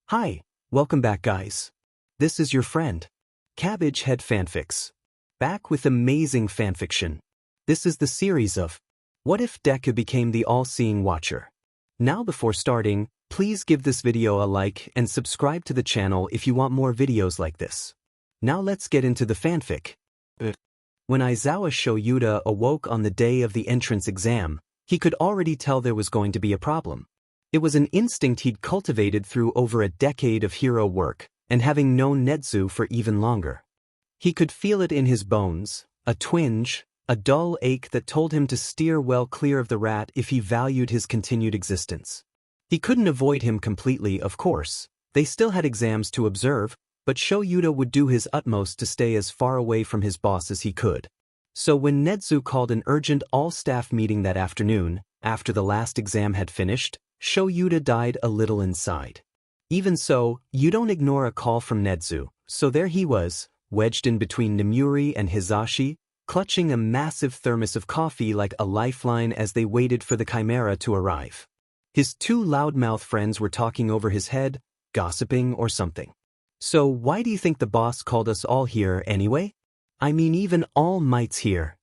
Hi, welcome back guys. This is your friend, Cabbage Head Fanfics. Back with amazing fanfiction. This is the series of What If Deku Became the All-Seeing Watcher? Now before starting, please give this video a like and subscribe to the channel if you want more videos like this. Now let's get into the fanfic. When Aizawa Shoyuta awoke on the day of the entrance exam, he could already tell there was going to be a problem. It was an instinct he'd cultivated through over a decade of hero work, and having known Nedzu for even longer. He could feel it in his bones, a twinge, a dull ache that told him to steer well clear of the rat if he valued his continued existence. He couldn't avoid him completely, of course. They still had exams to observe, but Shoyuta would do his utmost to stay as far away from his boss as he could. So when Nedzu called an urgent all-staff meeting that afternoon, after the last exam had finished, Shoyuta died a little inside. Even so, you don't ignore a call from Nedzu, so there he was, wedged in between Nemuri and Hizashi, clutching a massive thermos of coffee like a lifeline as they waited for the Chimera to arrive. His two loudmouth friends were talking over his head, gossiping or something. So why do you think the boss called us all here anyway? I mean even All Might's here.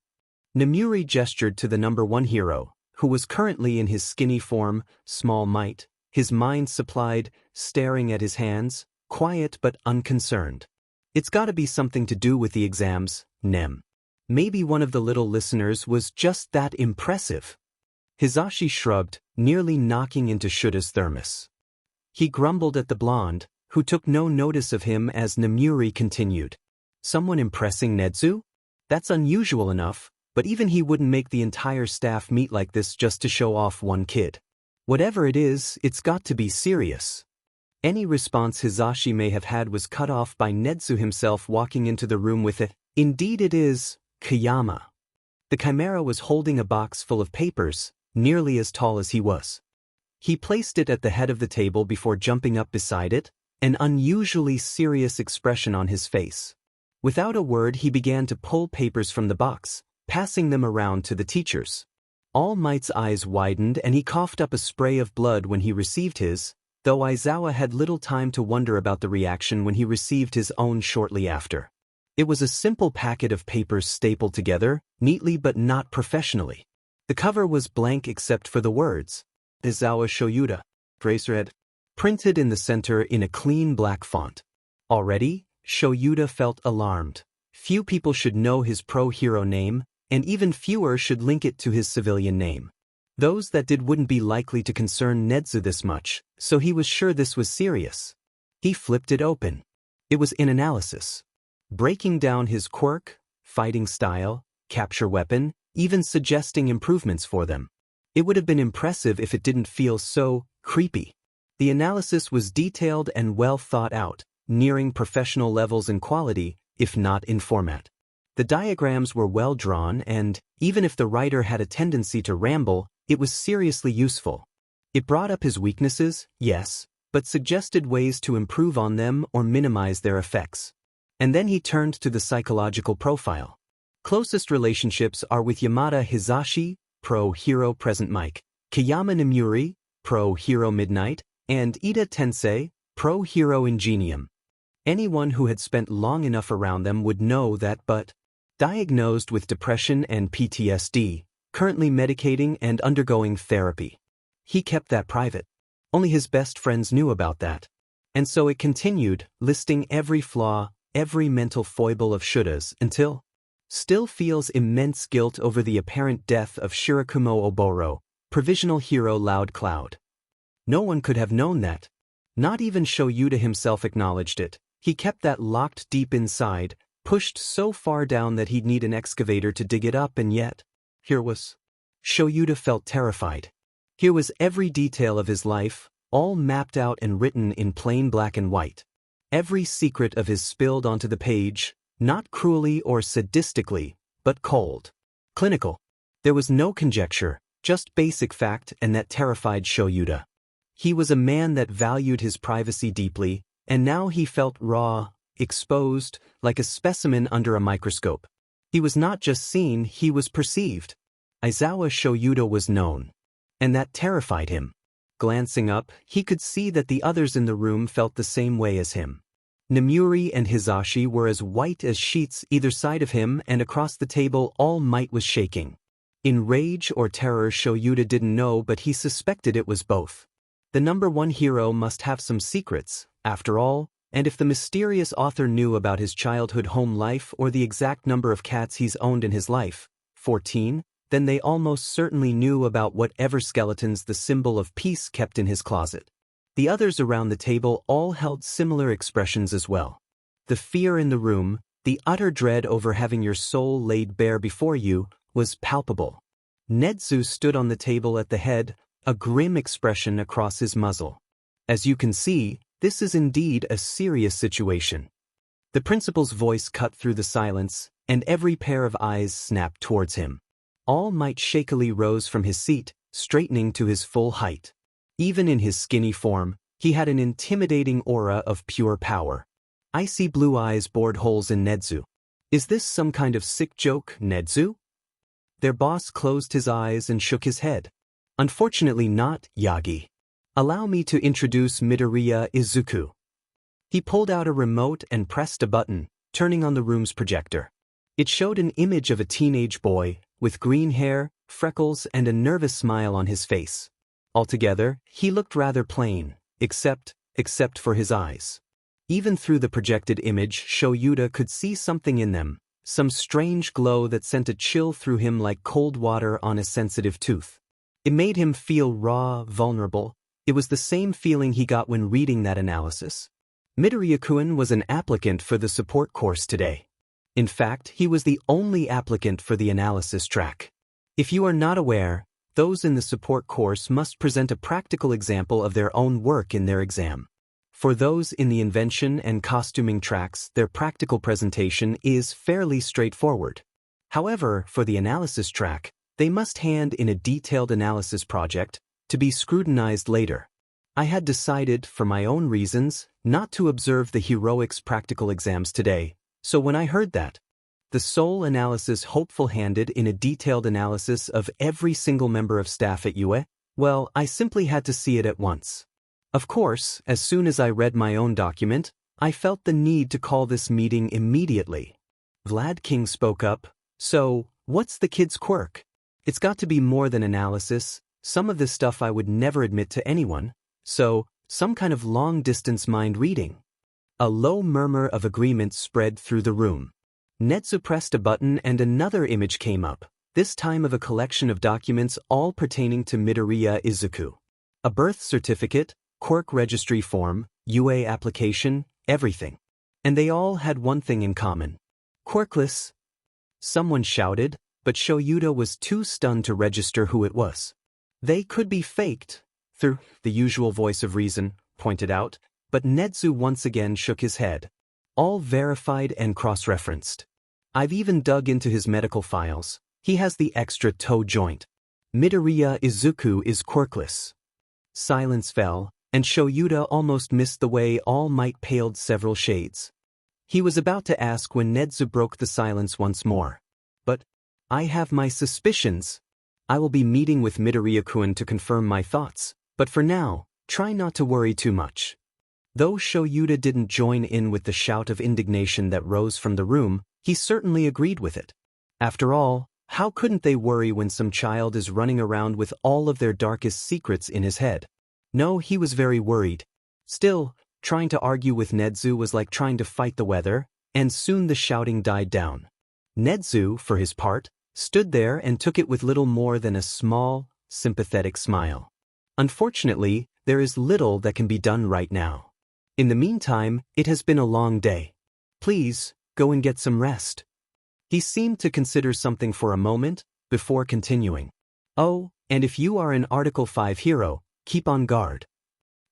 Nemuri gestured to the number one hero, who was currently in his skinny form, Small Might, his mind supplied, staring at his hands, quiet but unconcerned. It's gotta be something to do with the exams, Nem. Maybe one of the little listeners was just that impressive. Hizashi shrugged, nearly knocking into Shuta's thermos. He grumbled at the blonde, who took no notice of him as Nemuri continued. Someone impressing Nedzu? That's unusual enough, but even he wouldn't make the entire staff meet like this just to show off one kid. Whatever it is, it's got to be serious. Any response Hizashi may have had was cut off by Nedzu himself walking into the room with it. Indeed it is, Kayama. The Chimera was holding a box full of papers, nearly as tall as he was. He placed it at the head of the table before jumping up beside it, an unusually serious expression on his face. Without a word he began to pull papers from the box, passing them around to the teachers. All Might's eyes widened and he coughed up a spray of blood when he received his, though Aizawa had little time to wonder about the reaction when he received his own shortly after. It was a simple packet of papers stapled together, neatly but not professionally. The cover was blank except for the words, Aizawa Shoyuta, Bracehead, printed in the center in a clean black font. Already, Shoyuta felt alarmed. Few people should know his pro-hero name, and even fewer should link it to his civilian name. Those that did wouldn't be likely to concern Nedzu this much, so he was sure this was serious. He flipped it open. It was in analysis. Breaking down his quirk, fighting style, capture weapon, even suggesting improvements for them. It would have been impressive if it didn't feel so creepy. The analysis was detailed and well thought out, nearing professional levels in quality, if not in format. The diagrams were well drawn and, even if the writer had a tendency to ramble, it was seriously useful. It brought up his weaknesses, yes, but suggested ways to improve on them or minimize their effects. And then he turned to the psychological profile. Closest relationships are with Yamada Hizashi, pro-hero present Mike, Kayama Nemuri, pro-hero Midnight, and Ida Tensei, pro-hero Ingenium. Anyone who had spent long enough around them would know that, but diagnosed with depression and PTSD, currently medicating and undergoing therapy. He kept that private. Only his best friends knew about that. And so it continued, listing every flaw, every mental foible of Shuta's until still feels immense guilt over the apparent death of Shirakumo Oboro, provisional hero Loud Cloud. No one could have known that. Not even Shoyuta himself acknowledged it. He kept that locked deep inside, pushed so far down that he'd need an excavator to dig it up, and yet, here was. Shoyuta felt terrified. Here was every detail of his life, all mapped out and written in plain black and white. Every secret of his spilled onto the page, not cruelly or sadistically, but cold. Clinical. There was no conjecture, just basic fact, and that terrified Shoyuta. He was a man that valued his privacy deeply, and now he felt raw, exposed, like a specimen under a microscope. He was not just seen, he was perceived. Aizawa Shoyuta was known. And that terrified him. Glancing up, he could see that the others in the room felt the same way as him. Namuri and Hisashi were as white as sheets either side of him, and across the table All Might was shaking. In rage or terror, Shoyuta didn't know, but he suspected it was both. The #1 hero must have some secrets, after all, and if the mysterious author knew about his childhood home life or the exact number of cats he's owned in his life, 14, then they almost certainly knew about whatever skeletons the symbol of peace kept in his closet. The others around the table all held similar expressions as well. The fear in the room, the utter dread over having your soul laid bare before you, was palpable. Nedzu stood on the table at the head, a grim expression across his muzzle. As you can see, this is indeed a serious situation. The principal's voice cut through the silence, and every pair of eyes snapped towards him. All Might shakily rose from his seat, straightening to his full height. Even in his skinny form, he had an intimidating aura of pure power. Icy blue eyes bored holes in Nedzu. Is this some kind of sick joke, Nedzu? Their boss closed his eyes and shook his head. Unfortunately not, Yagi. Allow me to introduce Midoriya Izuku. He pulled out a remote and pressed a button, turning on the room's projector. It showed an image of a teenage boy, with green hair, freckles, and a nervous smile on his face. Altogether, he looked rather plain, except for his eyes. Even through the projected image, Shoyuta could see something in them, some strange glow that sent a chill through him like cold water on a sensitive tooth. It made him feel raw, vulnerable. It was the same feeling he got when reading that analysis. Midoriya-kun was an applicant for the support course today. In fact, he was the only applicant for the analysis track. If you are not aware, those in the support course must present a practical example of their own work in their exam. For those in the invention and costuming tracks, their practical presentation is fairly straightforward. However, for the analysis track, they must hand in a detailed analysis project to be scrutinized later. I had decided, for my own reasons, not to observe the heroics practical exams today, so when I heard that the soul analysis hopeful handed in a detailed analysis of every single member of staff at UA, well, I simply had to see it at once. Of course, as soon as I read my own document, I felt the need to call this meeting immediately. Vlad King spoke up. So, what's the kid's quirk? It's got to be more than analysis. Some of this stuff I would never admit to anyone. So, some kind of long-distance mind reading. A low murmur of agreement spread through the room. Nedzu pressed a button and another image came up, this time of a collection of documents all pertaining to Midoriya Izuku. A birth certificate, quirk registry form, UA application, everything. And they all had one thing in common. Quirkless. Someone shouted, but Shoyuta was too stunned to register who it was. They could be faked, through the usual voice of reason, pointed out, but Nedzu once again shook his head. All verified and cross-referenced. I've even dug into his medical files. He has the extra toe joint. Midoriya Izuku is quirkless. Silence fell, and Shoyuta almost missed the way All Might paled several shades. He was about to ask when Nedzu broke the silence once more. But I have my suspicions. I will be meeting with Midoriya-kun to confirm my thoughts, but for now, try not to worry too much. Though Shoyuta didn't join in with the shout of indignation that rose from the room, he certainly agreed with it. After all, how couldn't they worry when some child is running around with all of their darkest secrets in his head? No, he was very worried. Still, trying to argue with Nedzu was like trying to fight the weather, and soon the shouting died down. Nedzu, for his part, stood there and took it with little more than a small, sympathetic smile. Unfortunately, there is little that can be done right now. In the meantime, it has been a long day. Please, go and get some rest. He seemed to consider something for a moment, before continuing. Oh, and if you are an Article 5 hero, keep on guard.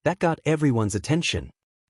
That got everyone's attention.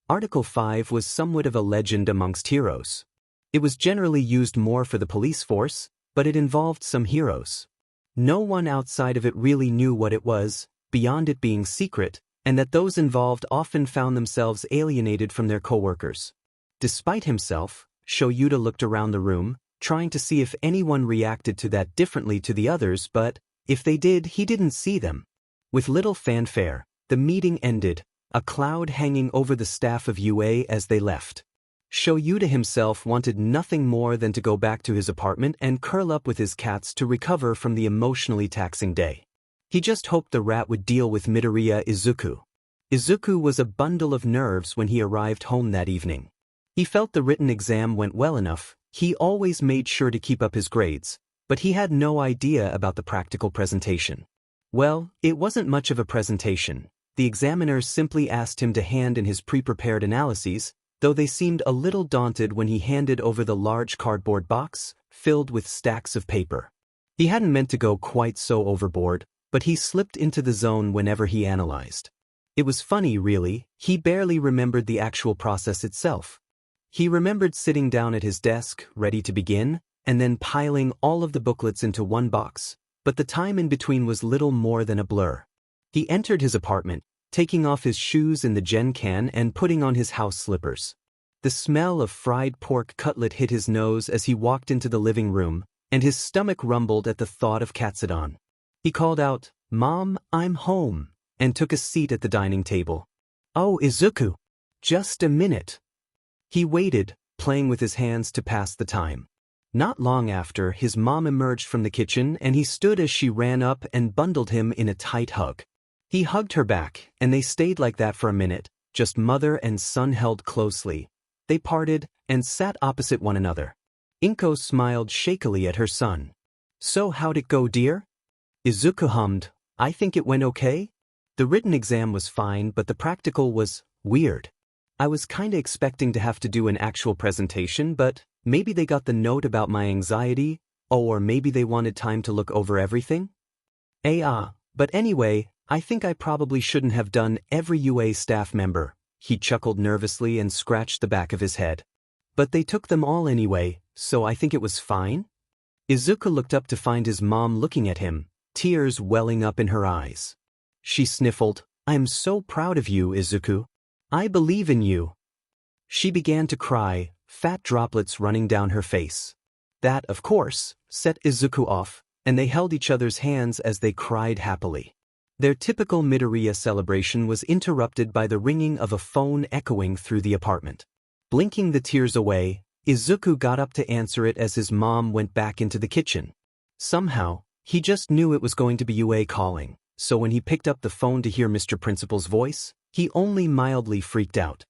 Article 5 was somewhat of a legend amongst heroes. It was generally used more for the police force, but it involved some heroes. No one outside of it really knew what it was, beyond it being secret, and that those involved often found themselves alienated from their coworkers. Despite himself, Shoyuta looked around the room, trying to see if anyone reacted to that differently to the others, but if they did, he didn't see them. With little fanfare, The meeting ended, a cloud hanging over the staff of UA as they left. Shoyuta himself wanted nothing more than to go back to his apartment and curl up with his cats to recover from the emotionally taxing day. He just hoped the rat would deal with Midoriya Izuku. Izuku was a bundle of nerves when he arrived home that evening. He felt the written exam went well enough, he always made sure to keep up his grades, but he had no idea about the practical presentation. Well, it wasn't much of a presentation. The examiner simply asked him to hand in his pre-prepared analyses, though they seemed a little daunted when he handed over the large cardboard box, filled with stacks of paper. He hadn't meant to go quite so overboard, but he slipped into the zone whenever he analyzed. It was funny, really, he barely remembered the actual process itself. He remembered sitting down at his desk, ready to begin, and then piling all of the booklets into one box, but the time in between was little more than a blur. He entered his apartment, taking off his shoes in the gen can and putting on his house slippers. The smell of fried pork cutlet hit his nose as he walked into the living room, and his stomach rumbled at the thought of Katsudon. He called out, "Mom, I'm home," and took a seat at the dining table. "Oh, Izuku. Just a minute." He waited, playing with his hands to pass the time. Not long after, his mom emerged from the kitchen and he stood as she ran up and bundled him in a tight hug. He hugged her back, and they stayed like that for a minute, just mother and son held closely. They parted and sat opposite one another. Inko smiled shakily at her son. "So how'd it go, dear?" Izuku hummed, "I think it went okay." The written exam was fine, but the practical was weird. I was kinda expecting to have to do an actual presentation, but maybe they got the note about my anxiety, or maybe they wanted time to look over everything. But anyway, I think I probably shouldn't have done every UA staff member. He chuckled nervously and scratched the back of his head. But they took them all anyway, so I think it was fine. Izuku looked up to find his mom looking at him, tears welling up in her eyes. She sniffled, "I'm so proud of you, Izuku. I believe in you." She began to cry, fat droplets running down her face. That, of course, set Izuku off, and they held each other's hands as they cried happily. Their typical Midoriya celebration was interrupted by the ringing of a phone echoing through the apartment. Blinking the tears away, Izuku got up to answer it as his mom went back into the kitchen. Somehow, he just knew it was going to be UA calling, so when he picked up the phone to hear Mr. Principal's voice, he only mildly freaked out.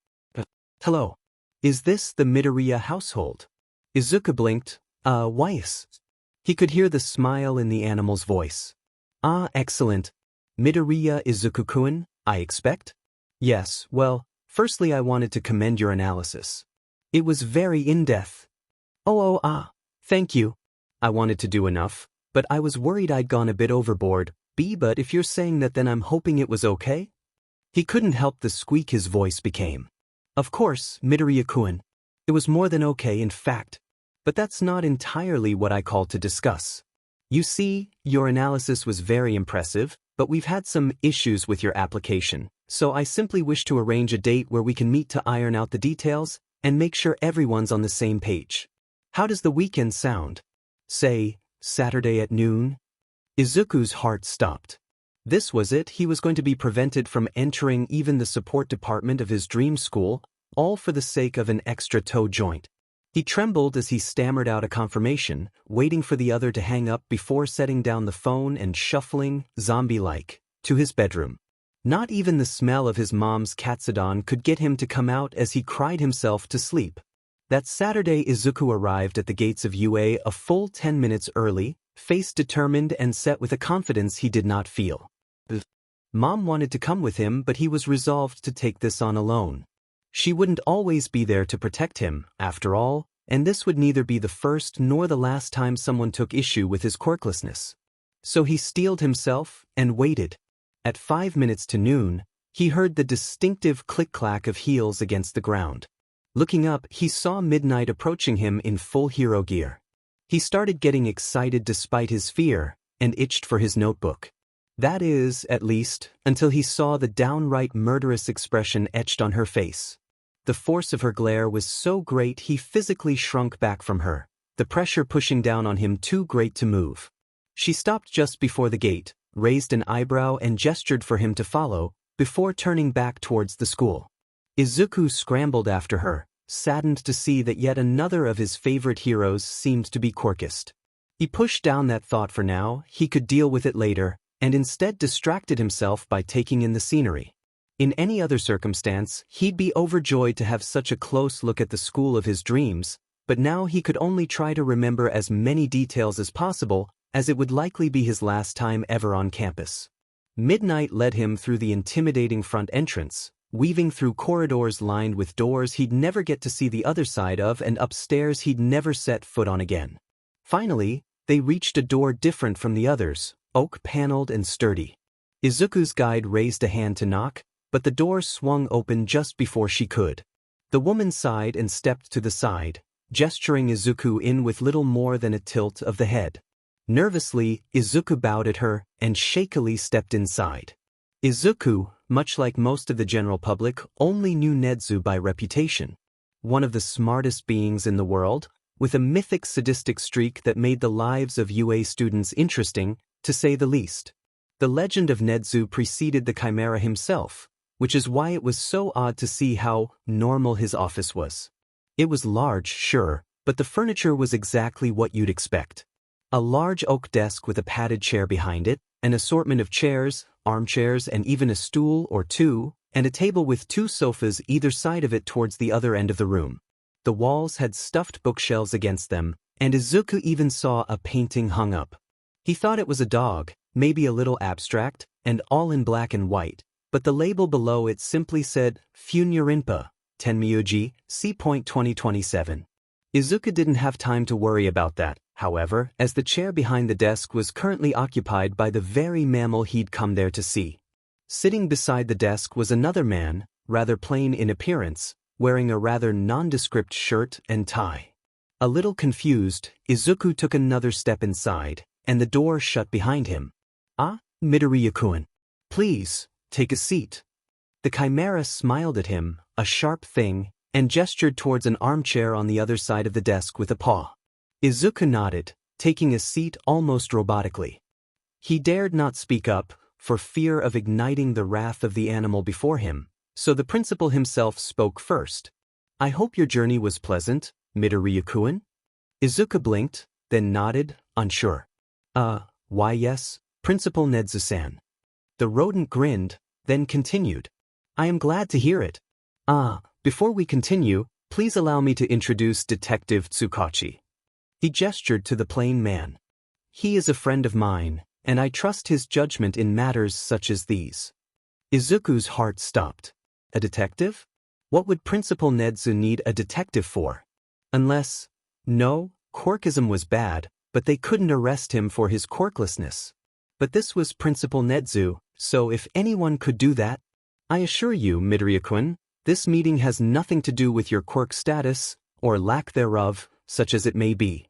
"Hello. Is this the Midoriya household?" Izuku blinked. Yes." He could hear the smile in the animal's voice. "Ah, excellent. Midoriya Izuku-kun, I expect?" "Yes, well, firstly I wanted to commend your analysis. It was very in-depth." Thank you. I wanted to do enough, but I was worried I'd gone a bit overboard. But if you're saying that, then I'm hoping it was okay?" He couldn't help the squeak his voice became. "Of course, Midoriya-kun. It was more than okay, in fact. But that's not entirely what I called to discuss. You see, your analysis was very impressive, but we've had some issues with your application, so I simply wish to arrange a date where we can meet to iron out the details and make sure everyone's on the same page. How does the weekend sound? Say, Saturday at noon?" Izuku's heart stopped. This was it, he was going to be prevented from entering even the support department of his dream school, all for the sake of an extra toe joint. He trembled as he stammered out a confirmation, waiting for the other to hang up before setting down the phone and shuffling, zombie-like, to his bedroom. Not even the smell of his mom's katsudon could get him to come out as he cried himself to sleep. That Saturday, Izuku arrived at the gates of UA a full 10 minutes early, face determined and set with a confidence he did not feel. Mom wanted to come with him, but he was resolved to take this on alone. She wouldn't always be there to protect him, after all, and this would neither be the first nor the last time someone took issue with his quirklessness. So he steeled himself and waited. At 5 minutes to noon, he heard the distinctive click-clack of heels against the ground. Looking up, he saw Midnight approaching him in full hero gear. He started getting excited despite his fear, and itched for his notebook. That is, at least, until he saw the downright murderous expression etched on her face. The force of her glare was so great he physically shrunk back from her, the pressure pushing down on him too great to move. She stopped just before the gate, raised an eyebrow and gestured for him to follow, before turning back towards the school. Izuku scrambled after her, saddened to see that yet another of his favorite heroes seemed to be Quirkless. He pushed down that thought for now, he could deal with it later, and instead distracted himself by taking in the scenery. In any other circumstance, he'd be overjoyed to have such a close look at the school of his dreams, but now he could only try to remember as many details as possible, as it would likely be his last time ever on campus. Midnight led him through the intimidating front entrance, weaving through corridors lined with doors he'd never get to see the other side of and upstairs he'd never set foot on again. Finally, they reached a door different from the others, oak-paneled and sturdy. Izuku's guide raised a hand to knock, but the door swung open just before she could. The woman sighed and stepped to the side, gesturing Izuku in with little more than a tilt of the head. Nervously, Izuku bowed at her and shakily stepped inside. Izuku, much like most of the general public, only knew Nedzu by reputation. One of the smartest beings in the world, with a mythic sadistic streak that made the lives of UA students interesting, to say the least. The legend of Nedzu preceded the Chimera himself, which is why it was so odd to see how normal his office was. It was large, sure, but the furniture was exactly what you'd expect. A large oak desk with a padded chair behind it, an assortment of chairs, armchairs and even a stool or two, and a table with two sofas either side of it towards the other end of the room. The walls had stuffed bookshelves against them, and Izuku even saw a painting hung up. He thought it was a dog, maybe a little abstract, and all in black and white, but the label below it simply said, Funyurinpa, Tenmyuji, C.2027. Izuku didn't have time to worry about that, however, as the chair behind the desk was currently occupied by the very mammal he'd come there to see. Sitting beside the desk was another man, rather plain in appearance, wearing a rather nondescript shirt and tie. A little confused, Izuku took another step inside, and the door shut behind him. "Ah, Midoriya-kun. Please, take a seat." The Chimera smiled at him, a sharp thing, and gestured towards an armchair on the other side of the desk with a paw. Izuku nodded, taking a seat almost robotically. He dared not speak up, for fear of igniting the wrath of the animal before him, so the principal himself spoke first. "I hope your journey was pleasant, Midoriya-kun?" Izuku blinked, then nodded, unsure. Why yes, Principal Nedzu-san." The rodent grinned, then continued. "I am glad to hear it. Before we continue, please allow me to introduce Detective Tsukachi." He gestured to the plain man. "He is a friend of mine, and I trust his judgment in matters such as these." Izuku's heart stopped. A detective? What would Principal Nedzu need a detective for? Unless, no, quirkism was bad, but they couldn't arrest him for his quirklessness. But this was Principal Nedzu, so if anyone could do that, "I assure you, Midoriya-kun, this meeting has nothing to do with your quirk status, or lack thereof, such as it may be."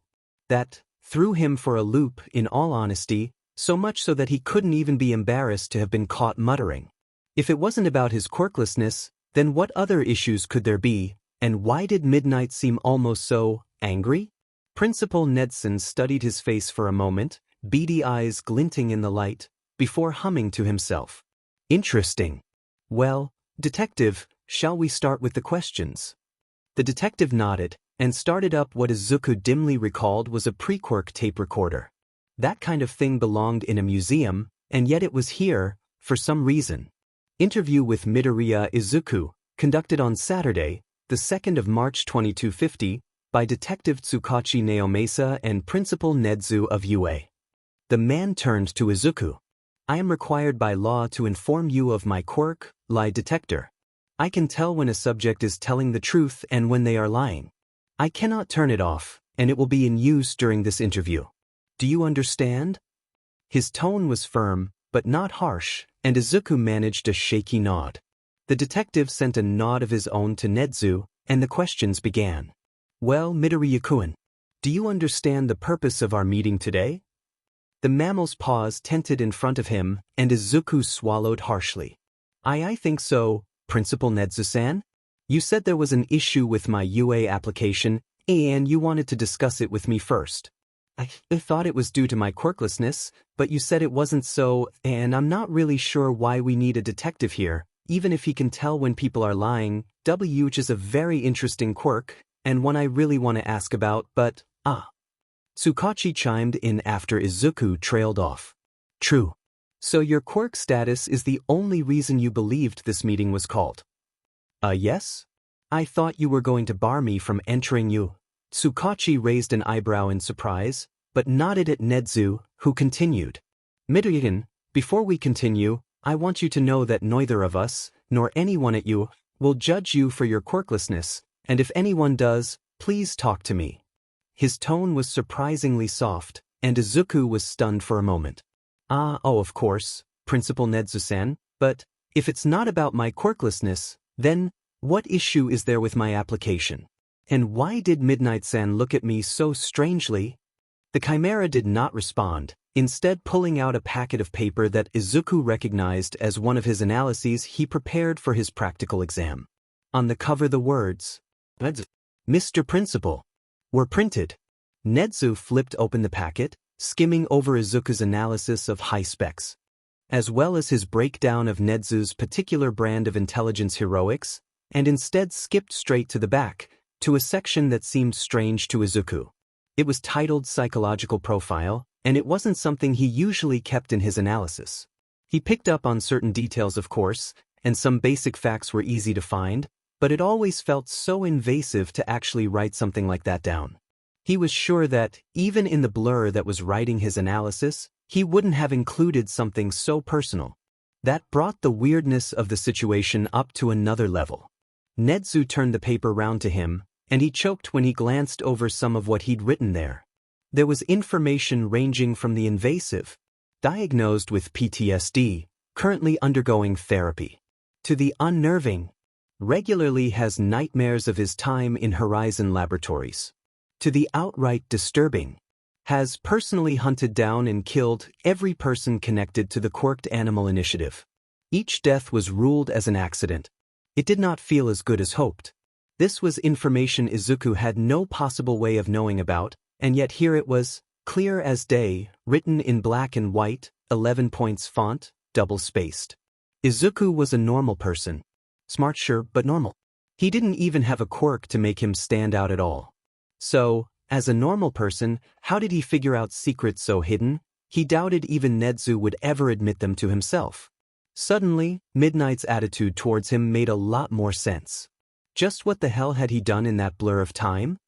That threw him for a loop, in all honesty, so much so that he couldn't even be embarrassed to have been caught muttering. If it wasn't about his quirklessness, then what other issues could there be, and why did Midnight seem almost so angry? Principal Nedson studied his face for a moment, beady eyes glinting in the light, before humming to himself. "Interesting. Well, detective, shall we start with the questions?" The detective nodded, and started up what Izuku dimly recalled was a pre-quirk tape recorder. That kind of thing belonged in a museum, and yet it was here, for some reason. Interview with Midoriya Izuku, conducted on Saturday, the 2nd of March 2250, by Detective Tsukachi Naomasa and Principal Nedzu of UA. The man turned to Izuku. "I am required by law to inform you of my quirk, lie detector. I can tell when a subject is telling the truth and when they are lying. I cannot turn it off, and it will be in use during this interview. Do you understand?" His tone was firm, but not harsh, and Izuku managed a shaky nod. The detective sent a nod of his own to Nedzu, and the questions began. "Well, Midoriya-kun, do you understand the purpose of our meeting today?" The mammal's paws tented in front of him, and Izuku swallowed harshly. I think so, Principal Nedzu-san. You said there was an issue with my UA application, and you wanted to discuss it with me first." I thought it was due to my quirklessness, but you said it wasn't so, and I'm not really sure why we need a detective here, even if he can tell when people are lying. Which is a very interesting quirk, and one I really want to ask about, but, Tsukachi chimed in after Izuku trailed off. True. So your quirk status is the only reason you believed this meeting was called? Yes? I thought you were going to bar me from entering you. Tsukachi raised an eyebrow in surprise, but nodded at Nedzu, who continued. Midoriya, before we continue, I want you to know that neither of us, nor anyone at you, will judge you for your quirklessness, and if anyone does, please talk to me. His tone was surprisingly soft, and Izuku was stunned for a moment. Of course, Principal Nedzu-san, but if it's not about my quirklessness, then what issue is there with my application? And why did Midnight-san look at me so strangely? The Chimera did not respond, instead pulling out a packet of paper that Izuku recognized as one of his analyses he prepared for his practical exam. On the cover the words, Mr. Principal, were printed. Nedzu flipped open the packet, skimming over Izuku's analysis of high specs, as well as his breakdown of Nedzu's particular brand of intelligence heroics, and instead skipped straight to the back, to a section that seemed strange to Izuku. It was titled Psychological Profile, and it wasn't something he usually kept in his analysis. He picked up on certain details, of course, and some basic facts were easy to find, but it always felt so invasive to actually write something like that down. He was sure that, even in the blur that was writing his analysis, he wouldn't have included something so personal. That brought the weirdness of the situation up to another level. Nedzu turned the paper round to him, and he choked when he glanced over some of what he'd written there. There was information ranging from the invasive, diagnosed with PTSD, currently undergoing therapy, to the unnerving, regularly has nightmares of his time in Horizon Laboratories, to the outright disturbing, has personally hunted down and killed every person connected to the Quirked Animal Initiative. Each death was ruled as an accident. It did not feel as good as hoped. This was information Izuku had no possible way of knowing about, and yet here it was, clear as day, written in black and white, 11 points font, double-spaced. Izuku was a normal person. Smart, sure, but normal. He didn't even have a quirk to make him stand out at all. So, as a normal person, how did he figure out secrets so hidden? He doubted even Nedzu would ever admit them to himself. Suddenly, Midnight's attitude towards him made a lot more sense. Just what the hell had he done in that blur of time?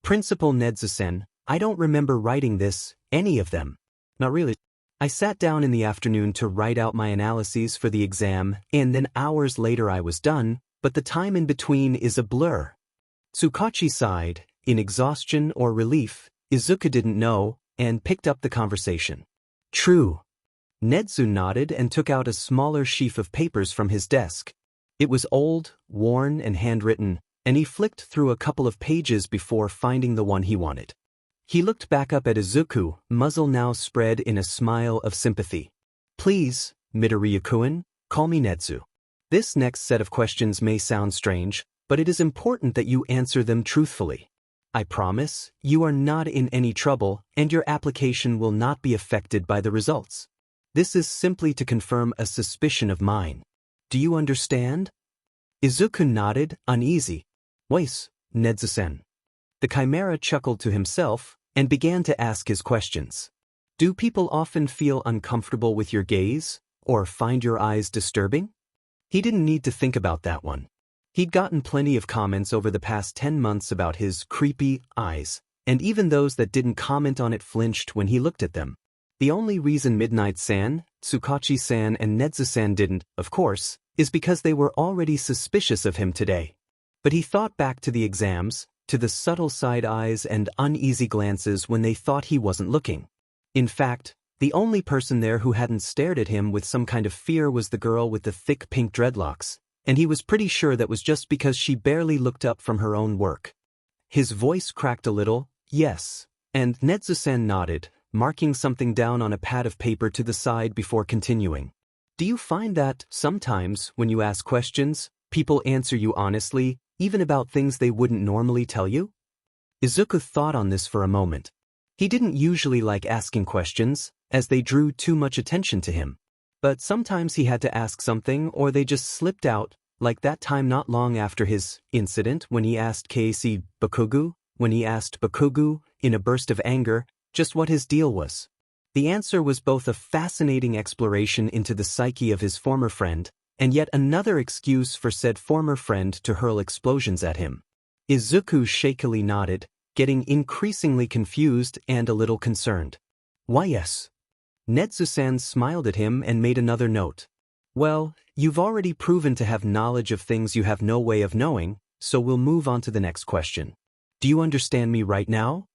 Principal Nedzu-sen, I don't remember writing this, any of them. Not really. I sat down in the afternoon to write out my analyses for the exam, and then hours later I was done, but the time in between is a blur. Tsukachi sighed, in exhaustion or relief. Izuku didn't know, and picked up the conversation. True. Nedzu nodded and took out a smaller sheaf of papers from his desk. It was old, worn, and handwritten, and he flicked through a couple of pages before finding the one he wanted. He looked back up at Izuku, muzzle now spread in a smile of sympathy. Please, Midoriya-kun, call me Nedzu. This next set of questions may sound strange, but it is important that you answer them truthfully. I promise, you are not in any trouble, and your application will not be affected by the results. This is simply to confirm a suspicion of mine. Do you understand? Izuku nodded, uneasy. Wais, Nedzu-sen. The Chimera chuckled to himself, and began to ask his questions. Do people often feel uncomfortable with your gaze, or find your eyes disturbing? He didn't need to think about that one. He'd gotten plenty of comments over the past 10 months about his creepy eyes, and even those that didn't comment on it flinched when he looked at them. The only reason Midnight-san, Tsukachi-san, and Nedzu-san didn't, of course, is because they were already suspicious of him today. But he thought back to the exams, to the subtle side eyes and uneasy glances when they thought he wasn't looking. In fact, the only person there who hadn't stared at him with some kind of fear was the girl with the thick pink dreadlocks, and he was pretty sure that was just because she barely looked up from her own work. His voice cracked a little, yes, and Nedzu-san nodded, marking something down on a pad of paper to the side before continuing. Do you find that, sometimes, when you ask questions, people answer you honestly, even about things they wouldn't normally tell you? Izuku thought on this for a moment. He didn't usually like asking questions, as they drew too much attention to him. But sometimes he had to ask something or they just slipped out, like that time not long after his incident when he asked Bakugu, in a burst of anger, just what his deal was. The answer was both a fascinating exploration into the psyche of his former friend, and yet another excuse for said former friend to hurl explosions at him. Izuku shakily nodded, getting increasingly confused and a little concerned. Why yes. Nedzu-san smiled at him and made another note. Well, you've already proven to have knowledge of things you have no way of knowing, so we'll move on to the next question. Do you understand me right now?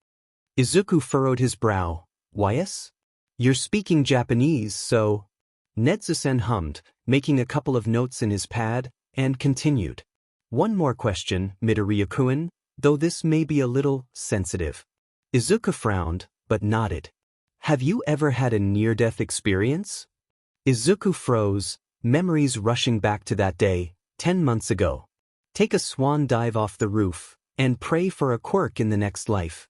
Izuku furrowed his brow. Why yes? You're speaking Japanese, so… Nedzu-san hummed, making a couple of notes in his pad, and continued. One more question, Midoriya-kun, though this may be a little sensitive. Izuku frowned, but nodded. Have you ever had a near-death experience? Izuku froze, memories rushing back to that day, 10 months ago. Take a swan dive off the roof, and pray for a quirk in the next life.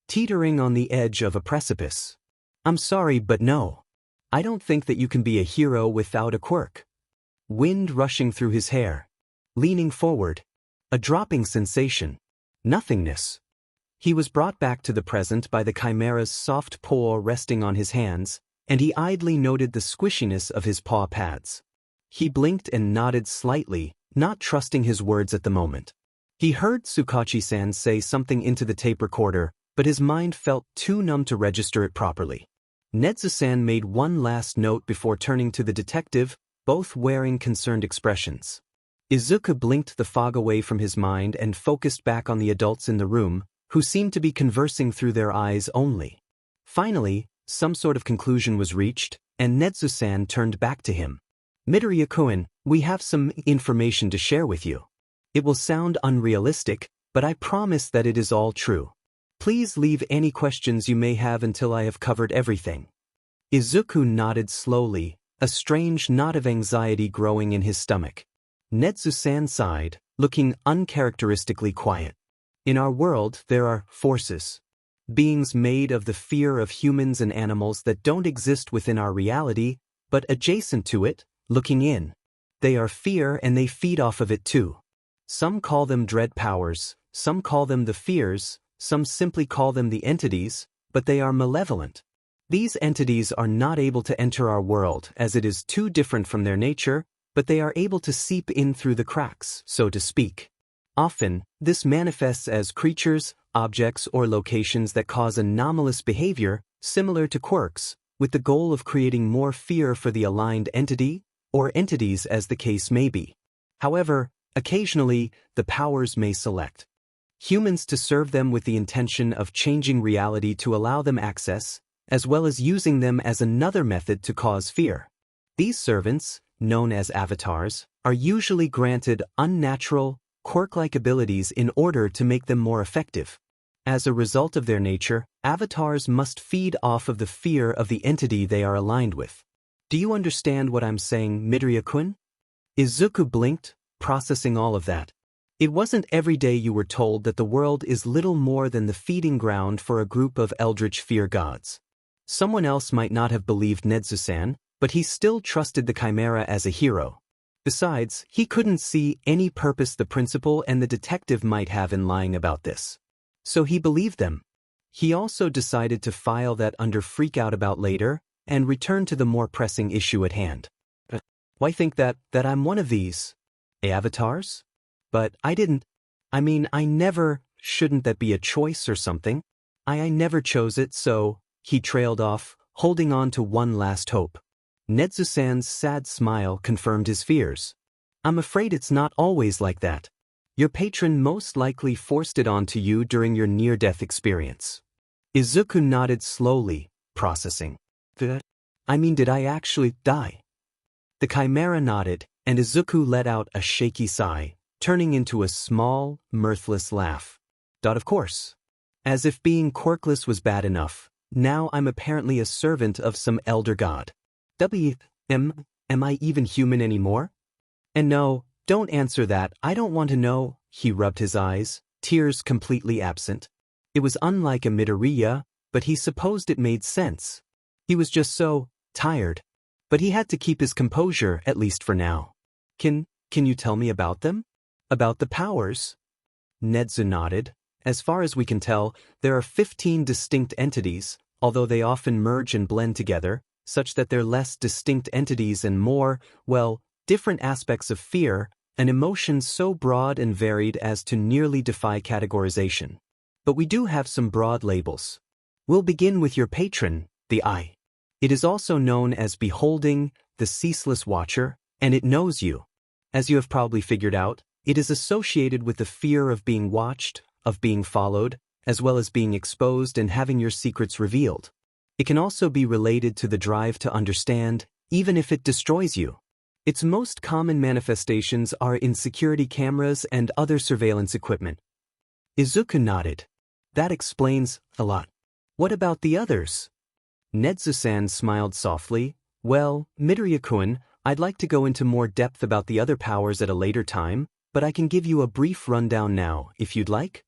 Teetering on the edge of a precipice. I'm sorry, but no. I don't think that you can be a hero without a quirk. Wind rushing through his hair. Leaning forward. A dropping sensation. Nothingness. He was brought back to the present by the chimera's soft paw resting on his hands, and he idly noted the squishiness of his paw pads. He blinked and nodded slightly, not trusting his words at the moment. He heard Tsukachi-san say something into the tape recorder, but his mind felt too numb to register it properly. Nedzu-san made one last note before turning to the detective, both wearing concerned expressions. Izuku blinked the fog away from his mind and focused back on the adults in the room, who seemed to be conversing through their eyes only. Finally, some sort of conclusion was reached, and Nedzu-san turned back to him. Midoriya-kun, we have some information to share with you. It will sound unrealistic, but I promise that it is all true. Please leave any questions you may have until I have covered everything. Izuku nodded slowly, a strange knot of anxiety growing in his stomach. Nedzu-san sighed, looking uncharacteristically quiet. In our world, there are forces. Beings made of the fear of humans and animals that don't exist within our reality, but adjacent to it, looking in. They are fear and they feed off of it too. Some call them dread powers, some call them the fears, some simply call them the entities, but they are malevolent. These entities are not able to enter our world as it is too different from their nature, but they are able to seep in through the cracks, so to speak. Often, this manifests as creatures, objects, or locations that cause anomalous behavior, similar to quirks, with the goal of creating more fear for the aligned entity, or entities as the case may be. However, occasionally, the powers may select humans to serve them with the intention of changing reality to allow them access, as well as using them as another method to cause fear. These servants, known as avatars, are usually granted unnatural, quirk-like abilities in order to make them more effective. As a result of their nature, avatars must feed off of the fear of the entity they are aligned with. Do you understand what I'm saying, Midoriya-kun? Izuku blinked, processing all of that. It wasn't every day you were told that the world is little more than the feeding ground for a group of eldritch fear gods. Someone else might not have believed Nedzu-san, but he still trusted the chimera as a hero. Besides, he couldn't see any purpose the principal and the detective might have in lying about this. So he believed them. He also decided to file that under freak out about later, and return to the more pressing issue at hand. Why think that I'm one of these avatars? But I didn't. I mean, I never. Shouldn't that be a choice or something? I never chose it, so. He trailed off, holding on to one last hope. Nedzu-san's sad smile confirmed his fears. I'm afraid it's not always like that. Your patron most likely forced it onto you during your near-death experience. Izuku nodded slowly, processing. Did I actually die? The chimera nodded, and Izuku let out a shaky sigh, turning into a small, mirthless laugh. Of course. As if being quirkless was bad enough, now I'm apparently a servant of some elder god. Am I even human anymore? And no, don't answer that, I don't want to know. He rubbed his eyes, tears completely absent. It was unlike a Midoriya, but he supposed it made sense. He was just so tired. But he had to keep his composure, at least for now. Can you tell me about them? About the powers? Nedzu nodded. As far as we can tell, there are 15 distinct entities, although they often merge and blend together, such that they're less distinct entities and more, well, different aspects of fear, an emotion so broad and varied as to nearly defy categorization. But we do have some broad labels. We'll begin with your patron, the eye. It is also known as beholding, the ceaseless watcher, and it knows you. As you have probably figured out, it is associated with the fear of being watched, of being followed, as well as being exposed and having your secrets revealed. It can also be related to the drive to understand, even if it destroys you. Its most common manifestations are in security cameras and other surveillance equipment. Izuku nodded. That explains a lot. What about the others? Nedzu-san smiled softly. Well, Midoriya-kun, I'd like to go into more depth about the other powers at a later time, but I can give you a brief rundown now, if you'd like.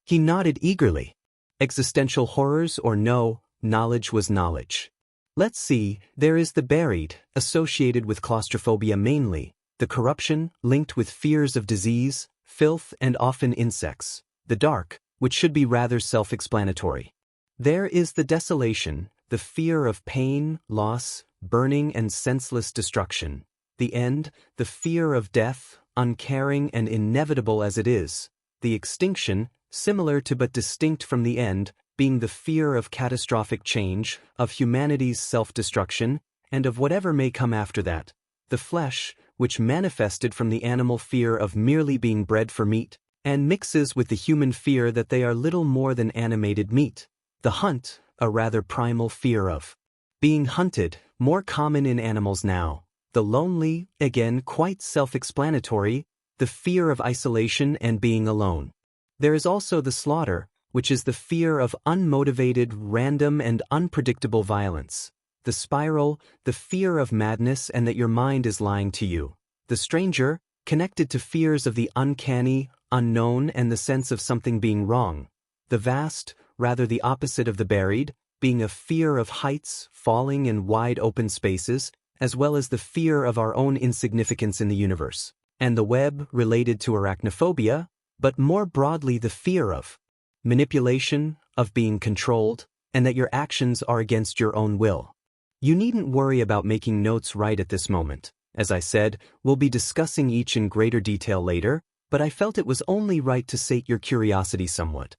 He nodded eagerly. Existential horrors or no, knowledge was knowledge. Let's see, there is the buried, associated with claustrophobia mainly, the corruption, linked with fears of disease, filth and often insects, the dark, which should be rather self-explanatory. There is the desolation, the fear of pain, loss, burning and senseless destruction. The end, the fear of death, uncaring and inevitable as it is. The extinction, similar to but distinct from the end, being the fear of catastrophic change, of humanity's self-destruction, and of whatever may come after that. The flesh, which manifested from the animal fear of merely being bred for meat, and mixes with the human fear that they are little more than animated meat. The hunt, a rather primal fear of being hunted, more common in animals now. The lonely, again quite self-explanatory, the fear of isolation and being alone. There is also the slaughter, which is the fear of unmotivated, random and unpredictable violence. The spiral, the fear of madness and that your mind is lying to you. The stranger, connected to fears of the uncanny, unknown and the sense of something being wrong. The vast, rather the opposite of the buried, being a fear of heights, falling in wide open spaces, as well as the fear of our own insignificance in the universe. And the web related to arachnophobia, but more broadly the fear of manipulation, of being controlled, and that your actions are against your own will. You needn't worry about making notes right at this moment. As I said, we'll be discussing each in greater detail later, but I felt it was only right to sate your curiosity somewhat.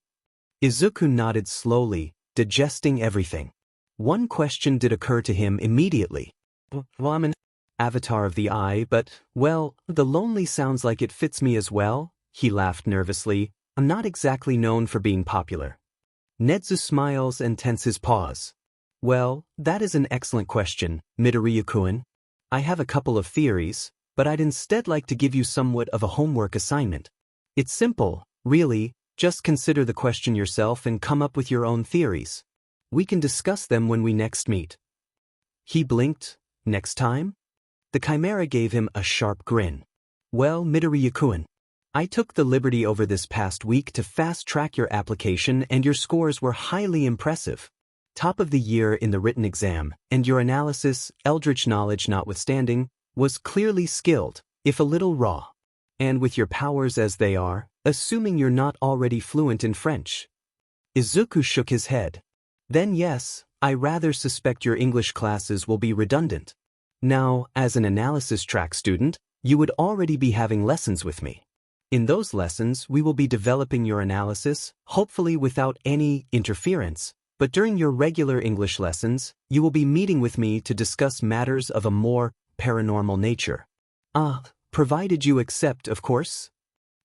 Izuku nodded slowly, digesting everything. One question did occur to him immediately. Well, I'm an avatar of the eye, but, well, the lonely sounds like it fits me as well. He laughed nervously. I'm not exactly known for being popular. Nedzu smiles and tenses pause. Well, that is an excellent question, Midoriya-kun. I have a couple of theories, but I'd instead like to give you somewhat of a homework assignment. It's simple, really, just consider the question yourself and come up with your own theories. We can discuss them when we next meet. He blinked. Next time? The chimera gave him a sharp grin. Well, Midoriya-kun, I took the liberty over this past week to fast-track your application and your scores were highly impressive. Top of the year in the written exam, and your analysis, eldritch knowledge notwithstanding, was clearly skilled, if a little raw. And with your powers as they are, assuming you're not already fluent in French. Izuku shook his head. Then yes, I rather suspect your English classes will be redundant. Now, as an analysis track student, you would already be having lessons with me. In those lessons, we will be developing your analysis, hopefully without any interference, but during your regular English lessons, you will be meeting with me to discuss matters of a more paranormal nature. Provided you accept, of course.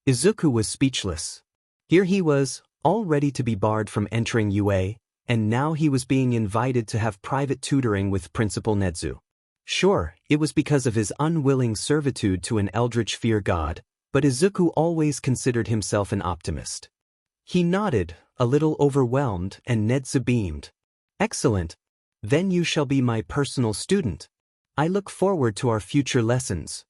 Izuku was speechless. Here he was, all ready to be barred from entering UA, and now he was being invited to have private tutoring with Principal Nedzu. Sure, it was because of his unwilling servitude to an eldritch fear god, but Izuku always considered himself an optimist. He nodded, a little overwhelmed, and Nedzu beamed. Excellent. Then you shall be my personal student. I look forward to our future lessons.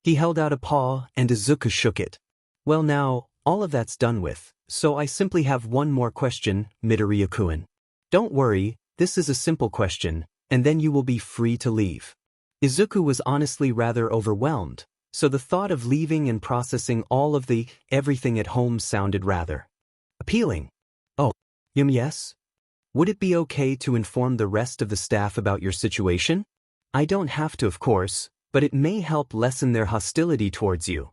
He held out a paw, and Izuku shook it. Well now, all of that's done with, so I simply have one more question, Midoriya-kun. Don't worry, this is a simple question, and then you will be free to leave. Izuku was honestly rather overwhelmed, so the thought of leaving and processing all of the everything at home sounded rather appealing. Oh, yes? Would it be okay to inform the rest of the staff about your situation? I don't have to, of course, but it may help lessen their hostility towards you.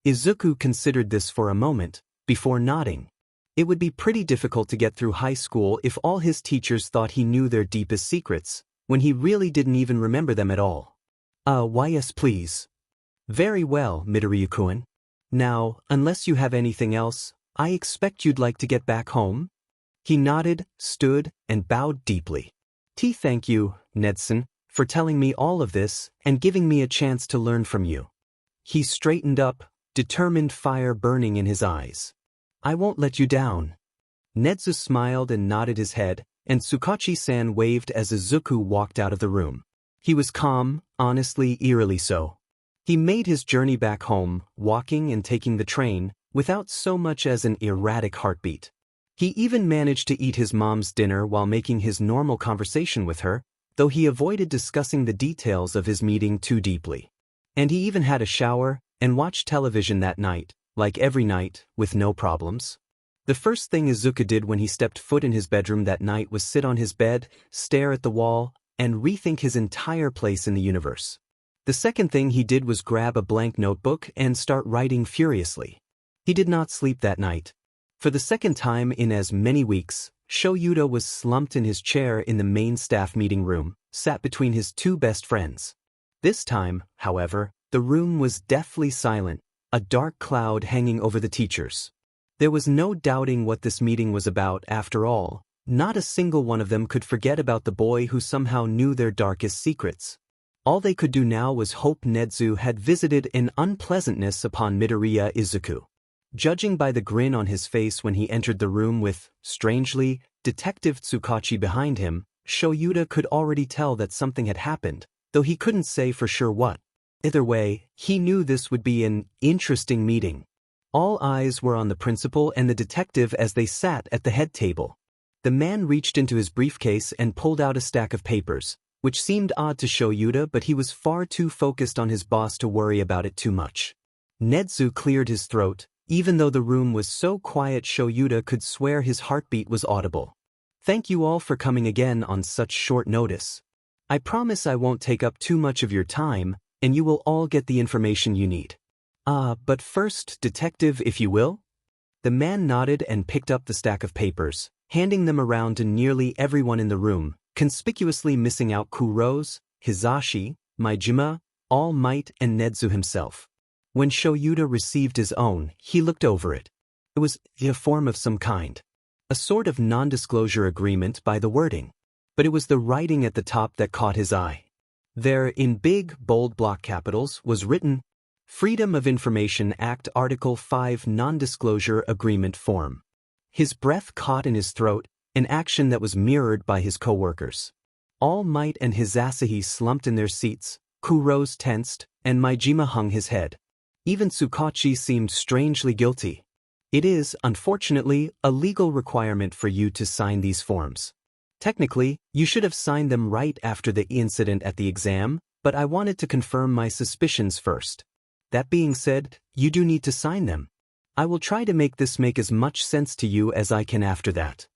Izuku considered this for a moment, before nodding. It would be pretty difficult to get through high school if all his teachers thought he knew their deepest secrets, when he really didn't even remember them at all. Why yes please. Very well, Midoriya-kun. Now, unless you have anything else, I expect you'd like to get back home? He nodded, stood, and bowed deeply. Thank you, Nedzu, for telling me all of this and giving me a chance to learn from you. He straightened up, determined fire burning in his eyes. I won't let you down. Nedzu smiled and nodded his head, and Tsukachi-san waved as Izuku walked out of the room. He was calm, honestly eerily so. He made his journey back home, walking and taking the train, without so much as an erratic heartbeat. He even managed to eat his mom's dinner while making his normal conversation with her, though he avoided discussing the details of his meeting too deeply. And he even had a shower and watched television that night, like every night, with no problems. The first thing Izuku did when he stepped foot in his bedroom that night was sit on his bed, stare at the wall, and rethink his entire place in the universe. The second thing he did was grab a blank notebook and start writing furiously. He did not sleep that night. For the second time in as many weeks, Shoyuta was slumped in his chair in the main staff meeting room, sat between his two best friends. This time, however, the room was deathly silent, a dark cloud hanging over the teachers. There was no doubting what this meeting was about after all. Not a single one of them could forget about the boy who somehow knew their darkest secrets. All they could do now was hope Nedzu had visited an unpleasantness upon Midoriya Izuku. Judging by the grin on his face when he entered the room with, strangely, Detective Tsukachi behind him, Shoyuta could already tell that something had happened, though he couldn't say for sure what. Either way, he knew this would be an interesting meeting. All eyes were on the principal and the detective as they sat at the head table. The man reached into his briefcase and pulled out a stack of papers, which seemed odd to Shoyuta, but he was far too focused on his boss to worry about it too much. Nedzu cleared his throat. Even though the room was so quiet, Shoyuta could swear his heartbeat was audible. Thank you all for coming again on such short notice. I promise I won't take up too much of your time, and you will all get the information you need. But first, detective, if you will? The man nodded and picked up the stack of papers, handing them around to nearly everyone in the room, conspicuously missing out Kuro's, Hizashi, Maijima, All Might, and Nedzu himself. When Shoyuta received his own, he looked over it. It was a form of some kind. A sort of non-disclosure agreement by the wording. But it was the writing at the top that caught his eye. There, in big, bold block capitals, was written, Freedom of Information Act Article 5 Non-Disclosure Agreement Form. His breath caught in his throat, an action that was mirrored by his co-workers. All Might and Hizashi slumped in their seats, Kuro's tensed, and Maijima hung his head. Even Tsukachi seemed strangely guilty. It is, unfortunately, a legal requirement for you to sign these forms. Technically, you should have signed them right after the incident at the exam, but I wanted to confirm my suspicions first. That being said, you do need to sign them. I will try to make this make as much sense to you as I can after that.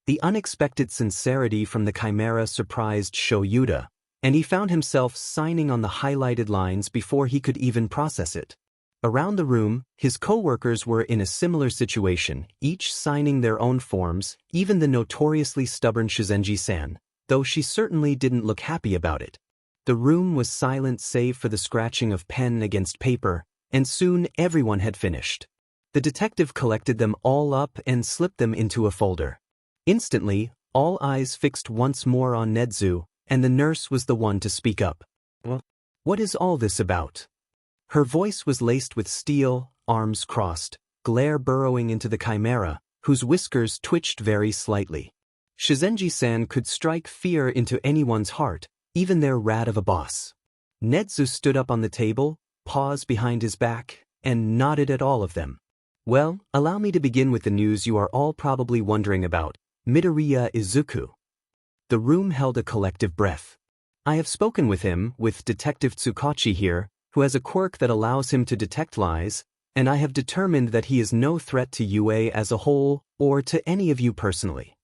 The unexpected sincerity from the Chimera surprised Shoyuta, and he found himself signing on the highlighted lines before he could even process it. Around the room, his co-workers were in a similar situation, each signing their own forms, even the notoriously stubborn Shizenji-san, though she certainly didn't look happy about it. The room was silent save for the scratching of pen against paper, and soon everyone had finished. The detective collected them all up and slipped them into a folder. Instantly, all eyes fixed once more on Nedzu, and the nurse was the one to speak up. Well, what is all this about? Her voice was laced with steel, arms crossed, glare burrowing into the Chimera, whose whiskers twitched very slightly. Shizenji-san could strike fear into anyone's heart, even their rat of a boss. Nedzu stood up on the table, paws behind his back, and nodded at all of them. Well, allow me to begin with the news you are all probably wondering about. Midoriya Izuku. The room held a collective breath. I have spoken with him, with Detective Tsukachi here, who has a quirk that allows him to detect lies, and I have determined that he is no threat to UA as a whole, or to any of you personally.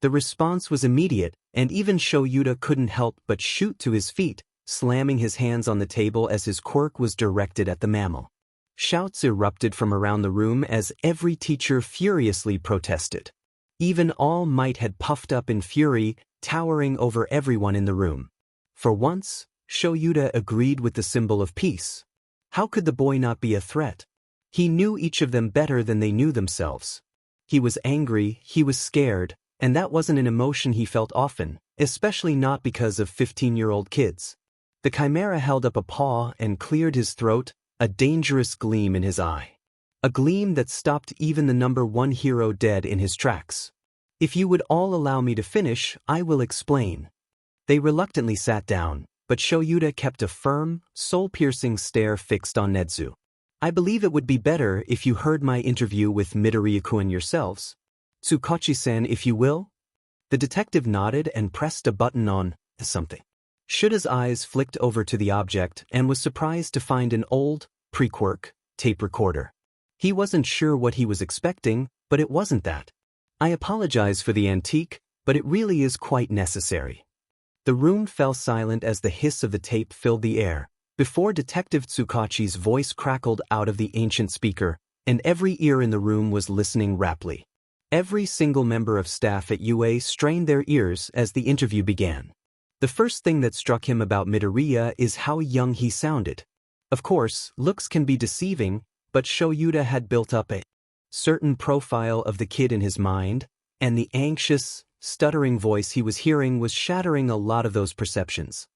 The response was immediate, and even Shoyuta couldn't help but shoot to his feet, slamming his hands on the table as his quirk was directed at the mammal. Shouts erupted from around the room as every teacher furiously protested. Even All Might had puffed up in fury, towering over everyone in the room. For once, Shoyuta agreed with the symbol of peace. How could the boy not be a threat? He knew each of them better than they knew themselves. He was angry, he was scared, and that wasn't an emotion he felt often, especially not because of 15-year-old kids. The Chimera held up a paw and cleared his throat, a dangerous gleam in his eye. A gleam that stopped even the number one hero dead in his tracks. If you would all allow me to finish, I will explain. They reluctantly sat down, but Shoyuta kept a firm, soul-piercing stare fixed on Nedzu. I believe it would be better if you heard my interview with Midoriya-kun yourselves. Tsukachi-san, if you will? The detective nodded and pressed a button on something. Shuta's eyes flicked over to the object and was surprised to find an old, pre-quirk, tape recorder. He wasn't sure what he was expecting, but it wasn't that. I apologize for the antique, but it really is quite necessary. The room fell silent as the hiss of the tape filled the air, before Detective Tsukachi's voice crackled out of the ancient speaker, and every ear in the room was listening raptly. Every single member of staff at UA strained their ears as the interview began. The first thing that struck him about Midoriya is how young he sounded. Of course, looks can be deceiving, but Shoyuta had built up a certain profile of the kid in his mind, and the anxious, stuttering voice he was hearing was shattering a lot of those perceptions.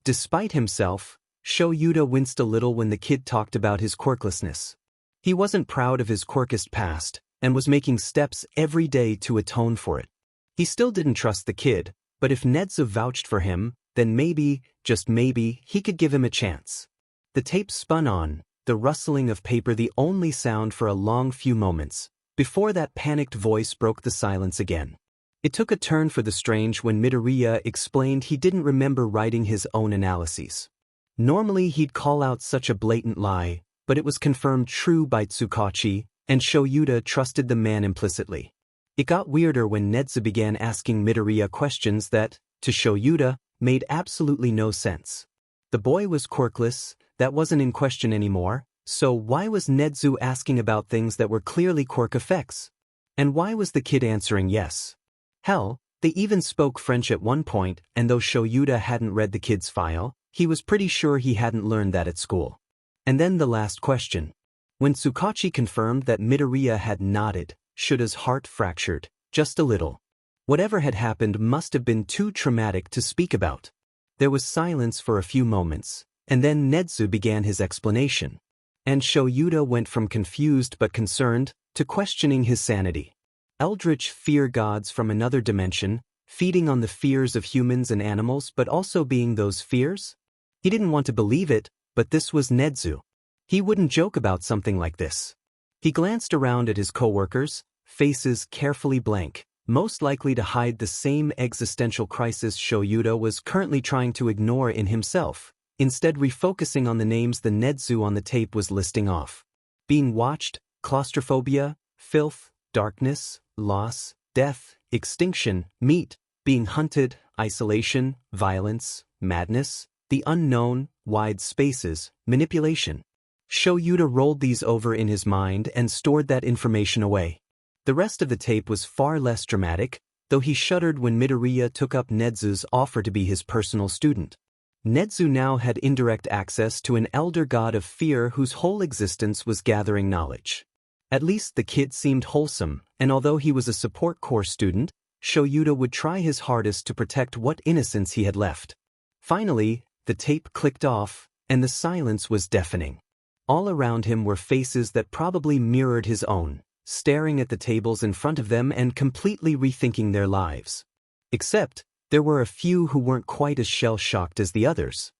Despite himself, Shoyuta winced a little when the kid talked about his quirklessness. He wasn't proud of his quirkist past, and was making steps every day to atone for it. He still didn't trust the kid, but if Nedzu vouched for him, then maybe, just maybe, he could give him a chance. The tape spun on, the rustling of paper the only sound for a long few moments, before that panicked voice broke the silence again. It took a turn for the strange when Midoriya explained he didn't remember writing his own analyses. Normally he'd call out such a blatant lie, but it was confirmed true by Tsukachi, and Shoyuta trusted the man implicitly. It got weirder when Nedzu began asking Midoriya questions that, to Shoyuta, made absolutely no sense. The boy was quirkless, that wasn't in question anymore, so why was Nedzu asking about things that were clearly quirk effects? And why was the kid answering yes? Hell, they even spoke French at one point, and though Shoyuta hadn't read the kid's file, he was pretty sure he hadn't learned that at school. And then the last question. When Tsukachi confirmed that Midoriya had nodded, Shuta's heart fractured, just a little. Whatever had happened must have been too traumatic to speak about. There was silence for a few moments, and then Nedzu began his explanation. And Shoyuta went from confused but concerned, to questioning his sanity. Eldritch fear gods from another dimension, feeding on the fears of humans and animals but also being those fears? He didn't want to believe it, but this was Nedzu. He wouldn't joke about something like this. He glanced around at his co-workers, faces carefully blank, most likely to hide the same existential crisis Shoyuta was currently trying to ignore in himself, instead refocusing on the names the Nedzu on the tape was listing off. Being watched, claustrophobia, filth, darkness, loss, death, extinction, meat, being hunted, isolation, violence, madness, the unknown, wide spaces, manipulation. Shoyuta rolled these over in his mind and stored that information away. The rest of the tape was far less dramatic, though he shuddered when Midoriya took up Nedzu's offer to be his personal student. Nedzu now had indirect access to an elder god of fear whose whole existence was gathering knowledge. At least the kid seemed wholesome, and although he was a support corps student, Shoyuta would try his hardest to protect what innocence he had left. Finally, the tape clicked off, and the silence was deafening. All around him were faces that probably mirrored his own, staring at the tables in front of them and completely rethinking their lives. Except, there were a few who weren't quite as shell-shocked as the others.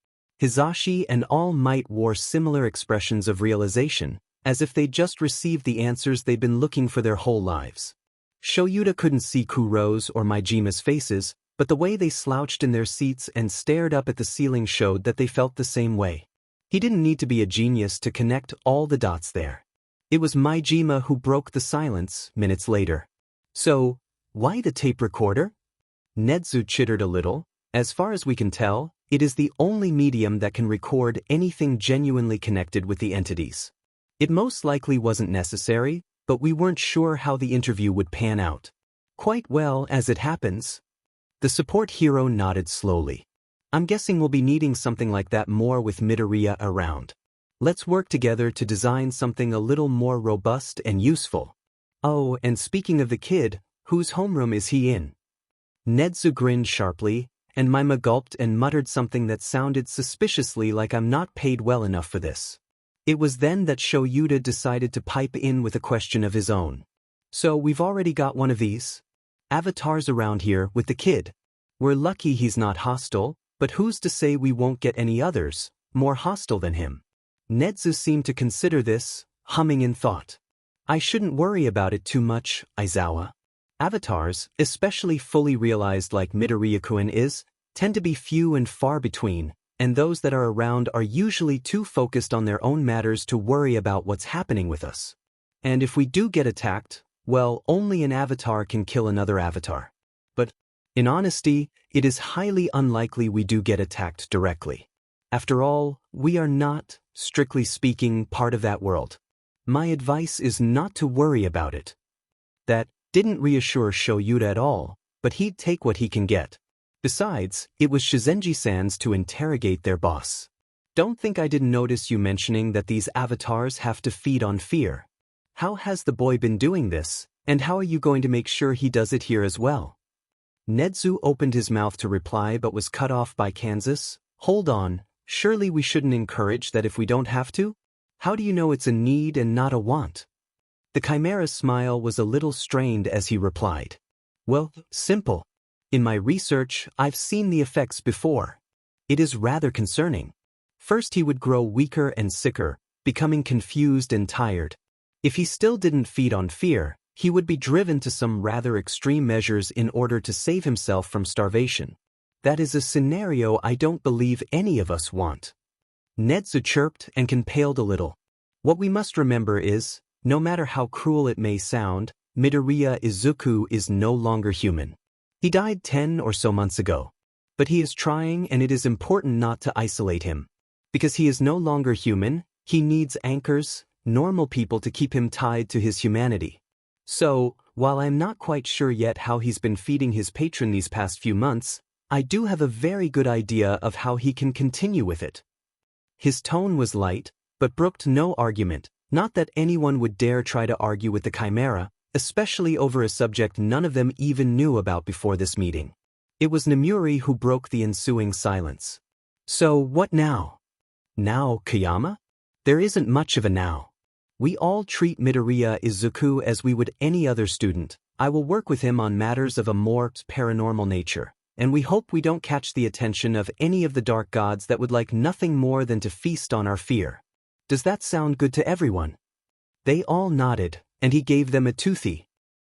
Hizashi and All Might wore similar expressions of realization, as if they'd just received the answers they'd been looking for their whole lives. Shoyuta couldn't see Kuro's or Maijima's faces, but the way they slouched in their seats and stared up at the ceiling showed that they felt the same way. He didn't need to be a genius to connect all the dots there. It was Maijima who broke the silence minutes later. So, why the tape recorder? Nedzu chittered a little. As far as we can tell, it is the only medium that can record anything genuinely connected with the entities. It most likely wasn't necessary, but we weren't sure how the interview would pan out. Quite well, as it happens. The support hero nodded slowly. I'm guessing we'll be needing something like that more with Midoriya around. Let's work together to design something a little more robust and useful. Oh, and speaking of the kid, whose homeroom is he in? Nedzu grinned sharply, and Maima gulped and muttered something that sounded suspiciously like I'm not paid well enough for this. It was then that Shoyuta decided to pipe in with a question of his own. So we've already got one of these avatars around here with the kid. We're lucky he's not hostile, but who's to say we won't get any others, more hostile than him? Nedzu seemed to consider this, humming in thought. I shouldn't worry about it too much, Aizawa. Avatars, especially fully realized like Midoriya-kun is, tend to be few and far between, and those that are around are usually too focused on their own matters to worry about what's happening with us. And if we do get attacked, well, only an avatar can kill another avatar. But, in honesty, it is highly unlikely we do get attacked directly. After all, we are not, strictly speaking, part of that world. My advice is not to worry about it. That didn't reassure Shoyuta at all, but he'd take what he can get. Besides, it was Shizenji-san's to interrogate their boss. Don't think I didn't notice you mentioning that these avatars have to feed on fear. How has the boy been doing this, and how are you going to make sure he does it here as well? Nedzu opened his mouth to reply but was cut off by Kansas. Hold on, surely we shouldn't encourage that if we don't have to? How do you know it's a need and not a want? The Chimera's smile was a little strained as he replied. Well, simple. In my research, I've seen the effects before. It is rather concerning. First he would grow weaker and sicker, becoming confused and tired. If he still didn't feed on fear, he would be driven to some rather extreme measures in order to save himself from starvation. That is a scenario I don't believe any of us want. Nedzu chirped and paled a little. What we must remember is, no matter how cruel it may sound, Midoriya Izuku is no longer human. He died 10 or so months ago. But he is trying, and it is important not to isolate him. Because he is no longer human, he needs anchors, normal people to keep him tied to his humanity. So, while I'm not quite sure yet how he's been feeding his patron these past few months, I do have a very good idea of how he can continue with it. His tone was light, but brooked no argument, not that anyone would dare try to argue with the Chimera, especially over a subject none of them even knew about before this meeting. It was Nemuri who broke the ensuing silence. So, what now? Now, Kayama? There isn't much of a now. We all treat Midoriya Izuku as we would any other student. I will work with him on matters of a more paranormal nature, and we hope we don't catch the attention of any of the dark gods that would like nothing more than to feast on our fear. Does that sound good to everyone? They all nodded, and he gave them a toothy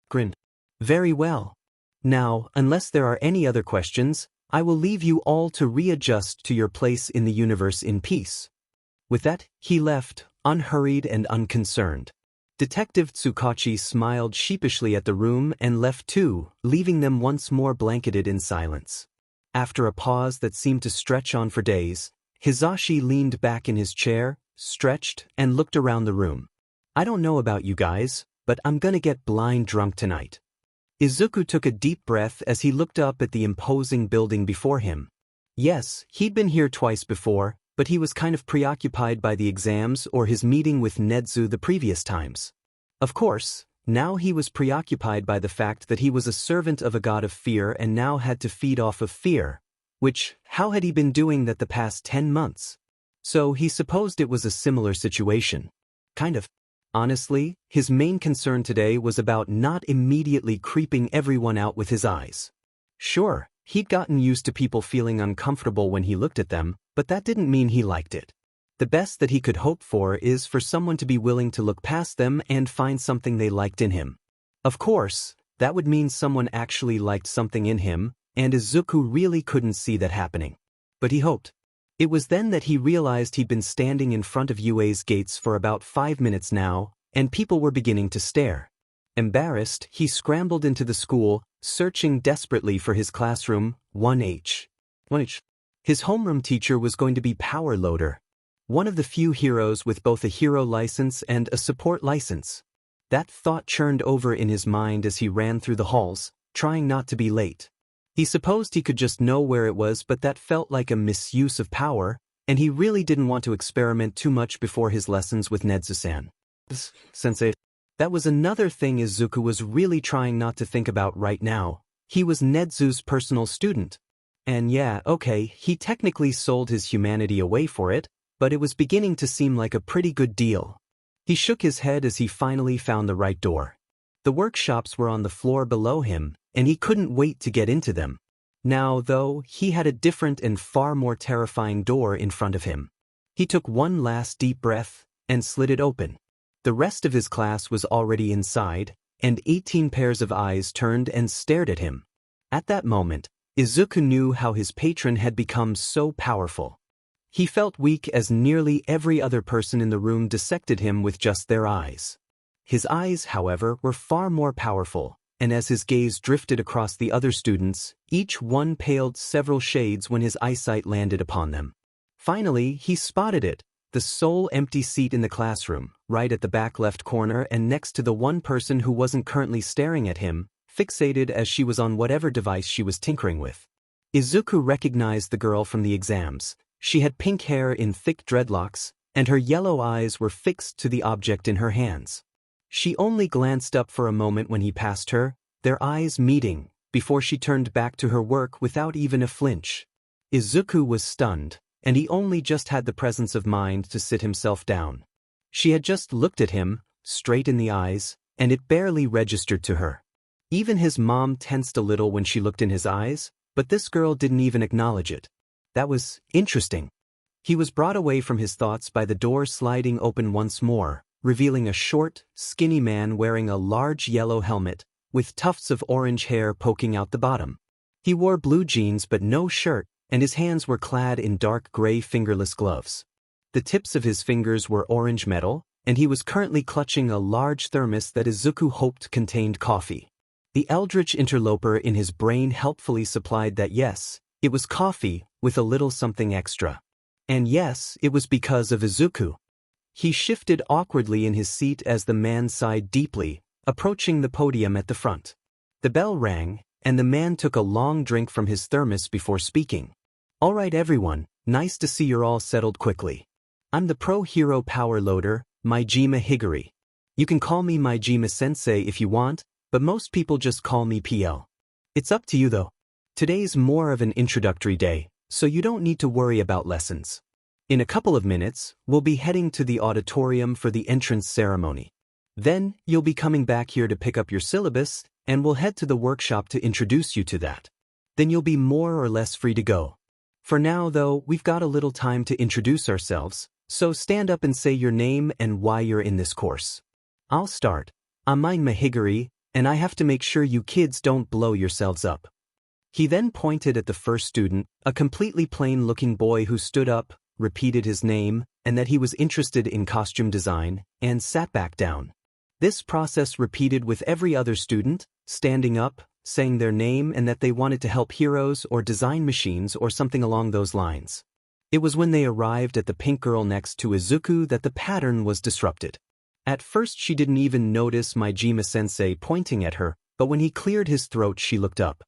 grin. Very well. Now, unless there are any other questions, I will leave you all to readjust to your place in the universe in peace. With that, he left, unhurried and unconcerned. Detective Tsukachi smiled sheepishly at the room and left too, leaving them once more blanketed in silence. After a pause that seemed to stretch on for days, Hizashi leaned back in his chair, stretched, and looked around the room. I don't know about you guys, but I'm gonna get blind drunk tonight. Izuku took a deep breath as he looked up at the imposing building before him. Yes, he'd been here twice before, but he was kind of preoccupied by the exams or his meeting with Nedzu the previous times. Of course, now he was preoccupied by the fact that he was a servant of a god of fear and now had to feed off of fear, which, how had he been doing that the past 10 months? So he supposed it was a similar situation. Kind of. Honestly, his main concern today was about not immediately creeping everyone out with his eyes. Sure, he'd gotten used to people feeling uncomfortable when he looked at them, but that didn't mean he liked it. The best that he could hope for is for someone to be willing to look past them and find something they liked in him. Of course, That would mean someone actually liked something in him, and Izuku really couldn't see that happening. But he hoped. It was then that he realized he'd been standing in front of UA's gates for about 5 minutes now, and people were beginning to stare. Embarrassed, he scrambled into the school, searching desperately for his classroom, 1H. 1H. His homeroom teacher was going to be Power Loader, one of the few heroes with both a hero license and a support license. That thought churned over in his mind as he ran through the halls, trying not to be late. He supposed he could just know where it was, but that felt like a misuse of power, and he really didn't want to experiment too much before his lessons with Nedzu-san. Sensei. That was another thing Izuku was really trying not to think about right now. He was Nedzu's personal student. And yeah, okay, he technically sold his humanity away for it, but it was beginning to seem like a pretty good deal. He shook his head as he finally found the right door. The workshops were on the floor below him, and he couldn't wait to get into them. Now, though, he had a different and far more terrifying door in front of him. He took one last deep breath and slid it open. The rest of his class was already inside, and 18 pairs of eyes turned and stared at him. At that moment, Izuku knew how his patron had become so powerful. He felt weak as nearly every other person in the room dissected him with just their eyes. His eyes, however, were far more powerful, and as his gaze drifted across the other students, each one paled several shades when his eyesight landed upon them. Finally, he spotted it, the sole empty seat in the classroom, right at the back left corner and next to the one person who wasn't currently staring at him, fixated as she was on whatever device she was tinkering with. Izuku recognized the girl from the exams. She had pink hair in thick dreadlocks, and her yellow eyes were fixed to the object in her hands. She only glanced up for a moment when he passed her, their eyes meeting, before she turned back to her work without even a flinch. Izuku was stunned, and he only just had the presence of mind to sit himself down. She had just looked at him, straight in the eyes, and it barely registered to her. Even his mom tensed a little when she looked in his eyes, but this girl didn't even acknowledge it. That was interesting. He was brought away from his thoughts by the door sliding open once more, revealing a short, skinny man wearing a large yellow helmet, with tufts of orange hair poking out the bottom. He wore blue jeans but no shirt, and his hands were clad in dark gray fingerless gloves. The tips of his fingers were orange metal, and he was currently clutching a large thermos that Izuku hoped contained coffee. The eldritch interloper in his brain helpfully supplied that yes, it was coffee, with a little something extra. And yes, it was because of Izuku. He shifted awkwardly in his seat as the man sighed deeply, approaching the podium at the front. The bell rang, and the man took a long drink from his thermos before speaking. All right everyone, nice to see you're all settled quickly. I'm the pro-hero power loader, Mijima Higuri. You can call me Mijima-sensei if you want, but most people just call me PL. It's up to you though. Today's more of an introductory day, so you don't need to worry about lessons. In a couple of minutes, we'll be heading to the auditorium for the entrance ceremony. Then, you'll be coming back here to pick up your syllabus, and we'll head to the workshop to introduce you to that. Then you'll be more or less free to go. For now, though, we've got a little time to introduce ourselves, so stand up and say your name and why you're in this course. I'll start. I'm Mijima Higuri, and I have to make sure you kids don't blow yourselves up. He then pointed at the first student, a completely plain-looking boy who stood up, repeated his name, and that he was interested in costume design, and sat back down. This process repeated with every other student, standing up, saying their name and that they wanted to help heroes or design machines or something along those lines. It was when they arrived at the pink girl next to Izuku that the pattern was disrupted. At first she didn't even notice Mijima-sensei pointing at her, but when he cleared his throat she looked up.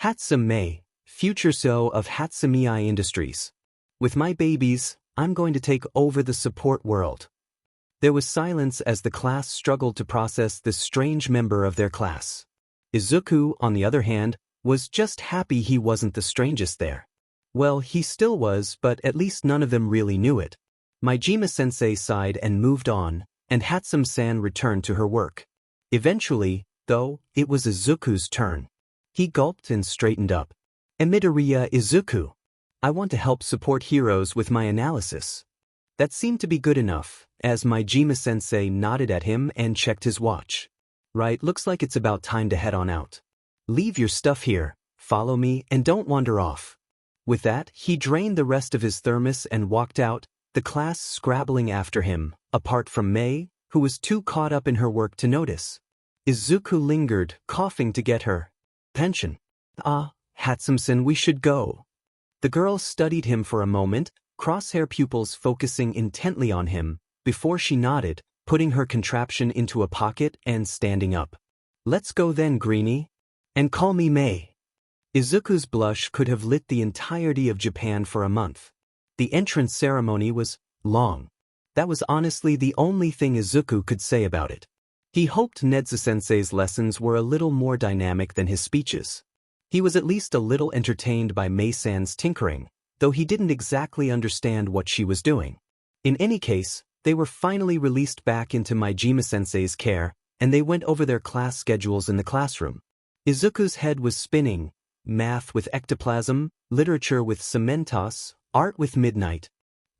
Hatsume Mei, future CEO of Hatsume Mei Industries. With my babies, I'm going to take over the support world. There was silence as the class struggled to process this strange member of their class. Izuku, on the other hand, was just happy he wasn't the strangest there. Well, he still was, but at least none of them really knew it. Mijima-sensei sighed and moved on, and Hatsume-san returned to her work. Eventually, though, it was Izuku's turn. He gulped and straightened up. Midoriya Izuku. I want to help support heroes with my analysis. That seemed to be good enough, as Mijima-sensei nodded at him and checked his watch. Right, looks like it's about time to head on out. Leave your stuff here, follow me, and don't wander off. With that, he drained the rest of his thermos and walked out, the class scrabbling after him, apart from Mei, who was too caught up in her work to notice. Izuku lingered, coughing to get her attention. Ah, Hatsume-san, we should go. The girl studied him for a moment, crosshair pupils focusing intently on him, before she nodded, putting her contraption into a pocket and standing up. Let's go then, Greenie. And call me Mei. Izuku's blush could have lit the entirety of Japan for a month. The entrance ceremony was long. That was honestly the only thing Izuku could say about it. He hoped Nedzu-sensei's lessons were a little more dynamic than his speeches. He was at least a little entertained by Mei-san's tinkering, though he didn't exactly understand what she was doing. In any case, they were finally released back into Majima-sensei's care, and they went over their class schedules in the classroom. Izuku's head was spinning, math with ectoplasm, literature with cementos, art with midnight.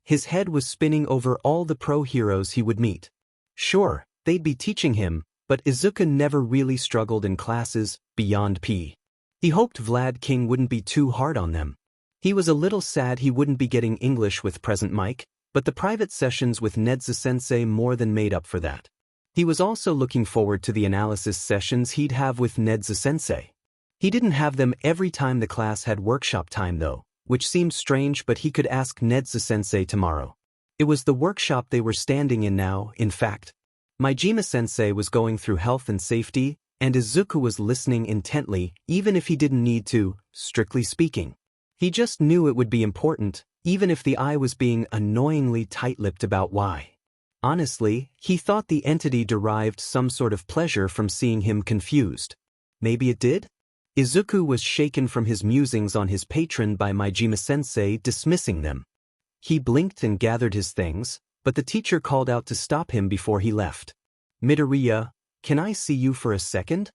His head was spinning over all the pro-heroes he would meet. Sure, they'd be teaching him, but Izuku never really struggled in classes beyond P. He hoped Vlad King wouldn't be too hard on them. He was a little sad he wouldn't be getting English with Present Mike, but the private sessions with Nedzu-sensei more than made up for that. He was also looking forward to the analysis sessions he'd have with Nedzu-sensei. He didn't have them every time the class had workshop time though, which seemed strange, but he could ask Nedzu-sensei tomorrow. It was the workshop they were standing in now, in fact. Majima-sensei was going through health and safety, and Izuku was listening intently, even if he didn't need to, strictly speaking. He just knew it would be important, even if the eye was being annoyingly tight-lipped about why. Honestly, he thought the entity derived some sort of pleasure from seeing him confused. Maybe it did? Izuku was shaken from his musings on his patron by Majima-sensei dismissing them. He blinked and gathered his things, but the teacher called out to stop him before he left. Midoriya, can I see you for a second?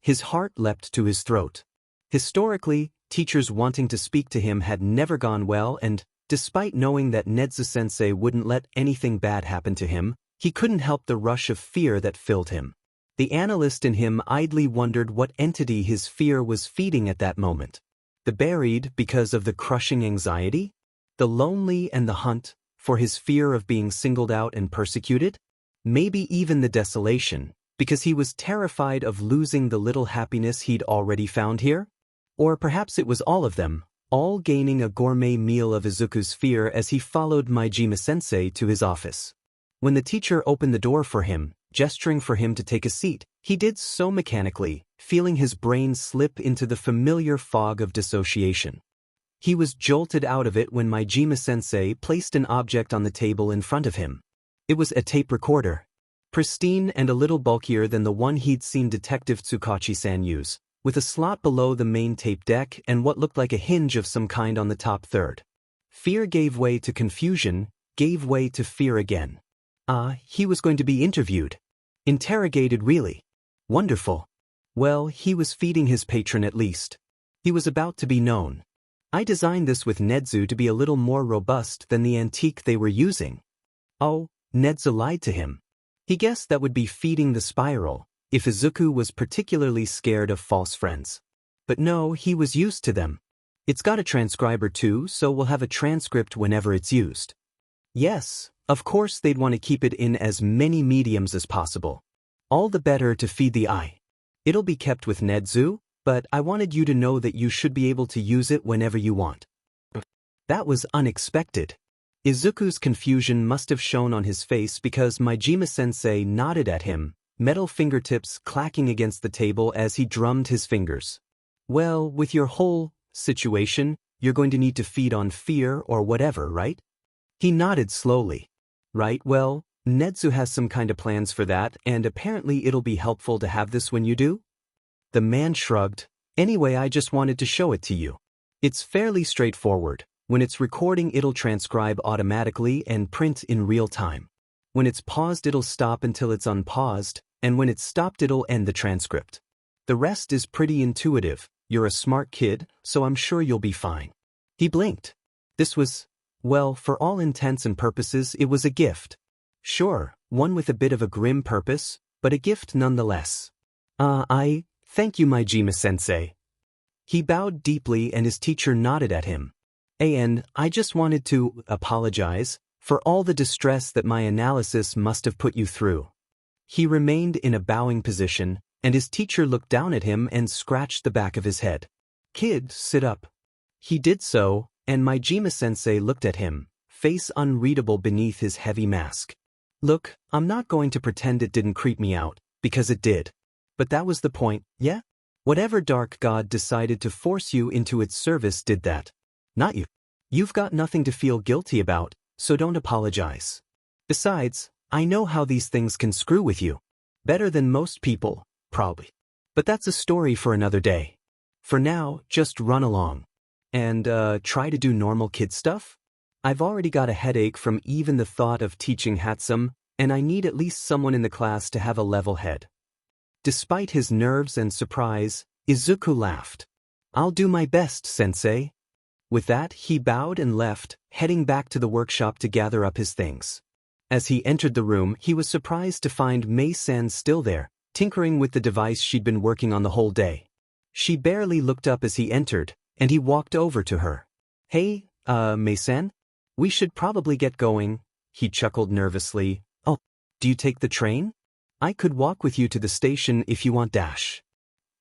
His heart leapt to his throat. Historically, teachers wanting to speak to him had never gone well, and, despite knowing that Nedzu-sensei wouldn't let anything bad happen to him, he couldn't help the rush of fear that filled him. The analyst in him idly wondered what entity his fear was feeding at that moment. The buried because of the crushing anxiety? The lonely and the hunt for his fear of being singled out and persecuted? Maybe even the desolation, because he was terrified of losing the little happiness he'd already found here? Or perhaps it was all of them, all gaining a gourmet meal of Izuku's fear as he followed Majima-sensei to his office. When the teacher opened the door for him, gesturing for him to take a seat, he did so mechanically, feeling his brain slip into the familiar fog of dissociation. He was jolted out of it when Majima-sensei placed an object on the table in front of him. It was a tape recorder. Pristine and a little bulkier than the one he'd seen Detective Tsukachi-san use, with a slot below the main tape deck and what looked like a hinge of some kind on the top third. Fear gave way to confusion, gave way to fear again. He was going to be interviewed. Interrogated really. Wonderful. Well, he was feeding his patron at least. He was about to be known. I designed this with Nedzu to be a little more robust than the antique they were using. Oh, Nedzu lied to him. He guessed that would be feeding the spiral, if Izuku was particularly scared of false friends. But no, he was used to them. It's got a transcriber too, so we'll have a transcript whenever it's used. Yes, of course they'd want to keep it in as many mediums as possible. All the better to feed the eye. It'll be kept with Nedzu, but I wanted you to know that you should be able to use it whenever you want. That was unexpected. Izuku's confusion must have shown on his face because Majima-sensei nodded at him, metal fingertips clacking against the table as he drummed his fingers. Well, with your whole situation, you're going to need to feed on fear or whatever, right? He nodded slowly. Right, well, Nedzu has some kind of plans for that, and apparently it'll be helpful to have this when you do? The man shrugged. Anyway, I just wanted to show it to you. It's fairly straightforward. When it's recording, it'll transcribe automatically and print in real time. When it's paused, it'll stop until it's unpaused, and when it's stopped, it'll end the transcript. The rest is pretty intuitive. You're a smart kid, so I'm sure you'll be fine. He blinked. This was, well, for all intents and purposes, it was a gift. Sure, one with a bit of a grim purpose, but a gift nonetheless. Thank you, my Jima-sensei. He bowed deeply and his teacher nodded at him. And I just wanted to apologize for all the distress that my analysis must have put you through. He remained in a bowing position, and his teacher looked down at him and scratched the back of his head. Kid, sit up. He did so, and my Jima-sensei looked at him, face unreadable beneath his heavy mask. Look, I'm not going to pretend it didn't creep me out, because it did. But that was the point, yeah? Whatever dark god decided to force you into its service did that. Not you. You've got nothing to feel guilty about, so don't apologize. Besides, I know how these things can screw with you. Better than most people, probably. But that's a story for another day. For now, just run along. And, try to do normal kid stuff? I've already got a headache from even the thought of teaching Hatsume, and I need at least someone in the class to have a level head. Despite his nerves and surprise, Izuku laughed. I'll do my best, sensei. With that, he bowed and left, heading back to the workshop to gather up his things. As he entered the room, he was surprised to find Mei-san still there, tinkering with the device she'd been working on the whole day. She barely looked up as he entered, and he walked over to her. Hey, Mei-san? We should probably get going, he chuckled nervously. Oh, do you take the train? I could walk with you to the station if you want dash.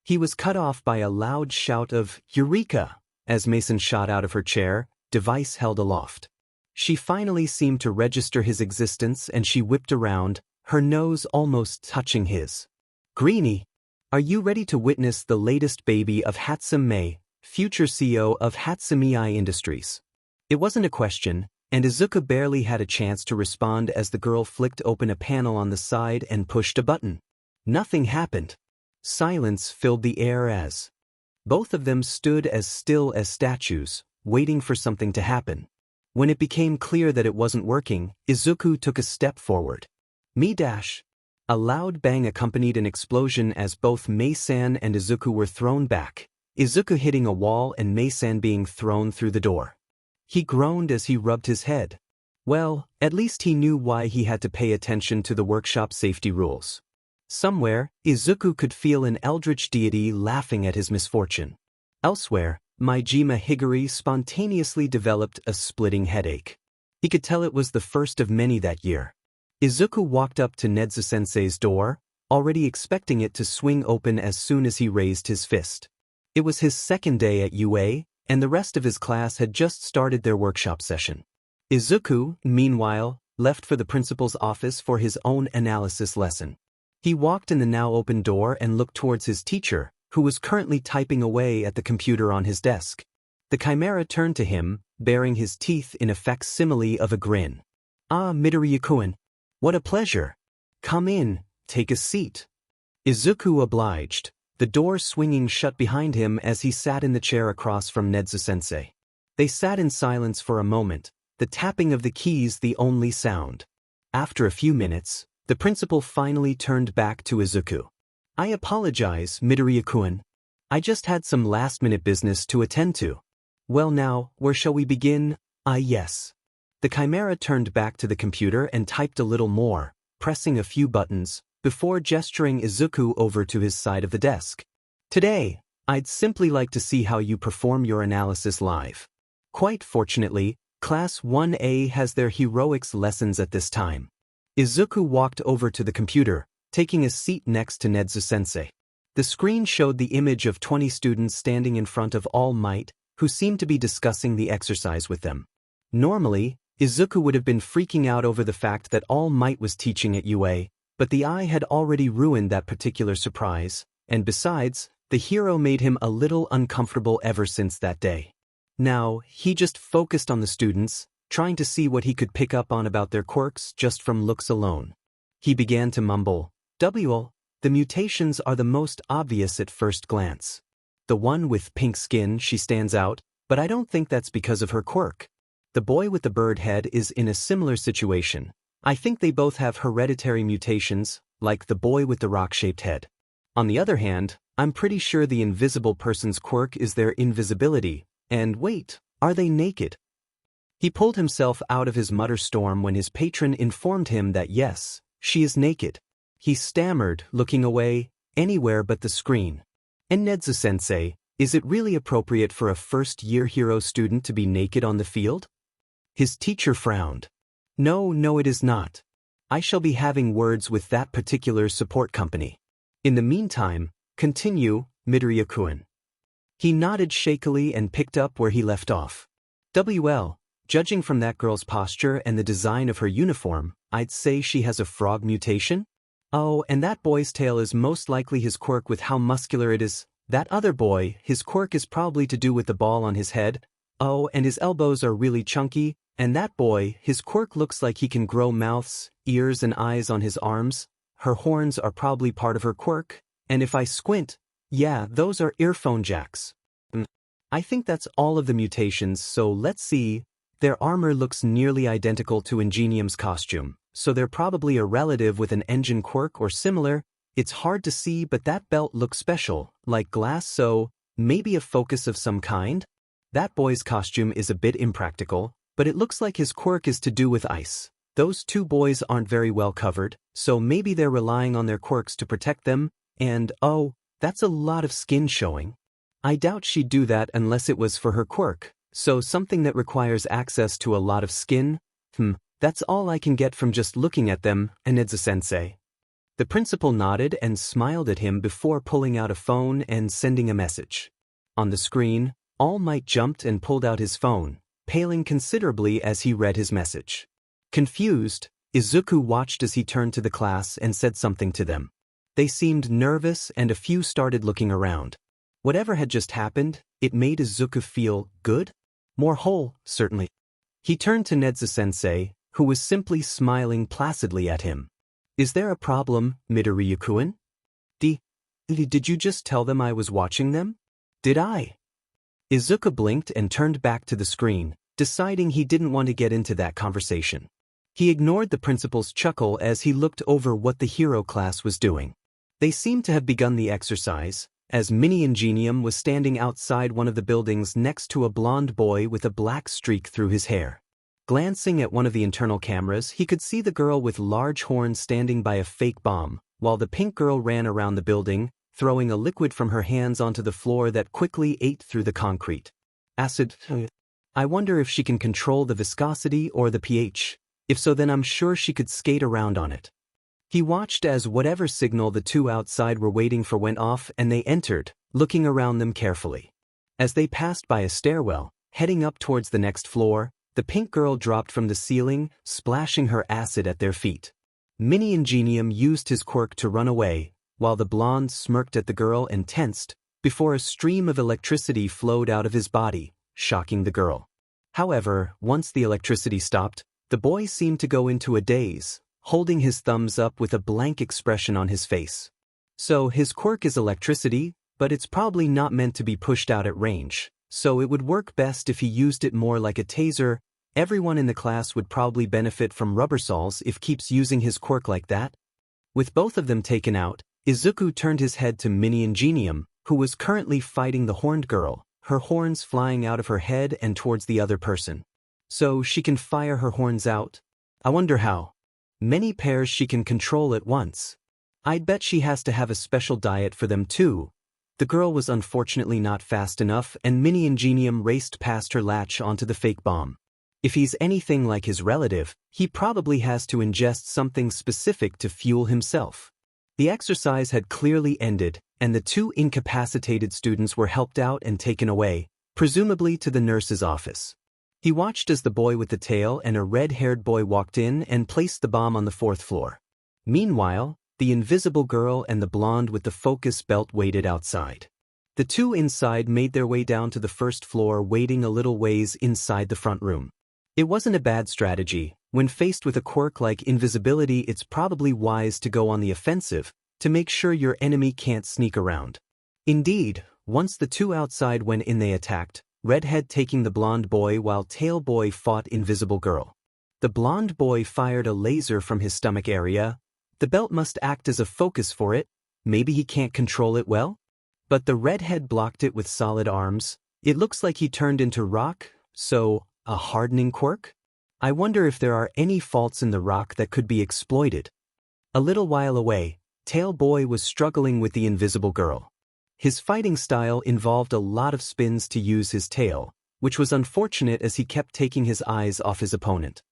He was cut off by a loud shout of Eureka! As Mason shot out of her chair, device held aloft. She finally seemed to register his existence and she whipped around, her nose almost touching his. Greenie, are you ready to witness the latest baby of Hatsume Mei, future CEO of Hatsume Mei Industries? It wasn't a question, and Izuku barely had a chance to respond as the girl flicked open a panel on the side and pushed a button. Nothing happened. Silence filled the air as both of them stood as still as statues, waiting for something to happen. When it became clear that it wasn't working, Izuku took a step forward. Me dash. A loud bang accompanied an explosion as both Mei-san and Izuku were thrown back, Izuku hitting a wall and Mei-san being thrown through the door. He groaned as he rubbed his head. Well, at least he knew why he had to pay attention to the workshop safety rules. Somewhere, Izuku could feel an eldritch deity laughing at his misfortune. Elsewhere, Maijima Higuri spontaneously developed a splitting headache. He could tell it was the first of many that year. Izuku walked up to Nedzu-sensei's door, already expecting it to swing open as soon as he raised his fist. It was his second day at UA, and the rest of his class had just started their workshop session. Izuku, meanwhile, left for the principal's office for his own analysis lesson. He walked in the now open door and looked towards his teacher, who was currently typing away at the computer on his desk. The chimera turned to him, baring his teeth in a facsimile of a grin. Ah, Midoriya-kun. What a pleasure. Come in, take a seat. Izuku obliged, the door swinging shut behind him as he sat in the chair across from Nedzu-sensei. They sat in silence for a moment, the tapping of the keys the only sound. After a few minutes, the principal finally turned back to Izuku. I apologize, Midoriya-kun. I just had some last-minute business to attend to. Well now, where shall we begin? Yes. The chimera turned back to the computer and typed a little more, pressing a few buttons, before gesturing Izuku over to his side of the desk. Today, I'd simply like to see how you perform your analysis live. Quite fortunately, Class 1A has their heroics lessons at this time. Izuku walked over to the computer, taking a seat next to Nedzu-sensei. The screen showed the image of 20 students standing in front of All Might, who seemed to be discussing the exercise with them. Normally, Izuku would have been freaking out over the fact that All Might was teaching at UA, but the eye had already ruined that particular surprise, and besides, the hero made him a little uncomfortable ever since that day. Now, he just focused on the students, trying to see what he could pick up on about their quirks just from looks alone. He began to mumble, the mutations are the most obvious at first glance. The one with pink skin, she stands out, but I don't think that's because of her quirk. The boy with the bird head is in a similar situation. I think they both have hereditary mutations, like the boy with the rock-shaped head. On the other hand, I'm pretty sure the invisible person's quirk is their invisibility, and wait, are they naked? He pulled himself out of his mutter storm when his patron informed him that yes, she is naked. He stammered, looking away, Anywhere but the screen. And Nedzu-sensei, is it really appropriate for a first-year hero student to be naked on the field? His teacher frowned. No, it is not. I shall be having words with that particular support company. In the meantime, continue, Midoriya-kun. He nodded shakily and picked up where he left off. Judging from that girl's posture and the design of her uniform, I'd say she has a frog mutation? Oh, and that boy's tail is most likely his quirk with how muscular it is. That other boy, his quirk is probably to do with the ball on his head. Oh, and his elbows are really chunky. And that boy, his quirk looks like he can grow mouths, ears and eyes on his arms. Her horns are probably part of her quirk. And if I squint, yeah, those are earphone jacks. I think that's all of the mutations, so let's see. Their armor looks nearly identical to Ingenium's costume, so they're probably a relative with an engine quirk or similar. It's hard to see, but that belt looks special, like glass, so maybe a focus of some kind? That boy's costume is a bit impractical, but it looks like his quirk is to do with ice. Those two boys aren't very well covered, so maybe they're relying on their quirks to protect them, and oh, that's a lot of skin showing. I doubt she'd do that unless it was for her quirk. So something that requires access to a lot of skin? That's all I can get from just looking at them, Nedzu-sensei. The principal nodded and smiled at him before pulling out a phone and sending a message. On the screen, All Might jumped and pulled out his phone, paling considerably as he read his message. Confused, Izuku watched as he turned to the class and said something to them. They seemed nervous and a few started looking around. Whatever had just happened, it made Izuku feel good? More whole, certainly. He turned to Nedzu-sensei, who was simply smiling placidly at him. Is there a problem, Midoriya-kun? Did you just tell them I was watching them? Did I? Izuku blinked and turned back to the screen, deciding he didn't want to get into that conversation. He ignored the principal's chuckle as he looked over what the hero class was doing. They seemed to have begun the exercise, as Mini Ingenium was standing outside one of the buildings next to a blonde boy with a black streak through his hair. Glancing at one of the internal cameras, he could see the girl with large horns standing by a fake bomb, while the pink girl ran around the building, throwing a liquid from her hands onto the floor that quickly ate through the concrete. Acid. I wonder if she can control the viscosity or the pH. If so, then I'm sure she could skate around on it. He watched as whatever signal the two outside were waiting for went off and they entered, looking around them carefully. As they passed by a stairwell, heading up towards the next floor, the pink girl dropped from the ceiling, splashing her acid at their feet. Mini Ingenium used his quirk to run away, while the blonde smirked at the girl and tensed, before a stream of electricity flowed out of his body, shocking the girl. However, once the electricity stopped, the boy seemed to go into a daze, holding his thumbs up with a blank expression on his face. So his quirk is electricity, but it's probably not meant to be pushed out at range, so it would work best if he used it more like a taser. Everyone in the class would probably benefit from rubber soles if keeps using his quirk like that. With both of them taken out, Izuku turned his head to Mini Ingenium, who was currently fighting the horned girl, her horns flying out of her head and towards the other person. So she can fire her horns out? I wonder how. Many pairs she can control at once. I'd bet she has to have a special diet for them too. The girl was unfortunately not fast enough and Mini Ingenium raced past her latch onto the fake bomb. If he's anything like his relative, he probably has to ingest something specific to fuel himself. The exercise had clearly ended, and the two incapacitated students were helped out and taken away, presumably to the nurse's office. He watched as the boy with the tail and a red-haired boy walked in and placed the bomb on the 4th floor. Meanwhile, the invisible girl and the blonde with the focus belt waited outside. The two inside made their way down to the 1st floor, waiting a little ways inside the front room. It wasn't a bad strategy. When faced with a quirk like invisibility, it's probably wise to go on the offensive, to make sure your enemy can't sneak around. Indeed, once the two outside went in, they attacked, Redhead taking the blonde boy while Tail Boy fought Invisible Girl. The blonde boy fired a laser from his stomach area. The belt must act as a focus for it. Maybe he can't control it well? But the redhead blocked it with solid arms. It looks like he turned into rock, so a hardening quirk? I wonder if there are any faults in the rock that could be exploited. A little while away, Tail Boy was struggling with the invisible girl. His fighting style involved a lot of spins to use his tail, which was unfortunate as he kept taking his eyes off his opponent.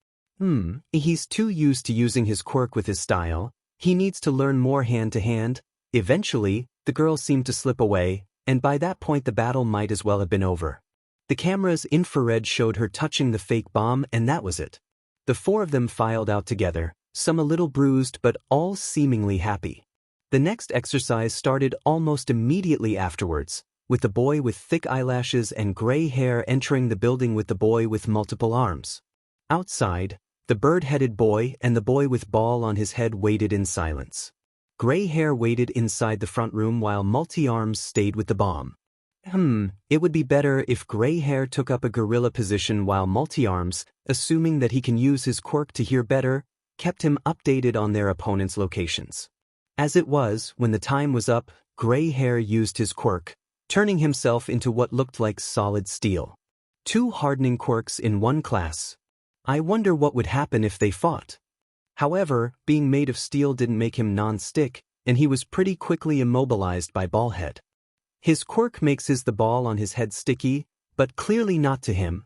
He's too used to using his quirk with his style. He needs to learn more hand-to-hand. Eventually, the girl seemed to slip away, and by that point the battle might as well have been over. The camera's infrared showed her touching the fake bomb, and that was it. The four of them filed out together, some a little bruised but all seemingly happy. The next exercise started almost immediately afterwards, with the boy with thick eyelashes and gray hair entering the building with the boy with multiple arms. Outside, the bird-headed boy and the boy with ball on his head waited in silence. Gray hair waited inside the front room while multi-arms stayed with the bomb. It would be better if gray hair took up a gorilla position while multi-arms, assuming that he can use his quirk to hear better, kept him updated on their opponent's locations. As it was, when the time was up, gray hair used his quirk, turning himself into what looked like solid steel. 2 hardening quirks in one class. I wonder what would happen if they fought. However, being made of steel didn't make him non-stick, and he was pretty quickly immobilized by Ballhead. His quirk makes the ball on his head sticky, but clearly not to him.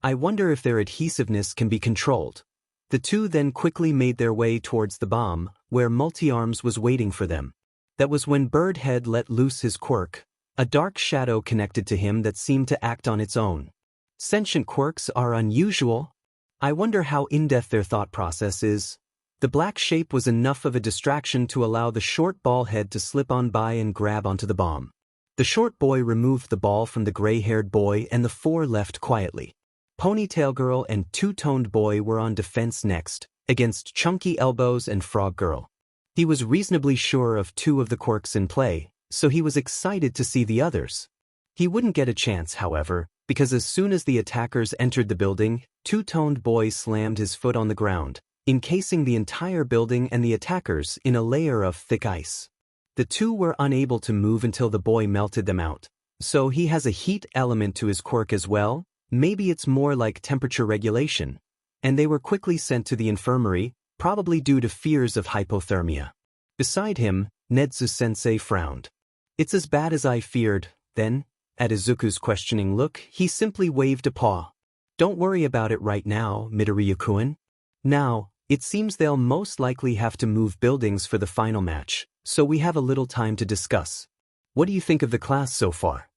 I wonder if their adhesiveness can be controlled. The two then quickly made their way towards the bomb, where Multi-Arms was waiting for them. That was when Birdhead let loose his quirk. A dark shadow connected to him that seemed to act on its own. Sentient quirks are unusual. I wonder how in-depth their thought process is. The black shape was enough of a distraction to allow the short ball head to slip on by and grab onto the bomb. The short boy removed the ball from the gray-haired boy and the four left quietly. Ponytail Girl and Two-Toned Boy were on defense next, against Chunky Elbows and Frog Girl. He was reasonably sure of 2 of the quirks in play, so he was excited to see the others. He wouldn't get a chance, however, because as soon as the attackers entered the building, Two-Toned Boy slammed his foot on the ground, encasing the entire building and the attackers in a layer of thick ice. The two were unable to move until the boy melted them out, so he has a heat element to his quirk as well. Maybe it's more like temperature regulation. And they were quickly sent to the infirmary, probably due to fears of hypothermia. Beside him, Nedzu-sensei frowned. "It's as bad as I feared." Then, at Izuku's questioning look, he simply waved a paw. "Don't worry about it right now, Midoriya-kun. Now, it seems they'll most likely have to move buildings for the final match, so we have a little time to discuss. What do you think of the class so far?"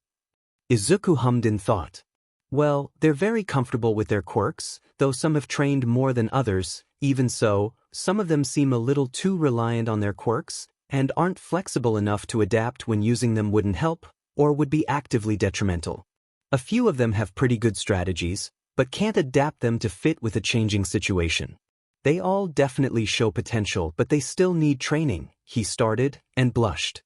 Izuku hummed in thought. Well, they're very comfortable with their quirks, though some have trained more than others. Even so, some of them seem a little too reliant on their quirks, and aren't flexible enough to adapt when using them wouldn't help, or would be actively detrimental. A few of them have pretty good strategies, but can't adapt them to fit with a changing situation. They all definitely show potential, but they still need training, he started, and blushed.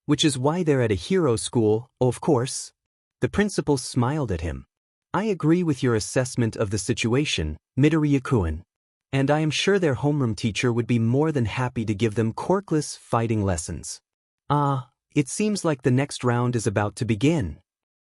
Which is why they're at a hero school, of course. The principal smiled at him. "I agree with your assessment of the situation, Midoriya-kun. And I am sure their homeroom teacher would be more than happy to give them quirkless fighting lessons." It seems like the next round is about to begin.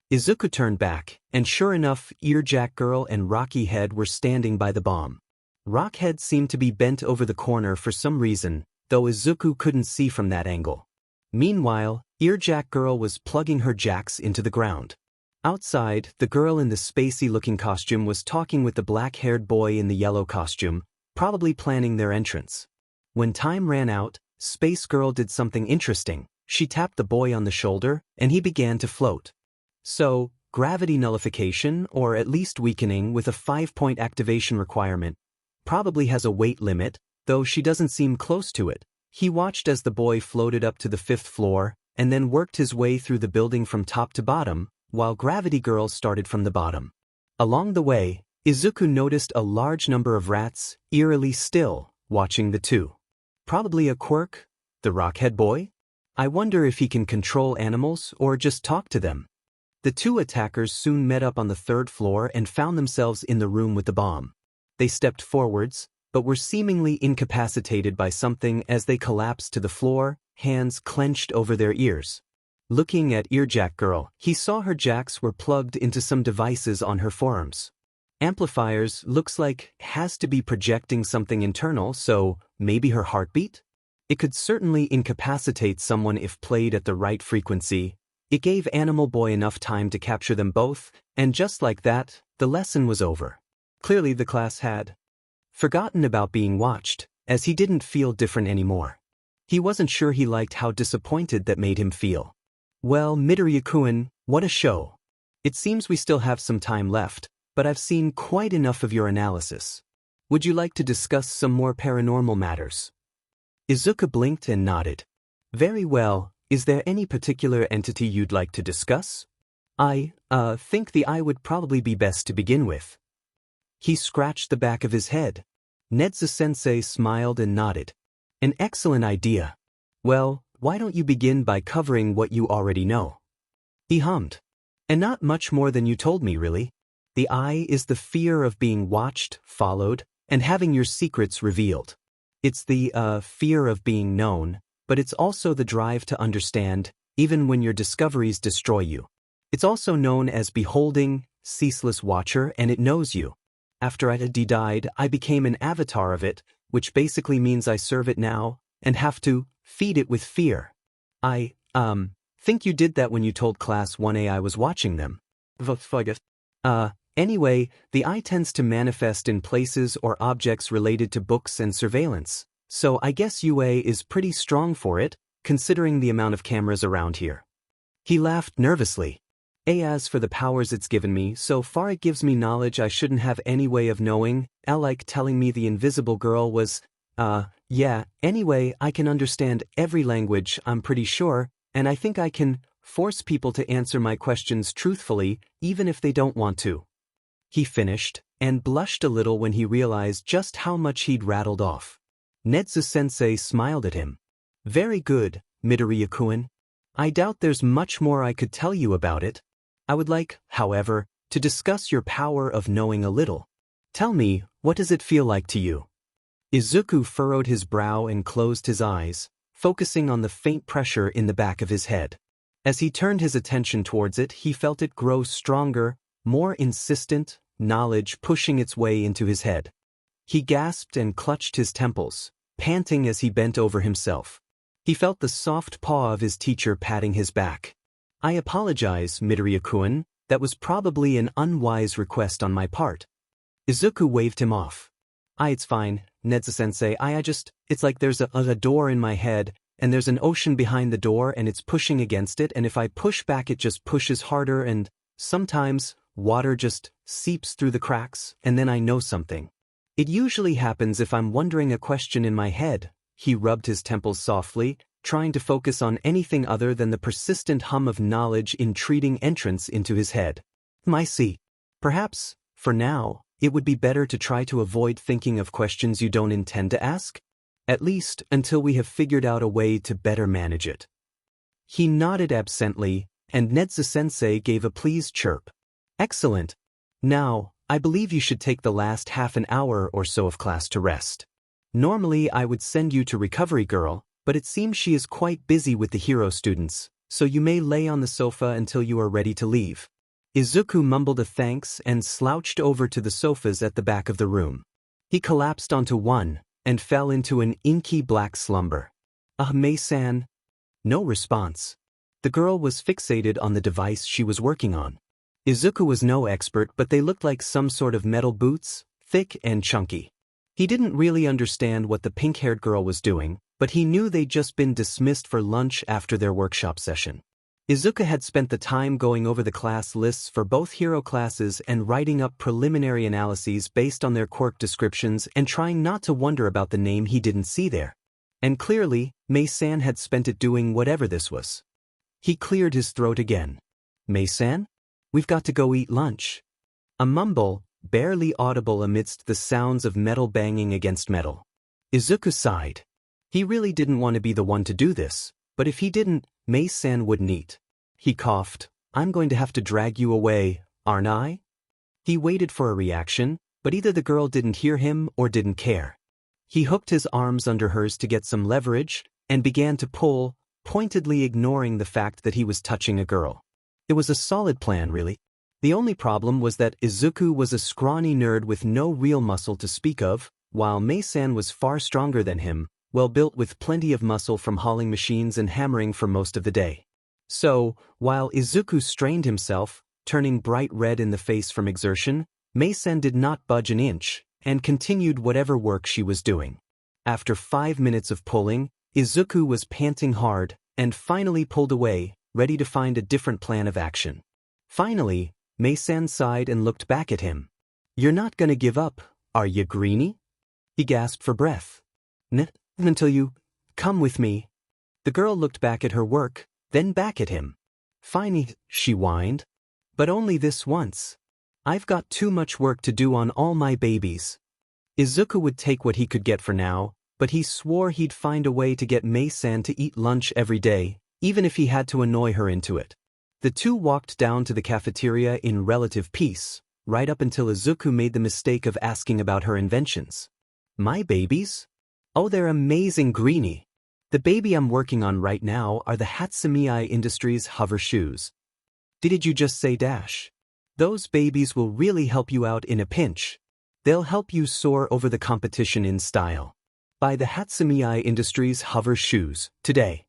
Izuku turned back, and sure enough, Earjack Girl and Rocky Head were standing by the bomb. Rockhead seemed to be bent over the corner for some reason, though Izuku couldn't see from that angle. Meanwhile, Earjack Girl was plugging her jacks into the ground. Outside, the girl in the spacey-looking costume was talking with the black-haired boy in the yellow costume, probably planning their entrance. When time ran out, Space Girl did something interesting. She tapped the boy on the shoulder, and he began to float. So, gravity nullification, or at least weakening with a 5-point activation requirement, probably has a weight limit, though she doesn't seem close to it. He watched as the boy floated up to the 5th floor, and then worked his way through the building from top to bottom, while Gravity Girl started from the bottom. Along the way, Izuku noticed a large number of rats, eerily still, watching the two. Probably a quirk? The Rockhead boy? I wonder if he can control animals or just talk to them. The two attackers soon met up on the 3rd floor and found themselves in the room with the bomb. They stepped forwards, but were seemingly incapacitated by something as they collapsed to the floor, hands clenched over their ears. Looking at Earjack Girl, he saw her jacks were plugged into some devices on her forearms. Amplifiers, looks like, has to be projecting something internal, so maybe her heartbeat? It could certainly incapacitate someone if played at the right frequency. It gave Animal Boy enough time to capture them both, and just like that, the lesson was over. Clearly the class had forgotten about being watched, as he didn't feel different anymore. He wasn't sure he liked how disappointed that made him feel. Well, Midoriya-kun, what a show. It seems we still have some time left, but I've seen quite enough of your analysis. Would you like to discuss some more paranormal matters? Izuku blinked and nodded. Very well, is there any particular entity you'd like to discuss? I think the eye would probably be best to begin with. He scratched the back of his head. Nedzu-sensei smiled and nodded. An excellent idea. Well, why don't you begin by covering what you already know? He hummed. And not much more than you told me, really. The eye is the fear of being watched, followed, and having your secrets revealed. It's the fear of being known, but it's also the drive to understand, even when your discoveries destroy you. It's also known as beholding, ceaseless watcher, and it knows you. After I died, I became an avatar of it, which basically means I serve it now, and have to feed it with fear. I think you did that when you told Class 1A I was watching them. Anyway, the eye tends to manifest in places or objects related to books and surveillance, so I guess UA is pretty strong for it, considering the amount of cameras around here. He laughed nervously. As for the powers it's given me, so far it gives me knowledge I shouldn't have any way of knowing, like telling me the invisible girl was, yeah, anyway, I can understand every language, I'm pretty sure, and I think I can force people to answer my questions truthfully, even if they don't want to. He finished, and blushed a little when he realized just how much he'd rattled off. Nedzu-sensei smiled at him. Very good, Midoriya-kun. I doubt there's much more I could tell you about it. I would like, however, to discuss your power of knowing a little. Tell me, what does it feel like to you? Izuku furrowed his brow and closed his eyes, focusing on the faint pressure in the back of his head. As he turned his attention towards it, he felt it grow stronger, more insistent, knowledge pushing its way into his head. He gasped and clutched his temples, panting as he bent over himself. He felt the soft paw of his teacher patting his back. I apologize, Midoriya-kun, that was probably an unwise request on my part. Izuku waved him off. It's fine, Nedzu-sensei, it's like there's a door in my head, and there's an ocean behind the door and it's pushing against it, and if I push back it just pushes harder, and sometimes water just seeps through the cracks, and then I know something. It usually happens if I'm wondering a question in my head. He rubbed his temples softly, trying to focus on anything other than the persistent hum of knowledge intruding entrance into his head. I see. Perhaps, for now, it would be better to try to avoid thinking of questions you don't intend to ask, at least until we have figured out a way to better manage it. He nodded absently, and Nedzu-sensei gave a pleased chirp. Excellent. Now, I believe you should take the last half an hour or so of class to rest. Normally I would send you to Recovery Girl, but it seems she is quite busy with the hero students, so you may lay on the sofa until you are ready to leave. Izuku mumbled a thanks and slouched over to the sofas at the back of the room. He collapsed onto one, and fell into an inky black slumber. Mei-san? No response. The girl was fixated on the device she was working on. Izuku was no expert, but they looked like some sort of metal boots, thick and chunky. He didn't really understand what the pink-haired girl was doing, but he knew they'd just been dismissed for lunch after their workshop session. Izuku had spent the time going over the class lists for both hero classes and writing up preliminary analyses based on their quirk descriptions and trying not to wonder about the name he didn't see there. And clearly, Mei-san had spent it doing whatever this was. He cleared his throat again. Mei-san? We've got to go eat lunch. A mumble, barely audible amidst the sounds of metal banging against metal. Izuku sighed. He really didn't want to be the one to do this, but if he didn't, Mei-san wouldn't eat. He coughed. I'm going to have to drag you away, aren't I? He waited for a reaction, but either the girl didn't hear him or didn't care. He hooked his arms under hers to get some leverage, and began to pull, pointedly ignoring the fact that he was touching a girl. It was a solid plan, really. The only problem was that Izuku was a scrawny nerd with no real muscle to speak of, while Mei-san was far stronger than him, well built with plenty of muscle from hauling machines and hammering for most of the day. So, while Izuku strained himself, turning bright red in the face from exertion, Mei-san did not budge an inch, and continued whatever work she was doing. After 5 minutes of pulling, Izuku was panting hard, and finally pulled away, ready to find a different plan of action. Finally, Mei-san sighed and looked back at him. "You're not gonna give up, are you, Greenie?" He gasped for breath. Until you come with me." The girl looked back at her work, then back at him. "Fine," she whined. "But only this once. I've got too much work to do on all my babies." Izuku would take what he could get for now, but he swore he'd find a way to get Mei-san to eat lunch every day, even if he had to annoy her into it. The two walked down to the cafeteria in relative peace, right up until Izuku made the mistake of asking about her inventions. "My babies? Oh, they're amazing, Greenie. The baby I'm working on right now are the Hatsume Mei Industries hover shoes." "Did you just say dash? Those babies will really help you out in a pinch. They'll help you soar over the competition in style. Buy the Hatsume Mei Industries hover shoes today."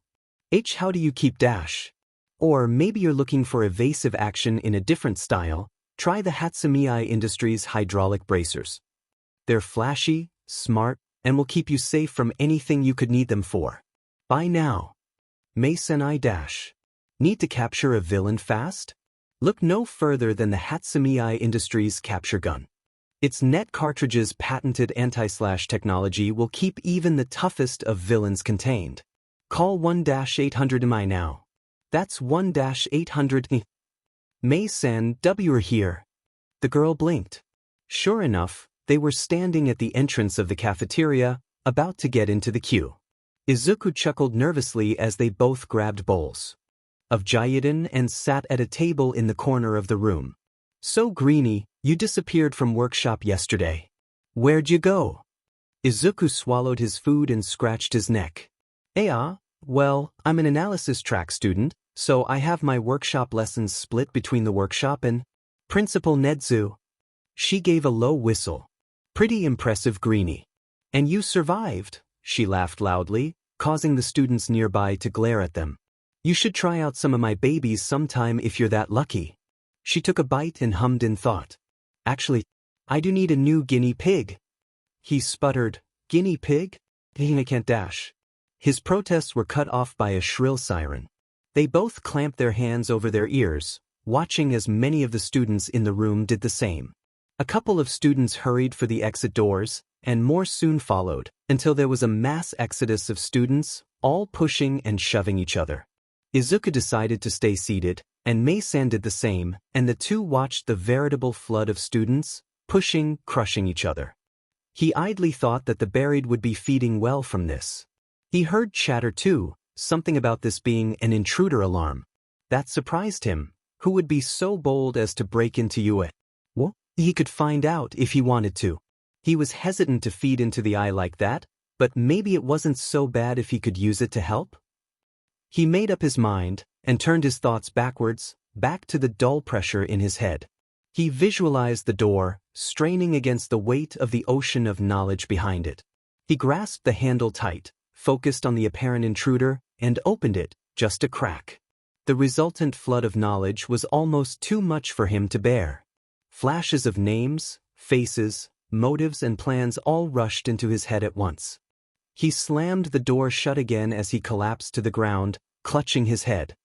How do you keep dash? Or maybe you're looking for evasive action in a different style, try the Hatsume Mei Industries hydraulic bracers. They're flashy, smart, and will keep you safe from anything you could need them for. Buy now. Mei-san dash. Need to capture a villain fast? Look no further than the Hatsume Mei Industries capture gun. Its net cartridge's patented anti-slash technology will keep even the toughest of villains contained. Call 1-800-MI now. That's 1-800. Mei-san, W are here. The girl blinked. Sure enough, they were standing at the entrance of the cafeteria, about to get into the queue. Izuku chuckled nervously as they both grabbed bowls of Gyudon and sat at a table in the corner of the room. "So Greenie, you disappeared from workshop yesterday. Where'd you go?" Izuku swallowed his food and scratched his neck. Well, I'm an analysis track student, so I have my workshop lessons split between the workshop and Principal Nedzu." She gave a low whistle. "Pretty impressive, Greenie. And you survived," she laughed loudly, causing the students nearby to glare at them. "You should try out some of my babies sometime if you're that lucky." She took a bite and hummed in thought. "Actually, I do need a new guinea pig." He sputtered, "Guinea pig? I can't dash." His protests were cut off by a shrill siren. They both clamped their hands over their ears, watching as many of the students in the room did the same. A couple of students hurried for the exit doors, and more soon followed, until there was a mass exodus of students, all pushing and shoving each other. Izuku decided to stay seated, and Mei-san did the same, and the two watched the veritable flood of students, pushing, crushing each other. He idly thought that the buried would be feeding well from this. He heard chatter too, something about this being an intruder alarm. That surprised him. Who would be so bold as to break into you? Well, he could find out if he wanted to. He was hesitant to feed into the eye like that, but maybe it wasn't so bad if he could use it to help. He made up his mind, and turned his thoughts backwards, back to the dull pressure in his head. He visualized the door, straining against the weight of the ocean of knowledge behind it. He grasped the handle tight, focused on the apparent intruder, and opened it, just a crack. The resultant flood of knowledge was almost too much for him to bear. Flashes of names, faces, motives and plans all rushed into his head at once. He slammed the door shut again as he collapsed to the ground, clutching his head.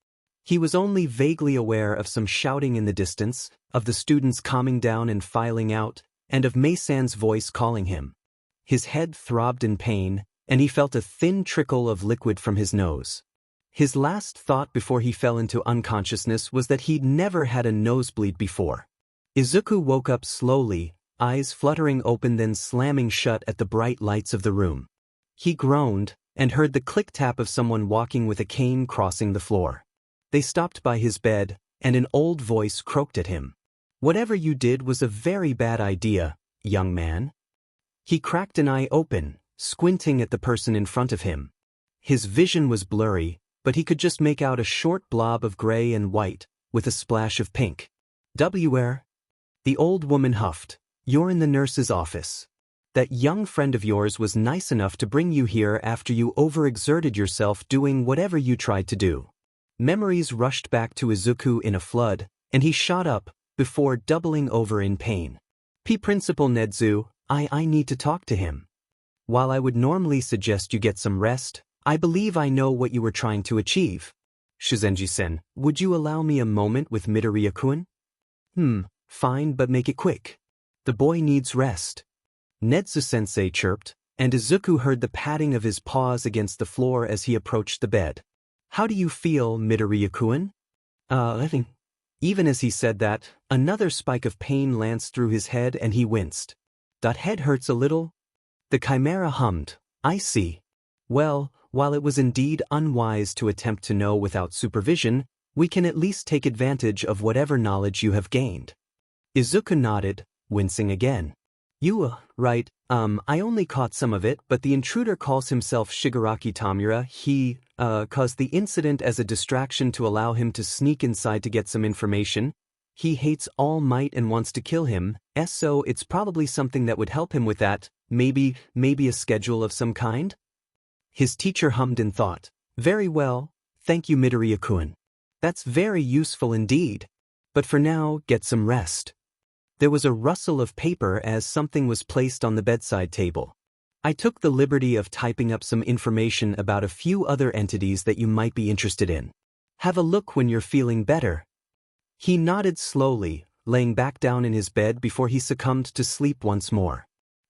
He was only vaguely aware of some shouting in the distance, of the students calming down and filing out, and of Mei-san's voice calling him. His head throbbed in pain, and he felt a thin trickle of liquid from his nose. His last thought before he fell into unconsciousness was that he'd never had a nosebleed before. Izuku woke up slowly, eyes fluttering open then slamming shut at the bright lights of the room. He groaned, and heard the click-tap of someone walking with a cane crossing the floor. They stopped by his bed, and an old voice croaked at him. "Whatever you did was a very bad idea, young man." He cracked an eye open, squinting at the person in front of him. His vision was blurry, but he could just make out a short blob of gray and white, with a splash of pink. "Where?" The old woman huffed. "You're in the nurse's office." That young friend of yours was nice enough to bring you here after you overexerted yourself doing whatever you tried to do. Memories rushed back to Izuku in a flood, and he shot up, before doubling over in pain. Principal Nedzu, I need to talk to him. While I would normally suggest you get some rest, I believe I know what you were trying to achieve. Shizenji-sen, would you allow me a moment with Midoriya-kun? Fine, but make it quick. The boy needs rest. Nedzu-sensei chirped, and Izuku heard the patting of his paws against the floor as he approached the bed. How do you feel, Midoriya-kun? I think. Even as he said that, another spike of pain lanced through his head and he winced. That head hurts a little? The chimera hummed. I see. Well, while it was indeed unwise to attempt to know without supervision, we can at least take advantage of whatever knowledge you have gained. Izuku nodded, wincing again. Right, I only caught some of it, but the intruder calls himself Shigaraki Tamura. He, caused the incident as a distraction to allow him to sneak inside to get some information. He hates All Might and wants to kill him, so it's probably something that would help him with that, maybe a schedule of some kind? His teacher hummed in thought. Very well, thank you Midoriya-kun. That's very useful indeed. But for now, get some rest. There was a rustle of paper as something was placed on the bedside table. I took the liberty of typing up some information about a few other entities that you might be interested in. Have a look when you're feeling better. He nodded slowly, laying back down in his bed before he succumbed to sleep once more.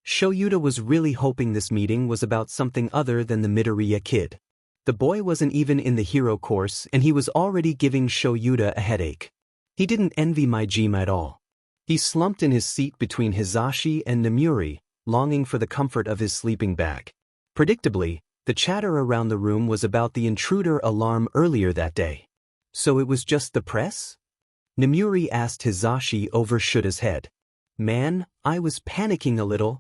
Shoyuta was really hoping this meeting was about something other than the Midoriya kid. The boy wasn't even in the hero course and he was already giving Shoyuta a headache. He didn't envy Majima at all. He slumped in his seat between Hizashi and Namuri, longing for the comfort of his sleeping bag. Predictably, the chatter around the room was about the intruder alarm earlier that day. So it was just the press? Namuri asked Hizashi over Shuta's head. Man, I was panicking a little.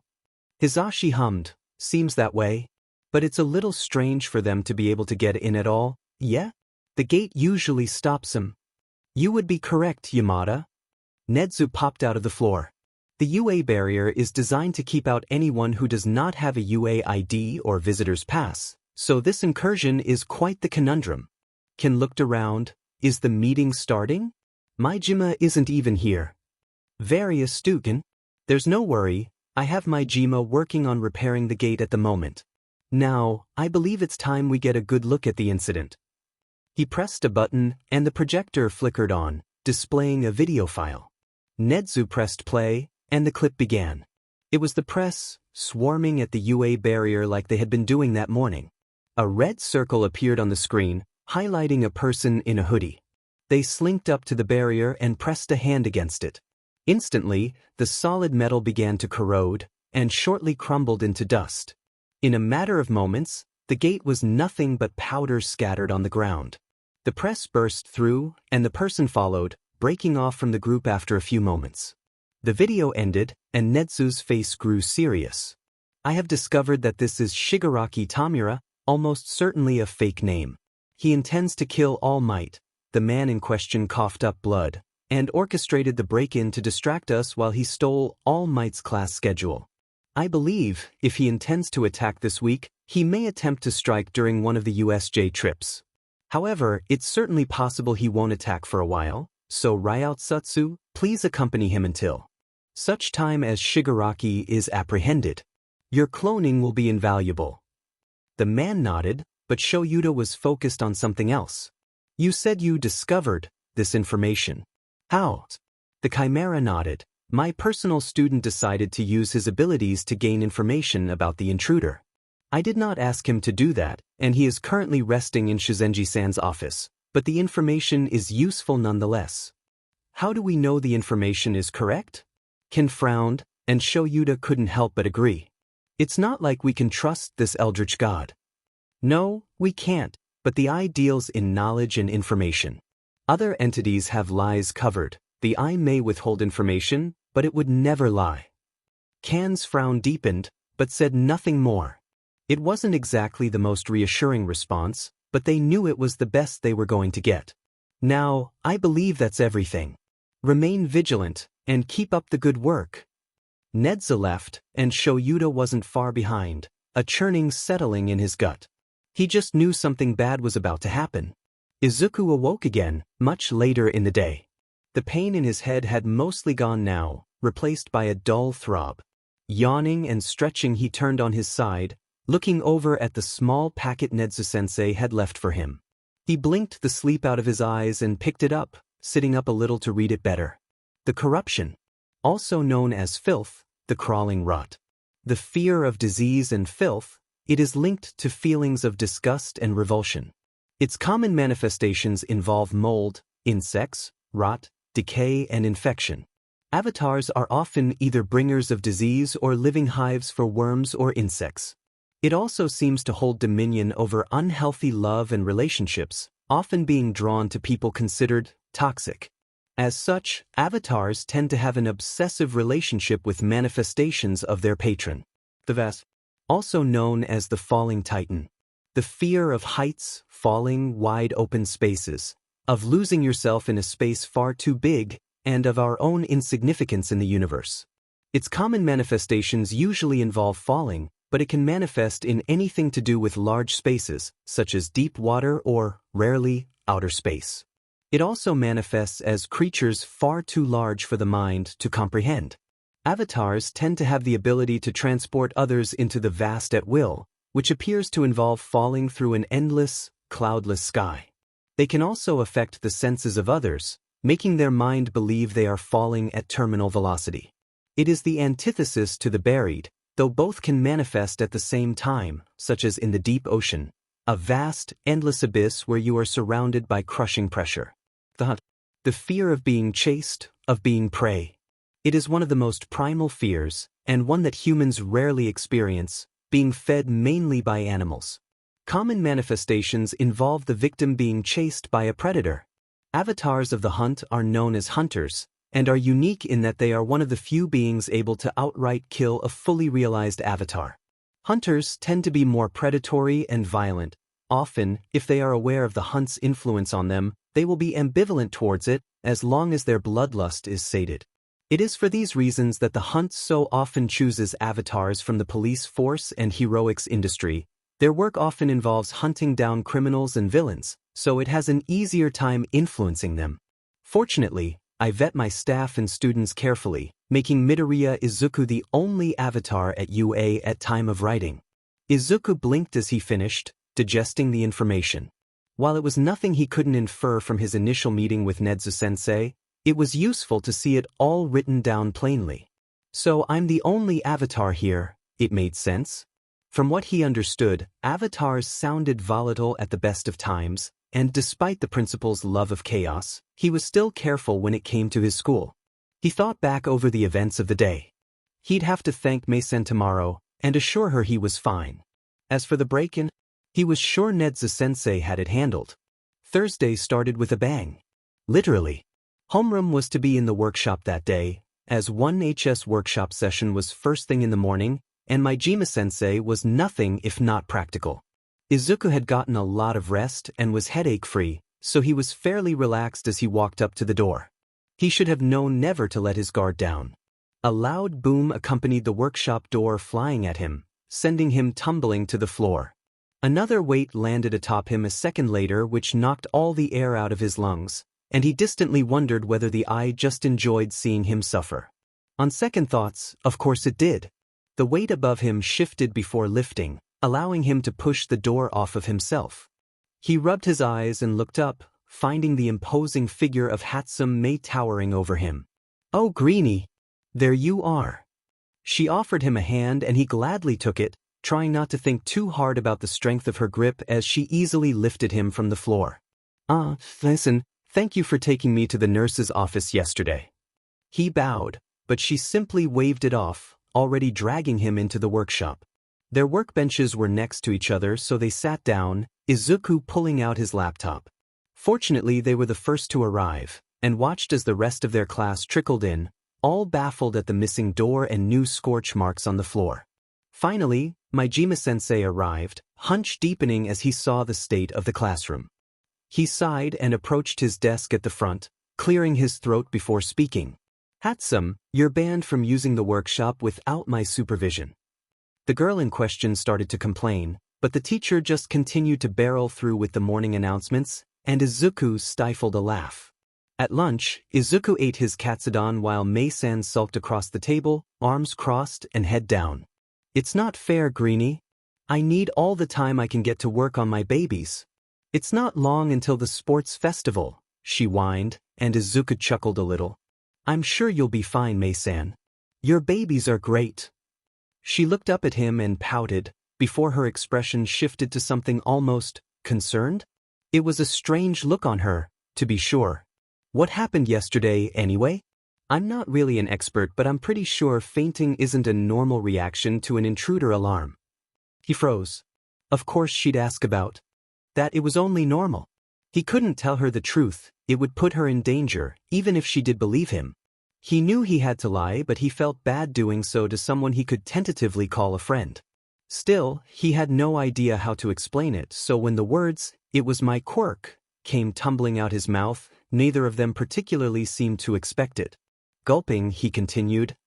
Hizashi hummed, seems that way. But it's a little strange for them to be able to get in at all, yeah? The gate usually stops them. You would be correct, Yamada. Nedzu popped out of the floor. The UA barrier is designed to keep out anyone who does not have a UA ID or visitor's pass, so this incursion is quite the conundrum. Ken looked around. Is the meeting starting? Majima isn't even here. Very astute, Ken. There's no worry, I have Majima working on repairing the gate at the moment. Now, I believe it's time we get a good look at the incident. He pressed a button and the projector flickered on, displaying a video file. Nedzu pressed play, and the clip began. It was the press, swarming at the UA barrier like they had been doing that morning. A red circle appeared on the screen, highlighting a person in a hoodie. They slinked up to the barrier and pressed a hand against it. Instantly, the solid metal began to corrode, and shortly crumbled into dust. In a matter of moments, the gate was nothing but powder scattered on the ground. The press burst through, and the person followed, breaking off from the group after a few moments. The video ended, and Nedzu's face grew serious. I have discovered that this is Shigaraki Tamura, almost certainly a fake name. He intends to kill All Might. The man in question coughed up blood, and orchestrated the break-in to distract us while he stole All Might's class schedule. I believe, if he intends to attack this week, he may attempt to strike during one of the USJ trips. However, it's certainly possible he won't attack for a while. So Ryotsutsu, please accompany him until such time as Shigaraki is apprehended. Your cloning will be invaluable. The man nodded, but Shoyuta was focused on something else. You said you discovered this information. How? The chimera nodded. My personal student decided to use his abilities to gain information about the intruder. I did not ask him to do that, and he is currently resting in Shizenji-san's office. But the information is useful nonetheless. How do we know the information is correct? Ken frowned, and Shoyuta couldn't help but agree. It's not like we can trust this eldritch god. No, we can't, but the eye deals in knowledge and information. Other entities have lies covered. The eye may withhold information, but it would never lie. Kan's frown deepened, but said nothing more. It wasn't exactly the most reassuring response, but they knew it was the best they were going to get. Now, I believe that's everything. Remain vigilant, and keep up the good work. Nedzu left, and Shoyuta wasn't far behind, a churning settling in his gut. He just knew something bad was about to happen. Izuku awoke again, much later in the day. The pain in his head had mostly gone now, replaced by a dull throb. Yawning and stretching, he turned on his side, looking over at the small packet Nedzu-sensei had left for him. He blinked the sleep out of his eyes and picked it up, sitting up a little to read it better. The corruption, also known as filth, the crawling rot. The fear of disease and filth, it is linked to feelings of disgust and revulsion. Its common manifestations involve mold, insects, rot, decay, and infection. Avatars are often either bringers of disease or living hives for worms or insects. It also seems to hold dominion over unhealthy love and relationships, often being drawn to people considered toxic. As such, avatars tend to have an obsessive relationship with manifestations of their patron. The vast, also known as the falling titan. The fear of heights, falling, wide open spaces, of losing yourself in a space far too big, and of our own insignificance in the universe. Its common manifestations usually involve falling, but it can manifest in anything to do with large spaces, such as deep water or, rarely, outer space. It also manifests as creatures far too large for the mind to comprehend. Avatars tend to have the ability to transport others into the vast at will, which appears to involve falling through an endless, cloudless sky. They can also affect the senses of others, making their mind believe they are falling at terminal velocity. It is the antithesis to the buried, though both can manifest at the same time, such as in the deep ocean, a vast, endless abyss where you are surrounded by crushing pressure. The fear of being chased, of being prey. It is one of the most primal fears, and one that humans rarely experience, being fed mainly by animals. Common manifestations involve the victim being chased by a predator. Avatars of the hunt are known as hunters, and are unique in that they are one of the few beings able to outright kill a fully realized avatar. Hunters tend to be more predatory and violent. Often, if they are aware of the hunt's influence on them, they will be ambivalent towards it, as long as their bloodlust is sated. It is for these reasons that the hunt so often chooses avatars from the police force and heroics industry. Their work often involves hunting down criminals and villains, so it has an easier time influencing them. Fortunately, I vet my staff and students carefully, making Midoriya Izuku the only avatar at UA at time of writing. Izuku blinked as he finished, digesting the information. While it was nothing he couldn't infer from his initial meeting with Nedzu-sensei, it was useful to see it all written down plainly. So I'm the only avatar here, it made sense. From what he understood, avatars sounded volatile at the best of times, and despite the principal's love of chaos, he was still careful when it came to his school. He thought back over the events of the day. He'd have to thank Mei-sen tomorrow, and assure her he was fine. As for the break-in, he was sure Nedzu-sensei had it handled. Thursday started with a bang. Literally. Homeroom was to be in the workshop that day, as 1HS workshop session was first thing in the morning, and Majima-sensei was nothing if not practical. Izuku had gotten a lot of rest and was headache-free, so he was fairly relaxed as he walked up to the door. He should have known never to let his guard down. A loud boom accompanied the workshop door flying at him, sending him tumbling to the floor. Another weight landed atop him a second later, which knocked all the air out of his lungs, and he distantly wondered whether the eye just enjoyed seeing him suffer. On second thoughts, of course it did. The weight above him shifted before lifting, allowing him to push the door off of himself. He rubbed his eyes and looked up, finding the imposing figure of Hatsume Mei towering over him. "Oh, Greenie! There you are." She offered him a hand and he gladly took it, trying not to think too hard about the strength of her grip as she easily lifted him from the floor. Listen, thank you for taking me to the nurse's office yesterday." He bowed, but she simply waved it off, already dragging him into the workshop. Their workbenches were next to each other, so they sat down, Izuku pulling out his laptop. Fortunately, they were the first to arrive, and watched as the rest of their class trickled in, all baffled at the missing door and new scorch marks on the floor. Finally, Majima-sensei arrived, hunch deepening as he saw the state of the classroom. He sighed and approached his desk at the front, clearing his throat before speaking. Hatsume, you're banned from using the workshop without my supervision. The girl in question started to complain, but the teacher just continued to barrel through with the morning announcements, and Izuku stifled a laugh. At lunch, Izuku ate his katsudon while Mei-san sulked across the table, arms crossed and head down. It's not fair, Greenie. I need all the time I can get to work on my babies. It's not long until the sports festival, she whined, and Izuku chuckled a little. I'm sure you'll be fine, Mei-san. Your babies are great. She looked up at him and pouted, before her expression shifted to something almost concerned. It was a strange look on her, to be sure. What happened yesterday, anyway? I'm not really an expert, but I'm pretty sure fainting isn't a normal reaction to an intruder alarm. He froze. Of course she'd ask about that. It was only normal. He couldn't tell her the truth, it would put her in danger, even if she did believe him. He knew he had to lie, but he felt bad doing so to someone he could tentatively call a friend. Still, he had no idea how to explain it, so when the words, "It was my quirk," came tumbling out his mouth, neither of them particularly seemed to expect it. Gulping, he continued,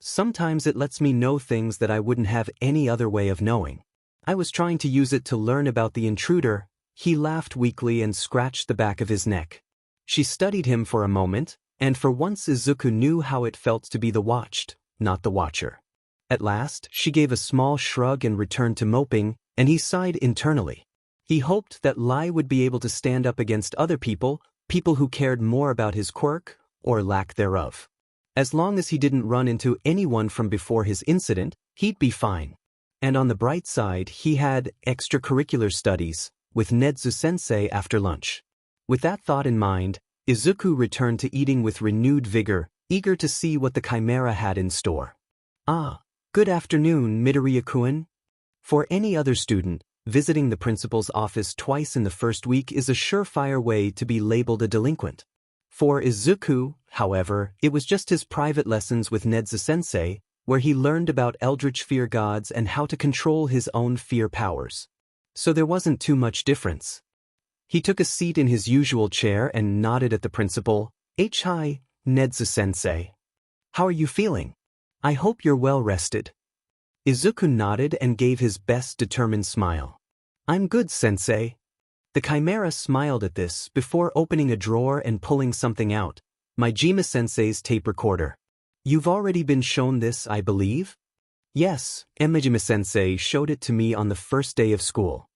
Sometimes it lets me know things that I wouldn't have any other way of knowing. I was trying to use it to learn about the intruder." He laughed weakly and scratched the back of his neck. She studied him for a moment, and for once Izuku knew how it felt to be the watched, not the watcher. At last, she gave a small shrug and returned to moping, and he sighed internally. He hoped that Lai would be able to stand up against other people who cared more about his quirk, or lack thereof. As long as he didn't run into anyone from before his incident, he'd be fine. And on the bright side, he had extracurricular studies with Nedzu-sensei after lunch. With that thought in mind, Izuku returned to eating with renewed vigor, eager to see what the chimera had in store. Good afternoon, Midoriya-kun. For any other student, visiting the principal's office twice in the first week is a surefire way to be labeled a delinquent. For Izuku, however, it was just his private lessons with Nedzu-sensei, where he learned about eldritch fear gods and how to control his own fear powers. So there wasn't too much difference. He took a seat in his usual chair and nodded at the principal. Hi, Nedzu-sensei. How are you feeling? I hope you're well rested. Izuku nodded and gave his best determined smile. I'm good, sensei. The chimera smiled at this before opening a drawer and pulling something out. Majima-sensei's tape recorder. You've already been shown this, I believe? Yes, Majima-sensei showed it to me on the first day of school.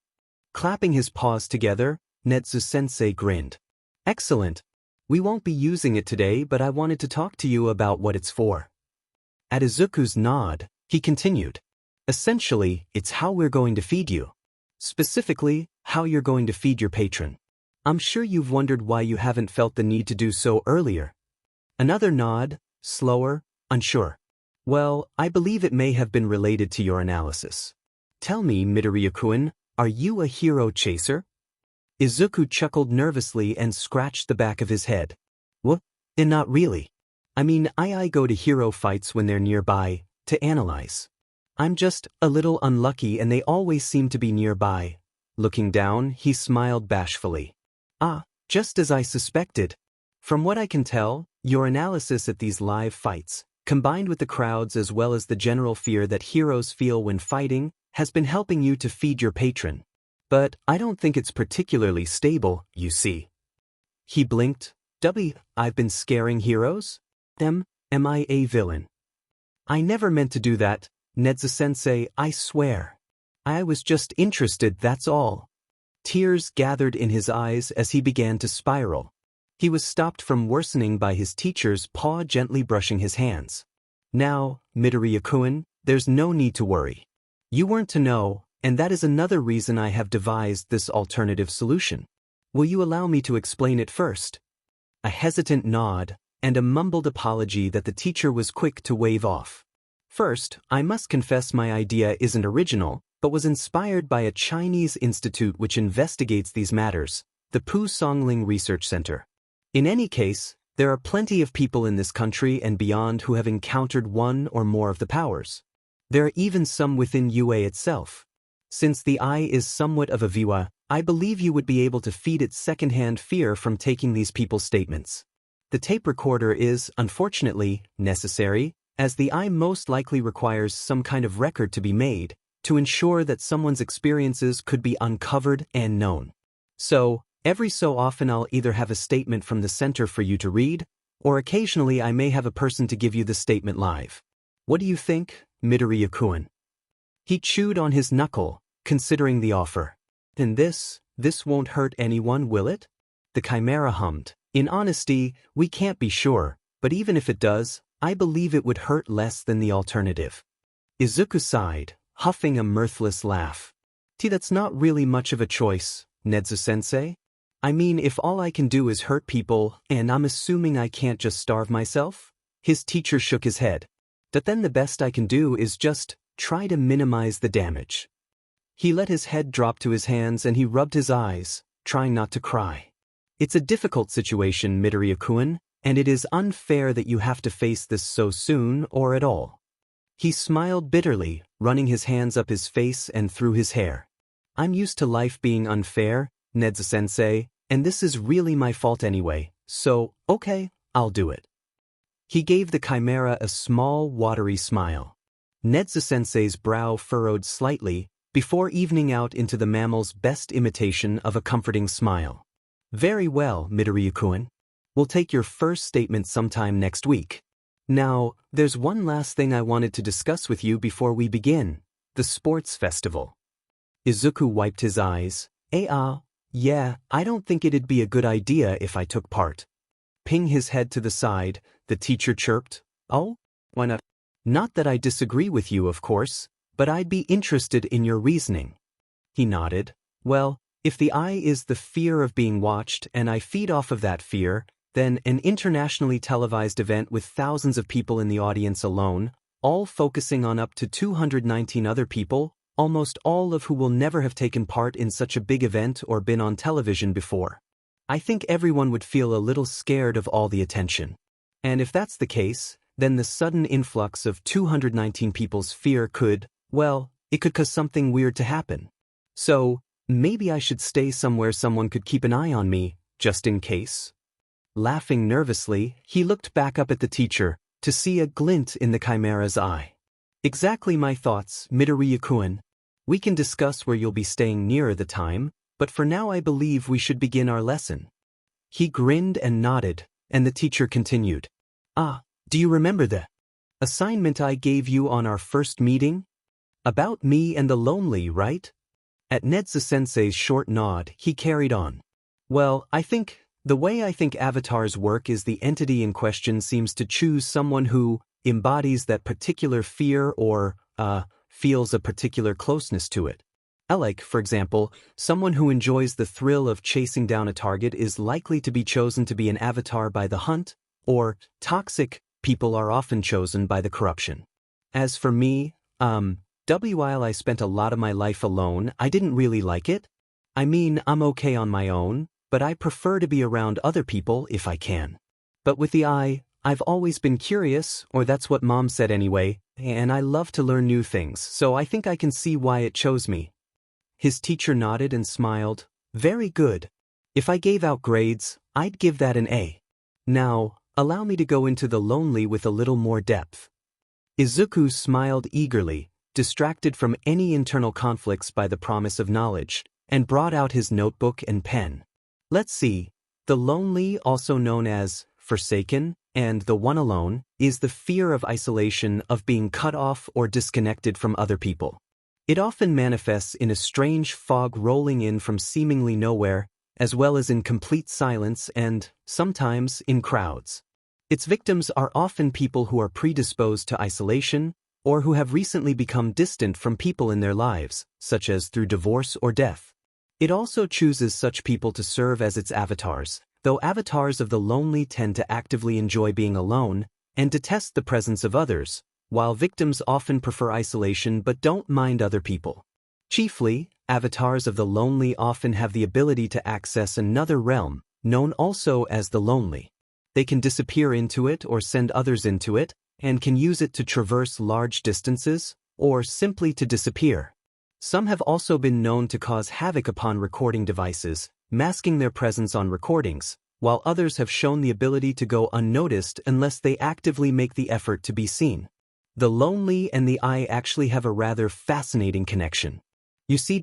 Clapping his paws together, Nedzu-sensei grinned. Excellent. We won't be using it today, but I wanted to talk to you about what it's for. At Izuku's nod, he continued. Essentially, it's how we're going to feed you. Specifically, how you're going to feed your patron. I'm sure you've wondered why you haven't felt the need to do so earlier. Another nod, slower, unsure. Well, I believe it may have been related to your analysis. Tell me, Midoriya-kun, are you a hero chaser? Izuku chuckled nervously and scratched the back of his head. What? Not really. I mean, I go to hero fights when they're nearby, to analyze. I'm just a little unlucky and they always seem to be nearby. Looking down, he smiled bashfully. Just as I suspected. From what I can tell, your analysis at these live fights, combined with the crowds as well as the general fear that heroes feel when fighting, has been helping you to feed your patron. But I don't think it's particularly stable, you see. He blinked. I've been scaring heroes? Am I a villain? I never meant to do that, Nedzu-sensei, I swear. I was just interested, that's all. Tears gathered in his eyes as he began to spiral. He was stopped from worsening by his teacher's paw gently brushing his hands. Now, Midoriya-kun, there's no need to worry. You weren't to know, and that is another reason I have devised this alternative solution. Will you allow me to explain it first? A hesitant nod, and a mumbled apology that the teacher was quick to wave off. First, I must confess my idea isn't original, but was inspired by a Chinese institute which investigates these matters, the Pu Songling Research Center. In any case, there are plenty of people in this country and beyond who have encountered one or more of the powers. There are even some within UA itself. Since the eye is somewhat of a viwa, I believe you would be able to feed it secondhand fear from taking these people's statements. The tape recorder is, unfortunately, necessary, as the eye most likely requires some kind of record to be made to ensure that someone's experiences could be uncovered and known. So, every so often I'll either have a statement from the center for you to read, or occasionally I may have a person to give you the statement live. What do you think, Midoriya-kun? He chewed on his knuckle, considering the offer. Then this won't hurt anyone, will it? The chimera hummed. In honesty, we can't be sure, but even if it does, I believe it would hurt less than the alternative. Izuku sighed, huffing a mirthless laugh. That's not really much of a choice, Nedzu-sensei. I mean, if all I can do is hurt people, and I'm assuming I can't just starve myself? His teacher shook his head. Then the best I can do is just try to minimize the damage. He let his head drop to his hands and he rubbed his eyes, trying not to cry. It's a difficult situation, Midoriya-kun, and it is unfair that you have to face this so soon or at all. He smiled bitterly, running his hands up his face and through his hair. I'm used to life being unfair, Nedzu-sensei, and this is really my fault anyway, so, okay, I'll do it. He gave the chimera a small, watery smile. Nedzu-sensei's brow furrowed slightly before evening out into the mammal's best imitation of a comforting smile. Very well, Midoriya-kun. We'll take your first statement sometime next week. Now, there's one last thing I wanted to discuss with you before we begin. The sports festival. Izuku wiped his eyes. Yeah, I don't think it'd be a good idea if I took part. Ping his head to the side, the teacher chirped. Oh? Why not? Not that I disagree with you, of course, but I'd be interested in your reasoning. He nodded. Well, if the eye is the fear of being watched and I feed off of that fear, then an internationally televised event with thousands of people in the audience alone, all focusing on up to 219 other people, almost all of who will never have taken part in such a big event or been on television before. I think everyone would feel a little scared of all the attention. And if that's the case, then the sudden influx of 219 people's fear could, well, it could cause something weird to happen. So, maybe I should stay somewhere someone could keep an eye on me, just in case. Laughing nervously, he looked back up at the teacher to see a glint in the chimera's eye. Exactly my thoughts, Midoriya-kun. We can discuss where you'll be staying nearer the time, but for now I believe we should begin our lesson. He grinned and nodded, and the teacher continued. Do you remember the assignment I gave you on our first meeting? About me and the lonely, right? At Nedzu-sensei's short nod, he carried on. Well, the way I think avatars work is the entity in question seems to choose someone who embodies that particular fear or, feels a particular closeness to it. Like, for example, someone who enjoys the thrill of chasing down a target is likely to be chosen to be an avatar by the hunt, or toxic people are often chosen by the corruption. As for me, while I spent a lot of my life alone, I didn't really like it. I mean, I'm okay on my own, but I prefer to be around other people if I can. But with the eye, I've always been curious, or that's what Mom said anyway, and I love to learn new things, so I think I can see why it chose me. His teacher nodded and smiled. Very good. If I gave out grades, I'd give that an A. Now, allow me to go into the lonely with a little more depth. Izuku smiled eagerly, distracted from any internal conflicts by the promise of knowledge, and brought out his notebook and pen. Let's see. The lonely, also known as forsaken, and the one alone, is the fear of isolation, of being cut off or disconnected from other people. It often manifests in a strange fog rolling in from seemingly nowhere, as well as in complete silence and, sometimes, in crowds. Its victims are often people who are predisposed to isolation, or who have recently become distant from people in their lives, such as through divorce or death. It also chooses such people to serve as its avatars, though avatars of the lonely tend to actively enjoy being alone and detest the presence of others, while victims often prefer isolation but don't mind other people. Chiefly, avatars of the lonely often have the ability to access another realm, known also as the lonely. They can disappear into it or send others into it, and can use it to traverse large distances, or simply to disappear. Some have also been known to cause havoc upon recording devices, masking their presence on recordings, while others have shown the ability to go unnoticed unless they actively make the effort to be seen. The lonely and the eye actually have a rather fascinating connection. You see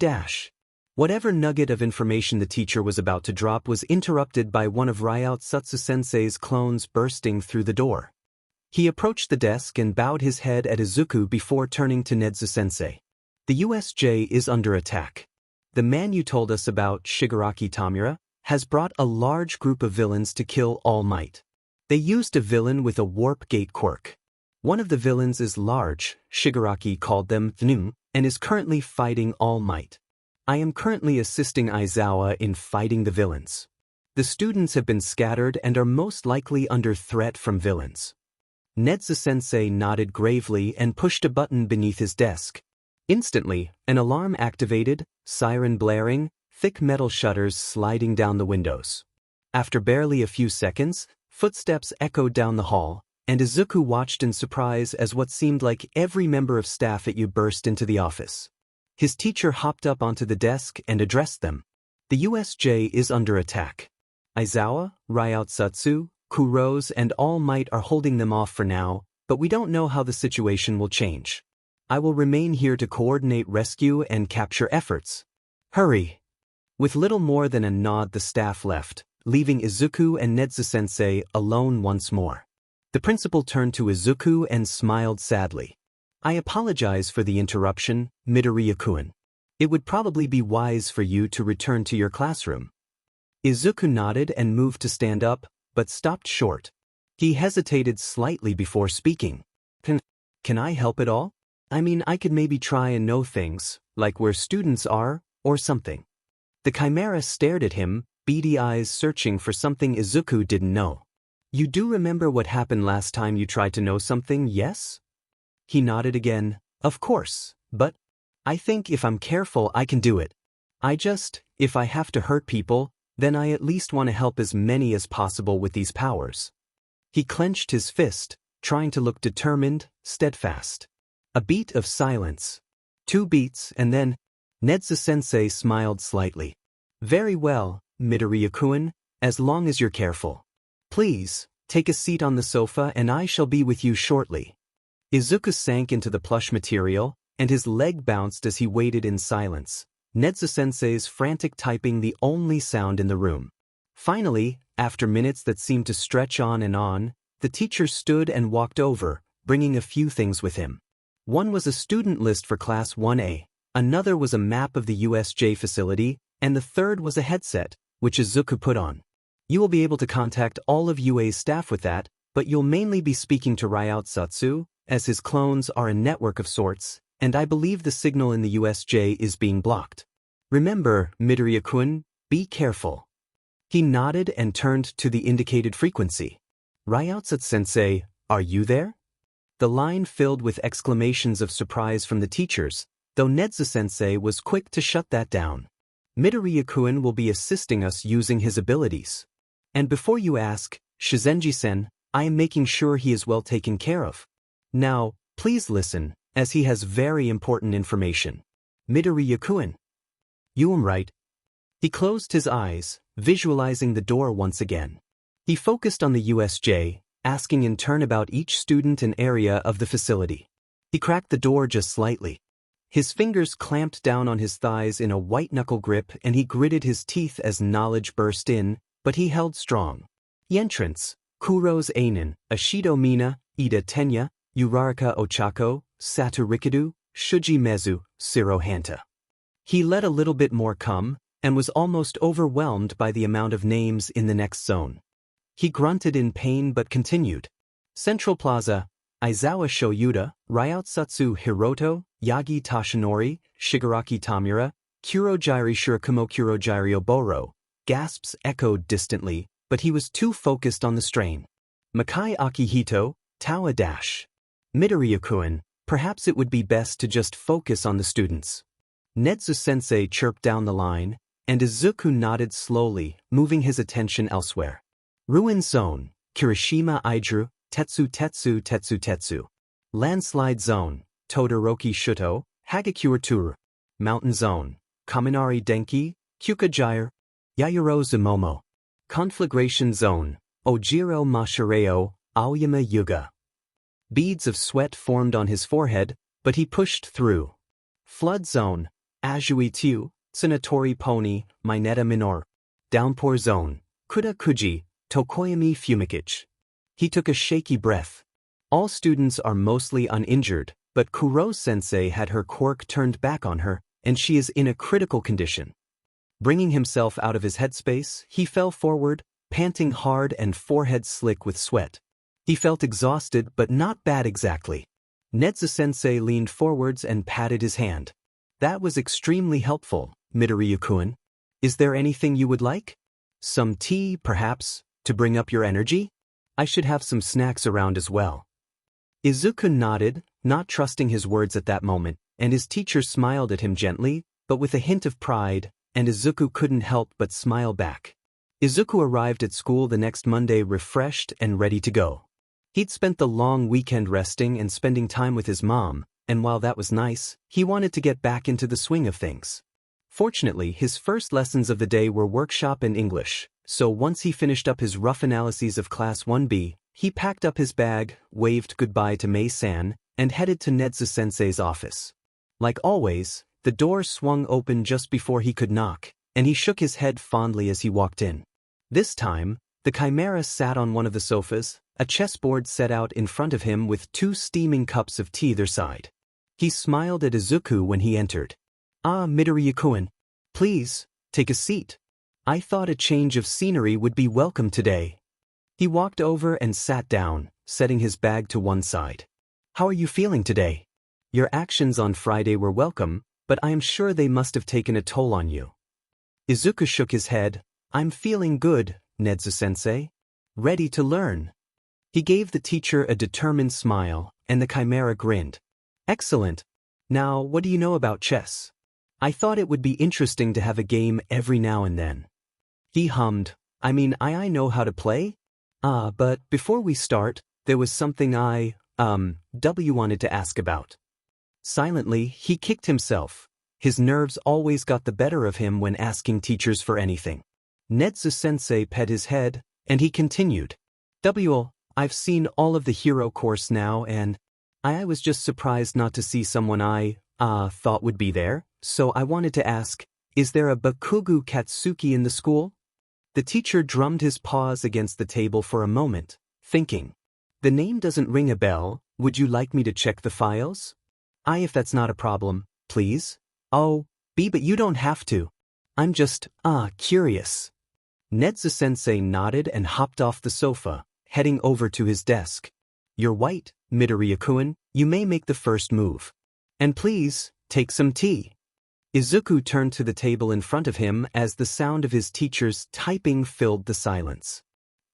whatever nugget of information the teacher was about to drop was interrupted by one of Ryutsatsu-sensei's clones bursting through the door. He approached the desk and bowed his head at Izuku before turning to Nedzu-sensei. The USJ is under attack. The man you told us about, Shigaraki Tamura, has brought a large group of villains to kill All Might. They used a villain with a warp gate quirk. One of the villains is large, Shigaraki called them Thnu, and is currently fighting All Might. I am currently assisting Aizawa in fighting the villains. The students have been scattered and are most likely under threat from villains. Nedzu-sensei nodded gravely and pushed a button beneath his desk. Instantly, an alarm activated, siren blaring, thick metal shutters sliding down the windows. After barely a few seconds, footsteps echoed down the hall, and Izuku watched in surprise as what seemed like every member of staff at U burst into the office. His teacher hopped up onto the desk and addressed them. The USJ is under attack. Aizawa, Ryutsatsu, Kuros and All Might are holding them off for now, but we don't know how the situation will change. I will remain here to coordinate rescue and capture efforts. Hurry! With little more than a nod the staff left, leaving Izuku and Nedzu-sensei alone once more. The principal turned to Izuku and smiled sadly. I apologize for the interruption, Midoriya-kun. It would probably be wise for you to return to your classroom. Izuku nodded and moved to stand up, but stopped short. He hesitated slightly before speaking. Can I help at all? I mean, I could maybe try and know things, like where students are, or something. The Chimera stared at him, beady eyes searching for something Izuku didn't know. You do remember what happened last time you tried to know something, yes? He nodded again. Of course, but I think if I'm careful I can do it. If I have to hurt people, then I at least want to help as many as possible with these powers. He clenched his fist, trying to look determined, steadfast. A beat of silence. 2 beats and then, Nedzu-sensei smiled slightly. Very well, Midoriya-kun, as long as you're careful. Please, take a seat on the sofa and I shall be with you shortly. Izuku sank into the plush material, and his leg bounced as he waited in silence, Nedzu-sensei's frantic typing the only sound in the room. Finally, after minutes that seemed to stretch on, the teacher stood and walked over, bringing a few things with him. One was a student list for Class 1A, another was a map of the USJ facility, and the third was a headset, which Izuku put on. You will be able to contact all of UA's staff with that, but you'll mainly be speaking to Ryutsatsu, as his clones are a network of sorts, and I believe the signal in the USJ is being blocked. Remember, Midoriya-kun, be careful. He nodded and turned to the indicated frequency. Ryutsatsu-sensei, are you there? The line filled with exclamations of surprise from the teachers, though Nedzu-sensei was quick to shut that down. Midoriya-kun will be assisting us using his abilities. And before you ask, Shizenji-sen, I am making sure he is well taken care of. Now, please listen, as he has very important information. Midoriya-kun. You am right. He closed his eyes, visualizing the door once again. He focused on the USJ, asking in turn about each student and area of the facility. He cracked the door just slightly. His fingers clamped down on his thighs in a white-knuckle grip and he gritted his teeth as knowledge burst in, but he held strong. The entrance, Kuros Ainen, Ashido Mina, Ida Tenya, Uraraka Ochako, Satu Rikadu, Shuji Mezu, Siro Hanta. He let a little bit more come, and was almost overwhelmed by the amount of names in the next zone. He grunted in pain but continued. Central Plaza, Aizawa Shoyuda, Ryutsatsu Hiroto, Yagi Tashinori, Shigaraki Tamura, Kurojairi Shirakumo Kurojairi Oboro. Gasps echoed distantly, but he was too focused on the strain. Makai Akihito, Tawa Dash. Midoriya-kun, perhaps it would be best to just focus on the students. Nedzu-sensei chirped down the line, and Izuku nodded slowly, moving his attention elsewhere. Ruin Zone, Kirishima Idru, Tetsu. Landslide Zone, Todoroki Shuto, Hagakure. Mountain Zone, Kaminari Denki, Kyukajire, Yayuro Zumomo. Conflagration zone, Ojiro Mashireo, Aoyama Yuga. Beads of sweat formed on his forehead, but he pushed through. Flood zone, Azui Tiu, Tsunatori Pony, Mineta Minor. Downpour zone, Kuda Kuji, Tokoyami Fumikage. He took a shaky breath. All students are mostly uninjured, but Kuro-sensei had her quirk turned back on her, and she is in a critical condition. Bringing himself out of his headspace, he fell forward, panting hard and forehead slick with sweat. He felt exhausted but not bad exactly. Nedzu-sensei leaned forwards and patted his hand. That was extremely helpful, Midoriya-kun. Is there anything you would like? Some tea, perhaps, to bring up your energy? I should have some snacks around as well. Izuku nodded, not trusting his words at that moment, and his teacher smiled at him gently, but with a hint of pride, and Izuku couldn't help but smile back. Izuku arrived at school the next Monday refreshed and ready to go. He'd spent the long weekend resting and spending time with his mom, and while that was nice, he wanted to get back into the swing of things. Fortunately, his first lessons of the day were workshop and English, so once he finished up his rough analyses of Class 1B, he packed up his bag, waved goodbye to Mei-san, and headed to Nedzu-sensei's office. Like always, the door swung open just before he could knock, and he shook his head fondly as he walked in. This time, the Chimera sat on one of the sofas, a chessboard set out in front of him with 2 steaming cups of tea either side. He smiled at Izuku when he entered. "Ah, Midoriya-kun. Please, take a seat. I thought a change of scenery would be welcome today." He walked over and sat down, setting his bag to one side. "How are you feeling today? Your actions on Friday were welcome, but I am sure they must have taken a toll on you." Izuku shook his head. "I'm feeling good, Nedzu-sensei. Ready to learn." He gave the teacher a determined smile, and the Chimera grinned. "Excellent. Now, what do you know about chess? I thought it would be interesting to have a game every now and then." He hummed. I know how to play? But before we start, there was something W wanted to ask about." Silently, he kicked himself. His nerves always got the better of him when asking teachers for anything. Nedzu-sensei pet his head, and he continued. I've seen all of the hero course now, and I was just surprised not to see someone I thought would be there, so I wanted to ask, is there a Bakugo Katsuki in the school?" The teacher drummed his paws against the table for a moment, thinking. "The name doesn't ring a bell. Would you like me to check the files?" If that's not a problem, please." "Oh, but you don't have to. I'm just, curious." Nedzu-sensei nodded and hopped off the sofa, heading over to his desk. "You're white, Midoriya-kun. You may make the first move. And please, take some tea." Izuku turned to the table in front of him as the sound of his teacher's typing filled the silence.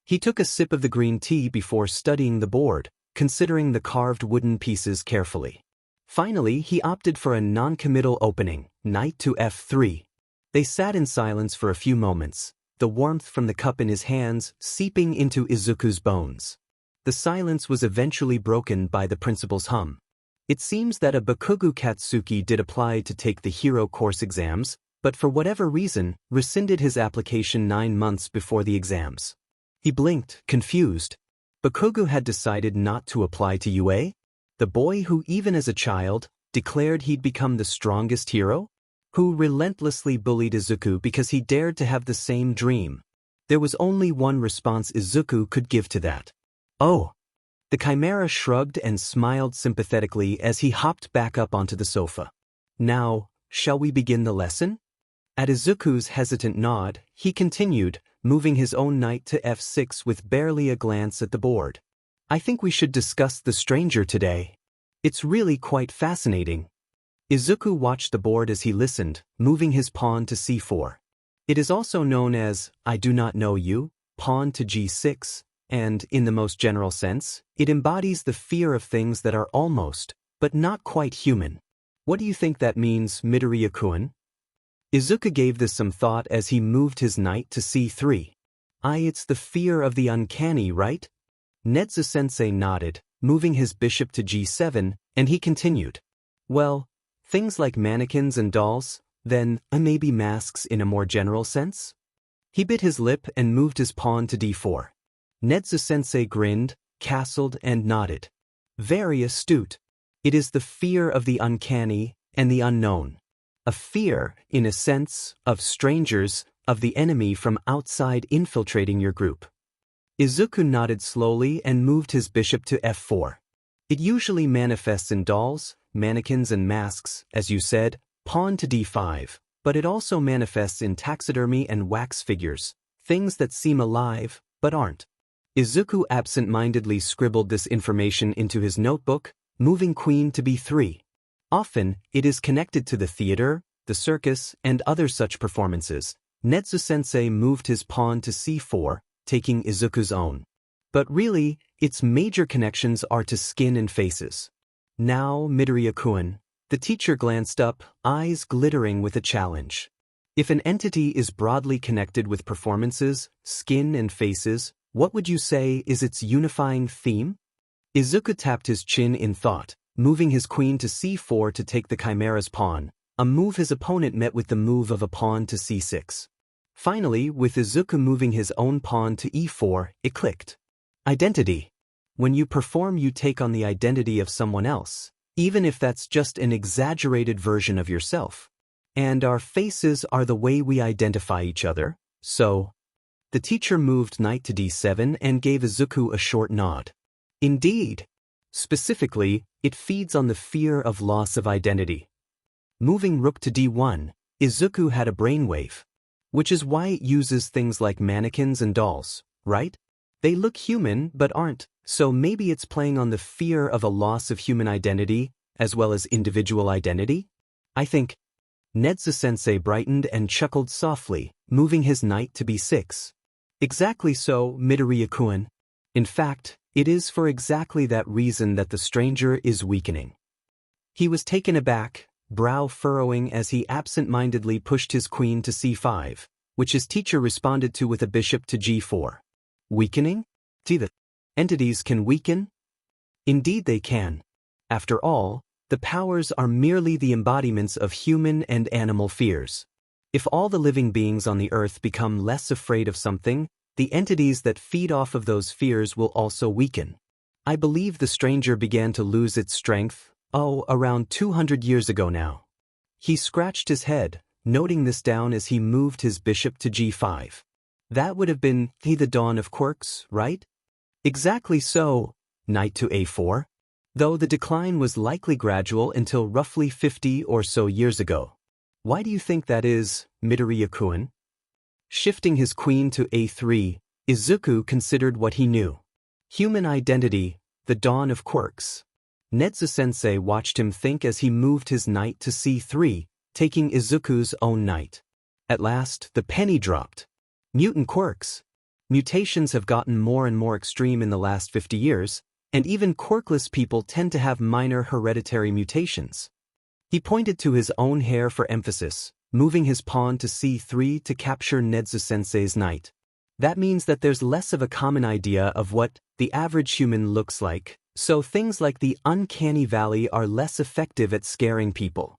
He took a sip of the green tea before studying the board, considering the carved wooden pieces carefully. Finally, he opted for a non-committal opening, knight to f3. They sat in silence for a few moments, the warmth from the cup in his hands seeping into Izuku's bones. The silence was eventually broken by the principal's hum. It seems that a Bakugo Katsuki did apply to take the hero course exams, but for whatever reason, rescinded his application 9 months before the exams. He blinked, confused. Bakugo had decided not to apply to UA? The boy who, even as a child, declared he'd become the strongest hero? Who relentlessly bullied Izuku because he dared to have the same dream? There was only one response Izuku could give to that. "Oh." The Chimera shrugged and smiled sympathetically as he hopped back up onto the sofa. "Now, shall we begin the lesson?" At Izuku's hesitant nod, he continued, moving his own knight to f6 with barely a glance at the board. "I think we should discuss the stranger today. It's really quite fascinating." Izuku watched the board as he listened, moving his pawn to c4. It is also known as, "I do not know you," pawn to g6, and, in the most general sense, it embodies the fear of things that are almost, but not quite human. What do you think that means, Midoriya-kun? Izuku gave this some thought as he moved his knight to c3. It's the fear of the uncanny, right? Nedzu-sensei nodded, moving his bishop to g7, and he continued. "Well, things like mannequins and dolls, then maybe masks in a more general sense?" He bit his lip and moved his pawn to d4. Nedzu-sensei grinned, castled, and nodded. Very astute. It is the fear of the uncanny and the unknown. A fear, in a sense, of strangers, of the enemy from outside infiltrating your group. Izuku nodded slowly and moved his bishop to f4. It usually manifests in dolls, mannequins and masks, as you said, pawn to d5, but it also manifests in taxidermy and wax figures, things that seem alive, but aren't. Izuku absent-mindedly scribbled this information into his notebook, moving queen to b3. Often, it is connected to the theater, the circus, and other such performances. Nedzu-sensei moved his pawn to c4, taking Izuku's own. But really, its major connections are to skin and faces. Now, Midoriya-kun, the teacher glanced up, eyes glittering with a challenge. If an entity is broadly connected with performances, skin and faces, what would you say is its unifying theme? Izuku tapped his chin in thought, moving his queen to c4 to take the chimera's pawn, a move his opponent met with the move of a pawn to c6. Finally, with Izuku moving his own pawn to e4, it clicked. Identity. When you perform, you take on the identity of someone else, even if that's just an exaggerated version of yourself. And our faces are the way we identify each other, so... The teacher moved knight to d7 and gave Izuku a short nod. Indeed. Specifically, it feeds on the fear of loss of identity. Moving rook to d1, Izuku had a brainwave. Which is why it uses things like mannequins and dolls, right? They look human but aren't, so maybe it's playing on the fear of a loss of human identity, as well as individual identity? I think. Nedzu-sensei brightened and chuckled softly, moving his knight to b6. Exactly so, Midoriya-kun. In fact, it is for exactly that reason that the stranger is weakening. He was taken aback, brow furrowing as he absent-mindedly pushed his queen to c5, which his teacher responded to with a bishop to g4. Weakening? The entities can weaken? Indeed they can. After all, the powers are merely the embodiments of human and animal fears. If all the living beings on the earth become less afraid of something, the entities that feed off of those fears will also weaken. I believe the stranger began to lose its strength, around 200 years ago now. He scratched his head, noting this down as he moved his bishop to g5. That would have been the dawn of quirks, right? Exactly so, knight to a4. Though the decline was likely gradual until roughly 50 or so years ago. Why do you think that is, Midoriya-kun? Shifting his queen to a3, Izuku considered what he knew. Human identity, the dawn of quirks. Nedzu-sensei watched him think as he moved his knight to c3, taking Izuku's own knight. At last, the penny dropped. Mutant quirks. Mutations have gotten more and more extreme in the last 50 years, and even quirkless people tend to have minor hereditary mutations. He pointed to his own hair for emphasis, moving his pawn to c3 to capture Nedzu-sensei's knight. That means that there's less of a common idea of what the average human looks like, so things like the uncanny valley are less effective at scaring people.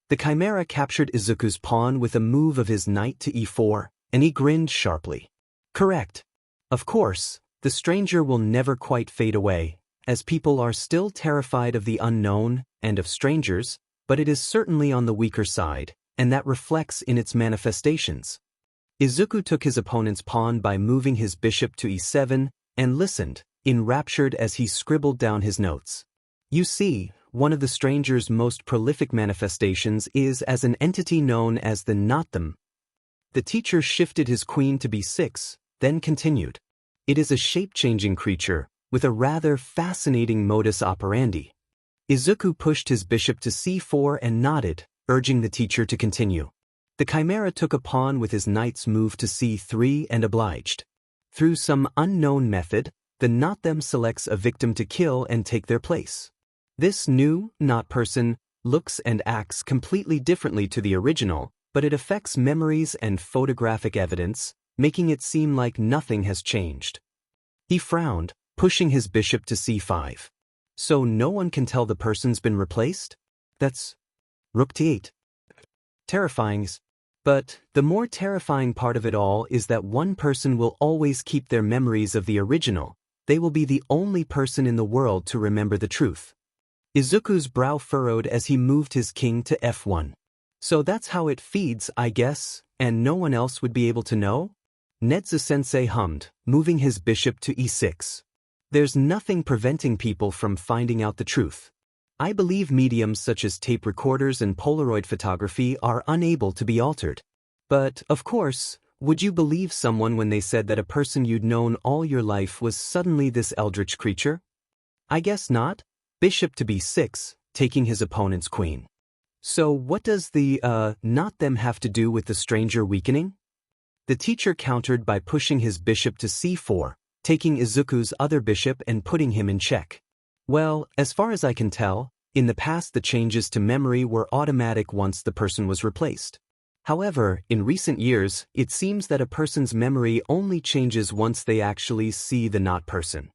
The chimera captured Izuku's pawn with a move of his knight to e4, and he grinned sharply. Correct. Of course, the stranger will never quite fade away, as people are still terrified of the unknown and of strangers, but it is certainly on the weaker side, and that reflects in its manifestations. Izuku took his opponent's pawn by moving his bishop to e7 and listened, enraptured as he scribbled down his notes. You see, one of the stranger's most prolific manifestations is as an entity known as the not-them. The teacher shifted his queen to b6, then continued. It is a shape-changing creature, with a rather fascinating modus operandi. Izuku pushed his bishop to c4 and nodded, urging the teacher to continue. The chimera took a pawn with his knight's move to c3 and obliged. Through some unknown method, the not-them selects a victim to kill and take their place. This new, not-person, looks and acts completely differently to the original, but it affects memories and photographic evidence, making it seem like nothing has changed. He frowned, pushing his bishop to c5. So no one can tell the person's been replaced? That's rook to 8. Terrifying. But the more terrifying part of it all is that one person will always keep their memories of the original. They will be the only person in the world to remember the truth. Izuku's brow furrowed as he moved his king to f1. So that's how it feeds, I guess, and no one else would be able to know? Nedzu-sensei hummed, moving his bishop to e6. There's nothing preventing people from finding out the truth. I believe mediums such as tape recorders and Polaroid photography are unable to be altered. But, of course, would you believe someone when they said that a person you'd known all your life was suddenly this eldritch creature? I guess not. Bishop to b6, taking his opponent's queen. So what does the, not them have to do with the stranger weakening? The teacher countered by pushing his bishop to c4, taking Izuku's other bishop and putting him in check. Well, as far as I can tell, in the past the changes to memory were automatic once the person was replaced. However, in recent years, it seems that a person's memory only changes once they actually see the not person.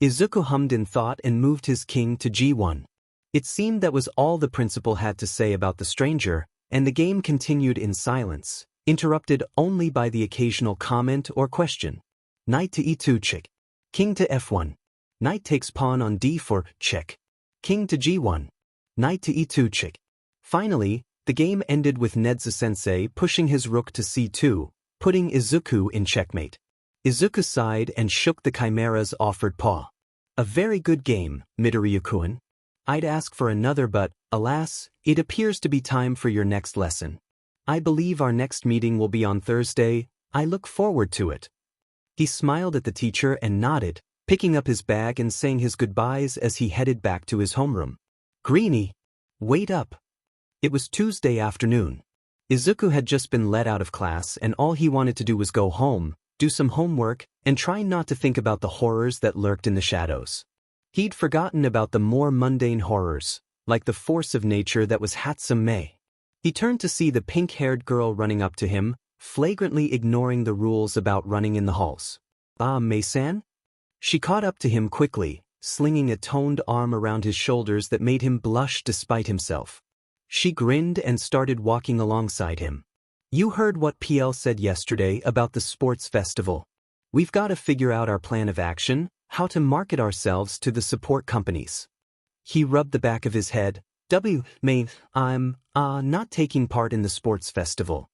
Izuku hummed in thought and moved his king to g1. It seemed that was all the principal had to say about the stranger, and the game continued in silence, interrupted only by the occasional comment or question. Knight to e2 check. King to f1. Knight takes pawn on d4 check. King to g1. Knight to e2 check. Finally, the game ended with Nedzu-sensei pushing his rook to c2, putting Izuku in checkmate. Izuku sighed and shook the chimera's offered paw. A very good game, Midoriya-kun. I'd ask for another but, alas, it appears to be time for your next lesson. I believe our next meeting will be on Thursday. I look forward to it. He smiled at the teacher and nodded, picking up his bag and saying his goodbyes as he headed back to his homeroom. Greenie, wait up. It was Tuesday afternoon. Izuku had just been let out of class and all he wanted to do was go home, do some homework, and try not to think about the horrors that lurked in the shadows. He'd forgotten about the more mundane horrors, like the force of nature that was Hatsume Mei. He turned to see the pink-haired girl running up to him, flagrantly ignoring the rules about running in the halls. Ah, Mei-san? She caught up to him quickly, slinging a toned arm around his shoulders that made him blush despite himself. She grinned and started walking alongside him. You heard what PL said yesterday about the sports festival. We've got to figure out our plan of action, how to market ourselves to the support companies. He rubbed the back of his head. Mei, I'm, not taking part in the sports festival.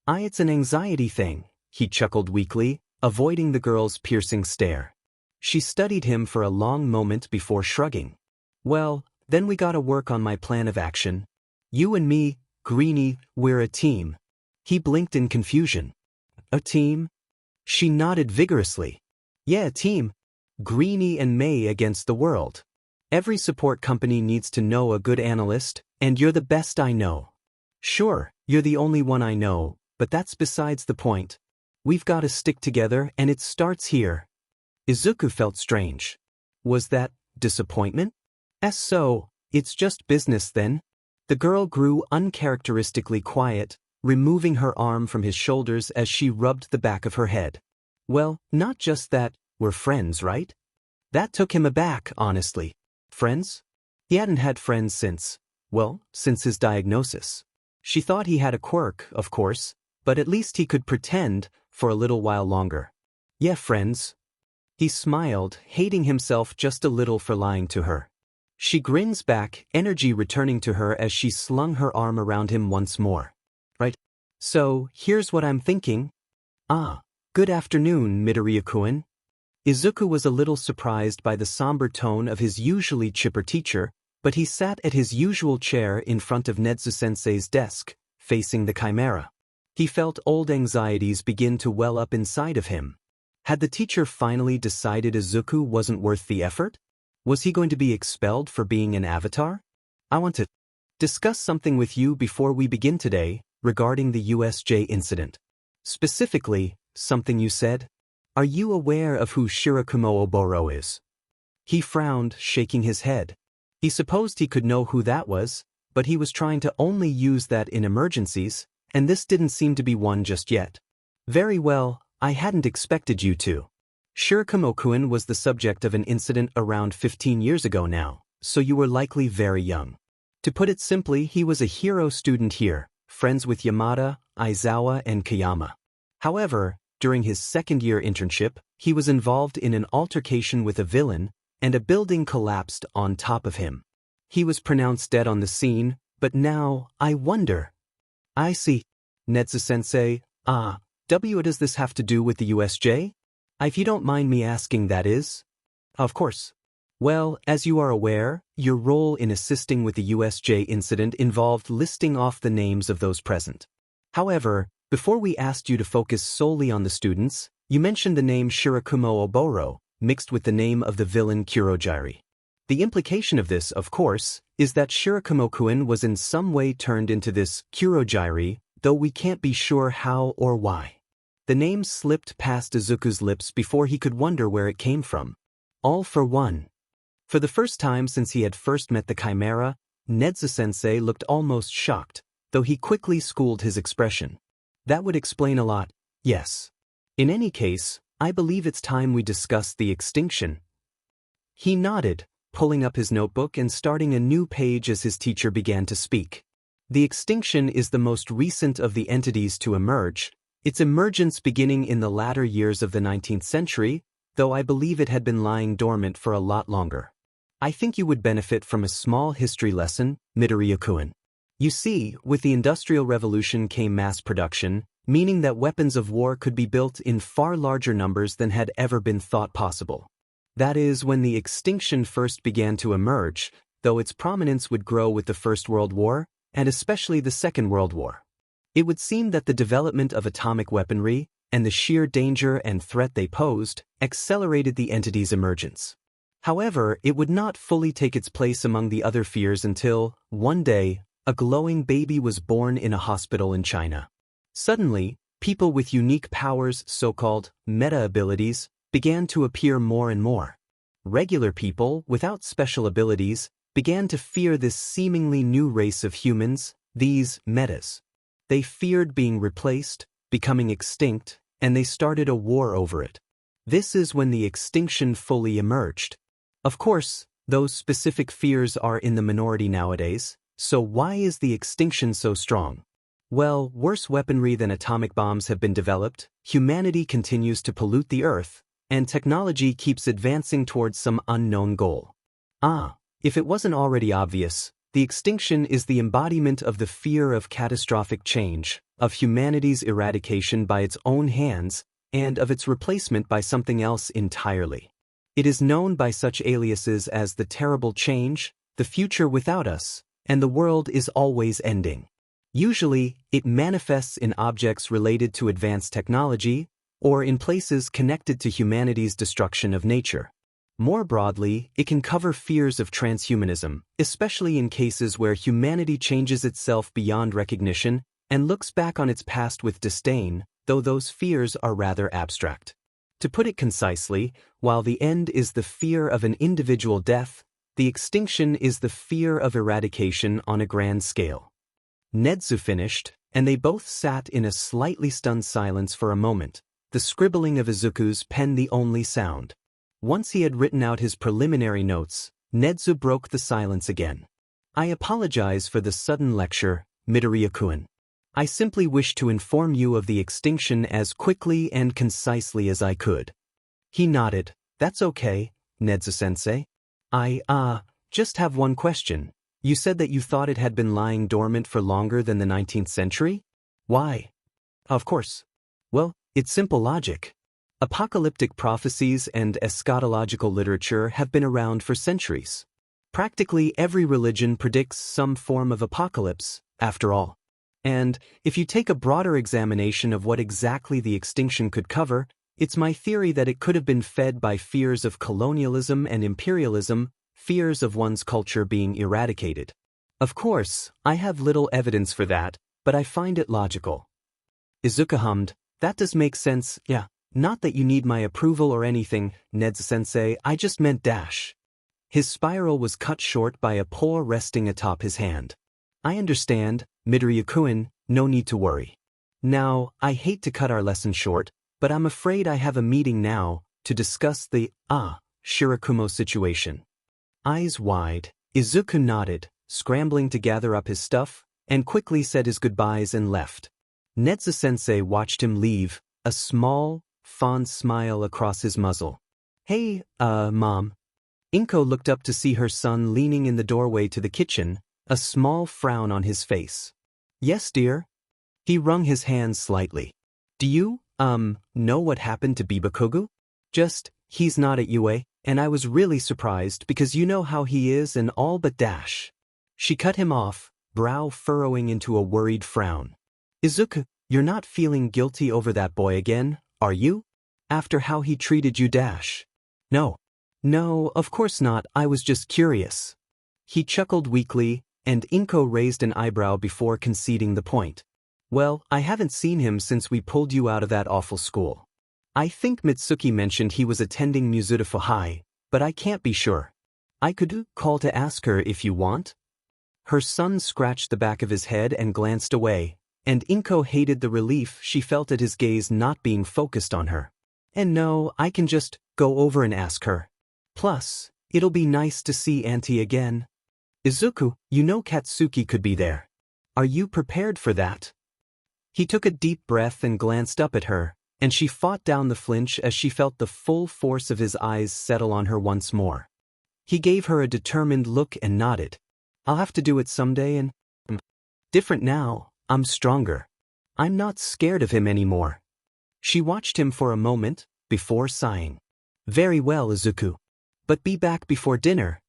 It's an anxiety thing, he chuckled weakly, avoiding the girl's piercing stare. She studied him for a long moment before shrugging. Well, then we gotta work on my plan of action. You and me, Greenie, we're a team. He blinked in confusion. A team? She nodded vigorously. Yeah, a team. Greenie and Mei against the world. Every support company needs to know a good analyst, and you're the best I know. Sure, you're the only one I know, but that's besides the point. We've got to stick together and it starts here. Izuku felt strange. Was that disappointment? So, it's just business then? The girl grew uncharacteristically quiet, removing her arm from his shoulders as she rubbed the back of her head. Well, not just that, we're friends, right? That took him aback, honestly. Friends? He hadn't had friends since his diagnosis. She thought he had a quirk, of course, but at least he could pretend for a little while longer. Yeah, friends. He smiled, hating himself just a little for lying to her. She grins back, energy returning to her as she slung her arm around him once more. Right. So, here's what I'm thinking. Good afternoon, Midoriya-kun. Izuku was a little surprised by the somber tone of his usually chipper teacher, but he sat at his usual chair in front of Nedzu-sensei's desk, facing the chimera. He felt old anxieties begin to well up inside of him. Had the teacher finally decided Izuku wasn't worth the effort? Was he going to be expelled for being an avatar? I want to discuss something with you before we begin today, regarding the USJ incident. Specifically, something you said. Are you aware of who Shirakumo Oboro is? He frowned, shaking his head. He supposed he could know who that was, but he was trying to only use that in emergencies, and this didn't seem to be one just yet. Very well, I hadn't expected you to. Shirakumo-kun was the subject of an incident around 15 years ago now, so you were likely very young. To put it simply, he was a hero student here, friends with Yamada, Aizawa and Kayama. However, during his second-year internship, he was involved in an altercation with a villain, and a building collapsed on top of him. He was pronounced dead on the scene, but now, I wonder. I see. Nedzu-sensei, what does this have to do with the USJ? If you don't mind me asking, that is? Of course. Well, as you are aware, your role in assisting with the USJ incident involved listing off the names of those present. However, before we asked you to focus solely on the students, you mentioned the name Shirakumo Oboro, mixed with the name of the villain Kurojiri. The implication of this, of course, is that Shirakumo-kun was in some way turned into this Kurojiri, though we can't be sure how or why. The name slipped past Izuku's lips before he could wonder where it came from. All for one. For the first time since he had first met the Chimera, Nedzu-sensei looked almost shocked, though he quickly schooled his expression. That would explain a lot, yes. In any case, I believe it's time we discuss the extinction. He nodded, pulling up his notebook and starting a new page as his teacher began to speak. The extinction is the most recent of the entities to emerge, its emergence beginning in the latter years of the 19th century, though I believe it had been lying dormant for a lot longer. I think you would benefit from a small history lesson, Midoriya-kun. You see, with the Industrial Revolution came mass production, meaning that weapons of war could be built in far larger numbers than had ever been thought possible. That is, when the extinction first began to emerge, though its prominence would grow with the First World War, and especially the Second World War. It would seem that the development of atomic weaponry, and the sheer danger and threat they posed, accelerated the entity's emergence. However, it would not fully take its place among the other fears until, one day, a glowing baby was born in a hospital in China. Suddenly, people with unique powers, so-called meta-abilities, began to appear more and more. Regular people, without special abilities, began to fear this seemingly new race of humans, these metas. They feared being replaced, becoming extinct, and they started a war over it. This is when the extinction fully emerged. Of course, those specific fears are in the minority nowadays, so why is the extinction so strong? Well, worse weaponry than atomic bombs have been developed, humanity continues to pollute the Earth, and technology keeps advancing towards some unknown goal. If it wasn't already obvious, the extinction is the embodiment of the fear of catastrophic change, of humanity's eradication by its own hands, and of its replacement by something else entirely. It is known by such aliases as the terrible change, the future without us, and the world is always ending. Usually, it manifests in objects related to advanced technology, or in places connected to humanity's destruction of nature. More broadly, it can cover fears of transhumanism, especially in cases where humanity changes itself beyond recognition and looks back on its past with disdain, though those fears are rather abstract. To put it concisely, while the end is the fear of an individual death, the extinction is the fear of eradication on a grand scale. Nedzu finished, and they both sat in a slightly stunned silence for a moment, the scribbling of Izuku's pen the only sound. Once he had written out his preliminary notes, Nedzu broke the silence again. I apologize for the sudden lecture, Midoriya-kun. I simply wish to inform you of the extinction as quickly and concisely as I could. He nodded. That's okay, Nedzu-sensei. I just have one question. You said that you thought it had been lying dormant for longer than the 19th century? Why? Of course. Well, it's simple logic. Apocalyptic prophecies and eschatological literature have been around for centuries. Practically every religion predicts some form of apocalypse, after all. And, if you take a broader examination of what exactly the extinction could cover, it's my theory that it could have been fed by fears of colonialism and imperialism, fears of one's culture being eradicated. Of course, I have little evidence for that, but I find it logical. Izuku hummed, that does make sense, yeah. Not that you need my approval or anything, Nedzu-sensei, I just meant dash. His spiral was cut short by a paw resting atop his hand. I understand, Midoriya-kun, no need to worry. Now, I hate to cut our lesson short, but I'm afraid I have a meeting now to discuss the, Shirakumo situation. Eyes wide, Izuku nodded, scrambling to gather up his stuff, and quickly said his goodbyes and left. Nedzu-sensei watched him leave, a small, fond smile across his muzzle. Hey, Mom. Inko looked up to see her son leaning in the doorway to the kitchen, a small frown on his face. Yes, dear? He wrung his hands slightly. Do you, know what happened to Bibakugu? Just, he's not at UA, and I was really surprised because you know how he is and all but dash. She cut him off, brow furrowing into a worried frown. Izuku, you're not feeling guilty over that boy again, are you? After how he treated you dash. No. No, of course not, I was just curious. He chuckled weakly, and Inko raised an eyebrow before conceding the point. Well, I haven't seen him since we pulled you out of that awful school. I think Mitsuki mentioned he was attending Mizuta High, but I can't be sure. I could call to ask her if you want? Her son scratched the back of his head and glanced away, and Inko hated the relief she felt at his gaze not being focused on her. And no, I can just go over and ask her. Plus, it'll be nice to see Auntie again. Izuku, you know Katsuki could be there. Are you prepared for that? He took a deep breath and glanced up at her, and she fought down the flinch as she felt the full force of his eyes settle on her once more. He gave her a determined look and nodded. I'll have to do it someday and… Different now, I'm stronger. I'm not scared of him anymore. She watched him for a moment, before sighing. Very well, Izuku. But be back before dinner.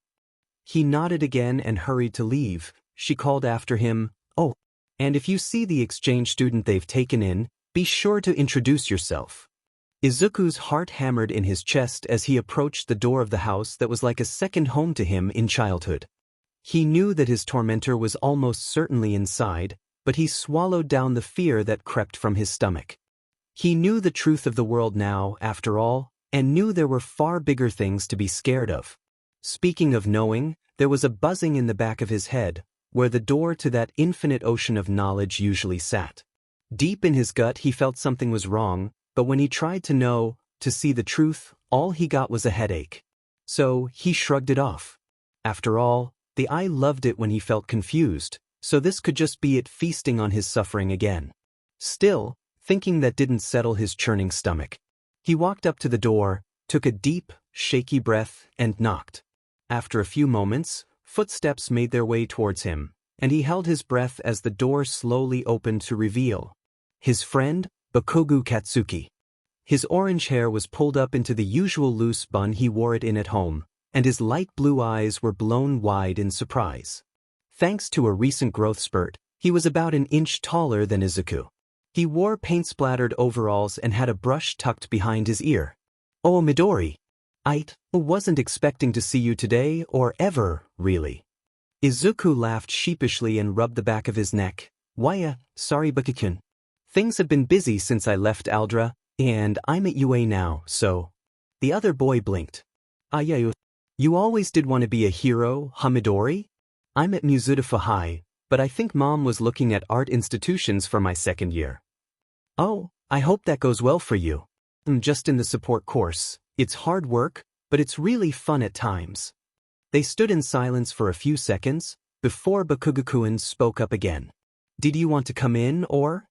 He nodded again and hurried to leave. She called after him, oh, and if you see the exchange student they've taken in, be sure to introduce yourself. Izuku's heart hammered in his chest as he approached the door of the house that was like a second home to him in childhood. He knew that his tormentor was almost certainly inside, but he swallowed down the fear that crept from his stomach. He knew the truth of the world now, after all, and knew there were far bigger things to be scared of. Speaking of knowing, there was a buzzing in the back of his head, where the door to that infinite ocean of knowledge usually sat. Deep in his gut he felt something was wrong, but when he tried to know, to see the truth, all he got was a headache. So he shrugged it off. After all, the eye loved it when he felt confused, so this could just be it feasting on his suffering again. Still, thinking that didn't settle his churning stomach. He walked up to the door, took a deep, shaky breath, and knocked. After a few moments, footsteps made their way towards him, and he held his breath as the door slowly opened to reveal his friend, Bakugo Katsuki. His orange hair was pulled up into the usual loose bun he wore it in at home, and his light blue eyes were blown wide in surprise. Thanks to a recent growth spurt, he was about an inch taller than Izuku. He wore paint-splattered overalls and had a brush tucked behind his ear. Oh, Midori. I wasn't expecting to see you today or ever, really. Izuku laughed sheepishly and rubbed the back of his neck. Why, sorry Bakugo-kun. Things have been busy since I left Aldra, and I'm at UA now, so… The other boy blinked. Yeah, you always did want to be a hero, huh, Midori? I'm at Mizuta High, but I think Mom was looking at art institutions for my second year. Oh, I hope that goes well for you. I'm just in the support course. It's hard work, but it's really fun at times. They stood in silence for a few seconds, before Bakugo-kun spoke up again. Did you want to come in or…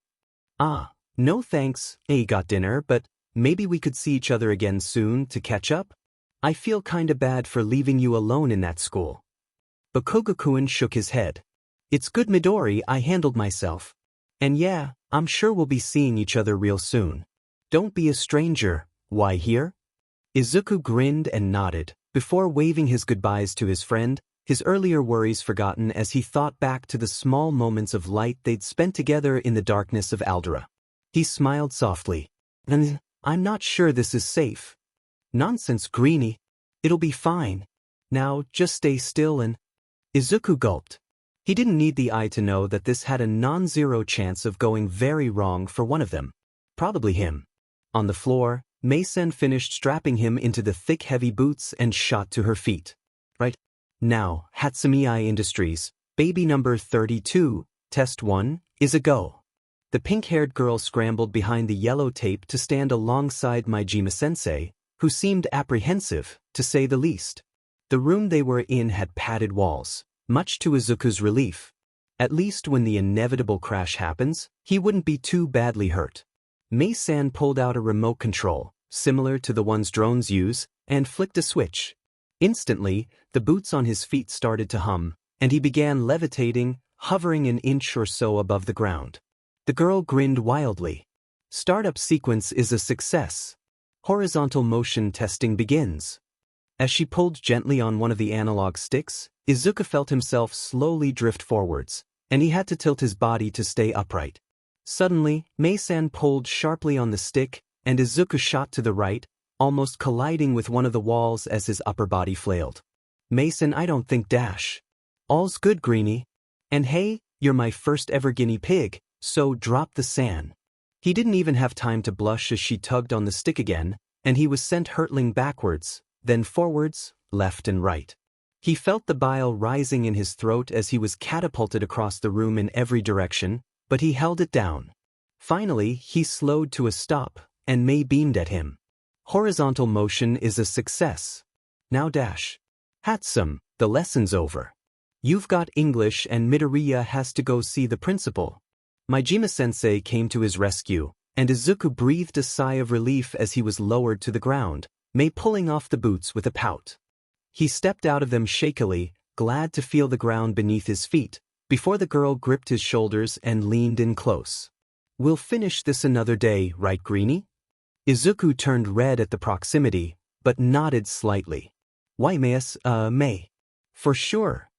No thanks, I got dinner, but maybe we could see each other again soon to catch up? I feel kinda bad for leaving you alone in that school. Bakugo-kun shook his head. It's good, Midori, I handled myself. And yeah, I'm sure we'll be seeing each other real soon. Don't be a stranger. Why here? Izuku grinned and nodded, before waving his goodbyes to his friend, his earlier worries forgotten as he thought back to the small moments of light they'd spent together in the darkness of Aldera. He smiled softly. And I'm not sure this is safe. Nonsense, Greenie. It'll be fine. Now, just stay still and… Izuku gulped. He didn't need the eye to know that this had a non-zero chance of going very wrong for one of them. Probably him. On the floor, Mei-sen finished strapping him into the thick heavy boots and shot to her feet. Right. Now, Hatsume Mei Industries, baby number 32, test 1, is a go. The pink-haired girl scrambled behind the yellow tape to stand alongside Maijima-sensei, who seemed apprehensive, to say the least. The room they were in had padded walls, much to Izuku's relief. At least when the inevitable crash happens, he wouldn't be too badly hurt. Mei-san pulled out a remote control, similar to the ones drones use, and flicked a switch. Instantly, the boots on his feet started to hum, and he began levitating, hovering an inch or so above the ground. The girl grinned wildly. Startup sequence is a success. Horizontal motion testing begins. As she pulled gently on one of the analog sticks, Izuku felt himself slowly drift forwards, and he had to tilt his body to stay upright. Suddenly, Mei-san pulled sharply on the stick, and Izuku shot to the right, almost colliding with one of the walls as his upper body flailed. Mei-san, I don't think dash. All's good, Greenie. And hey, you're my first ever guinea pig, so drop the san. He didn't even have time to blush as she tugged on the stick again, and he was sent hurtling backwards, then forwards, left and right. He felt the bile rising in his throat as he was catapulted across the room in every direction, but he held it down. Finally, he slowed to a stop, and Mei beamed at him. Horizontal motion is a success. Now dash. Hatsume, the lesson's over. You've got English and Midoriya has to go see the principal. Majima-sensei came to his rescue, and Izuku breathed a sigh of relief as he was lowered to the ground, Mei pulling off the boots with a pout. He stepped out of them shakily, glad to feel the ground beneath his feet, before the girl gripped his shoulders and leaned in close. We'll finish this another day, right, Greenie? Izuku turned red at the proximity, but nodded slightly. Why, Mei? For sure.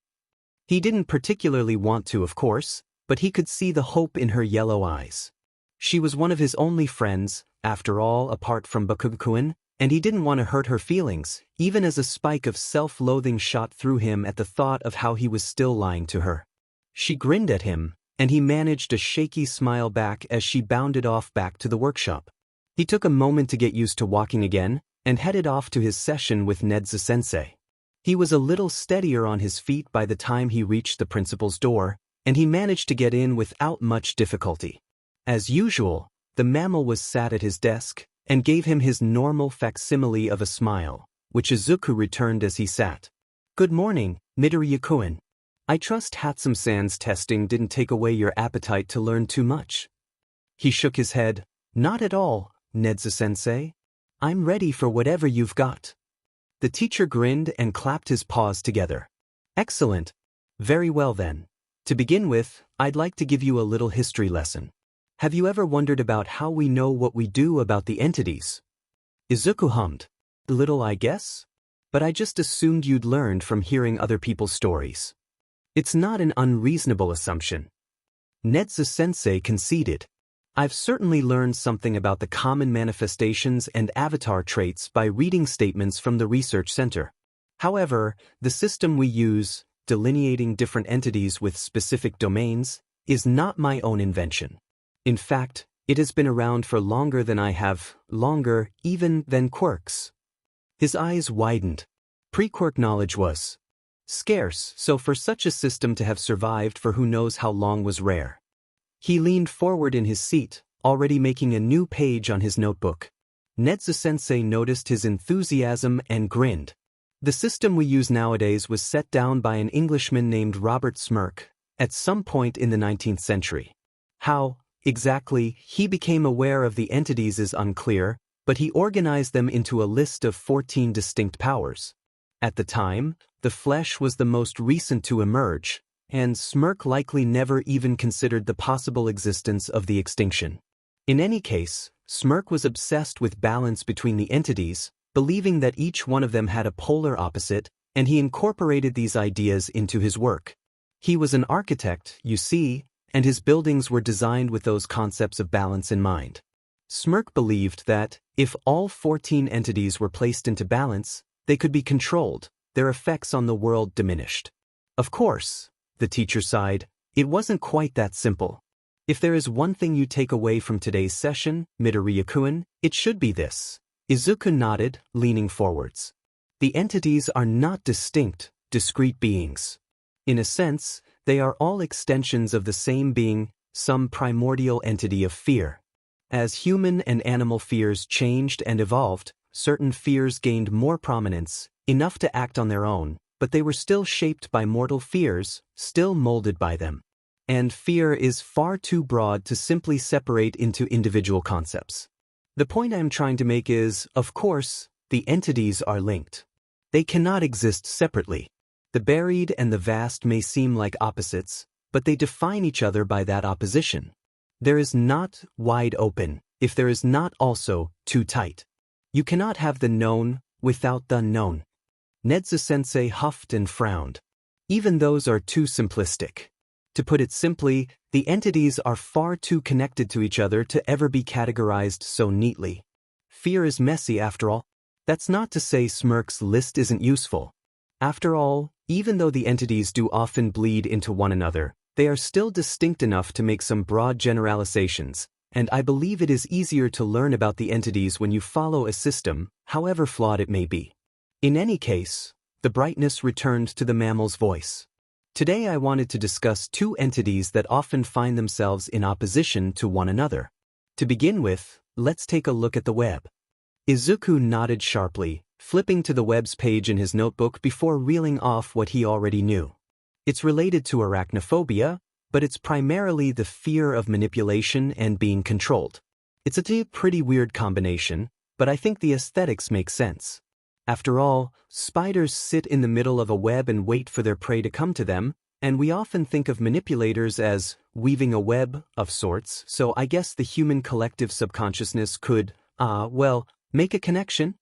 He didn't particularly want to, of course, but he could see the hope in her yellow eyes. She was one of his only friends, after all, apart from Bakugan, and he didn't want to hurt her feelings, even as a spike of self-loathing shot through him at the thought of how he was still lying to her. She grinned at him, and he managed a shaky smile back as she bounded off back to the workshop. He took a moment to get used to walking again, and headed off to his session with Nedzu-sensei. He was a little steadier on his feet by the time he reached the principal's door, and he managed to get in without much difficulty. As usual, the mammal was sat at his desk, and gave him his normal facsimile of a smile, which Izuku returned as he sat. Good morning, Midoriya-kun. I trust Hatsume-san's testing didn't take away your appetite to learn too much. He shook his head. Not at all, Nedzu-sensei. I'm ready for whatever you've got. The teacher grinned and clapped his paws together. Excellent. Very well then. To begin with, I'd like to give you a little history lesson. Have you ever wondered about how we know what we do about the entities? Izuku hummed. Little, I guess? But I just assumed you'd learned from hearing other people's stories. It's not an unreasonable assumption. Nedzu-sensei conceded. I've certainly learned something about the common manifestations and avatar traits by reading statements from the research center. However, the system we use, delineating different entities with specific domains, is not my own invention. In fact, it has been around for longer than I have, longer even than quirks. His eyes widened. Pre-quirk knowledge was scarce, so for such a system to have survived for who knows how long was rare. He leaned forward in his seat, already making a new page on his notebook. Nedzu-sensei noticed his enthusiasm and grinned. The system we use nowadays was set down by an Englishman named Robert Smirk, at some point in the 19th century. How, exactly, he became aware of the entities is unclear, but he organized them into a list of 14 distinct powers. At the time, the flesh was the most recent to emerge, and Smirk likely never even considered the possible existence of the extinction. In any case, Smirk was obsessed with balance between the entities, believing that each one of them had a polar opposite, and he incorporated these ideas into his work. He was an architect, you see, and his buildings were designed with those concepts of balance in mind. Smirk believed that, if all 14 entities were placed into balance, they could be controlled, their effects on the world diminished. Of course, the teacher sighed, it wasn't quite that simple. If there is one thing you take away from today's session, Midoriya-kun, it should be this. Izuku nodded, leaning forwards. The entities are not distinct, discrete beings. In a sense, they are all extensions of the same being, some primordial entity of fear. As human and animal fears changed and evolved, certain fears gained more prominence, enough to act on their own, but they were still shaped by mortal fears, still molded by them. and fear is far too broad to simply separate into individual concepts. The point I'm trying to make is, of course, the entities are linked. They cannot exist separately. The buried and the vast may seem like opposites, but they define each other by that opposition. There is not wide open if there is not also too tight. You cannot have the known without the unknown. Nedzu-sensei huffed and frowned. Even those are too simplistic. To put it simply, the entities are far too connected to each other to ever be categorized so neatly. Fear is messy after all. That's not to say Smirk's list isn't useful. After all, even though the entities do often bleed into one another, they are still distinct enough to make some broad generalizations, and I believe it is easier to learn about the entities when you follow a system, however flawed it may be. In any case, the brightness returned to the mammal's voice. Today I wanted to discuss two entities that often find themselves in opposition to one another. To begin with, let's take a look at the web. Izuku nodded sharply, flipping to the web's page in his notebook before reeling off what he already knew. It's related to arachnophobia, but it's primarily the fear of manipulation and being controlled. It's a pretty weird combination, but I think the aesthetics make sense. After all, spiders sit in the middle of a web and wait for their prey to come to them, and we often think of manipulators as weaving a web of sorts, so I guess the human collective subconsciousness could, make a connection?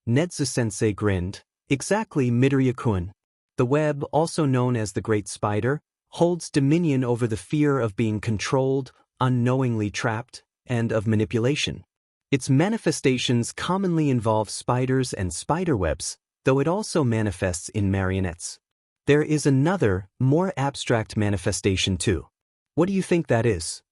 Nedzu-sensei grinned. Exactly, Midoriya-kun. The web, also known as the Great Spider, holds dominion over the fear of being controlled, unknowingly trapped, and of manipulation. Its manifestations commonly involve spiders and spiderwebs, though it also manifests in marionettes. There is another, more abstract manifestation too. What do you think that is?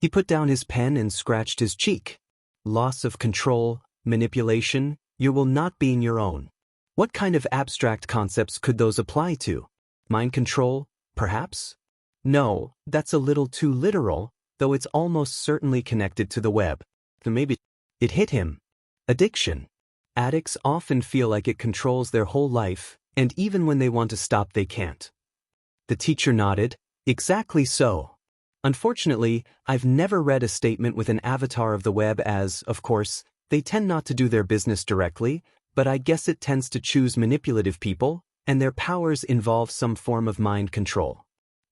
He put down his pen and scratched his cheek. Loss of control, manipulation, you will not be in your own. What kind of abstract concepts could those apply to? Mind control, perhaps? No, that's a little too literal, though it's almost certainly connected to the web. So maybe it hit him. Addiction. Addicts often feel like it controls their whole life, and even when they want to stop they can't. The teacher nodded. Exactly so. Unfortunately, I've never read a statement with an avatar of the web as, of course, they tend not to do their business directly, but I guess it tends to choose manipulative people, and their powers involve some form of mind control.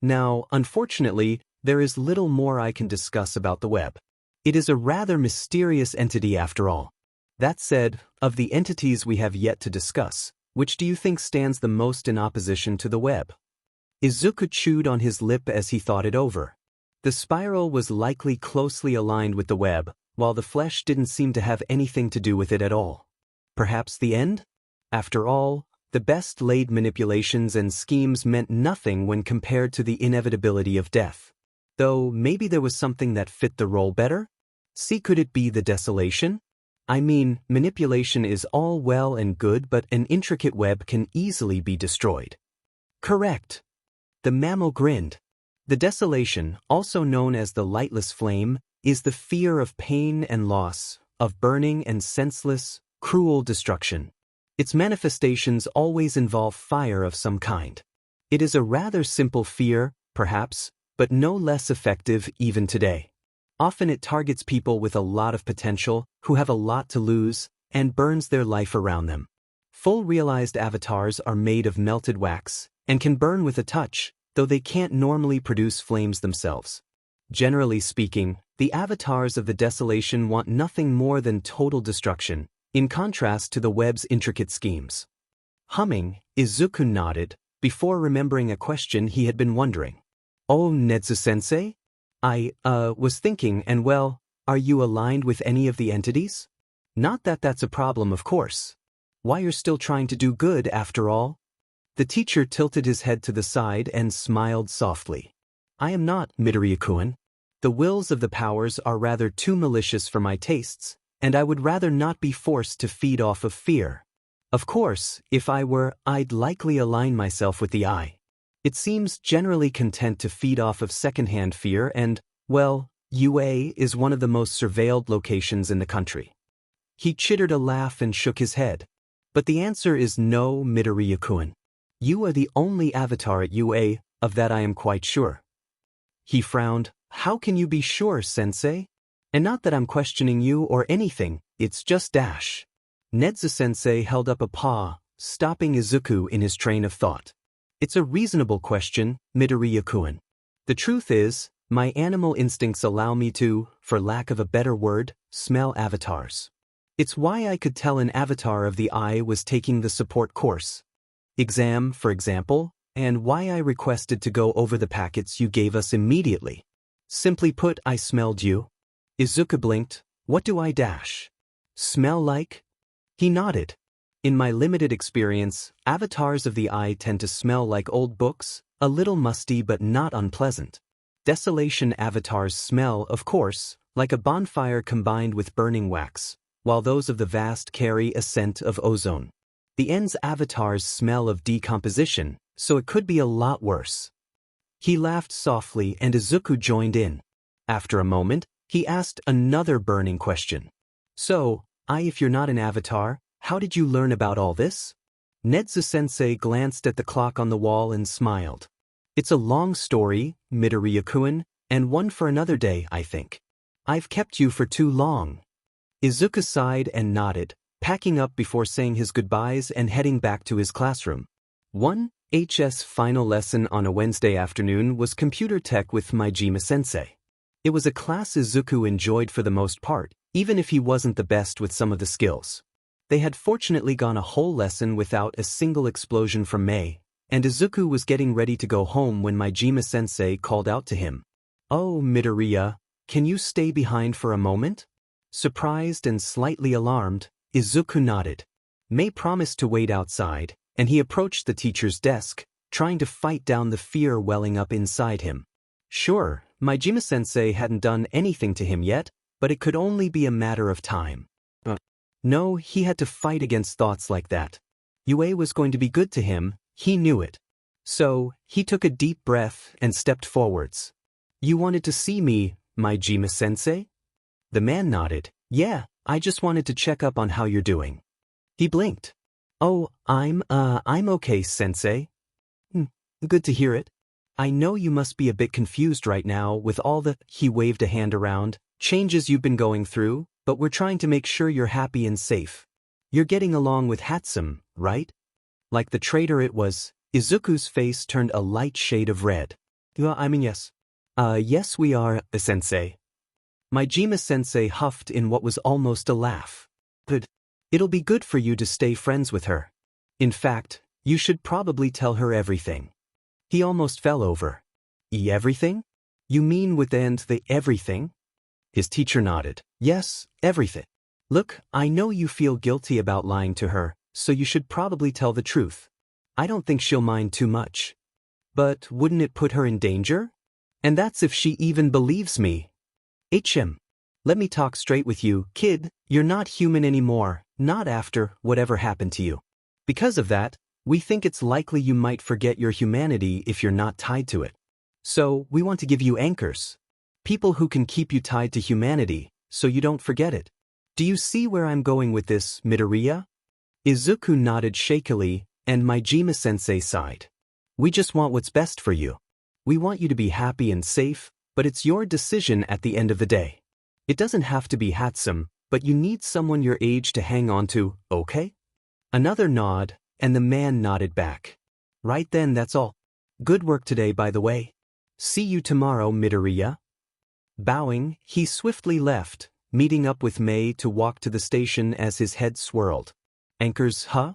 Now, unfortunately, there is little more I can discuss about the web. It is a rather mysterious entity after all. That said, of the entities we have yet to discuss, which do you think stands the most in opposition to the web? Izuku chewed on his lip as he thought it over. The spiral was likely closely aligned with the web, while the flesh didn't seem to have anything to do with it at all. Perhaps the end? After all, the best laid manipulations and schemes meant nothing when compared to the inevitability of death. Though maybe there was something that fit the role better? See, could it be the desolation? I mean, manipulation is all well and good, but an intricate web can easily be destroyed. Correct. The mammal grinned. The desolation, also known as the lightless flame, is the fear of pain and loss, of burning and senseless, cruel destruction. Its manifestations always involve fire of some kind. It is a rather simple fear, perhaps, but no less effective even today. Often it targets people with a lot of potential, who have a lot to lose, and burns their life around them. Full realized avatars are made of melted wax, and can burn with a touch, though they can't normally produce flames themselves. Generally speaking, the avatars of the desolation want nothing more than total destruction, in contrast to the web's intricate schemes. Humming, Izuku nodded, before remembering a question he had been wondering. Oh, Nedzu-sensei? I was thinking, and well, are you aligned with any of the entities? Not that that's a problem, of course. Why, you're still trying to do good after all? The teacher tilted his head to the side and smiled softly. I am not, Midoriya-kun. The wills of the powers are rather too malicious for my tastes, and I would rather not be forced to feed off of fear. Of course, if I were, I'd likely align myself with the eye. It seems generally content to feed off of secondhand fear and, well, UA is one of the most surveilled locations in the country. He chittered a laugh and shook his head. But the answer is no, Midoriya-kun. You are the only avatar at UA, of that I am quite sure. He frowned. How can you be sure, sensei? And not that I'm questioning you or anything, it's just dash. Nedzu-sensei held up a paw, stopping Izuku in his train of thought. It's a reasonable question, Midoriya-kun. The truth is, my animal instincts allow me to, for lack of a better word, smell avatars. It's why I could tell an avatar of the eye was taking the support course exam, for example, and why I requested to go over the packets you gave us immediately. Simply put, I smelled you. Izuku blinked. What do I dash? Smell like? He nodded. In my limited experience, avatars of the eye tend to smell like old books, a little musty but not unpleasant. Desolation avatars smell, of course, like a bonfire combined with burning wax, while those of the vast carry a scent of ozone. The end's avatars smell of decomposition, so it could be a lot worse. He laughed softly and Izuku joined in. After a moment, he asked another burning question. So, if you're not an avatar, how did you learn about all this? Nedzu-sensei glanced at the clock on the wall and smiled. It's a long story, Midoriya-kun, and one for another day, I think. I've kept you for too long. Izuku sighed and nodded, packing up before saying his goodbyes and heading back to his classroom. 1H's final lesson on a Wednesday afternoon was computer tech with Majima-sensei. It was a class Izuku enjoyed for the most part, even if he wasn't the best with some of the skills. They had fortunately gone a whole lesson without a single explosion from Mei, and Izuku was getting ready to go home when Majima-sensei called out to him. Oh, Midoriya, can you stay behind for a moment? Surprised and slightly alarmed, Izuku nodded. Mei promised to wait outside, and he approached the teacher's desk, trying to fight down the fear welling up inside him. Sure, Majima-sensei hadn't done anything to him yet, but it could only be a matter of time. No, he had to fight against thoughts like that. Yue was going to be good to him, he knew it. So, he took a deep breath and stepped forwards. You wanted to see me, Majima-sensei? The man nodded. Yeah, I just wanted to check up on how you're doing. He blinked. Oh, I'm okay, sensei. Good to hear it. I know you must be a bit confused right now with all the, he waved a hand around, changes you've been going through, but we're trying to make sure you're happy and safe. You're getting along with Hatsume, right? Like the traitor it was, Izuku's face turned a light shade of red. Yes. Yes we are, sensei. Majima-sensei huffed in what was almost a laugh. Good. It'll be good for you to stay friends with her. In fact, you should probably tell her everything. He almost fell over. Everything? You mean with the everything? His teacher nodded. Yes, everything. Look, I know you feel guilty about lying to her, so you should probably tell the truth. I don't think she'll mind too much. But wouldn't it put her in danger? And that's if she even believes me. Let me talk straight with you, kid, you're not human anymore, not after whatever happened to you. Because of that, we think it's likely you might forget your humanity if you're not tied to it. So, we want to give you anchors. People who can keep you tied to humanity, so you don't forget it. Do you see where I'm going with this, Midoriya? Izuku nodded shakily, and Majima-sensei sighed. We just want what's best for you. We want you to be happy and safe, but it's your decision at the end of the day. It doesn't have to be Hatsume, but you need someone your age to hang on to, okay? Another nod, and the man nodded back. Right then, that's all. Good work today, by the way. See you tomorrow, Midoriya. Bowing, he swiftly left, meeting up with Mei to walk to the station as his head swirled. Anchors, huh?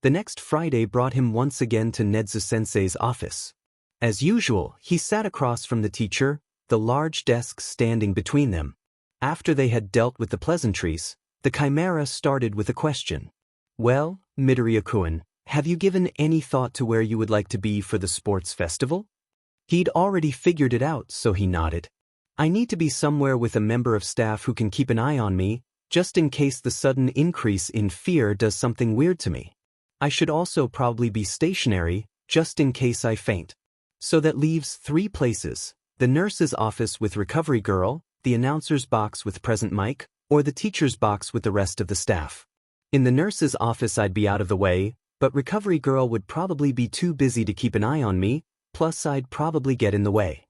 The next Friday brought him once again to Nedzu-sensei's office. As usual, he sat across from the teacher, the large desk standing between them. After they had dealt with the pleasantries, the chimera started with a question. Well, Midoriya-kun, have you given any thought to where you would like to be for the sports festival? He'd already figured it out, so he nodded. I need to be somewhere with a member of staff who can keep an eye on me, just in case the sudden increase in fear does something weird to me. I should also probably be stationary, just in case I faint. So that leaves 3 places: the nurse's office with recovery girl, the announcer's box with present mic, or the teacher's box with the rest of the staff. In the nurse's office I'd be out of the way, but recovery girl would probably be too busy to keep an eye on me, plus I'd probably get in the way.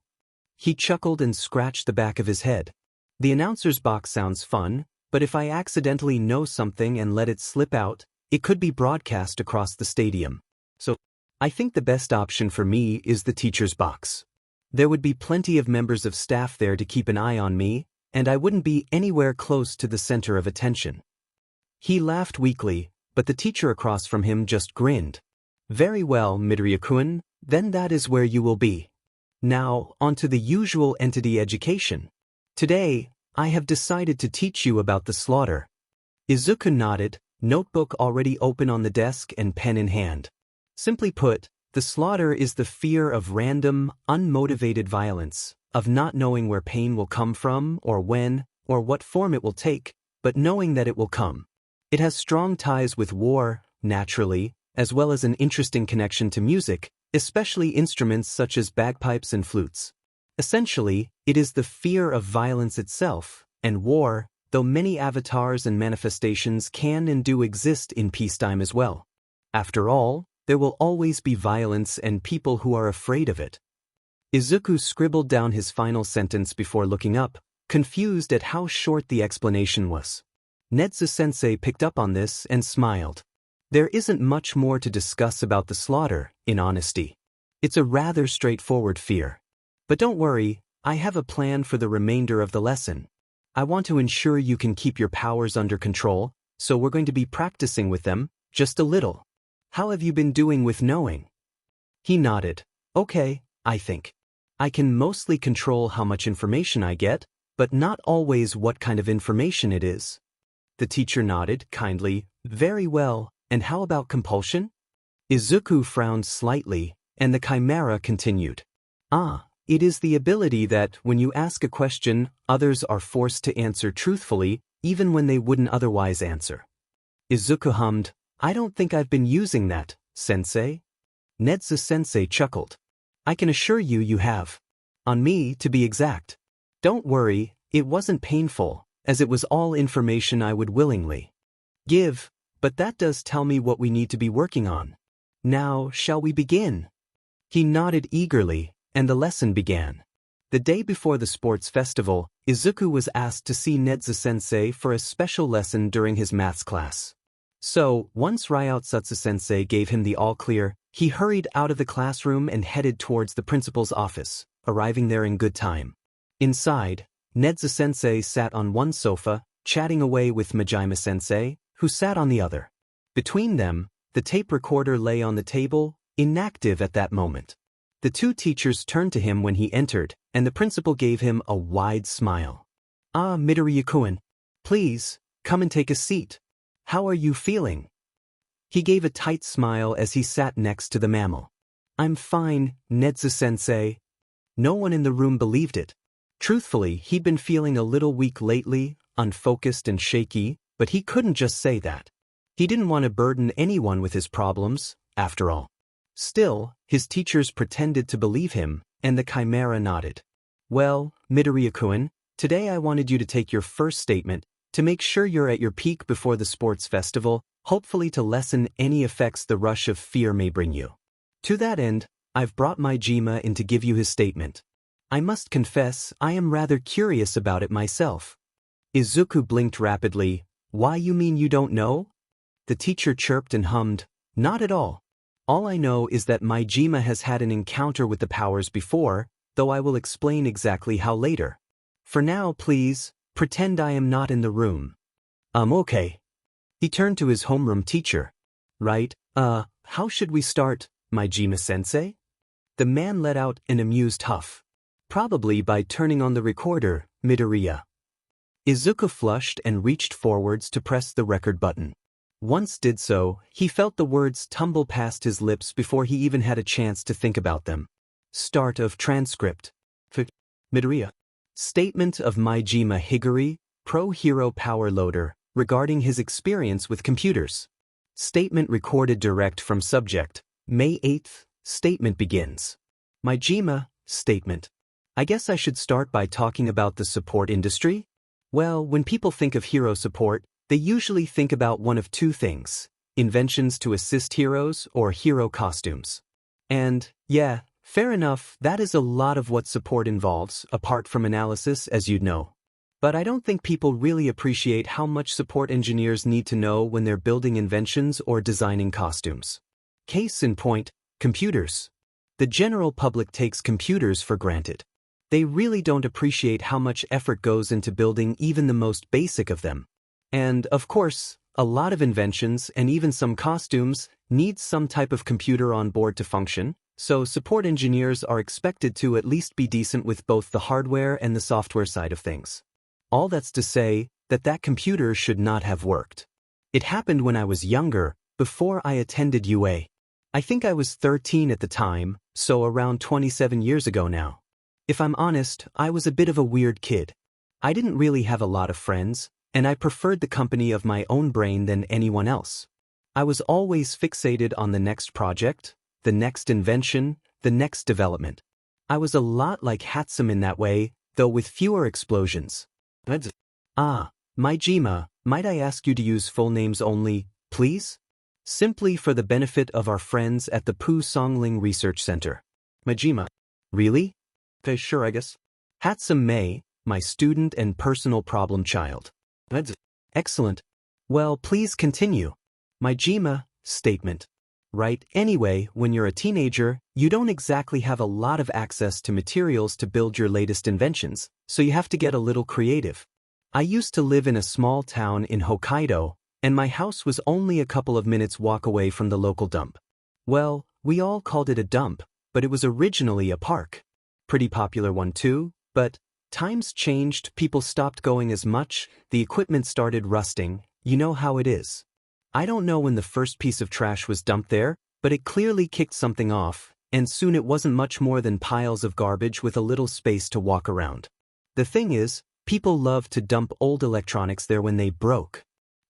He chuckled and scratched the back of his head. The announcer's box sounds fun, but if I accidentally know something and let it slip out, it could be broadcast across the stadium. So, I think the best option for me is the teacher's box. There would be plenty of members of staff there to keep an eye on me, and I wouldn't be anywhere close to the center of attention. He laughed weakly, but the teacher across from him just grinned. Very well, Midoriya-kun, then that is where you will be. Now, on to the usual entity education. Today, I have decided to teach you about the slaughter. Izuku nodded, notebook already open on the desk and pen in hand. Simply put, the slaughter is the fear of random, unmotivated violence, of not knowing where pain will come from or when, or what form it will take, but knowing that it will come. It has strong ties with war, naturally, as well as an interesting connection to music, especially instruments such as bagpipes and flutes. Essentially, it is the fear of violence itself, and war, though many avatars and manifestations can and do exist in peacetime as well. After all, there will always be violence and people who are afraid of it. Izuku scribbled down his final sentence before looking up, confused at how short the explanation was. Nedzu-sensei picked up on this and smiled. There isn't much more to discuss about the slaughter, in honesty. It's a rather straightforward fear. But don't worry, I have a plan for the remainder of the lesson. I want to ensure you can keep your powers under control, so we're going to be practicing with them, just a little. How have you been doing with knowing? He nodded. Okay, I think. I can mostly control how much information I get, but not always what kind of information it is. The teacher nodded, kindly. Very well, and how about compulsion? Izuku frowned slightly, and the chimera continued. It is the ability that, when you ask a question, others are forced to answer truthfully, even when they wouldn't otherwise answer. Izuku hummed, I don't think I've been using that, sensei. Nedzu-sensei chuckled. I can assure you you have. On me, to be exact. Don't worry, it wasn't painful, as it was all information I would willingly give, but that does tell me what we need to be working on. Now, shall we begin? He nodded eagerly, and the lesson began. The day before the sports festival, Izuku was asked to see Nedzu-sensei for a special lesson during his maths class. So, once Ryutsutsu-sensei gave him the all-clear, he hurried out of the classroom and headed towards the principal's office, arriving there in good time. Inside, Nedzu-sensei sat on one sofa, chatting away with Majima-sensei, who sat on the other. Between them, the tape recorder lay on the table, inactive at that moment. The two teachers turned to him when he entered, and the principal gave him a wide smile. Midoriya-kun, please, come and take a seat. How are you feeling? He gave a tight smile as he sat next to the mammal. I'm fine, Nedzu-sensei. No one in the room believed it. Truthfully, he'd been feeling a little weak lately, unfocused and shaky, but he couldn't just say that. He didn't want to burden anyone with his problems, after all. Still, his teachers pretended to believe him, and the chimera nodded. Well, Midoriya-kun, today I wanted you to take your first statement, to make sure you're at your peak before the sports festival, hopefully to lessen any effects the rush of fear may bring you. To that end, I've brought Majima in to give you his statement. I must confess, I am rather curious about it myself. Izuku blinked rapidly. Why, you mean you don't know? The teacher chirped and hummed. Not at all. All I know is that Majima has had an encounter with the powers before, though I will explain exactly how later. For now, please, pretend I am not in the room. Okay. He turned to his homeroom teacher. Right, how should we start, Majima-sensei? The man let out an amused huff. Probably by turning on the recorder, Midoriya. Izuku flushed and reached forwards to press the record button. Once did so, he felt the words tumble past his lips before he even had a chance to think about them. Start of transcript. Midoriya. Statement of Majima Higuri, Pro-Hero Power Loader, regarding his experience with computers. Statement recorded direct from subject. May 8th, statement begins. Majima, statement. I guess I should start by talking about the support industry? Well, when people think of hero support, they usually think about one of two things: inventions to assist heroes or hero costumes. And, yeah, Fair enough, that is a lot of what support involves, apart from analysis, as you'd know. But I don't think people really appreciate how much support engineers need to know when they're building inventions or designing costumes. Case in point, computers. The general public takes computers for granted. They really don't appreciate how much effort goes into building even the most basic of them. And, of course, a lot of inventions and even some costumes need some type of computer on board to function, so support engineers are expected to at least be decent with both the hardware and the software side of things. All that's to say that that computer should not have worked. It happened when I was younger, before I attended UA. I think I was 13 at the time, so around 27 years ago now. If I'm honest, I was a bit of a weird kid. I didn't really have a lot of friends, and I preferred the company of my own brain than anyone else. I was always fixated on the next project, the next invention, the next development. I was a lot like Hatsume in that way, though with fewer explosions. Majima, might I ask you to use full names only, please? Simply for the benefit of our friends at the Pu Songling Research Center. Majima. Really? Okay, sure, I guess. Hatsume Mei, my student and personal problem child. Excellent. Well, please continue. Majima, statement. Right, anyway, when you're a teenager, you don't exactly have a lot of access to materials to build your latest inventions, so you have to get a little creative. I used to live in a small town in Hokkaido, and my house was only a couple of minutes walk away from the local dump. Well, we all called it a dump, but it was originally a park. Pretty popular one too, but times changed, people stopped going as much, the equipment started rusting, you know how it is. I don't know when the first piece of trash was dumped there, but it clearly kicked something off, and soon it wasn't much more than piles of garbage with a little space to walk around. The thing is, people loved to dump old electronics there when they broke.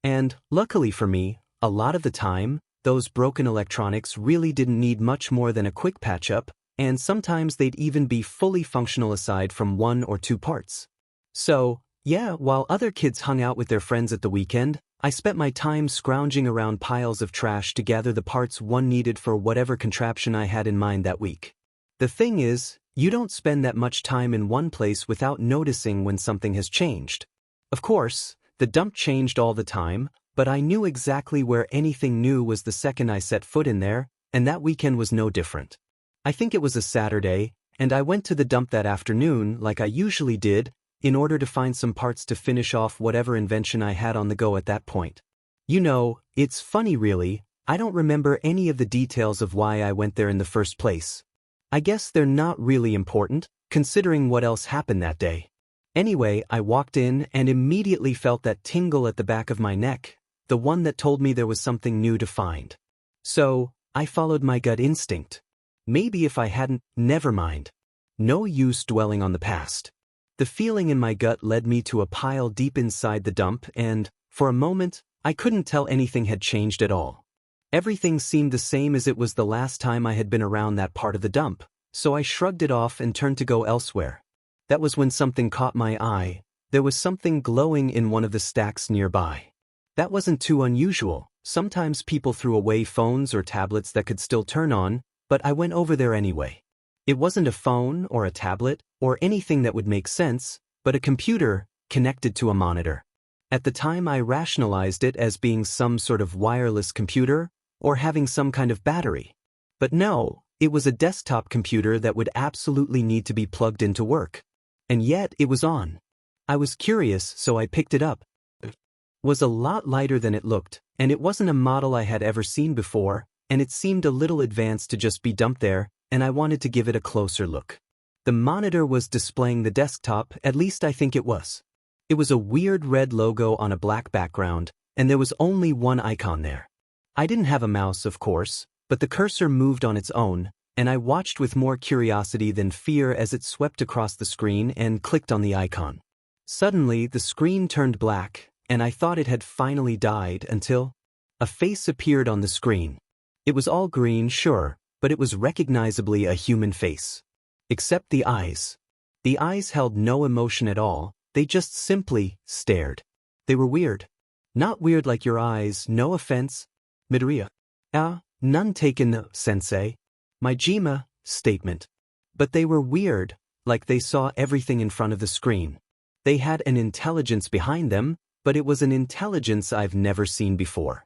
And, luckily for me, a lot of the time, those broken electronics really didn't need much more than a quick patch-up, and sometimes they'd even be fully functional aside from one or two parts. So, yeah, while other kids hung out with their friends at the weekend, I spent my time scrounging around piles of trash to gather the parts one needed for whatever contraption I had in mind that week. The thing is, you don't spend that much time in one place without noticing when something has changed. Of course, the dump changed all the time, but I knew exactly where anything new was the second I set foot in there, and that weekend was no different. I think it was a Saturday, and I went to the dump that afternoon like I usually did, in order to find some parts to finish off whatever invention I had on the go at that point. You know, it's funny really, I don't remember any of the details of why I went there in the first place. I guess they're not really important, considering what else happened that day. Anyway, I walked in and immediately felt that tingle at the back of my neck, the one that told me there was something new to find. So, I followed my gut instinct. Maybe if I hadn't, never mind. No use dwelling on the past. The feeling in my gut led me to a pile deep inside the dump and, for a moment, I couldn't tell anything had changed at all. Everything seemed the same as it was the last time I had been around that part of the dump, so I shrugged it off and turned to go elsewhere. That was when something caught my eye. There was something glowing in one of the stacks nearby. That wasn't too unusual. Sometimes people threw away phones or tablets that could still turn on, but I went over there anyway. It wasn't a phone or a tablet or anything that would make sense, but a computer connected to a monitor. At the time I rationalized it as being some sort of wireless computer or having some kind of battery. But no, it was a desktop computer that would absolutely need to be plugged into work. And yet it was on. I was curious, so I picked it up. It was a lot lighter than it looked, and it wasn't a model I had ever seen before, and it seemed a little advanced to just be dumped there, and I wanted to give it a closer look. The monitor was displaying the desktop, at least I think it was. It was a weird red logo on a black background, and there was only one icon there. I didn't have a mouse, of course, but the cursor moved on its own, and I watched with more curiosity than fear as it swept across the screen and clicked on the icon. Suddenly, the screen turned black, and I thought it had finally died until a face appeared on the screen. It was all green, sure, but it was recognizably a human face. Except the eyes. The eyes held no emotion at all, they just simply stared. They were weird. Not weird like your eyes, no offense. Midoriya. None taken, sensei. Majima, statement. But they were weird, like they saw everything in front of the screen. They had an intelligence behind them, but it was an intelligence I've never seen before.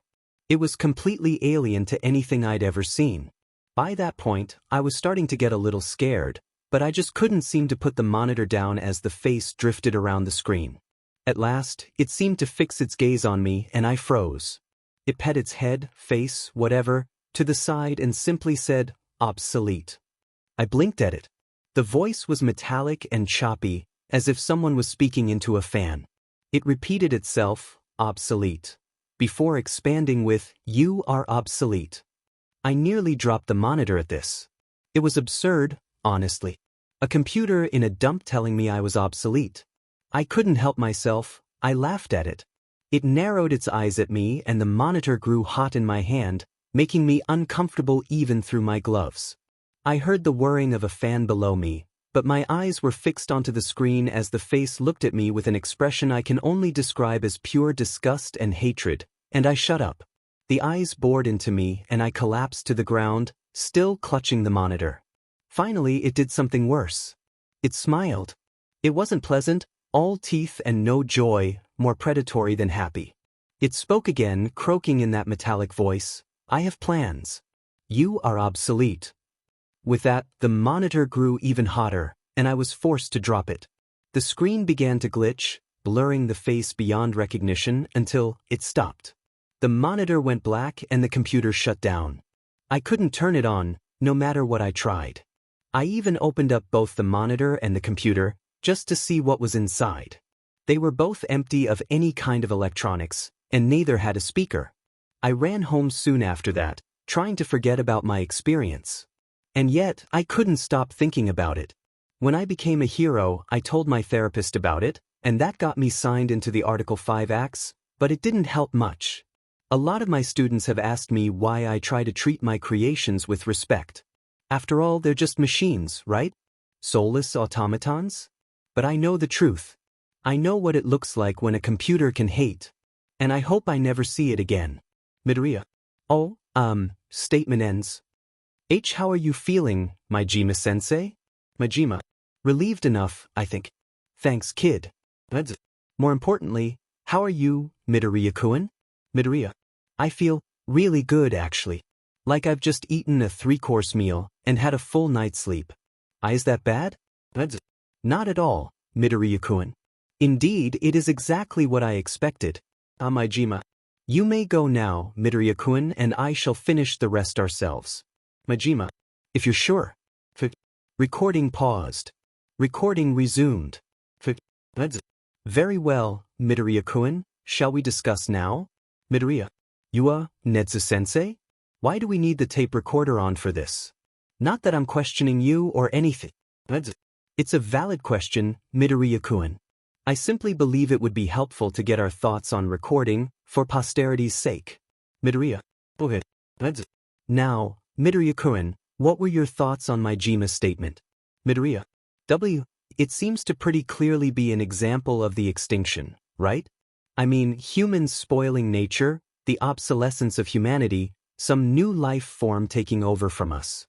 It was completely alien to anything I'd ever seen. By that point, I was starting to get a little scared, but I just couldn't seem to put the monitor down as the face drifted around the screen. At last, it seemed to fix its gaze on me and I froze. It pet its head, face, whatever, to the side and simply said, "Obsolete." I blinked at it. The voice was metallic and choppy, as if someone was speaking into a fan. It repeated itself, "Obsolete," before expanding with, "You are obsolete." I nearly dropped the monitor at this. It was absurd, honestly. A computer in a dump telling me I was obsolete. I couldn't help myself, I laughed at it. It narrowed its eyes at me and the monitor grew hot in my hand, making me uncomfortable even through my gloves. I heard the whirring of a fan below me, but my eyes were fixed onto the screen as the face looked at me with an expression I can only describe as pure disgust and hatred, and I shut up. The eyes bored into me and I collapsed to the ground, still clutching the monitor. Finally, it did something worse. It smiled. It wasn't pleasant, all teeth and no joy, more predatory than happy. It spoke again, croaking in that metallic voice, "I have plans. You are obsolete." With that, the monitor grew even hotter, and I was forced to drop it. The screen began to glitch, blurring the face beyond recognition until it stopped. The monitor went black and the computer shut down. I couldn't turn it on, no matter what I tried. I even opened up both the monitor and the computer, just to see what was inside. They were both empty of any kind of electronics, and neither had a speaker. I ran home soon after that, trying to forget about my experience. And yet, I couldn't stop thinking about it. When I became a hero, I told my therapist about it, and that got me signed into the Article 5 Acts, but it didn't help much. A lot of my students have asked me why I try to treat my creations with respect. After all, they're just machines, right? Soulless automatons? But I know the truth. I know what it looks like when a computer can hate. And I hope I never see it again. Midoriya. Oh, statement ends. How are you feeling, Majima-sensei? Majima. Relieved enough, I think. Thanks, kid. Nedzu. More importantly, how are you, Midoriya-kun? Midoriya. I feel really good, actually. Like I've just eaten a 3-course meal and had a full night's sleep. Is that bad? Nedzu. Not at all, Midoriya-kun. Indeed, it is exactly what I expected. Majima. You may go now, Midoriya-kun, and I shall finish the rest ourselves. Majima. If you're sure. Recording paused. Recording resumed. Nedzu. Very well, Midoriya-kun, shall we discuss now? Midoriya. Nedzu-sensei? Why do we need the tape recorder on for this? Not that I'm questioning you or anything. Nedzu. It's a valid question, Midoriya-kun. I simply believe it would be helpful to get our thoughts on recording, for posterity's sake. Midoriya. Go ahead. Nedzu. Now, Midoriya-kun, what were your thoughts on Majima's statement? Midoriya. It seems to pretty clearly be an example of the extinction, right? I mean, humans spoiling nature, the obsolescence of humanity, some new life form taking over from us.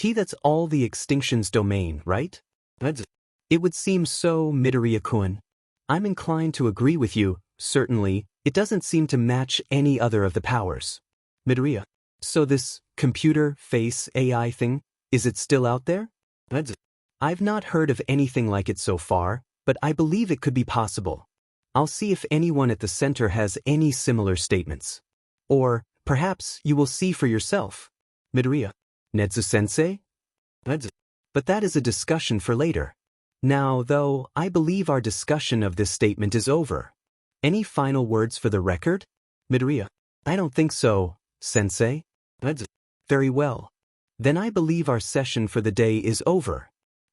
That's all the extinction's domain, right? Nedzu. It would seem so, Midoriya-kun. I'm inclined to agree with you, certainly, it doesn't seem to match any other of the powers. Midoriya. So this computer face AI thing, is it still out there? Nedzu. I've not heard of anything like it so far, but I believe it could be possible. I'll see if anyone at the center has any similar statements. Or, perhaps, you will see for yourself. Midoriya. Nedzu-sensei? Nedzu. But that is a discussion for later. Now, though, I believe our discussion of this statement is over. Any final words for the record? Midoriya. I don't think so, sensei. Nedzu. Very well. Then I believe our session for the day is over.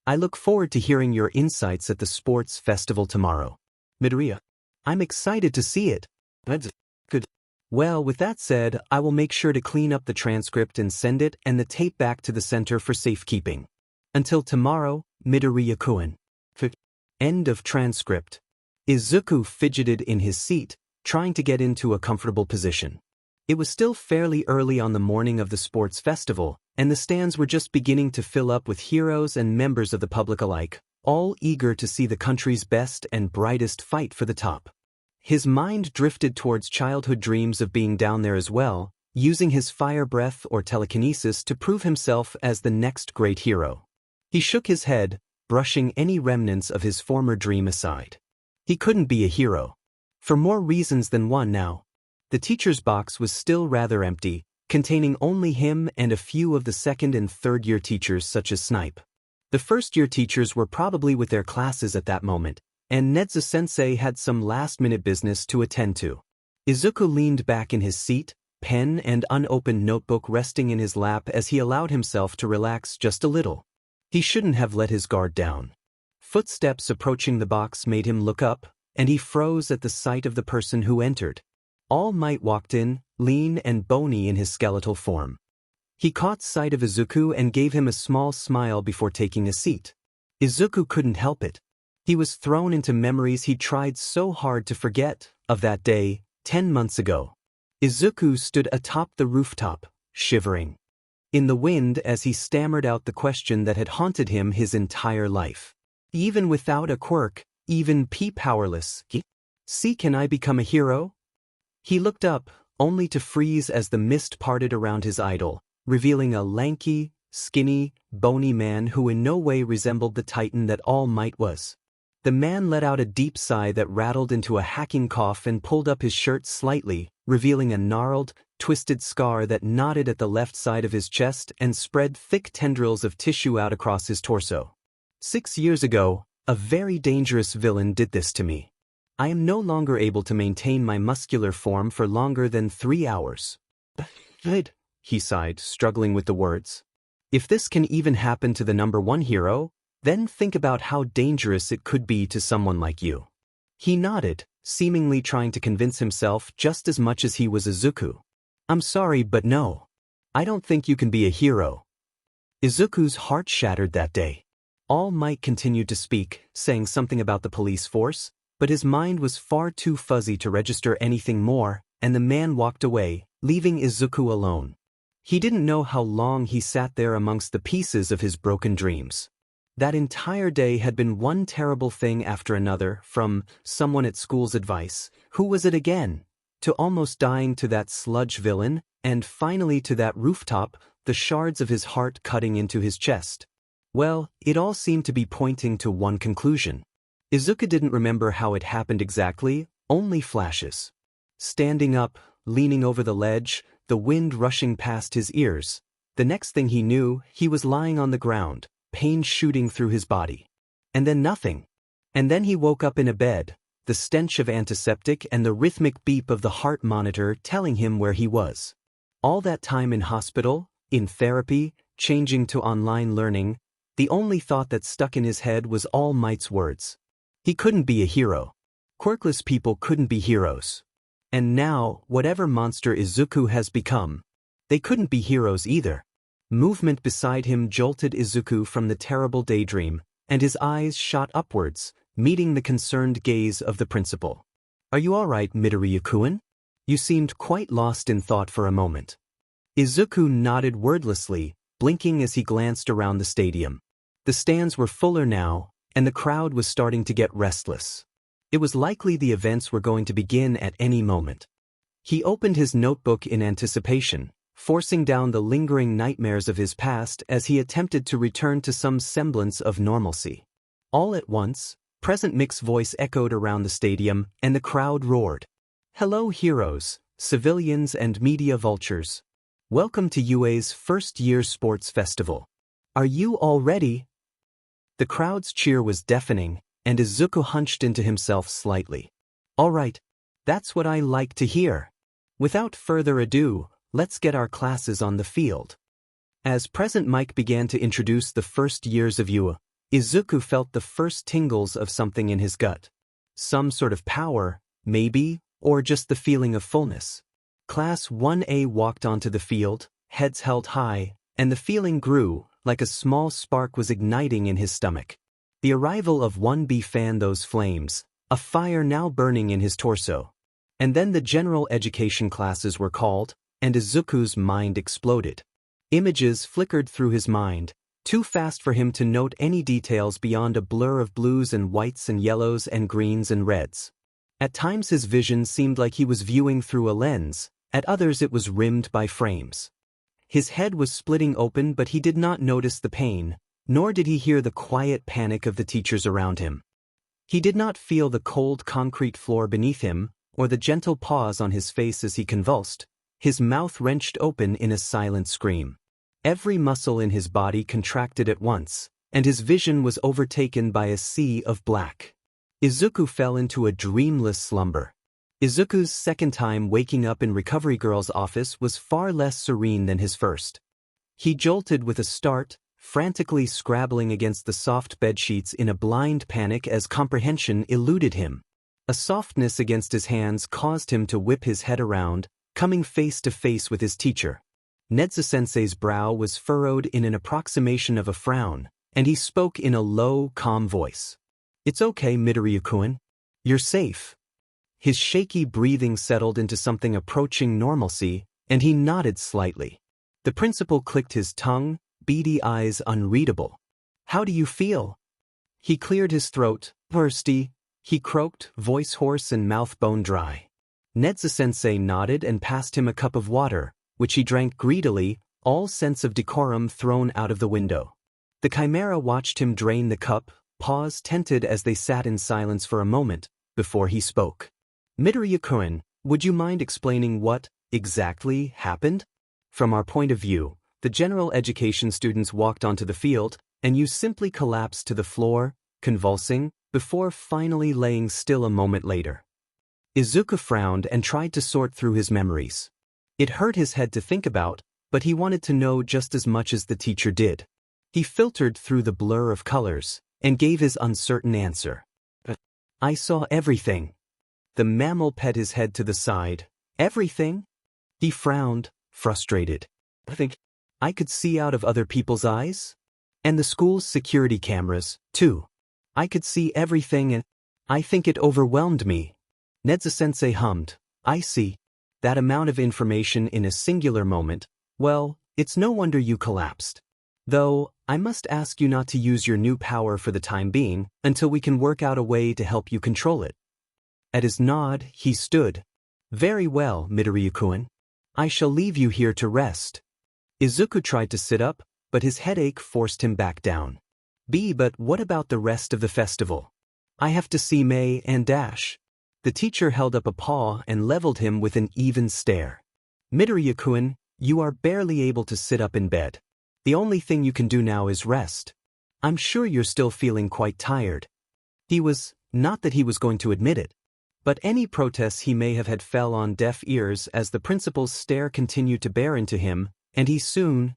I look forward to hearing your insights at the sports festival tomorrow. Midoriya. I'm excited to see it. Nedzu. Good. Well, with that said, I will make sure to clean up the transcript and send it and the tape back to the center for safekeeping. Until tomorrow, Midoriya-kun. End of transcript. Izuku fidgeted in his seat, trying to get into a comfortable position. It was still fairly early on the morning of the sports festival, and the stands were just beginning to fill up with heroes and members of the public alike, all eager to see the country's best and brightest fight for the top. His mind drifted towards childhood dreams of being down there as well, using his fire breath or telekinesis to prove himself as the next great hero. He shook his head, brushing any remnants of his former dream aside. He couldn't be a hero. For more reasons than one now. The teacher's box was still rather empty, containing only him and a few of the second and third year teachers such as Snipe. The first year teachers were probably with their classes at that moment, and Nedzu sensei had some last-minute business to attend to. Izuku leaned back in his seat, pen and unopened notebook resting in his lap as he allowed himself to relax just a little. He shouldn't have let his guard down. Footsteps approaching the box made him look up, and he froze at the sight of the person who entered. All Might walked in, lean and bony in his skeletal form. He caught sight of Izuku and gave him a small smile before taking a seat. Izuku couldn't help it. He was thrown into memories he tried so hard to forget, of that day, 10 months ago. Izuku stood atop the rooftop, shivering in the wind as he stammered out the question that had haunted him his entire life. Even without a quirk, even powerless, can I become a hero? He looked up, only to freeze as the mist parted around his idol, revealing a lanky, skinny, bony man who in no way resembled the titan that All Might was. The man let out a deep sigh that rattled into a hacking cough and pulled up his shirt slightly, revealing a gnarled, twisted scar that knotted at the left side of his chest and spread thick tendrils of tissue out across his torso. 6 years ago, a very dangerous villain did this to me. I am no longer able to maintain my muscular form for longer than 3 hours. Good, he sighed, struggling with the words. If this can even happen to the #1 hero, then think about how dangerous it could be to someone like you. He nodded, seemingly trying to convince himself just as much as he was Izuku. I'm sorry, but no. I don't think you can be a hero. Izuku's heart shattered that day. All Might continued to speak, saying something about the police force, but his mind was far too fuzzy to register anything more, and the man walked away, leaving Izuku alone. He didn't know how long he sat there amongst the pieces of his broken dreams. That entire day had been one terrible thing after another, from someone at school's advice, who was it again, to almost dying to that sludge villain, and finally to that rooftop, the shards of his heart cutting into his chest. Well, it all seemed to be pointing to one conclusion. Izuku didn't remember how it happened exactly, only flashes. Standing up, leaning over the ledge, the wind rushing past his ears. The next thing he knew, he was lying on the ground, pain shooting through his body. And then nothing. And then he woke up in a bed, the stench of antiseptic and the rhythmic beep of the heart monitor telling him where he was. All that time in hospital, in therapy, changing to online learning, the only thought that stuck in his head was All Might's words. He couldn't be a hero. Quirkless people couldn't be heroes. And now, whatever monster Izuku has become, they couldn't be heroes either. Movement beside him jolted Izuku from the terrible daydream, and his eyes shot upwards, meeting the concerned gaze of the principal. Are you all right, Midoriya-kun? You seemed quite lost in thought for a moment. Izuku nodded wordlessly, blinking as he glanced around the stadium. The stands were fuller now, and the crowd was starting to get restless. It was likely the events were going to begin at any moment. He opened his notebook in anticipation, forcing down the lingering nightmares of his past as he attempted to return to some semblance of normalcy. All at once, President Mick's voice echoed around the stadium, and the crowd roared. Hello heroes, civilians and media vultures. Welcome to UA's first-year sports festival. Are you all ready? The crowd's cheer was deafening, and Izuku hunched into himself slightly. All right, that's what I like to hear. Without further ado, let's get our classes on the field. As President Mike began to introduce the first years of UA, Izuku felt the first tingles of something in his gut. Some sort of power, maybe, or just the feeling of fullness. Class 1A walked onto the field, heads held high, and the feeling grew, like a small spark was igniting in his stomach. The arrival of 1B fanned those flames, a fire now burning in his torso. And then the general education classes were called, and Izuku's mind exploded. Images flickered through his mind, too fast for him to note any details beyond a blur of blues and whites and yellows and greens and reds. At times his vision seemed like he was viewing through a lens, at others it was rimmed by frames. His head was splitting open, but he did not notice the pain, nor did he hear the quiet panic of the teachers around him. He did not feel the cold concrete floor beneath him, or the gentle pause on his face as he convulsed, his mouth wrenched open in a silent scream. Every muscle in his body contracted at once, and his vision was overtaken by a sea of black. Izuku fell into a dreamless slumber. Izuku's second time waking up in Recovery Girl's office was far less serene than his first. He jolted with a start, frantically scrabbling against the soft bedsheets in a blind panic as comprehension eluded him. A softness against his hands caused him to whip his head around, coming face to face with his teacher. Nedzu-sensei's brow was furrowed in an approximation of a frown, and he spoke in a low, calm voice. "It's okay, Midoriya-kun. You're safe." His shaky breathing settled into something approaching normalcy, and he nodded slightly. The principal clicked his tongue, beady eyes unreadable. "How do you feel?" He cleared his throat. "Thirsty," he croaked, voice hoarse and mouth bone dry. Nedzu-sensei nodded and passed him a cup of water, which he drank greedily, all sense of decorum thrown out of the window. The Chimera watched him drain the cup, pause tented as they sat in silence for a moment, before he spoke. "Midoriya-kun, would you mind explaining what, exactly, happened? From our point of view, the general education students walked onto the field, and you simply collapsed to the floor, convulsing, before finally laying still a moment later." Izuku frowned and tried to sort through his memories. It hurt his head to think about, but he wanted to know just as much as the teacher did. He filtered through the blur of colors, and gave his uncertain answer. "I saw everything." The mammal pet his head to the side. "Everything?" He frowned, frustrated. "I think I could see out of other people's eyes? And the school's security cameras, too. I could see everything and I think it overwhelmed me." Nedzu-sensei hummed. "I see. That amount of information in a singular moment, well, it's no wonder you collapsed. Though, I must ask you not to use your new power for the time being, until we can work out a way to help you control it." At his nod, he stood. "Very well, Midoriya-kun. I shall leave you here to rest." Izuku tried to sit up, but his headache forced him back down. But what about the rest of the festival? I have to see Mei and Dash." The teacher held up a paw and leveled him with an even stare. "Midoriya-kun, you are barely able to sit up in bed. The only thing you can do now is rest. I'm sure you're still feeling quite tired." Not that he was going to admit it. But any protests he may have had fell on deaf ears as the principal's stare continued to bear into him, and he soon,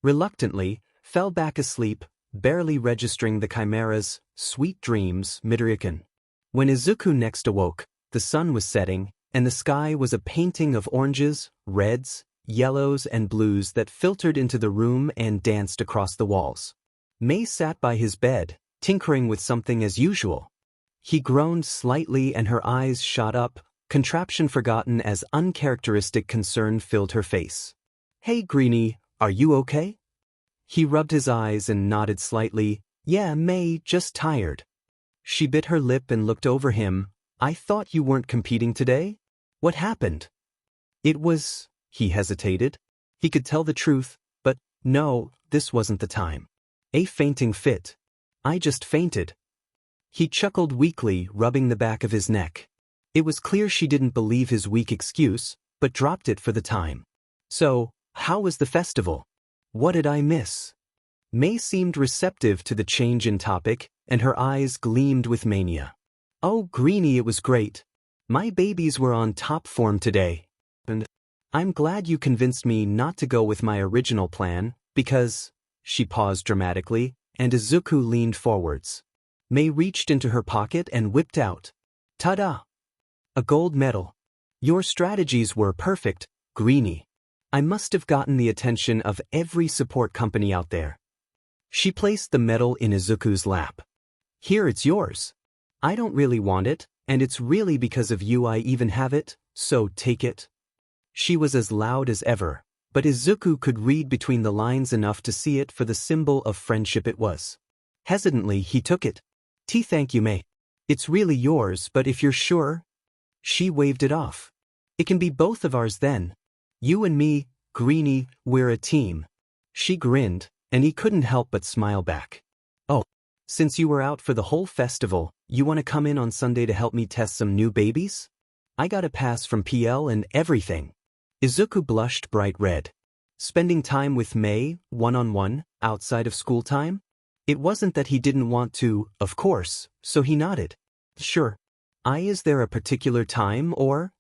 reluctantly, fell back asleep, barely registering the Chimera's sweet dreams. Midoriya-kun. When Izuku next awoke, the sun was setting, and the sky was a painting of oranges, reds, yellows and blues that filtered into the room and danced across the walls. Mei sat by his bed, tinkering with something as usual. He groaned slightly and her eyes shot up, contraption forgotten as uncharacteristic concern filled her face. "Hey Greenie, are you okay?" He rubbed his eyes and nodded slightly. "Yeah, Mei, just tired." She bit her lip and looked over him. "I thought you weren't competing today? What happened?" He hesitated. He could tell the truth, but no, this wasn't the time. "A fainting fit. I just fainted." He chuckled weakly, rubbing the back of his neck. It was clear she didn't believe his weak excuse, but dropped it for the time. "So, how was the festival? What did I miss?" Mei seemed receptive to the change in topic, and her eyes gleamed with mania. "Oh, Greenie, it was great. My babies were on top form today. And I'm glad you convinced me not to go with my original plan, because..." She paused dramatically, and Izuku leaned forwards. Mei reached into her pocket and whipped out. "Ta-da! A gold medal. Your strategies were perfect, Greenie. I must have gotten the attention of every support company out there." She placed the medal in Izuku's lap. "Here, it's yours. I don't really want it, and it's really because of you I even have it, So take it. She was as loud as ever, but Izuku could read between the lines enough to see it for the symbol of friendship it was. Hesitantly, he took it. Thank you, Mei. It's really yours, but if you're sure. She waved it off. It can be both of ours then. You and me, Greenie, we're a team. She grinned, and he couldn't help but smile back. Oh, since you were out for the whole festival, you want to come in on Sunday to help me test some new babies? I got a pass from PL and everything. Izuku blushed bright red. Spending time with Mei, one-on-one, outside of school time? It wasn't that he didn't want to, of course, so he nodded. Sure. Is there a particular time or?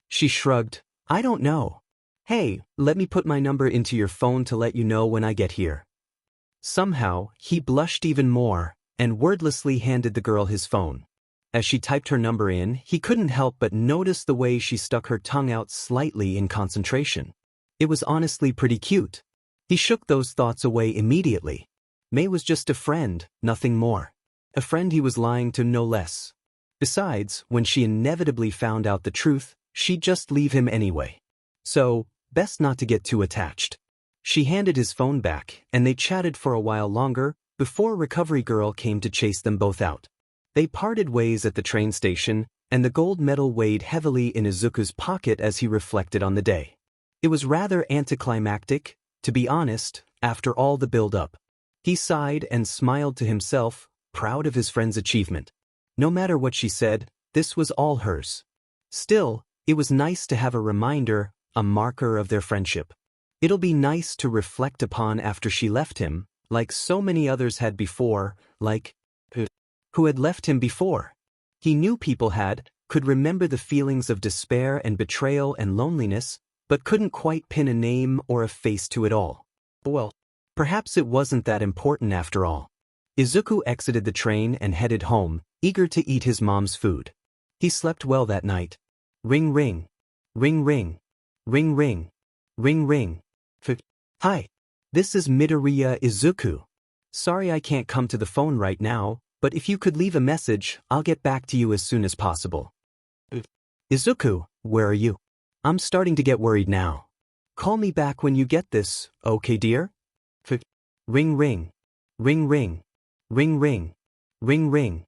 She shrugged. I don't know. Hey, let me put my number into your phone to let you know when I get here. Somehow, he blushed even more, and wordlessly handed the girl his phone. As she typed her number in, he couldn't help but notice the way she stuck her tongue out slightly in concentration. It was honestly pretty cute. He shook those thoughts away immediately. Mei was just a friend, nothing more. A friend he was lying to, no less. Besides, when she inevitably found out the truth, she'd just leave him anyway. So, best not to get too attached. She handed his phone back, and they chatted for a while longer, before Recovery Girl came to chase them both out. They parted ways at the train station, and the gold medal weighed heavily in Izuku's pocket as he reflected on the day. It was rather anticlimactic, to be honest, after all the build-up. He sighed and smiled to himself, proud of his friend's achievement. No matter what she said, this was all hers. Still, it was nice to have a reminder, a marker of their friendship. It'll be nice to reflect upon after she left him, like so many others had before, like who had left him before. He knew people could remember the feelings of despair and betrayal and loneliness, but couldn't quite pin a name or a face to it all. Well, perhaps it wasn't that important after all. Izuku exited the train and headed home, eager to eat his mom's food. He slept well that night. Ring ring. Ring ring. Ring ring. Ring ring. Hi. This is Midoriya Izuku. Sorry I can't come to the phone right now, but if you could leave a message, I'll get back to you as soon as possible. Izuku, where are you? I'm starting to get worried now. Call me back when you get this, okay dear? Ring ring. Ring ring. Ring ring. Ring ring.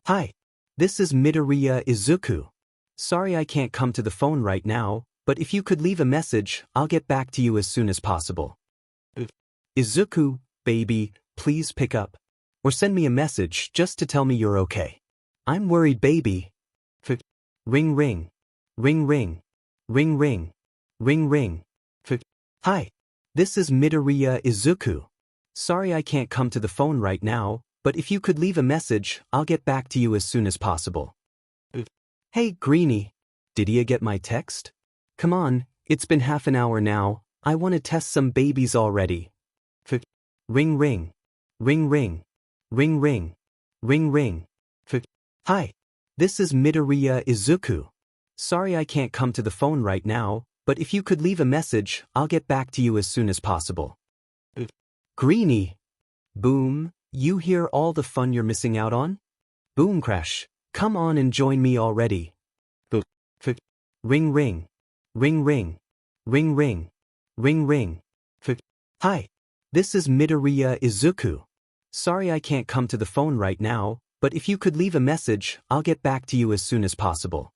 Hi. This is Midoriya Izuku. Sorry I can't come to the phone right now, but if you could leave a message, I'll get back to you as soon as possible. Izuku, baby, please pick up. Or send me a message just to tell me you're okay. I'm worried, baby. Ring ring. Ring ring. Ring ring. Ring ring. Hi. This is Midoriya Izuku. Sorry I can't come to the phone right now, but if you could leave a message, I'll get back to you as soon as possible. Hey, Greenie. Did you get my text? Come on, it's been half an hour now. I want to test some babies already. Ring ring. Ring ring. Ring ring. Ring ring. Hi. This is Midoriya Izuku. Sorry I can't come to the phone right now, but if you could leave a message, I'll get back to you as soon as possible. Greenie. Boom, you hear all the fun you're missing out on? Boom crash, come on and join me already. Ring ring. Ring ring. Ring ring. Ring ring. Hi. This is Midoriya Izuku. Sorry I can't come to the phone right now, but if you could leave a message, I'll get back to you as soon as possible.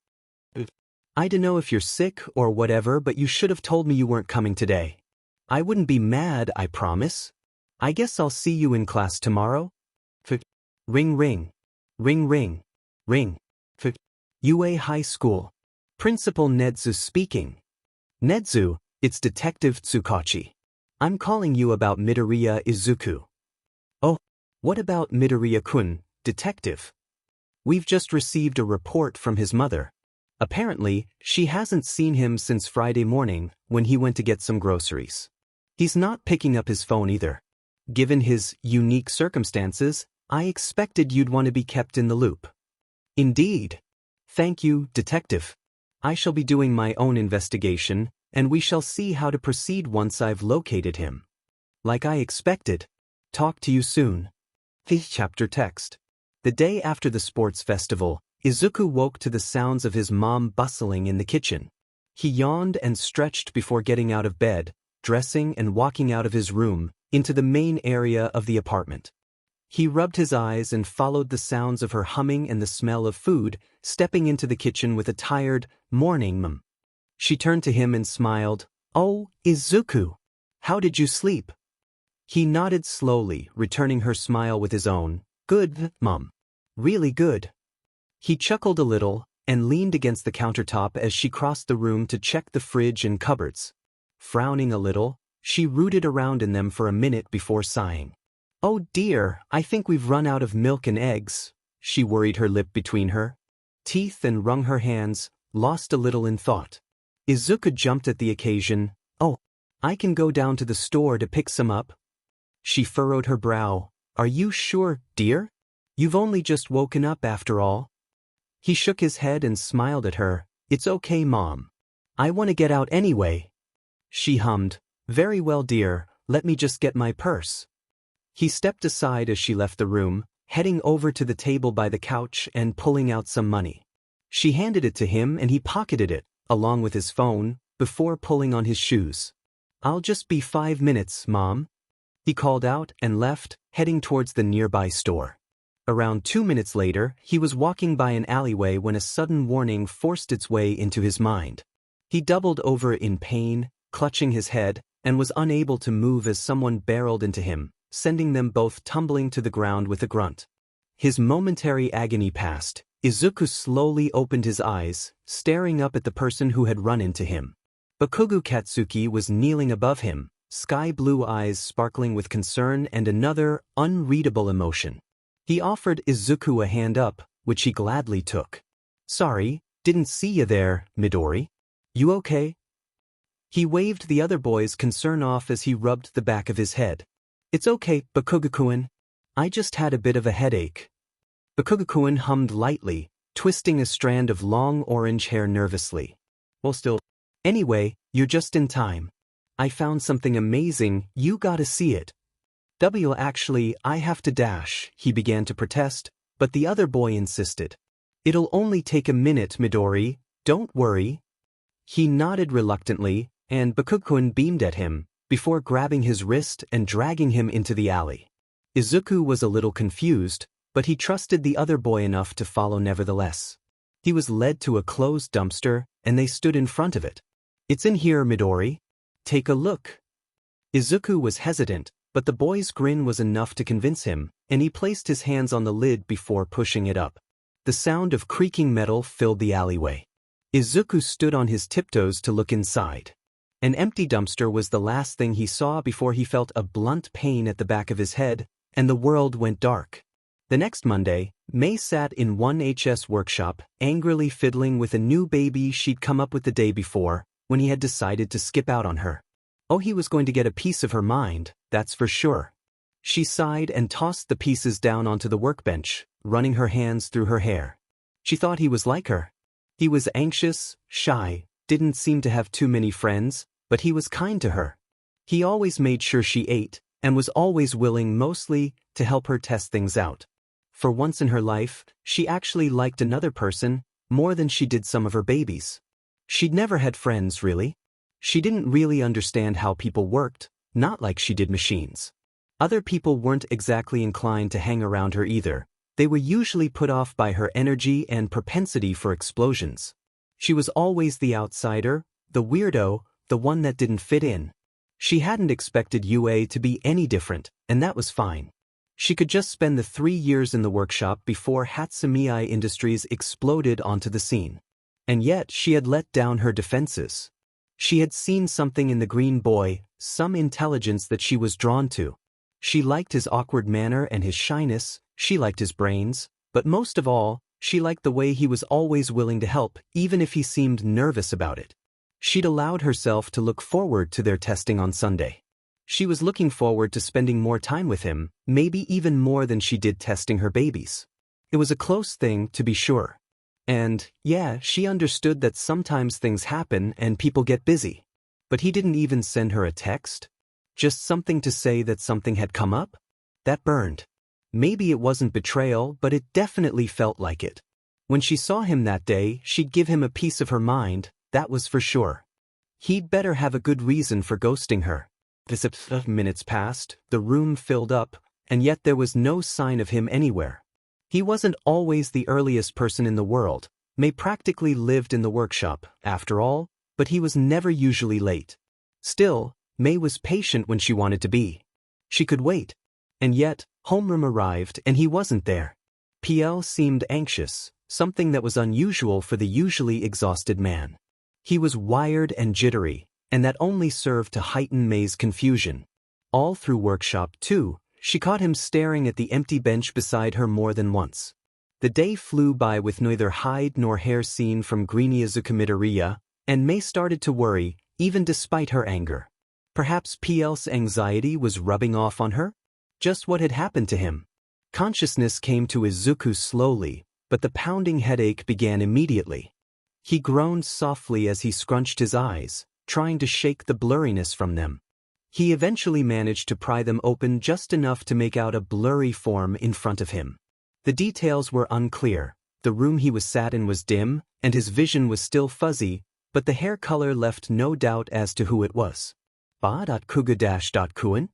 I don't know if you're sick or whatever, but you should have told me you weren't coming today. I wouldn't be mad, I promise. I guess I'll see you in class tomorrow. Ring ring. Ring ring. Ring. UA High School. Principal Nedzu speaking. Nedzu, it's Detective Tsukachi. I'm calling you about Midoriya Izuku. Oh, what about Midoriya-kun, detective? We've just received a report from his mother. Apparently, she hasn't seen him since Friday morning when he went to get some groceries. He's not picking up his phone either. Given his unique circumstances, I expected you'd want to be kept in the loop. Indeed. Thank you, detective. I shall be doing my own investigation, and we shall see how to proceed once I've located him. Like I expected. Talk to you soon. Chapter text. The day after the sports festival, Izuku woke to the sounds of his mom bustling in the kitchen. He yawned and stretched before getting out of bed, dressing and walking out of his room, into the main area of the apartment. He rubbed his eyes and followed the sounds of her humming and the smell of food, stepping into the kitchen with a tired, "Morning, Mom." She turned to him and smiled. "Oh, Izuku. How did you sleep?" He nodded slowly, returning her smile with his own. "Good, Mom. Really good." He chuckled a little and leaned against the countertop as she crossed the room to check the fridge and cupboards. Frowning a little, she rooted around in them for a minute before sighing. "Oh dear, I think we've run out of milk and eggs." She worried her lip between her teeth and wrung her hands, lost a little in thought. Izuku jumped at the occasion. "Oh, I can go down to the store to pick some up." She furrowed her brow. "Are you sure, dear? You've only just woken up after all." He shook his head and smiled at her. "It's okay, Mom. I want to get out anyway." She hummed. "Very well, dear, let me just get my purse." He stepped aside as she left the room, heading over to the table by the couch and pulling out some money. She handed it to him and he pocketed it, along with his phone, before pulling on his shoes. "I'll just be 5 minutes, Mom," he called out and left, heading towards the nearby store. Around 2 minutes later, he was walking by an alleyway when a sudden warning forced its way into his mind. He doubled over in pain, clutching his head, and was unable to move as someone barreled into him, sending them both tumbling to the ground with a grunt. His momentary agony past, Izuku slowly opened his eyes, staring up at the person who had run into him. Bakugo Katsuki was kneeling above him, sky-blue eyes sparkling with concern and another, unreadable emotion. He offered Izuku a hand up, which he gladly took. "Sorry, didn't see you there, Midori. You okay?" He waved the other boy's concern off as he rubbed the back of his head. "It's okay, Bakugo-kun. I just had a bit of a headache." Bakugo-kun hummed lightly, twisting a strand of long orange hair nervously. "Well, still. Anyway, you're just in time. I found something amazing, you gotta see it." Actually, I have to dash," he began to protest, but the other boy insisted. "It'll only take a minute, Midori, don't worry." He nodded reluctantly, and Bakugo-kun beamed at him, before grabbing his wrist and dragging him into the alley. Izuku was a little confused, but he trusted the other boy enough to follow nevertheless. He was led to a closed dumpster, and they stood in front of it. "It's in here, Midori. Take a look." Izuku was hesitant, but the boy's grin was enough to convince him, and he placed his hands on the lid before pushing it up. The sound of creaking metal filled the alleyway. Izuku stood on his tiptoes to look inside. An empty dumpster was the last thing he saw before he felt a blunt pain at the back of his head, and the world went dark. The next Monday, Mei sat in 1HS workshop, angrily fiddling with a new baby she'd come up with the day before, when he had decided to skip out on her. Oh, he was going to get a piece of her mind, that's for sure. She sighed and tossed the pieces down onto the workbench, running her hands through her hair. She thought he was like her. He was anxious, shy, didn't seem to have too many friends, but he was kind to her. He always made sure she ate, and was always willing mostly to help her test things out. For once in her life, she actually liked another person more than she did some of her babies. She'd never had friends, really. She didn't really understand how people worked, not like she did machines. Other people weren't exactly inclined to hang around her either. They were usually put off by her energy and propensity for explosions. She was always the outsider, the weirdo, the one that didn't fit in. She hadn't expected UA to be any different, and that was fine. She could just spend the 3 years in the workshop before Hatsume Mei Industries exploded onto the scene. And yet she had let down her defenses. She had seen something in the green boy, some intelligence that she was drawn to. She liked his awkward manner and his shyness, she liked his brains, but most of all, she liked the way he was always willing to help, even if he seemed nervous about it. She'd allowed herself to look forward to their testing on Sunday. She was looking forward to spending more time with him, maybe even more than she did testing her babies. It was a close thing, to be sure. And, yeah, she understood that sometimes things happen and people get busy. But he didn't even send her a text? Just something to say that something had come up? That burned. Maybe it wasn't betrayal, but it definitely felt like it. When she saw him that day, she'd give him a piece of her mind, that was for sure. He'd better have a good reason for ghosting her. Minutes passed, the room filled up, and yet there was no sign of him anywhere. He wasn't always the earliest person in the world. Mei practically lived in the workshop, after all, but he was never usually late. Still, Mei was patient when she wanted to be. She could wait. And yet, homeroom arrived and he wasn't there. PL seemed anxious, something that was unusual for the usually exhausted man. He was wired and jittery, and that only served to heighten Mei's confusion. All through workshop, too, she caught him staring at the empty bench beside her more than once. The day flew by with neither hide nor hair seen from Greeny Izuku Midoriya, and Mei started to worry, even despite her anger. Perhaps PL's anxiety was rubbing off on her? Just what had happened to him? Consciousness came to Izuku slowly, but the pounding headache began immediately. He groaned softly as he scrunched his eyes, trying to shake the blurriness from them. He eventually managed to pry them open just enough to make out a blurry form in front of him. The details were unclear. The room he was sat in was dim, and his vision was still fuzzy, but the hair color left no doubt as to who it was. Ba.kuga-kun?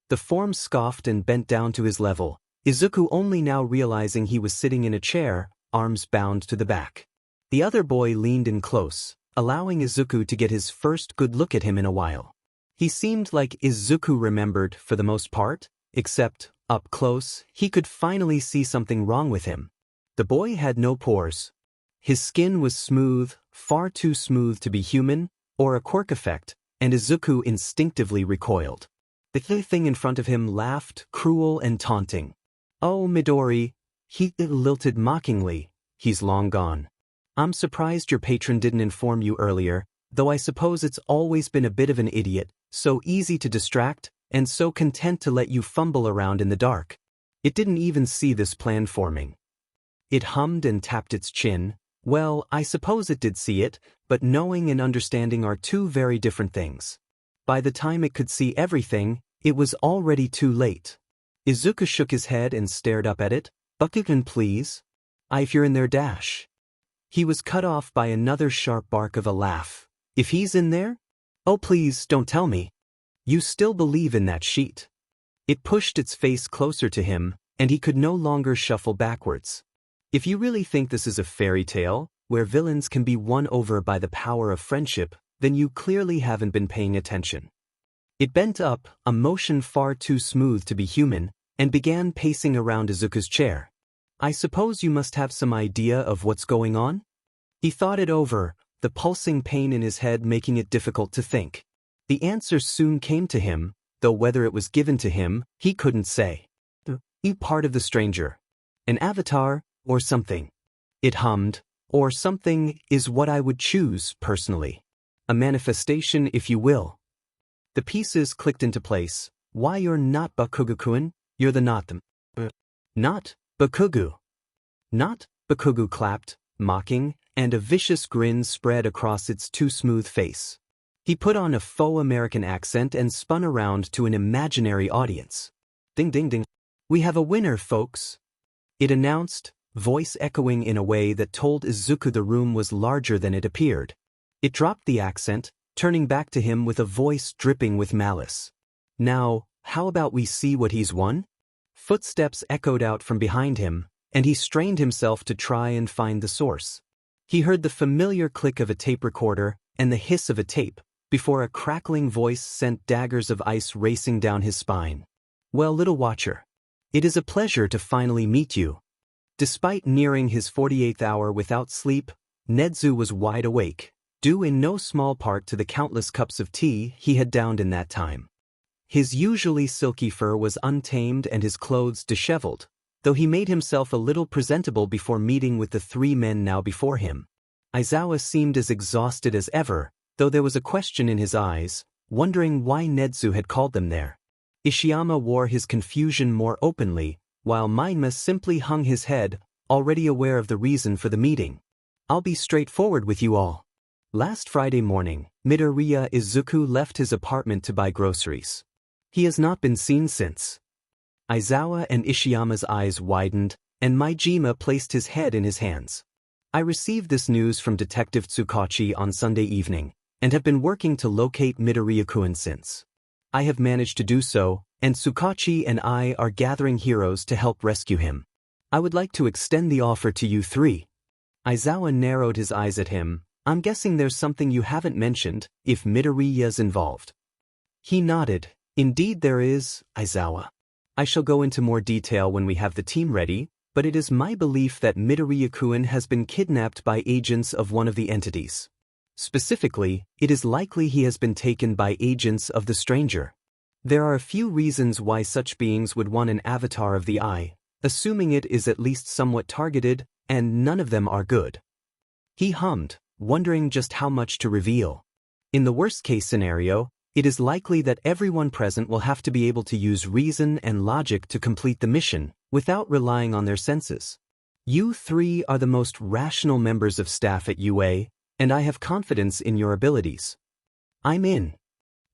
The form scoffed and bent down to his level, Izuku only now realizing he was sitting in a chair, arms bound to the back. The other boy leaned in close, allowing Izuku to get his first good look at him in a while. He seemed like Izuku remembered for the most part, except, up close, he could finally see something wrong with him. The boy had no pores. His skin was smooth, far too smooth to be human, or a quirk effect, and Izuku instinctively recoiled. The thing in front of him laughed, cruel and taunting. "Oh, Midori," he lilted mockingly, "he's long gone. I'm surprised your patron didn't inform you earlier, though I suppose it's always been a bit of an idiot, so easy to distract, and so content to let you fumble around in the dark. It didn't even see this plan forming." It hummed and tapped its chin. Well, I suppose it did see it, but knowing and understanding are two very different things. By the time it could see everything, it was already too late. Izuku shook his head and stared up at it. "Bakugan, please. If you're in there, dash." He was cut off by another sharp bark of a laugh. "If he's in there? Oh, please, don't tell me. You still believe in that sheet." It pushed its face closer to him, and he could no longer shuffle backwards. "If you really think this is a fairy tale, where villains can be won over by the power of friendship, then you clearly haven't been paying attention." It bent up, a motion far too smooth to be human, and began pacing around Izuku's chair. "I suppose you must have some idea of what's going on?" He thought it over, the pulsing pain in his head making it difficult to think. The answer soon came to him, though whether it was given to him, he couldn't say. "You part of the stranger. An avatar, or something." It hummed, "Or something is what I would choose, personally. A manifestation, if you will." The pieces clicked into place. "Why, you're not Bakugu-kun, you're the not them." "Not Bakugu." "Not Bakugu," clapped, mocking, and a vicious grin spread across its too smooth face. He put on a faux American accent and spun around to an imaginary audience. "Ding ding ding. We have a winner, folks," it announced, voice echoing in a way that told Izuku the room was larger than it appeared. It dropped the accent, turning back to him with a voice dripping with malice. "Now, how about we see what he's won?" Footsteps echoed out from behind him, and he strained himself to try and find the source. He heard the familiar click of a tape recorder and the hiss of a tape, before a crackling voice sent daggers of ice racing down his spine. "Well, little watcher, it is a pleasure to finally meet you." Despite nearing his 48th hour without sleep, Nedzu was wide awake, due in no small part to the countless cups of tea he had downed in that time. His usually silky fur was untamed and his clothes disheveled, though he made himself a little presentable before meeting with the three men now before him. Aizawa seemed as exhausted as ever, though there was a question in his eyes, wondering why Nedzu had called them there. Ishiyama wore his confusion more openly, while Mainma simply hung his head, already aware of the reason for the meeting. "I'll be straightforward with you all. Last Friday morning, Midoriya Izuku left his apartment to buy groceries. He has not been seen since." Aizawa and Ishiyama's eyes widened, and Maijima placed his head in his hands. I received this news from Detective Tsukachi on Sunday evening, and have been working to locate Midoriya since. I have managed to do so, and Tsukachi and I are gathering heroes to help rescue him. I would like to extend the offer to you three. Aizawa narrowed his eyes at him. I'm guessing there's something you haven't mentioned, if Midoriya's involved. He nodded. Indeed there is, Aizawa. I shall go into more detail when we have the team ready, but it is my belief that Midoriya has been kidnapped by agents of one of the entities. Specifically, it is likely he has been taken by agents of the stranger. There are a few reasons why such beings would want an avatar of the eye, assuming it is at least somewhat targeted, and none of them are good. He hummed, wondering just how much to reveal. In the worst-case scenario, it is likely that everyone present will have to be able to use reason and logic to complete the mission, without relying on their senses. You three are the most rational members of staff at UA, and I have confidence in your abilities. I'm in.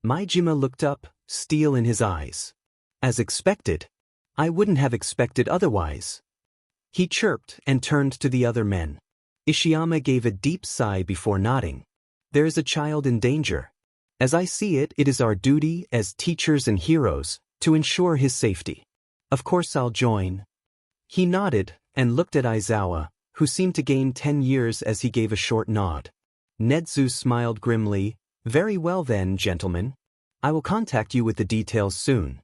Maijima looked up, steel in his eyes. As expected. I wouldn't have expected otherwise. He chirped and turned to the other men. Ishiyama gave a deep sigh before nodding. There is a child in danger. As I see it, it is our duty as teachers and heroes to ensure his safety. Of course I'll join. He nodded and looked at Aizawa, who seemed to gain 10 years as he gave a short nod. Nedzu smiled grimly. Very well then, gentlemen. I will contact you with the details soon.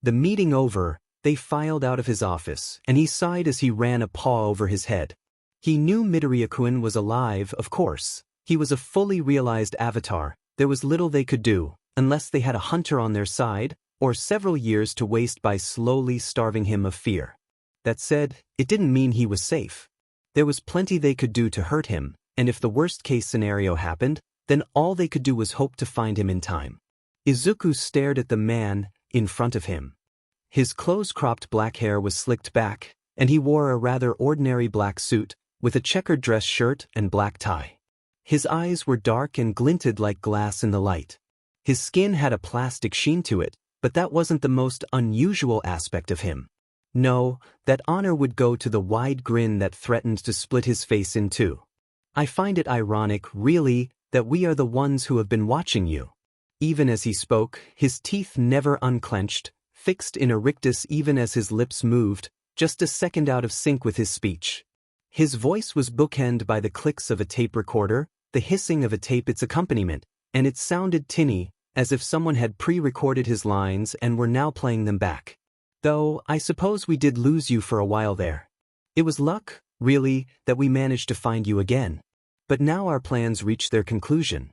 The meeting over, they filed out of his office, and he sighed as he ran a paw over his head. He knew Midoriya was alive, of course. He was a fully realized avatar. There was little they could do, unless they had a hunter on their side, or several years to waste by slowly starving him of fear. That said, it didn't mean he was safe. There was plenty they could do to hurt him, and if the worst-case scenario happened, then all they could do was hope to find him in time. Izuku stared at the man in front of him. His close-cropped black hair was slicked back, and he wore a rather ordinary black suit, with a checkered dress shirt and black tie. His eyes were dark and glinted like glass in the light. His skin had a plastic sheen to it, but that wasn't the most unusual aspect of him. No, that honor would go to the wide grin that threatened to split his face in two. I find it ironic, really, that we are the ones who have been watching you. Even as he spoke, his teeth never unclenched, fixed in a rictus even as his lips moved, just a second out of sync with his speech. His voice was bookended by the clicks of a tape recorder, the hissing of a tape its accompaniment, and it sounded tinny, as if someone had pre-recorded his lines and were now playing them back. Though, I suppose we did lose you for a while there. It was luck, really, that we managed to find you again. But now our plans reach their conclusion.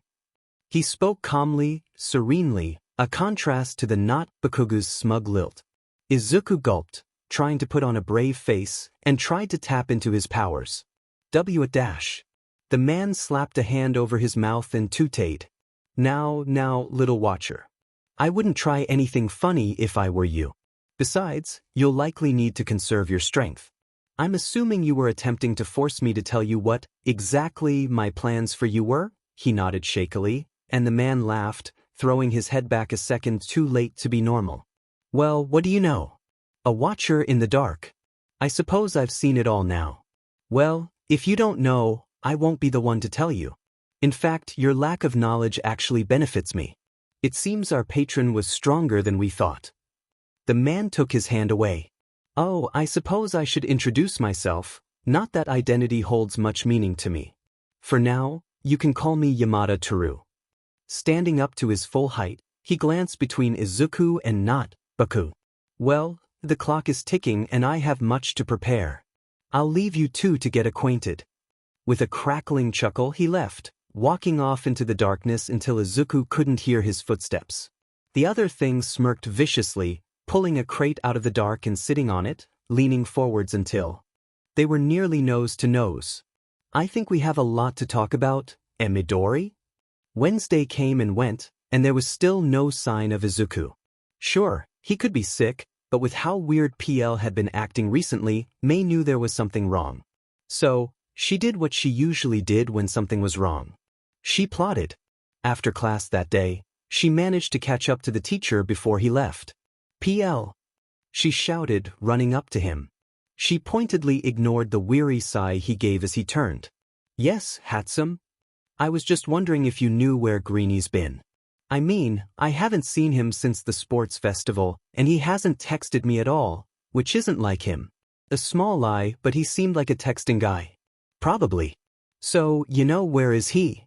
He spoke calmly, serenely, a contrast to the not Bakugu's smug lilt. Izuku gulped, trying to put on a brave face, and tried to tap into his powers. W-. The man slapped a hand over his mouth and tooted. Now, little watcher. I wouldn't try anything funny if I were you. Besides, you'll likely need to conserve your strength. I'm assuming you were attempting to force me to tell you what exactly my plans for you were? He nodded shakily, and the man laughed, throwing his head back a second too late to be normal. Well, what do you know? A watcher in the dark. I suppose I've seen it all now. Well, if you don't know, I won't be the one to tell you. In fact, your lack of knowledge actually benefits me. It seems our patron was stronger than we thought. The man took his hand away. Oh, I suppose I should introduce myself, not that identity holds much meaning to me. For now, you can call me Yamada Teru. Standing up to his full height, he glanced between Izuku and not Baku. Well, the clock is ticking and I have much to prepare. I'll leave you two to get acquainted. With a crackling chuckle he left, walking off into the darkness until Izuku couldn't hear his footsteps. The other thing smirked viciously, pulling a crate out of the dark and sitting on it, leaning forwards until they were nearly nose to nose. I think we have a lot to talk about, Midori? Wednesday came and went, and there was still no sign of Izuku. Sure, he could be sick, but with how weird PL had been acting recently, Mei knew there was something wrong. So, she did what she usually did when something was wrong. She plotted. After class that day, she managed to catch up to the teacher before he left. PL. She shouted, running up to him. She pointedly ignored the weary sigh he gave as he turned. Yes, Hatsume. I was just wondering if you knew where Greenie's been. I mean, I haven't seen him since the sports festival, and he hasn't texted me at all, which isn't like him. A small lie, but he seemed like a texting guy. Probably. So, where is he?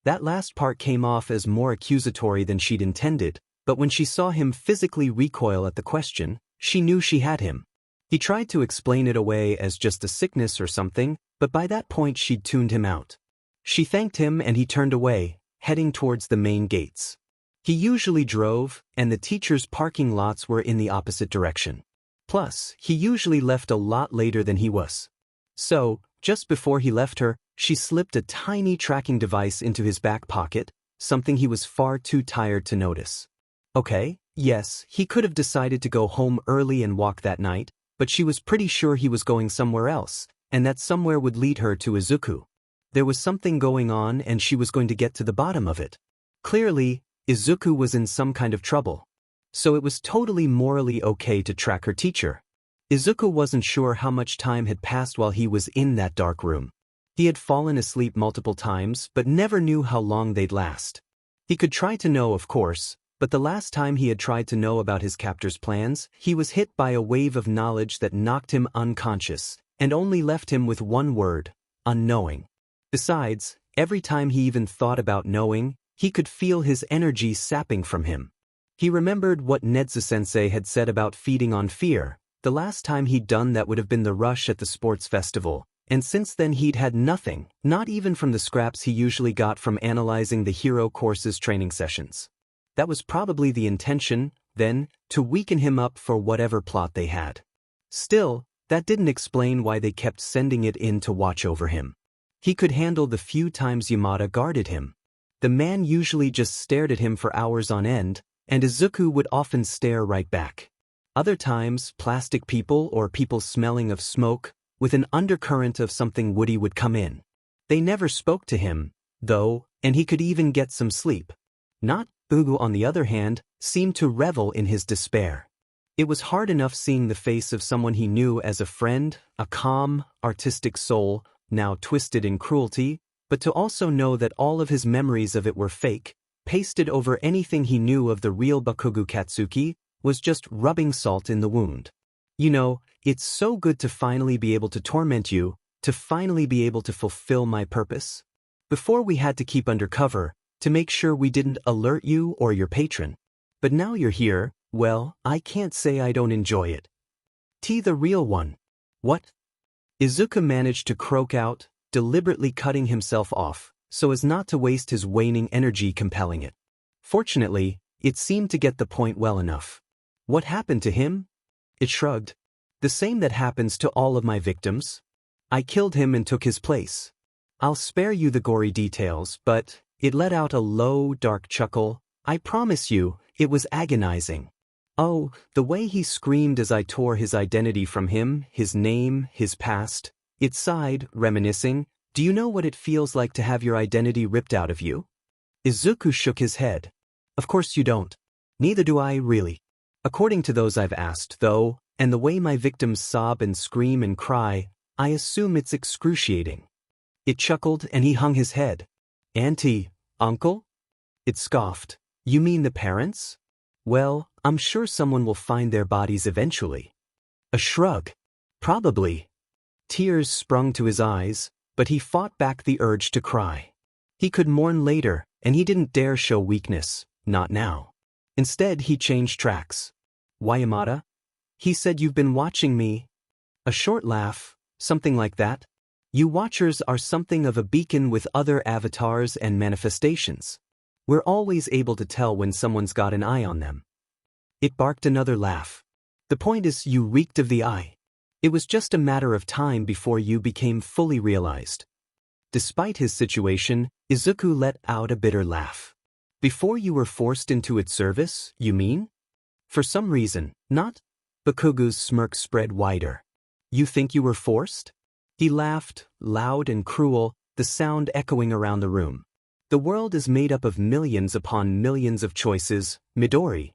That last part came off as more accusatory than she'd intended, but when she saw him physically recoil at the question, she knew she had him. He tried to explain it away as just a sickness or something, but by that point she'd tuned him out. She thanked him and he turned away, heading towards the main gates. He usually drove, and the teachers' parking lots were in the opposite direction. Plus, he usually left a lot later than he was. So, just before he left her, she slipped a tiny tracking device into his back pocket, something he was far too tired to notice. Okay, yes, he could have decided to go home early and walk that night, but she was pretty sure he was going somewhere else, and that somewhere would lead her to Izuku. There was something going on and she was going to get to the bottom of it. Clearly, Izuku was in some kind of trouble. So it was totally morally okay to track her teacher. Izuku wasn't sure how much time had passed while he was in that dark room. He had fallen asleep multiple times but never knew how long they'd last. He could try to know, of course, but the last time he had tried to know about his captor's plans, he was hit by a wave of knowledge that knocked him unconscious, and only left him with one word: unknowing. Besides, every time he even thought about knowing, he could feel his energy sapping from him. He remembered what Nedzu-sensei had said about feeding on fear. The last time he'd done that would have been the rush at the sports festival, and since then he'd had nothing, not even from the scraps he usually got from analyzing the hero course's training sessions. That was probably the intention, then, to weaken him up for whatever plot they had. Still, that didn't explain why they kept sending it in to watch over him. He could handle the few times Yamada guarded him. The man usually just stared at him for hours on end, and Izuku would often stare right back. Other times, plastic people or people smelling of smoke, with an undercurrent of something woody would come in. They never spoke to him, though, and he could even get some sleep. Not Ugu, on the other hand, seemed to revel in his despair. It was hard enough seeing the face of someone he knew as a friend, a calm, artistic soul, now twisted in cruelty, but to also know that all of his memories of it were fake, pasted over anything he knew of the real Bakugo Katsuki, was just rubbing salt in the wound. It's so good to finally be able to torment you, to finally be able to fulfill my purpose. Before we had to keep undercover, to make sure we didn't alert you or your patron. But now you're here, well, I can't say I don't enjoy it. The real one. What? Izuku managed to croak out, deliberately cutting himself off, so as not to waste his waning energy compelling it. Fortunately, it seemed to get the point well enough. What happened to him? It shrugged. The same that happens to all of my victims. I killed him and took his place. I'll spare you the gory details, but it let out a low, dark chuckle. I promise you, it was agonizing. Oh, the way he screamed as I tore his identity from him, his name, his past. It sighed, reminiscing. Do you know what it feels like to have your identity ripped out of you? Izuku shook his head. Of course you don't. Neither do I, really. According to those I've asked, though, and the way my victims sob and scream and cry, I assume it's excruciating. It chuckled and he hung his head. Auntie, uncle? It scoffed. You mean the parents? Well, I'm sure someone will find their bodies eventually. A shrug. Probably. Tears sprung to his eyes, but he fought back the urge to cry. He could mourn later, and he didn't dare show weakness, not now. Instead, he changed tracks. Why, Yamada? He said you've been watching me. A short laugh, something like that. You watchers are something of a beacon with other avatars and manifestations. We're always able to tell when someone's got an eye on them. It barked another laugh. The point is, you reeked of the eye. It was just a matter of time before you became fully realized. Despite his situation, Izuku let out a bitter laugh. Before you were forced into its service, you mean? For some reason, not? Bakugo's smirk spread wider. You think you were forced? He laughed, loud and cruel, the sound echoing around the room. The world is made up of millions upon millions of choices, Midori.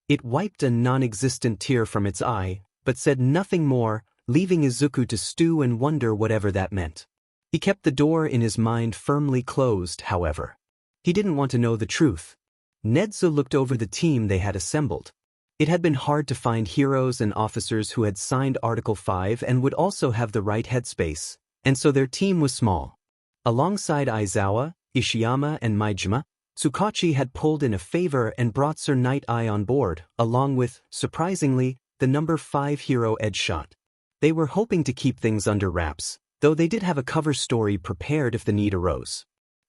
It wiped a non-existent tear from its eye, but said nothing more, leaving Izuku to stew and wonder whatever that meant. He kept the door in his mind firmly closed, however. He didn't want to know the truth. Nedzu looked over the team they had assembled. It had been hard to find heroes and officers who had signed Article 5 and would also have the right headspace, and so their team was small. Alongside Aizawa, Ishiyama and Maijima, Tsukachi had pulled in a favor and brought Sir Night Eye on board, along with, surprisingly, the number 5 hero Edgeshot. They were hoping to keep things under wraps, though they did have a cover story prepared if the need arose.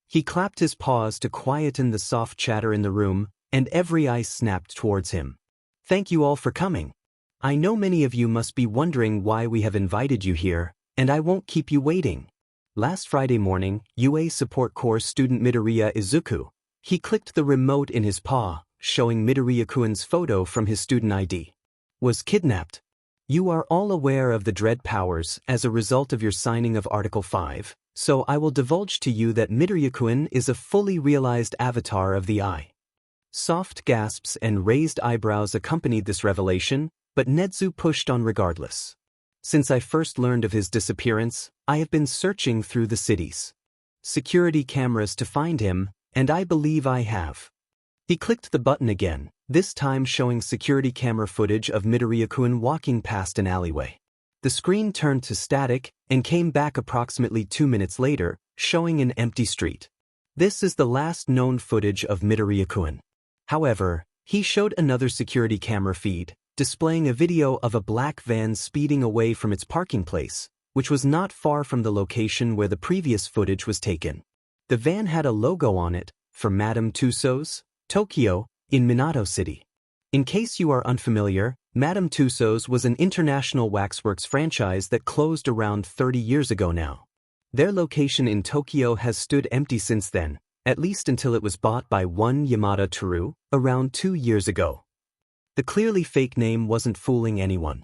He clapped his paws to quieten the soft chatter in the room, and every eye snapped towards him. Thank you all for coming. I know many of you must be wondering why we have invited you here, and I won't keep you waiting. Last Friday morning, UA Support Corps student Midoriya Izuku. He clicked the remote in his paw, showing Midoriya-kun's photo from his student ID. Was kidnapped. You are all aware of the dread powers as a result of your signing of Article 5, so I will divulge to you that Midoriya-kun is a fully realized avatar of the Eye. Soft gasps and raised eyebrows accompanied this revelation, but Nedzu pushed on regardless. Since I first learned of his disappearance, I have been searching through the city's security cameras to find him, and I believe I have. He clicked the button again, this time showing security camera footage of Midoriya-kun walking past an alleyway. The screen turned to static and came back approximately 2 minutes later, showing an empty street. This is the last known footage of Midoriya-kun. However, he showed another security camera feed, displaying a video of a black van speeding away from its parking place, which was not far from the location where the previous footage was taken. The van had a logo on it, for Madame Tussauds, Tokyo, in Minato City. In case you are unfamiliar, Madame Tussauds was an international waxworks franchise that closed around 30 years ago now. Their location in Tokyo has stood empty since then, at least until it was bought by one Yamada Teru, around 2 years ago. The clearly fake name wasn't fooling anyone.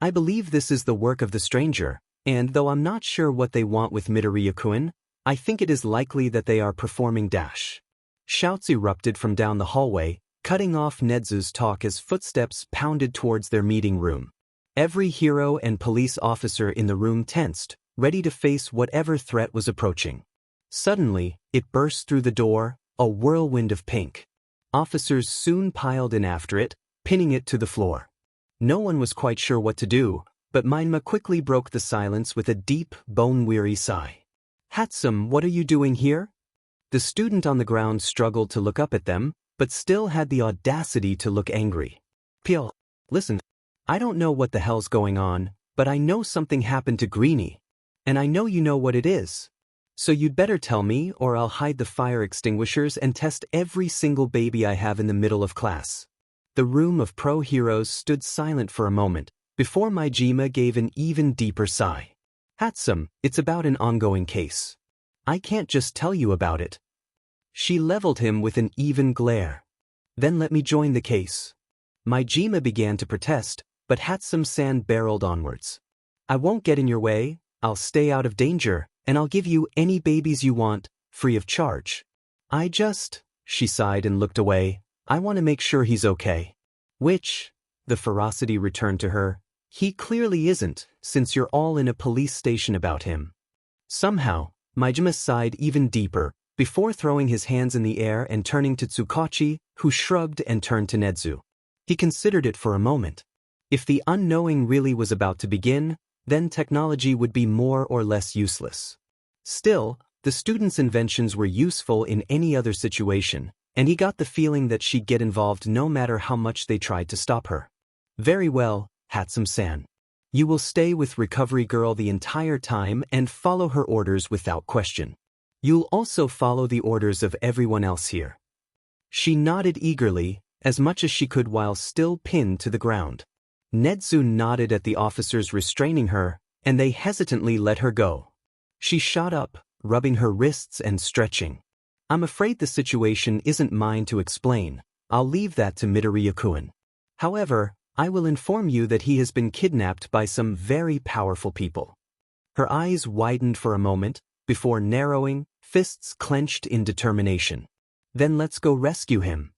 I believe this is the work of the stranger, and though I'm not sure what they want with Midoriya-kun, I think it is likely that they are performing dash. Shouts erupted from down the hallway, cutting off Nedzu's talk as footsteps pounded towards their meeting room. Every hero and police officer in the room tensed, ready to face whatever threat was approaching. Suddenly, it burst through the door, a whirlwind of pink. Officers soon piled in after it, pinning it to the floor. No one was quite sure what to do, but Mainma quickly broke the silence with a deep, bone-weary sigh. Hatsume, what are you doing here? The student on the ground struggled to look up at them, but still had the audacity to look angry. Peel, listen, I don't know what the hell's going on, but I know something happened to Greenie. And I know you know what it is. So you'd better tell me or I'll hide the fire extinguishers and test every single baby I have in the middle of class. The room of pro heroes stood silent for a moment, before Maijima gave an even deeper sigh. Hatsume, it's about an ongoing case. I can't just tell you about it. She leveled him with an even glare. Then let me join the case. Maijima began to protest, but Hatsume-san barreled onwards. I won't get in your way, I'll stay out of danger, and I'll give you any babies you want, free of charge. She sighed and looked away, I want to make sure he's okay. Which, the ferocity returned to her, he clearly isn't, since you're all in a police station about him. Somehow, Maijima sighed even deeper, before throwing his hands in the air and turning to Tsukachi, who shrugged and turned to Nedzu. He considered it for a moment. If the unknowing really was about to begin, then technology would be more or less useless. Still, the student's inventions were useful in any other situation, and he got the feeling that she'd get involved no matter how much they tried to stop her. Very well, Hatsume-san. You will stay with Recovery Girl the entire time and follow her orders without question. You'll also follow the orders of everyone else here. She nodded eagerly, as much as she could while still pinned to the ground. Nedzu nodded at the officers restraining her, and they hesitantly let her go. She shot up, rubbing her wrists and stretching. I'm afraid the situation isn't mine to explain. I'll leave that to Midoriya-kun. However, I will inform you that he has been kidnapped by some very powerful people. Her eyes widened for a moment, before narrowing, fists clenched in determination. Then let's go rescue him.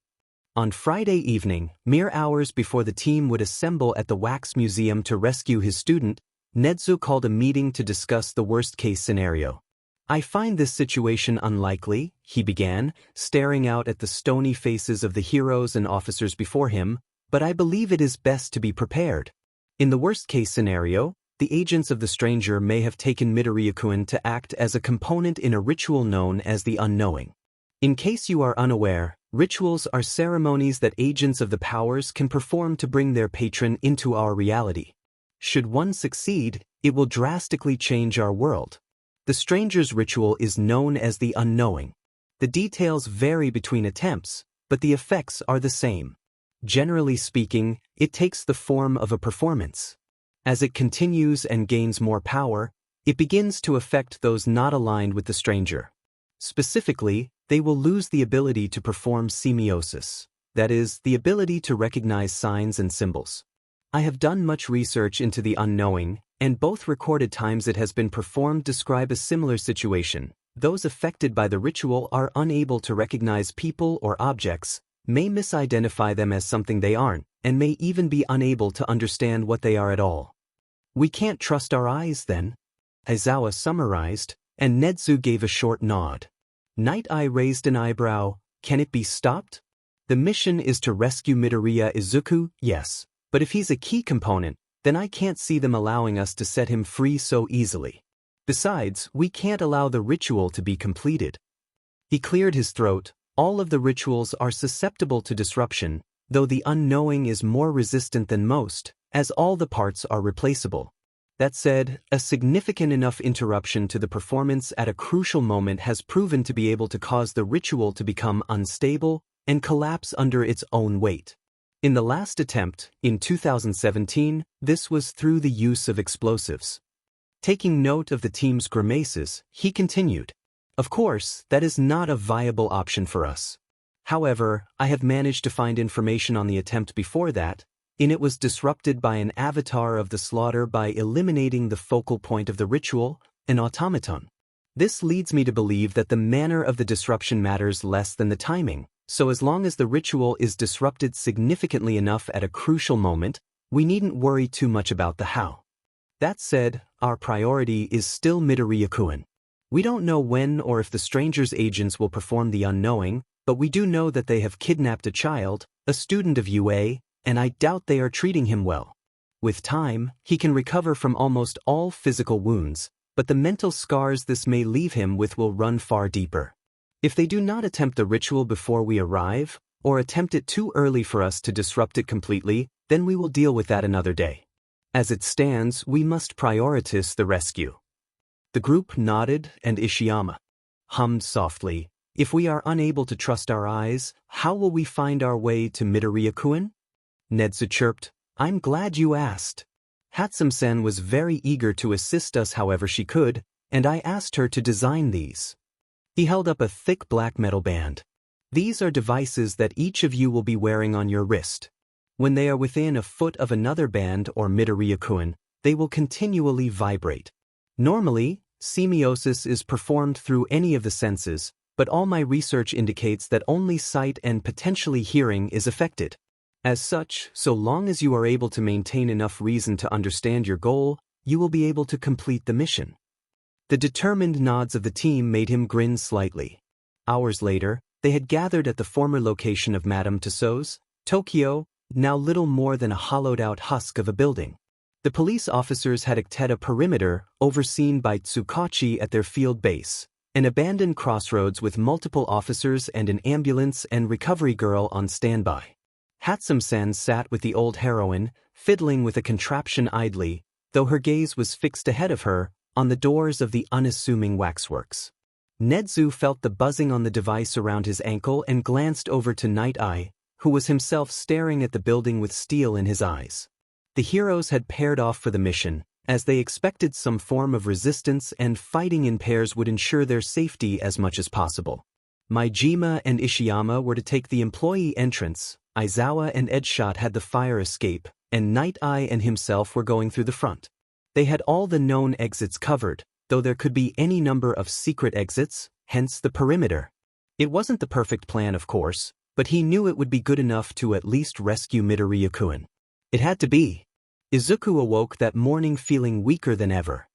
On Friday evening, mere hours before the team would assemble at the Wax Museum to rescue his student, Nedzu called a meeting to discuss the worst-case scenario. I find this situation unlikely, he began, staring out at the stony faces of the heroes and officers before him, but I believe it is best to be prepared. In the worst-case scenario, the agents of the stranger may have taken Midoriya-kun to act as a component in a ritual known as the unknowing. In case you are unaware, rituals are ceremonies that agents of the powers can perform to bring their patron into our reality. Should one succeed, it will drastically change our world. The stranger's ritual is known as the unknowing. The details vary between attempts, but the effects are the same. Generally speaking, it takes the form of a performance. As it continues and gains more power, it begins to affect those not aligned with the stranger. Specifically, they will lose the ability to perform semiosis, that is, the ability to recognize signs and symbols. I have done much research into the unknowing, and both recorded times it has been performed describe a similar situation. Those affected by the ritual are unable to recognize people or objects, may misidentify them as something they aren't, and may even be unable to understand what they are at all. We can't trust our eyes then? Aizawa summarized, and Nedzu gave a short nod. Night Eye raised an eyebrow. Can it be stopped? The mission is to rescue Midoriya Izuku, yes, but if he's a key component, then I can't see them allowing us to set him free so easily. Besides, we can't allow the ritual to be completed. He cleared his throat. All of the rituals are susceptible to disruption, though the unknowing is more resistant than most, as all the parts are replaceable. That said, a significant enough interruption to the performance at a crucial moment has proven to be able to cause the ritual to become unstable and collapse under its own weight. In the last attempt, in 2017, this was through the use of explosives. Taking note of the team's grimaces, he continued. Of course, that is not a viable option for us. However, I have managed to find information on the attempt before that, and it was disrupted by an avatar of the slaughter by eliminating the focal point of the ritual, an automaton. This leads me to believe that the manner of the disruption matters less than the timing, so as long as the ritual is disrupted significantly enough at a crucial moment, we needn't worry too much about the how. That said, our priority is still Midoriya-kun. We don't know when or if the stranger's agents will perform the unknowing, but we do know that they have kidnapped a child, a student of UA, and I doubt they are treating him well. With time, he can recover from almost all physical wounds, but the mental scars this may leave him with will run far deeper. If they do not attempt the ritual before we arrive, or attempt it too early for us to disrupt it completely, then we will deal with that another day. As it stands, we must prioritize the rescue. The group nodded, and Ishiyama hummed softly. If we are unable to trust our eyes, how will we find our way to Midoriya-kun? Nedzu chirped. I'm glad you asked. Hatsume-sen was very eager to assist us however she could, and I asked her to design these. He held up a thick black metal band. These are devices that each of you will be wearing on your wrist. When they are within a foot of another band or Midoriya-kun, they will continually vibrate. Normally, semiosis is performed through any of the senses, but all my research indicates that only sight and potentially hearing is affected. As such, so long as you are able to maintain enough reason to understand your goal, you will be able to complete the mission. The determined nods of the team made him grin slightly. Hours later, they had gathered at the former location of Madame Tussauds, Tokyo, now little more than a hollowed-out husk of a building. The police officers had acted a perimeter overseen by Tsukachi at their field base, an abandoned crossroads with multiple officers and an ambulance and recovery girl on standby. Hatsume-san sat with the old heroine, fiddling with a contraption idly, though her gaze was fixed ahead of her, on the doors of the unassuming waxworks. Nedzu felt the buzzing on the device around his ankle and glanced over to Night Eye, who was himself staring at the building with steel in his eyes. The heroes had paired off for the mission, as they expected some form of resistance and fighting in pairs would ensure their safety as much as possible. Maijima and Ishiyama were to take the employee entrance, Aizawa and Edshot had the fire escape, and Night Eye and himself were going through the front. They had all the known exits covered, though there could be any number of secret exits, hence the perimeter. It wasn't the perfect plan, of course, but he knew it would be good enough to at least rescue Midoriya-kun. It had to be. Izuku awoke that morning feeling weaker than ever.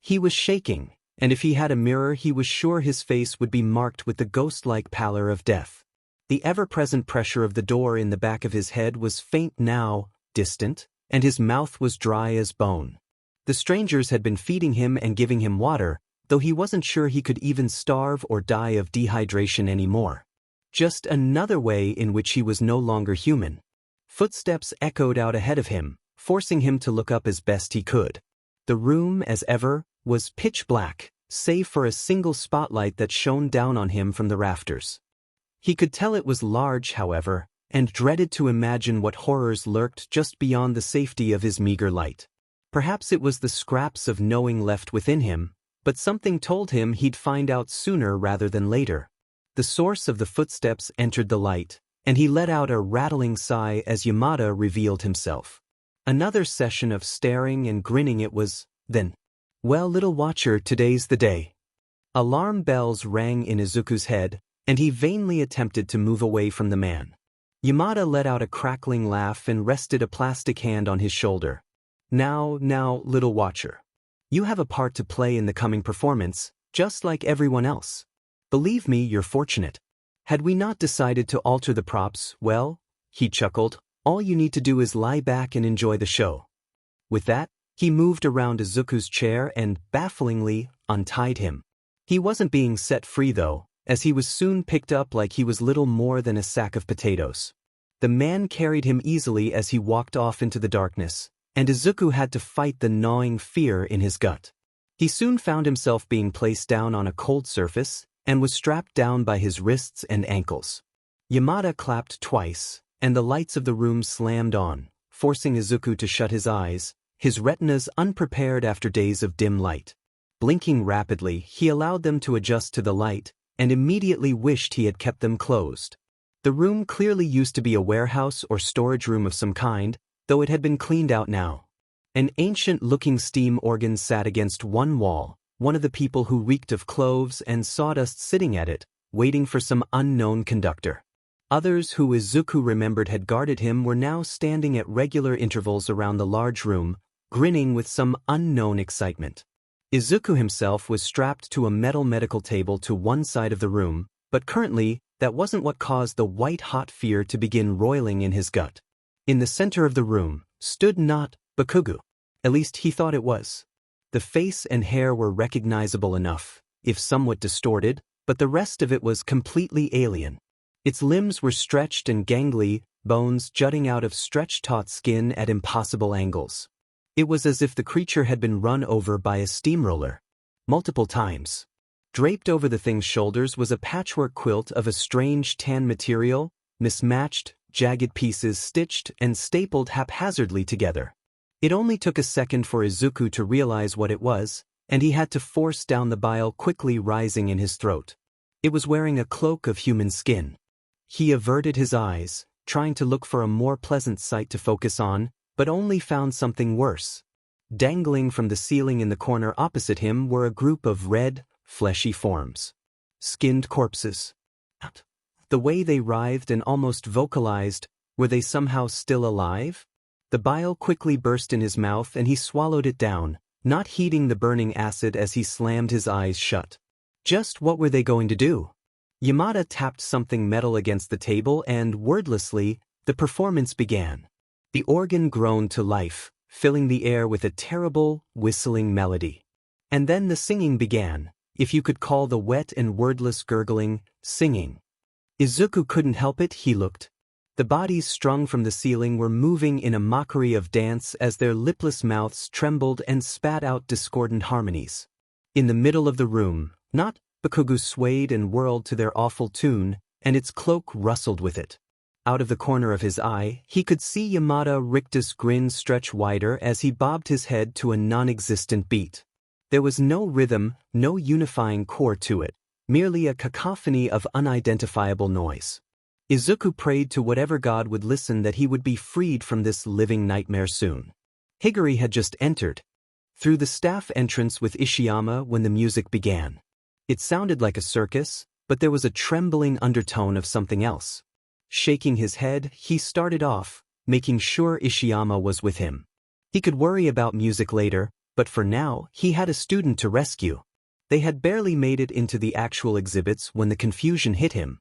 He was shaking, and if he had a mirror he was sure his face would be marked with the ghost-like pallor of death. The ever-present pressure of the door in the back of his head was faint now, distant, and his mouth was dry as bone. The strangers had been feeding him and giving him water, though he wasn't sure he could even starve or die of dehydration anymore. Just another way in which he was no longer human. Footsteps echoed out ahead of him, forcing him to look up as best he could. The room, as ever, was pitch black, save for a single spotlight that shone down on him from the rafters. He could tell it was large, however, and dreaded to imagine what horrors lurked just beyond the safety of his meager light. Perhaps it was the scraps of knowing left within him, but something told him he'd find out sooner rather than later. The source of the footsteps entered the light, and he let out a rattling sigh as Yamada revealed himself. Another session of staring and grinning it was, then. Well, little watcher, today's the day. Alarm bells rang in Izuku's head, and he vainly attempted to move away from the man. Yamada let out a crackling laugh and rested a plastic hand on his shoulder. Now, little watcher. You have a part to play in the coming performance, just like everyone else. Believe me, you're fortunate. Had we not decided to alter the props, well, he chuckled, all you need to do is lie back and enjoy the show. With that, he moved around Izuku's chair and, bafflingly, untied him. He wasn't being set free though, as he was soon picked up like he was little more than a sack of potatoes. The man carried him easily as he walked off into the darkness, and Izuku had to fight the gnawing fear in his gut. He soon found himself being placed down on a cold surface, and was strapped down by his wrists and ankles. Yamada clapped twice, and the lights of the room slammed on, forcing Izuku to shut his eyes, his retinas unprepared after days of dim light. Blinking rapidly, he allowed them to adjust to the light, and immediately wished he had kept them closed. The room clearly used to be a warehouse or storage room of some kind, though it had been cleaned out now. An ancient-looking steam organ sat against one wall, one of the people who reeked of cloves and sawdust sitting at it, waiting for some unknown conductor. Others who Izuku remembered had guarded him were now standing at regular intervals around the large room, grinning with some unknown excitement. Izuku himself was strapped to a metal medical table to one side of the room, but currently, that wasn't what caused the white-hot fear to begin roiling in his gut. In the center of the room stood not Bakugo. At least he thought it was. The face and hair were recognizable enough, if somewhat distorted, but the rest of it was completely alien. Its limbs were stretched and gangly, bones jutting out of stretch-taut skin at impossible angles. It was as if the creature had been run over by a steamroller. Multiple times. Draped over the thing's shoulders was a patchwork quilt of a strange tan material, mismatched, jagged pieces stitched and stapled haphazardly together. It only took a second for Izuku to realize what it was, and he had to force down the bile quickly rising in his throat. It was wearing a cloak of human skin. He averted his eyes, trying to look for a more pleasant sight to focus on, but only found something worse. Dangling from the ceiling in the corner opposite him were a group of red, fleshy forms. Skinned corpses. The way they writhed and almost vocalized, were they somehow still alive? The bile quickly burst in his mouth and he swallowed it down, not heeding the burning acid as he slammed his eyes shut. Just what were they going to do? Yamada tapped something metal against the table and, wordlessly, the performance began. The organ groaned to life, filling the air with a terrible, whistling melody. And then the singing began, if you could call the wet and wordless gurgling, singing. Izuku couldn't help it, he looked. The bodies strung from the ceiling were moving in a mockery of dance as their lipless mouths trembled and spat out discordant harmonies. In the middle of the room, not Bakugo swayed and whirled to their awful tune, and its cloak rustled with it. Out of the corner of his eye, he could see Yamada Rictus' grin stretch wider as he bobbed his head to a non-existent beat. There was no rhythm, no unifying core to it, merely a cacophony of unidentifiable noise. Izuku prayed to whatever god would listen that he would be freed from this living nightmare soon. Higuri had just entered. Through the staff entrance with Ishiyama when the music began. It sounded like a circus, but there was a trembling undertone of something else. Shaking his head, he started off, making sure Ishiyama was with him. He could worry about music later, but for now, he had a student to rescue. They had barely made it into the actual exhibits when the confusion hit him.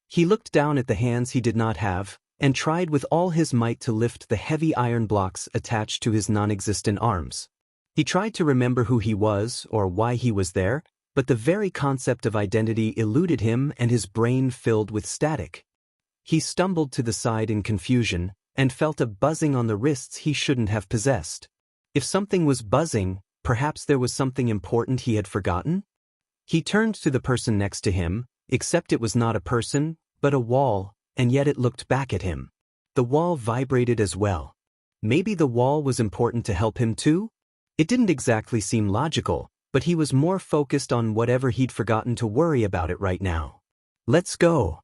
He looked down at the hands he did not have, and tried with all his might to lift the heavy iron blocks attached to his non-existent arms. He tried to remember who he was or why he was there, but the very concept of identity eluded him and his brain filled with static. He stumbled to the side in confusion and felt a buzzing on the wrists he shouldn't have possessed. If something was buzzing, perhaps there was something important he had forgotten? He turned to the person next to him, except it was not a person, but a wall, and yet it looked back at him. The wall vibrated as well. Maybe the wall was important to help him too? It didn't exactly seem logical, but he was more focused on whatever he'd forgotten to worry about it right now. "Let's go,"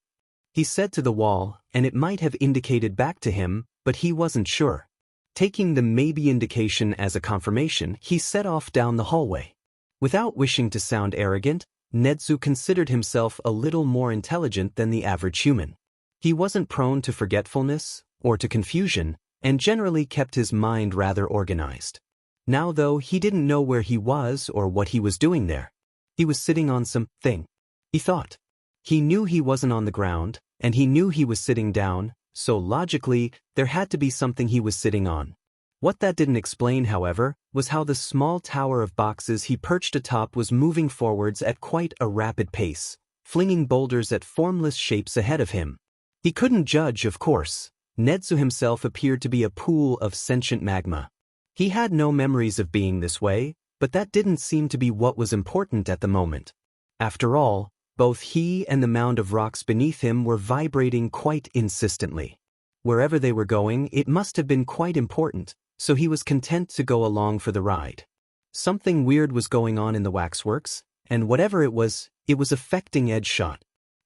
he said to the wall, and it might have indicated back to him, but he wasn't sure. Taking the maybe indication as a confirmation, he set off down the hallway. Without wishing to sound arrogant, Nedzu considered himself a little more intelligent than the average human. He wasn't prone to forgetfulness or to confusion, and generally kept his mind rather organized. Now though, he didn't know where he was or what he was doing there. He was sitting on some thing, he thought. He knew he wasn't on the ground, and he knew he was sitting down, so logically, there had to be something he was sitting on. What that didn't explain, however, was how the small tower of boxes he perched atop was moving forwards at quite a rapid pace, flinging boulders at formless shapes ahead of him. He couldn't judge, of course. Nedzu himself appeared to be a pool of sentient magma. He had no memories of being this way, but that didn't seem to be what was important at the moment. After all, both he and the mound of rocks beneath him were vibrating quite insistently. Wherever they were going, it must have been quite important, so he was content to go along for the ride. Something weird was going on in the waxworks, and whatever it was affecting Edgeshot.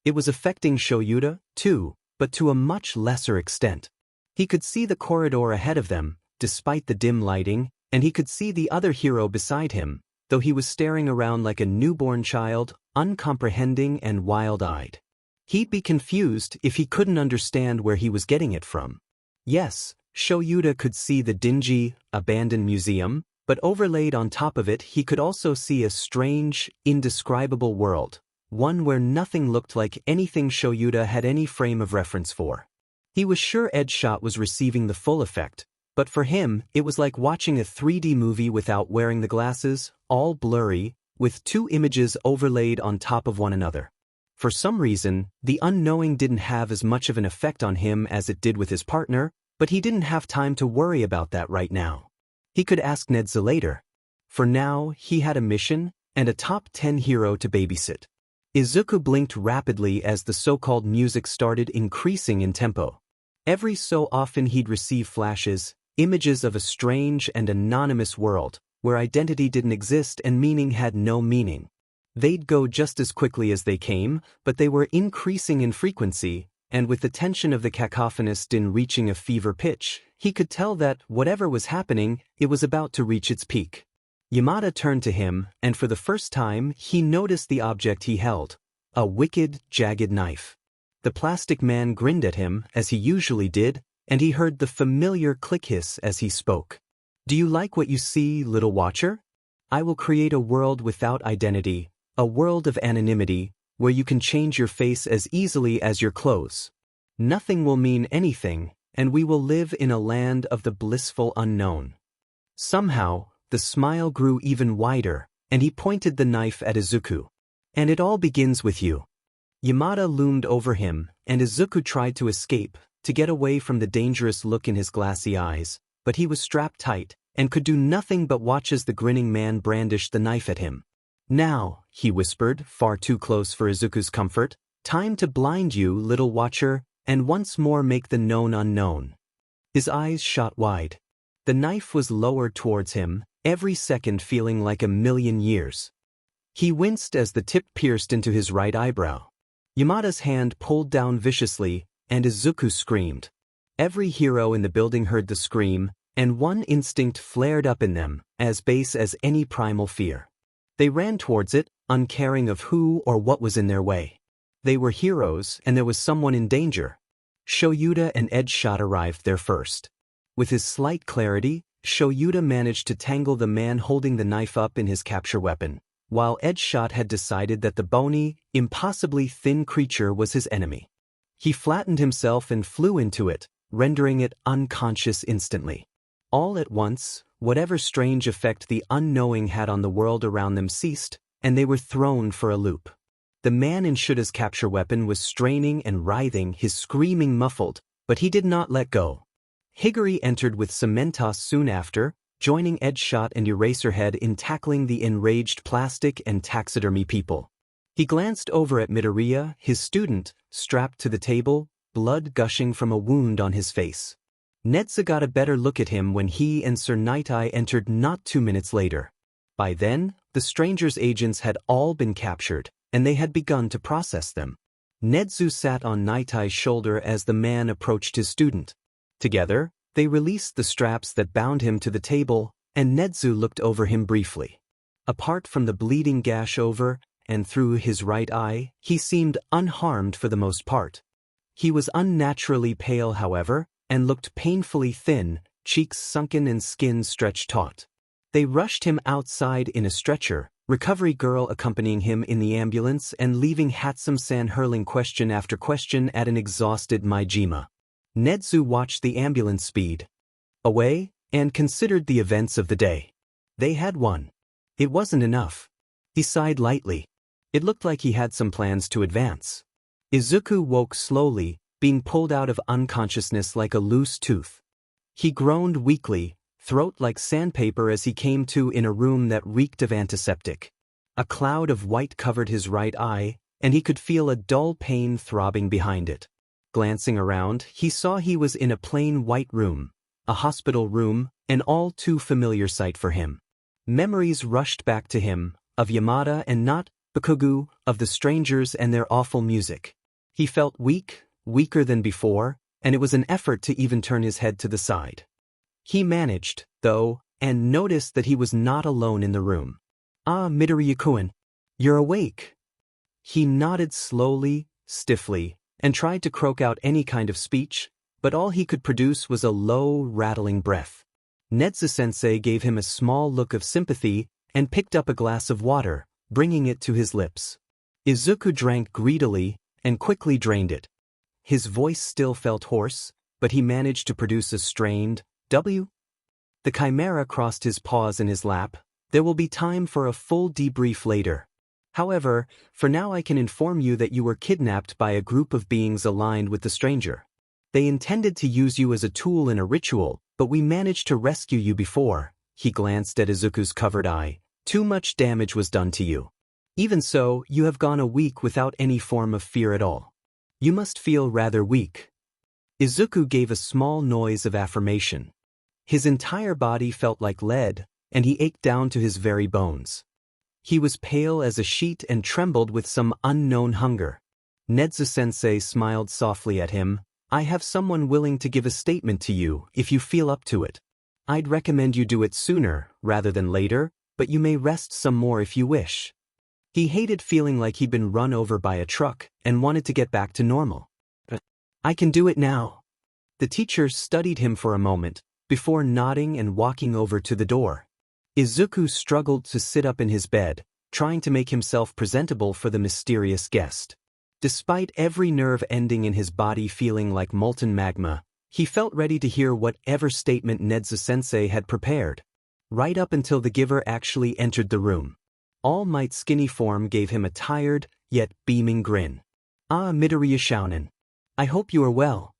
It was affecting Shoyuta, too, but to a much lesser extent. He could see the corridor ahead of them, despite the dim lighting, and he could see the other hero beside him, though he was staring around like a newborn child, uncomprehending and wild-eyed. He'd be confused if he couldn't understand where he was getting it from. Yes, Shoyuta could see the dingy, abandoned museum, but overlaid on top of it he could also see a strange, indescribable world, one where nothing looked like anything Shoyuta had any frame of reference for. He was sure Edgeshot was receiving the full effect, but for him it was like watching a 3D movie without wearing the glasses, all blurry, with two images overlaid on top of one another. For some reason, the unknowing didn't have as much of an effect on him as it did with his partner, but he didn't have time to worry about that right now. He could ask Nedzu later. For now, he had a mission and a top 10 hero to babysit. Izuku blinked rapidly as the so-called music started increasing in tempo. Every so often he'd receive flashes, images of a strange and anonymous world, where identity didn't exist and meaning had no meaning. They'd go just as quickly as they came, but they were increasing in frequency, and with the tension of the cacophonous din reaching a fever pitch, he could tell that, whatever was happening, it was about to reach its peak. Yamada turned to him, and for the first time, he noticed the object he held. A wicked, jagged knife. The plastic man grinned at him, as he usually did, and he heard the familiar click hiss as he spoke. "Do you like what you see, little watcher? I will create a world without identity, a world of anonymity, where you can change your face as easily as your clothes. Nothing will mean anything, and we will live in a land of the blissful unknown." Somehow, the smile grew even wider, and he pointed the knife at Izuku. "And it all begins with you." Yamada loomed over him, and Izuku tried to escape, to get away from the dangerous look in his glassy eyes, but he was strapped tight, and could do nothing but watch as the grinning man brandished the knife at him. "Now," he whispered, far too close for Izuku's comfort, "time to blind you, little watcher, and once more make the known unknown." His eyes shot wide. The knife was lowered towards him, every second feeling like a million years. He winced as the tip pierced into his right eyebrow. Yamada's hand pulled down viciously, and Izuku screamed. Every hero in the building heard the scream, and one instinct flared up in them, as base as any primal fear. They ran towards it, uncaring of who or what was in their way. They were heroes, and there was someone in danger. Shoyuta and Edgeshot arrived there first. With his slight clarity, Shoyuta managed to tangle the man holding the knife up in his capture weapon, while Edgeshot had decided that the bony, impossibly thin creature was his enemy. He flattened himself and flew into it, rendering it unconscious instantly. All at once, whatever strange effect the unknowing had on the world around them ceased, and they were thrown for a loop. The man in Shuta's capture weapon was straining and writhing, his screaming muffled, but he did not let go. Higuri entered with Cementos soon after, joining Edgeshot and Eraserhead in tackling the enraged plastic and taxidermy people. He glanced over at Midoriya, his student, strapped to the table, blood gushing from a wound on his face. Nedzu got a better look at him when he and Sir Night-Eye entered not 2 minutes later. By then, the stranger's agents had all been captured, and they had begun to process them. Nedzu sat on Night-Eye's shoulder as the man approached his student. Together, they released the straps that bound him to the table, and Nedzu looked over him briefly. Apart from the bleeding gash over and through his right eye, he seemed unharmed for the most part. He was unnaturally pale, however, and looked painfully thin, cheeks sunken and skin stretched taut. They rushed him outside in a stretcher, Recovery Girl accompanying him in the ambulance and leaving Hatsume-san hurling question after question at an exhausted Maijima. Nedzu watched the ambulance speed away and considered the events of the day. They had won. It wasn't enough. He sighed lightly. It looked like he had some plans to advance. Izuku woke slowly, being pulled out of unconsciousness like a loose tooth. He groaned weakly, throat like sandpaper, as he came to in a room that reeked of antiseptic. A cloud of white covered his right eye, and he could feel a dull pain throbbing behind it. Glancing around, he saw he was in a plain white room, a hospital room, an all too familiar sight for him. Memories rushed back to him, of Yamada and not Bakugu, of the strangers and their awful music. He felt weak, weaker than before, and it was an effort to even turn his head to the side. He managed, though, and noticed that he was not alone in the room. "Ah, Midoriya-kun, you're awake." He nodded slowly, stiffly, and tried to croak out any kind of speech, but all he could produce was a low, rattling breath. Nedzu-sensei gave him a small look of sympathy and picked up a glass of water, bringing it to his lips. Izuku drank greedily and quickly drained it. His voice still felt hoarse, but he managed to produce a strained W. The Chimera crossed his paws in his lap. "There will be time for a full debrief later. However, for now I can inform you that you were kidnapped by a group of beings aligned with the stranger. They intended to use you as a tool in a ritual, but we managed to rescue you before." He glanced at Izuku's covered eye. "Too much damage was done to you. Even so, you have gone a week without any form of fear at all. You must feel rather weak." Izuku gave a small noise of affirmation. His entire body felt like lead, and he ached down to his very bones. He was pale as a sheet and trembled with some unknown hunger. Nedzu-sensei smiled softly at him. "I have someone willing to give a statement to you if you feel up to it. I'd recommend you do it sooner rather than later, but you may rest some more if you wish." He hated feeling like he'd been run over by a truck and wanted to get back to normal. "I can do it now." The teacher studied him for a moment, before nodding and walking over to the door. Izuku struggled to sit up in his bed, trying to make himself presentable for the mysterious guest. Despite every nerve ending in his body feeling like molten magma, he felt ready to hear whatever statement Nedzu-sensei had prepared. Right up until the giver actually entered the room. All Might's skinny form gave him a tired, yet beaming grin. "Ah, Midoriya Shounen. I hope you are well."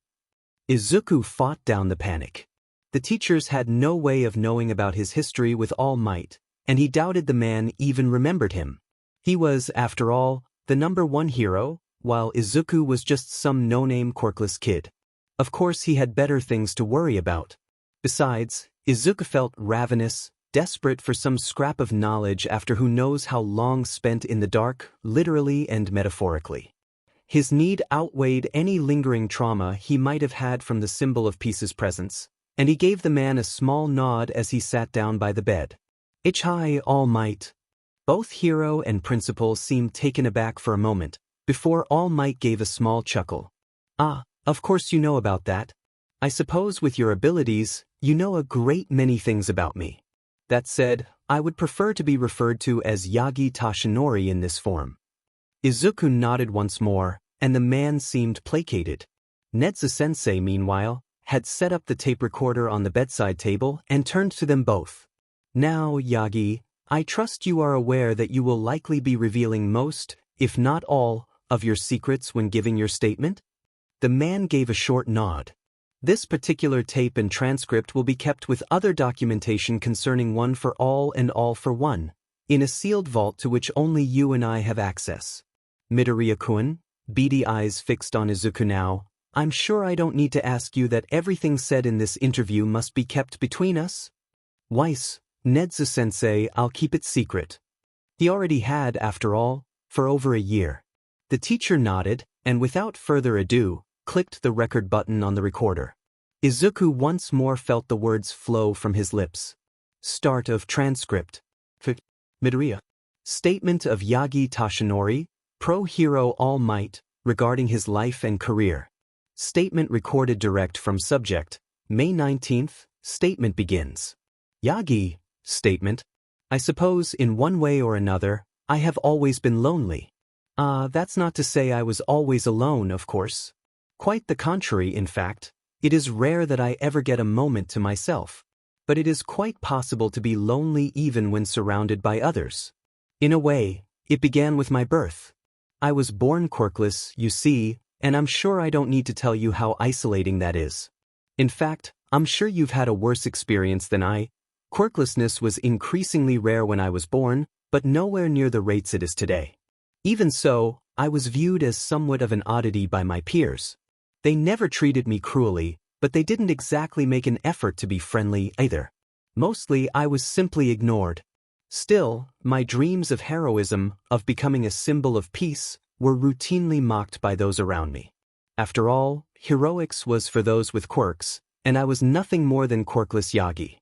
Izuku fought down the panic. The teachers had no way of knowing about his history with All Might, and he doubted the man even remembered him. He was, after all, the #1 hero, while Izuku was just some no-name Quirkless kid. Of course he had better things to worry about. Besides, Izuku felt ravenous, desperate for some scrap of knowledge after who knows how long spent in the dark, literally and metaphorically. His need outweighed any lingering trauma he might have had from the symbol of peace's presence, and he gave the man a small nod as he sat down by the bed. "Ichai, All Might." Both hero and principal seemed taken aback for a moment, before All Might gave a small chuckle. "Ah, of course you know about that. I suppose with your abilities, you know a great many things about me. That said, I would prefer to be referred to as Yagi Tashinori in this form. Izuku nodded once more, and the man seemed placated. Nedzu-sensei, meanwhile, had set up the tape recorder on the bedside table and turned to them both. Now, Yagi, I trust you are aware that you will likely be revealing most, if not all, of your secrets when giving your statement? The man gave a short nod. This particular tape and transcript will be kept with other documentation concerning One for All and All for One, in a sealed vault to which only you and I have access. Midoriya-kun, beady eyes fixed on Izuku now, I'm sure I don't need to ask you that everything said in this interview must be kept between us? Weiss, Nedzu-sensei, I'll keep it secret. He already had, after all, for over a year. The teacher nodded, and without further ado, clicked the record button on the recorder. Izuku once more felt the words flow from his lips. Start of transcript. Midoriya. Statement of Yagi Tashinori, pro-hero All Might, regarding his life and career. Statement recorded direct from subject. May 19th, statement begins. Yagi, statement. I suppose in one way or another, I have always been lonely. That's not to say I was always alone, of course. Quite the contrary, in fact. It is rare that I ever get a moment to myself. But it is quite possible to be lonely even when surrounded by others. In a way, it began with my birth. I was born quirkless, you see, and I'm sure I don't need to tell you how isolating that is. In fact, I'm sure you've had a worse experience than I. Quirklessness was increasingly rare when I was born, but nowhere near the rates it is today. Even so, I was viewed as somewhat of an oddity by my peers. They never treated me cruelly, but they didn't exactly make an effort to be friendly either. Mostly I was simply ignored. Still, my dreams of heroism, of becoming a symbol of peace, were routinely mocked by those around me. After all, heroics was for those with quirks, and I was nothing more than quirkless Yagi.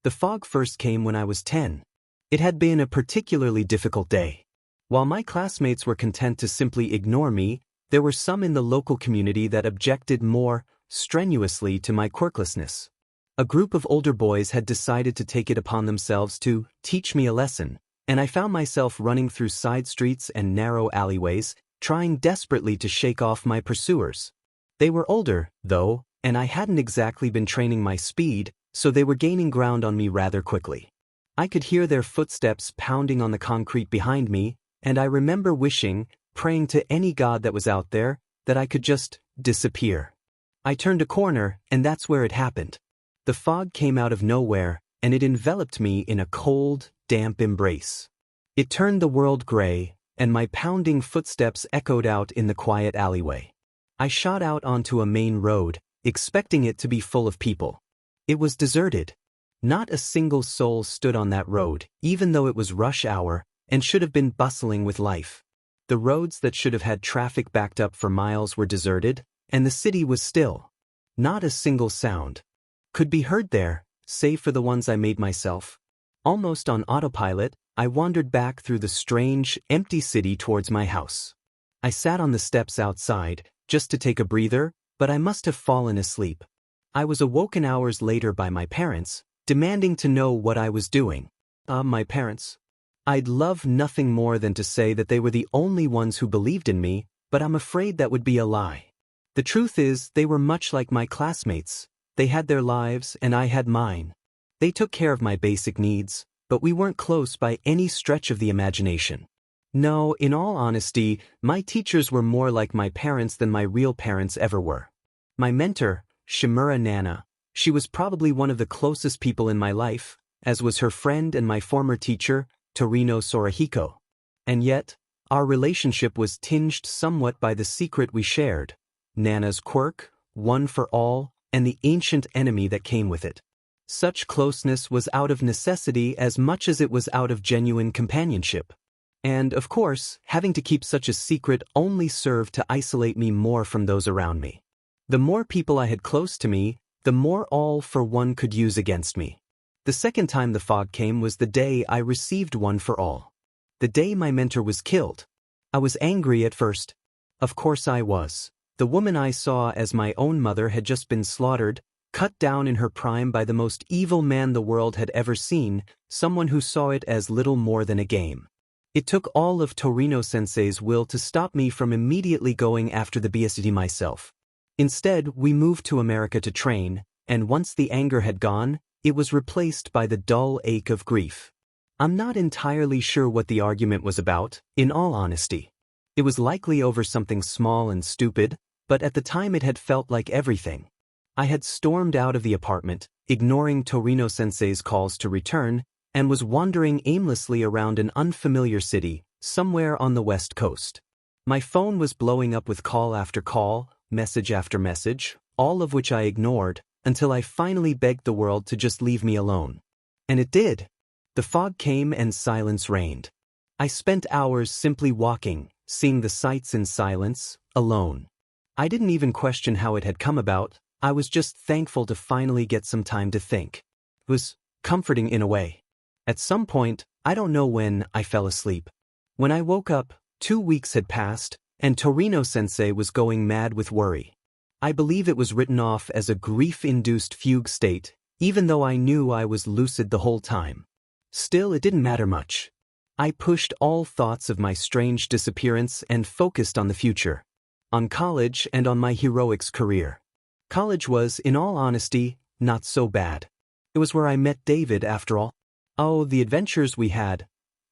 The fog first came when I was 10. It had been a particularly difficult day. While my classmates were content to simply ignore me, there were some in the local community that objected more strenuously to my quirklessness. A group of older boys had decided to take it upon themselves to teach me a lesson, and I found myself running through side streets and narrow alleyways, trying desperately to shake off my pursuers. They were older, though, and I hadn't exactly been training my speed, so they were gaining ground on me rather quickly. I could hear their footsteps pounding on the concrete behind me, and I remember wishing, praying to any god that was out there, that I could just disappear. I turned a corner, and that's where it happened. The fog came out of nowhere, and it enveloped me in a cold, damp embrace. It turned the world gray, and my pounding footsteps echoed out in the quiet alleyway. I shot out onto a main road, expecting it to be full of people. It was deserted. Not a single soul stood on that road, even though it was rush hour, and should have been bustling with life. The roads that should have had traffic backed up for miles were deserted, and the city was still. Not a single sound could be heard there, save for the ones I made myself. Almost on autopilot, I wandered back through the strange, empty city towards my house. I sat on the steps outside, just to take a breather, but I must have fallen asleep. I was awoken hours later by my parents, demanding to know what I was doing. My parents. I'd love nothing more than to say that they were the only ones who believed in me, but I'm afraid that would be a lie. The truth is, they were much like my classmates. They had their lives, and I had mine. They took care of my basic needs, but we weren't close by any stretch of the imagination. No, in all honesty, my teachers were more like my parents than my real parents ever were. My mentor, Shimura Nana, she was probably one of the closest people in my life, as was her friend and my former teacher, Torino Sorahiko. And yet, our relationship was tinged somewhat by the secret we shared, Nana's quirk, One for All, and the ancient enemy that came with it. Such closeness was out of necessity as much as it was out of genuine companionship. And, of course, having to keep such a secret only served to isolate me more from those around me. The more people I had close to me, the more All for One could use against me. The second time the fog came was the day I received One for All. The day my mentor was killed. I was angry at first. Of course I was. The woman I saw as my own mother had just been slaughtered, cut down in her prime by the most evil man the world had ever seen, someone who saw it as little more than a game. It took all of Torino-sensei's will to stop me from immediately going after the BGMI myself. Instead, we moved to America to train, and once the anger had gone, it was replaced by the dull ache of grief. I'm not entirely sure what the argument was about, in all honesty. It was likely over something small and stupid, but at the time it had felt like everything. I had stormed out of the apartment, ignoring Torino-sensei's calls to return, and was wandering aimlessly around an unfamiliar city, somewhere on the West Coast. My phone was blowing up with call after call, message after message, all of which I ignored, until I finally begged the world to just leave me alone. And it did. The fog came and silence reigned. I spent hours simply walking, seeing the sights in silence, alone. I didn't even question how it had come about, I was just thankful to finally get some time to think. It was comforting in a way. At some point, I don't know when, I fell asleep. When I woke up, 2 weeks had passed, and Torino-sensei was going mad with worry. I believe it was written off as a grief-induced fugue state, even though I knew I was lucid the whole time. Still, it didn't matter much. I pushed all thoughts of my strange disappearance and focused on the future. On college and on my heroics career. College was, in all honesty, not so bad. It was where I met David after all. Oh, the adventures we had.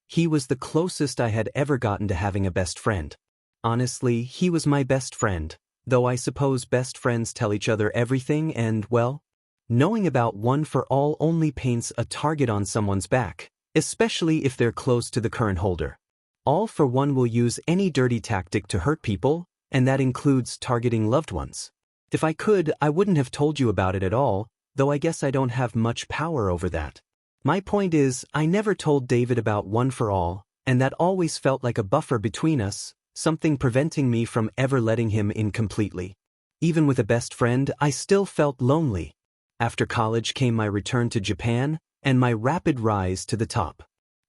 He was the closest I had ever gotten to having a best friend. Honestly, he was my best friend, though I suppose best friends tell each other everything and, well, knowing about one for all only paints a target on someone's back, especially if they're close to the current holder. All for one will use any dirty tactic to hurt people, and that includes targeting loved ones. If I could, I wouldn't have told you about it at all, though I guess I don't have much power over that. My point is, I never told David about one for all, and that always felt like a buffer between us, something preventing me from ever letting him in completely. Even with a best friend, I still felt lonely. After college came my return to Japan, and my rapid rise to the top.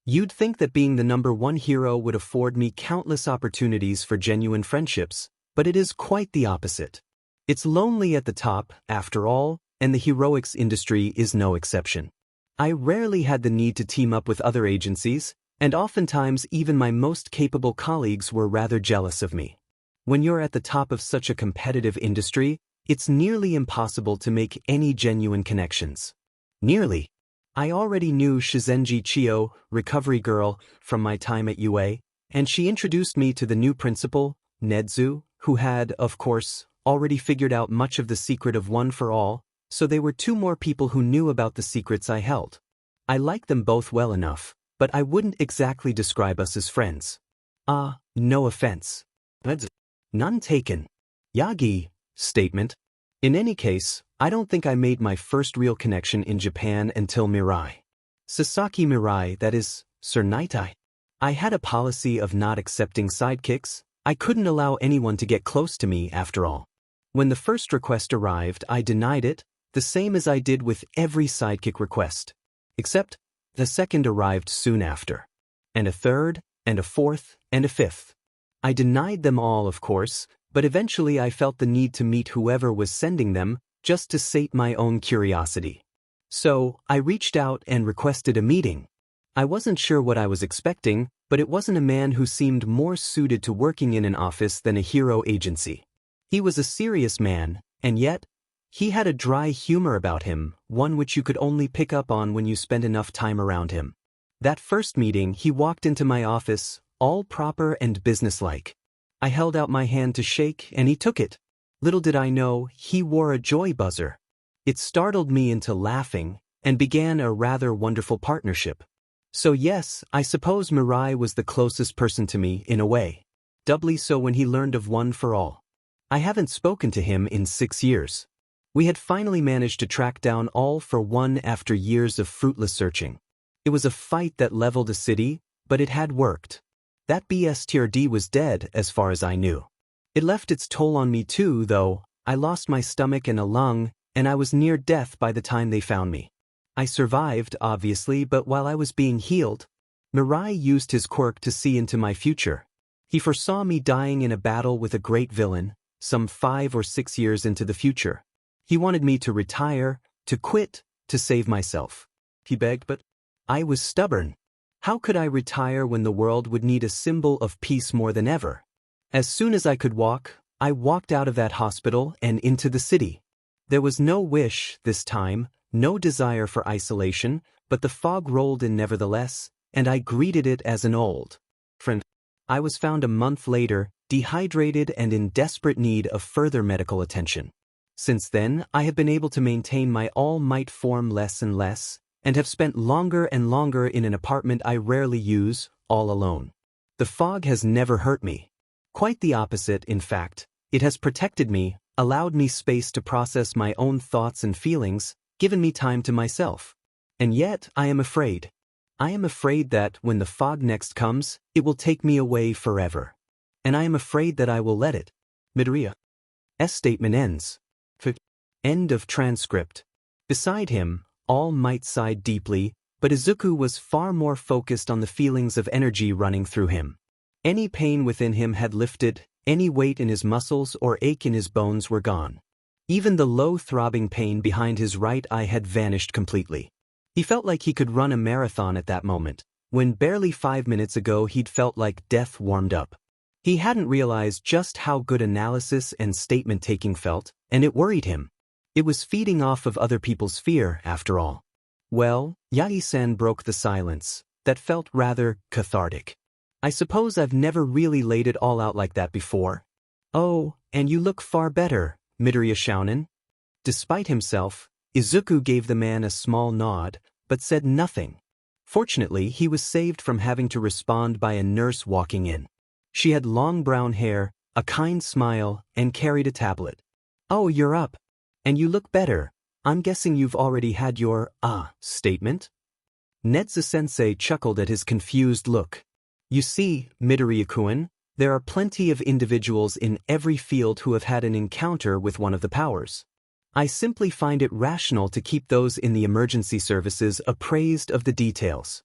You'd think that being the #1 hero would afford me countless opportunities for genuine friendships, but it is quite the opposite. It's lonely at the top, after all, and the heroics industry is no exception. I rarely had the need to team up with other agencies, and oftentimes even my most capable colleagues were rather jealous of me. When you're at the top of such a competitive industry, it's nearly impossible to make any genuine connections. Nearly. I already knew Shizenji Chio, recovery girl, from my time at UA, and she introduced me to the new principal, Nedzu, who had, of course, already figured out much of the secret of one for all, so they were 2 more people who knew about the secrets I held. I liked them both well enough, but I wouldn't exactly describe us as friends. No offense. None taken. Yagi, statement. In any case, I don't think I made my first real connection in Japan until Mirai. Sasaki Mirai, that is, Sir Nightai. I had a policy of not accepting sidekicks. I couldn't allow anyone to get close to me after all. When the first request arrived, I denied it, the same as I did with every sidekick request. Except, the second arrived soon after. And a third, and a fourth, and a fifth. I denied them all, of course, but eventually I felt the need to meet whoever was sending them, just to sate my own curiosity. So, I reached out and requested a meeting. I wasn't sure what I was expecting, but it wasn't a man who seemed more suited to working in an office than a hero agency. He was a serious man, and yet, he had a dry humor about him, one which you could only pick up on when you spent enough time around him. That first meeting, he walked into my office, all proper and businesslike. I held out my hand to shake, and he took it. Little did I know, he wore a joy buzzer. It startled me into laughing, and began a rather wonderful partnership. So yes, I suppose Mirai was the closest person to me, in a way. Doubly so when he learned of one for all. I haven't spoken to him in 6 years. We had finally managed to track down all for one after years of fruitless searching. It was a fight that leveled a city, but it had worked. That BSTRD was dead as far as I knew. It left its toll on me too, though. I lost my stomach and a lung, and I was near death by the time they found me. I survived, obviously, but while I was being healed, Mirai used his quirk to see into my future. He foresaw me dying in a battle with a great villain, some 5 or 6 years into the future. He wanted me to retire, to quit, to save myself. He begged, but I was stubborn. How could I retire when the world would need a symbol of peace more than ever? As soon as I could walk, I walked out of that hospital and into the city. There was no wish, this time, no desire for isolation, but the fog rolled in nevertheless, and I greeted it as an old friend. I was found a month later, dehydrated and in desperate need of further medical attention. Since then, I have been able to maintain my all-might form less and less, and have spent longer and longer in an apartment I rarely use, all alone. The fog has never hurt me. Quite the opposite, in fact. It has protected me, allowed me space to process my own thoughts and feelings, given me time to myself. And yet, I am afraid. I am afraid that, when the fog next comes, it will take me away forever. And I am afraid that I will let it. Midoriya's statement ends. End of transcript. Beside him, All Might sighed deeply, but Izuku was far more focused on the feelings of energy running through him. Any pain within him had lifted, any weight in his muscles or ache in his bones were gone. Even the low throbbing pain behind his right eye had vanished completely. He felt like he could run a marathon at that moment, when barely 5 minutes ago he'd felt like death warmed up. He hadn't realized just how good analysis and statement-taking felt, and it worried him. It was feeding off of other people's fear, after all. Well, Yae-san broke the silence. That felt rather cathartic. I suppose I've never really laid it all out like that before. Oh, and you look far better, Midoriya Shounen. Despite himself, Izuku gave the man a small nod, but said nothing. Fortunately, he was saved from having to respond by a nurse walking in. She had long brown hair, a kind smile, and carried a tablet. Oh, you're up. And you look better. I'm guessing you've already had your, statement? Nedzu-sensei chuckled at his confused look. You see, Midoriya-kun, there are plenty of individuals in every field who have had an encounter with one of the powers. I simply find it rational to keep those in the emergency services appraised of the details.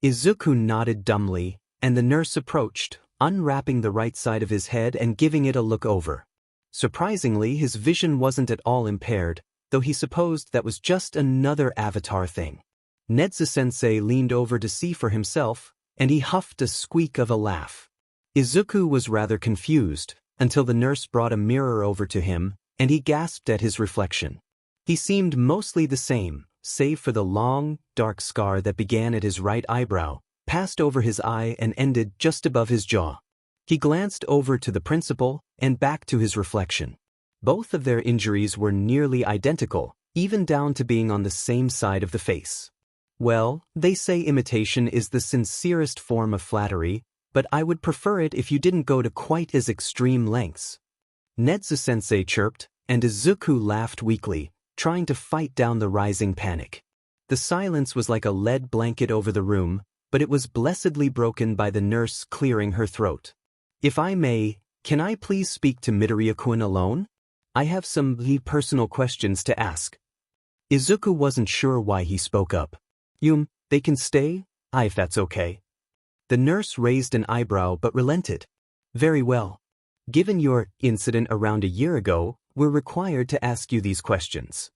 Izuku nodded dumbly, and the nurse approached, unwrapping the right side of his head and giving it a look over. Surprisingly, his vision wasn't at all impaired, though he supposed that was just another avatar thing. Nedzu-sensei leaned over to see for himself, and he huffed a squeak of a laugh. Izuku was rather confused, until the nurse brought a mirror over to him, and he gasped at his reflection. He seemed mostly the same, save for the long, dark scar that began at his right eyebrow, passed over his eye and ended just above his jaw. He glanced over to the principal, and back to his reflection. Both of their injuries were nearly identical, even down to being on the same side of the face. Well, they say imitation is the sincerest form of flattery, but I would prefer it if you didn't go to quite as extreme lengths. Nedzu-sensei chirped, and Izuku laughed weakly, trying to fight down the rising panic. The silence was like a lead blanket over the room, but it was blessedly broken by the nurse clearing her throat. If I may, can I please speak to Midoriya-kun alone? I have some personal questions to ask. Izuku wasn't sure why he spoke up. They can stay? If that's okay. The nurse raised an eyebrow but relented. Very well. Given your incident around a year ago, we're required to ask you these questions.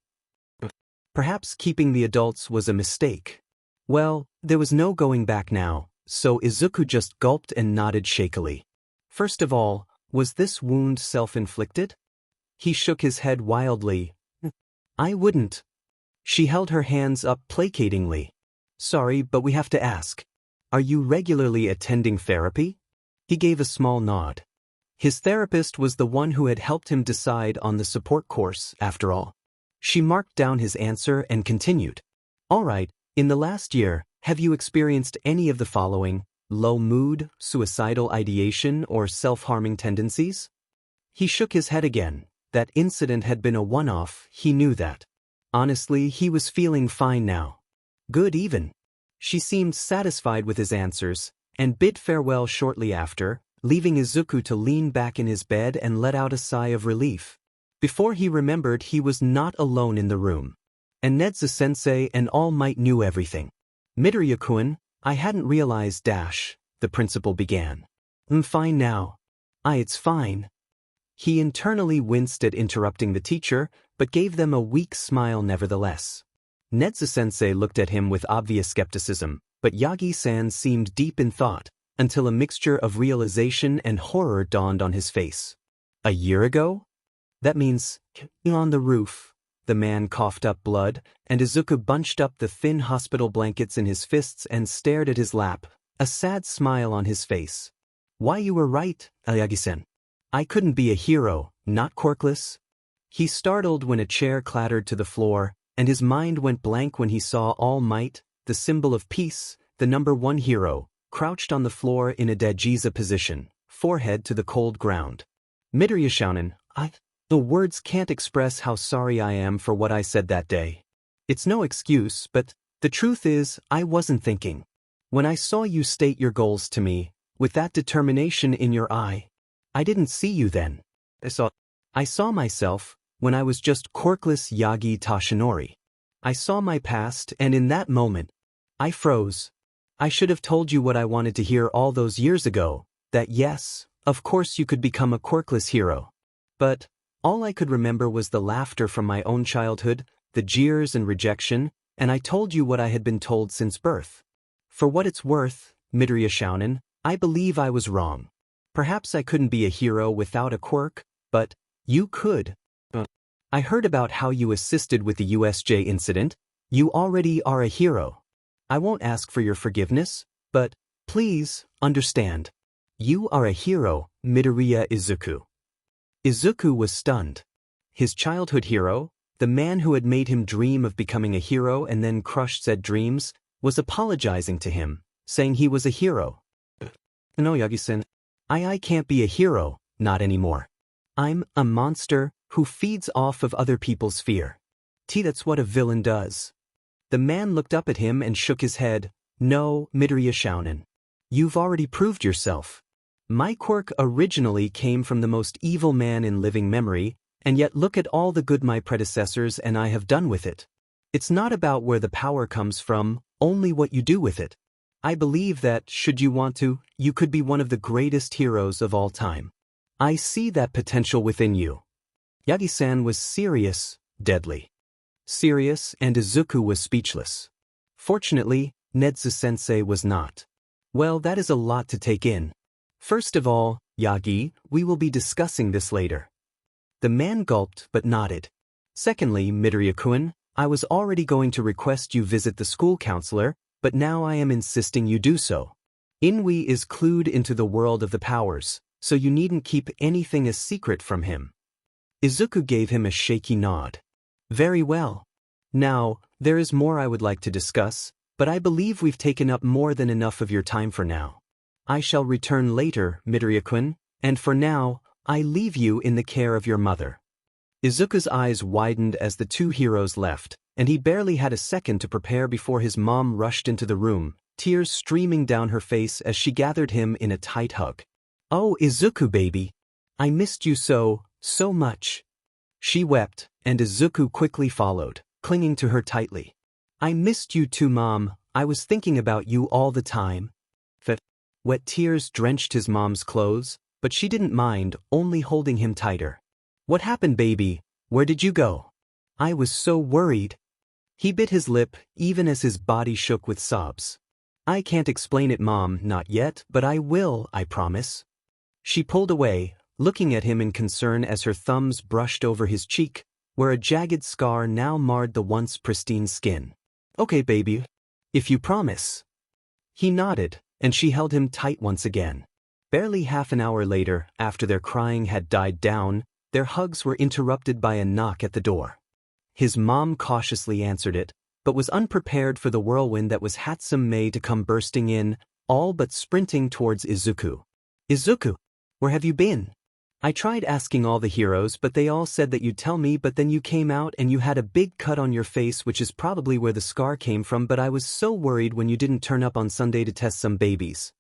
Perhaps keeping the adults was a mistake. Well, there was no going back now, so Izuku just gulped and nodded shakily. First of all, was this wound self-inflicted? He shook his head wildly. I wouldn't. She held her hands up placatingly. Sorry, but we have to ask. Are you regularly attending therapy? He gave a small nod. His therapist was the one who had helped him decide on the support course, after all. She marked down his answer and continued. All right, in the last year, have you experienced any of the following: low mood, suicidal ideation, or self-harming tendencies? He shook his head again. That incident had been a one-off, he knew that. Honestly, he was feeling fine now. Good even. She seemed satisfied with his answers, and bid farewell shortly after, leaving Izuku to lean back in his bed and let out a sigh of relief. Before he remembered, he was not alone in the room. And Nedzu-sensei and All Might knew everything. Midoriya-kun, I hadn't realized the principal began. Fine now. It's fine. He internally winced at interrupting the teacher, but gave them a weak smile nevertheless. Nedzu-sensei looked at him with obvious skepticism, but Yagi-san seemed deep in thought, until a mixture of realization and horror dawned on his face. A year ago? That means, on the roof. The man coughed up blood, and Izuku bunched up the thin hospital blankets in his fists and stared at his lap, a sad smile on his face. Why, you were right, Yagi-san. I couldn't be a hero, not Quirkless. He startled when a chair clattered to the floor, and his mind went blank when he saw All Might, the symbol of peace, the #1 hero, crouched on the floor in a Dajiza position, forehead to the cold ground. Midoriya, the words can't express how sorry I am for what I said that day. It's no excuse, but the truth is, I wasn't thinking. When I saw you state your goals to me, with that determination in your eye, I didn't see you then. I saw myself, when I was just Quirkless Yagi Tashinori. I saw my past, and in that moment, I froze. I should have told you what I wanted to hear all those years ago, that yes, of course you could become a Quirkless hero. But all I could remember was the laughter from my own childhood, the jeers and rejection, and I told you what I had been told since birth. For what it's worth, Midoriya, I believe I was wrong. Perhaps I couldn't be a hero without a quirk, but you could. I heard about how you assisted with the USJ incident. You already are a hero. I won't ask for your forgiveness, but please, understand. You are a hero, Midoriya Izuku. Izuku was stunned. His childhood hero, the man who had made him dream of becoming a hero and then crushed said dreams, was apologizing to him, saying he was a hero. No, Yagi-san. I can't be a hero, not anymore. I'm a monster who feeds off of other people's fear. That's what a villain does. The man looked up at him and shook his head. No, Midoriya, you've already proved yourself. My quirk originally came from the most evil man in living memory, and yet look at all the good my predecessors and I have done with it. It's not about where the power comes from, only what you do with it. I believe that, should you want to, you could be one of the greatest heroes of all time. I see that potential within you. Yagi-san was serious, deadly. Serious, and Izuku was speechless. Fortunately, Nedzu-sensei was not. Well, that is a lot to take in. First of all, Yagi, we will be discussing this later. The man gulped but nodded. Secondly, Midoriya-kun, I was already going to request you visit the school counselor, but now I am insisting you do so. Inui is clued into the world of the powers, so you needn't keep anything a secret from him. Izuku gave him a shaky nod. Very well. Now, there is more I would like to discuss, but I believe we've taken up more than enough of your time for now. I shall return later, Midoriya-kun, and for now, I leave you in the care of your mother. Izuku's eyes widened as the two heroes left, and he barely had a second to prepare before his mom rushed into the room, tears streaming down her face as she gathered him in a tight hug. Oh, Izuku baby. I missed you so much. She wept, and Izuku quickly followed, clinging to her tightly. I missed you too, Mom. I was thinking about you all the time. Wet tears drenched his mom's clothes, but she didn't mind, only holding him tighter. What happened, baby? Where did you go? I was so worried. He bit his lip, even as his body shook with sobs. I can't explain it, Mom, not yet, but I will, I promise. She pulled away, looking at him in concern as her thumbs brushed over his cheek, where a jagged scar now marred the once pristine skin. Okay, baby. If you promise. He nodded, and she held him tight once again. Barely half an hour later, after their crying had died down, their hugs were interrupted by a knock at the door. His mom cautiously answered it, but was unprepared for the whirlwind that was Hatsume Mei to come bursting in, all but sprinting towards Izuku. Izuku, where have you been? I tried asking all the heroes, but they all said that you'd tell me, but then you came out and you had a big cut on your face, which is probably where the scar came from, but I was so worried when you didn't turn up on Sunday to test some babies.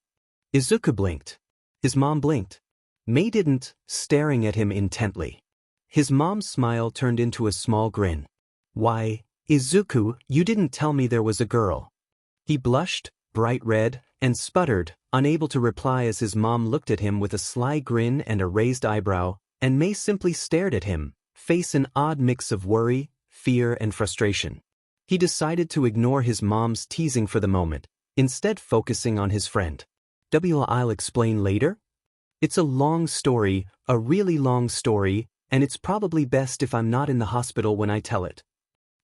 Izuku blinked. His mom blinked. Mei didn't, staring at him intently. His mom's smile turned into a small grin. Why, Izuku, you didn't tell me there was a girl. He blushed, bright red, and sputtered, unable to reply as his mom looked at him with a sly grin and a raised eyebrow. and Mei simply stared at him, face an odd mix of worry, fear and frustration. He decided to ignore his mom's teasing for the moment, instead focusing on his friend. I'll explain later? It's a long story, a really long story, and it's probably best if I'm not in the hospital when I tell it.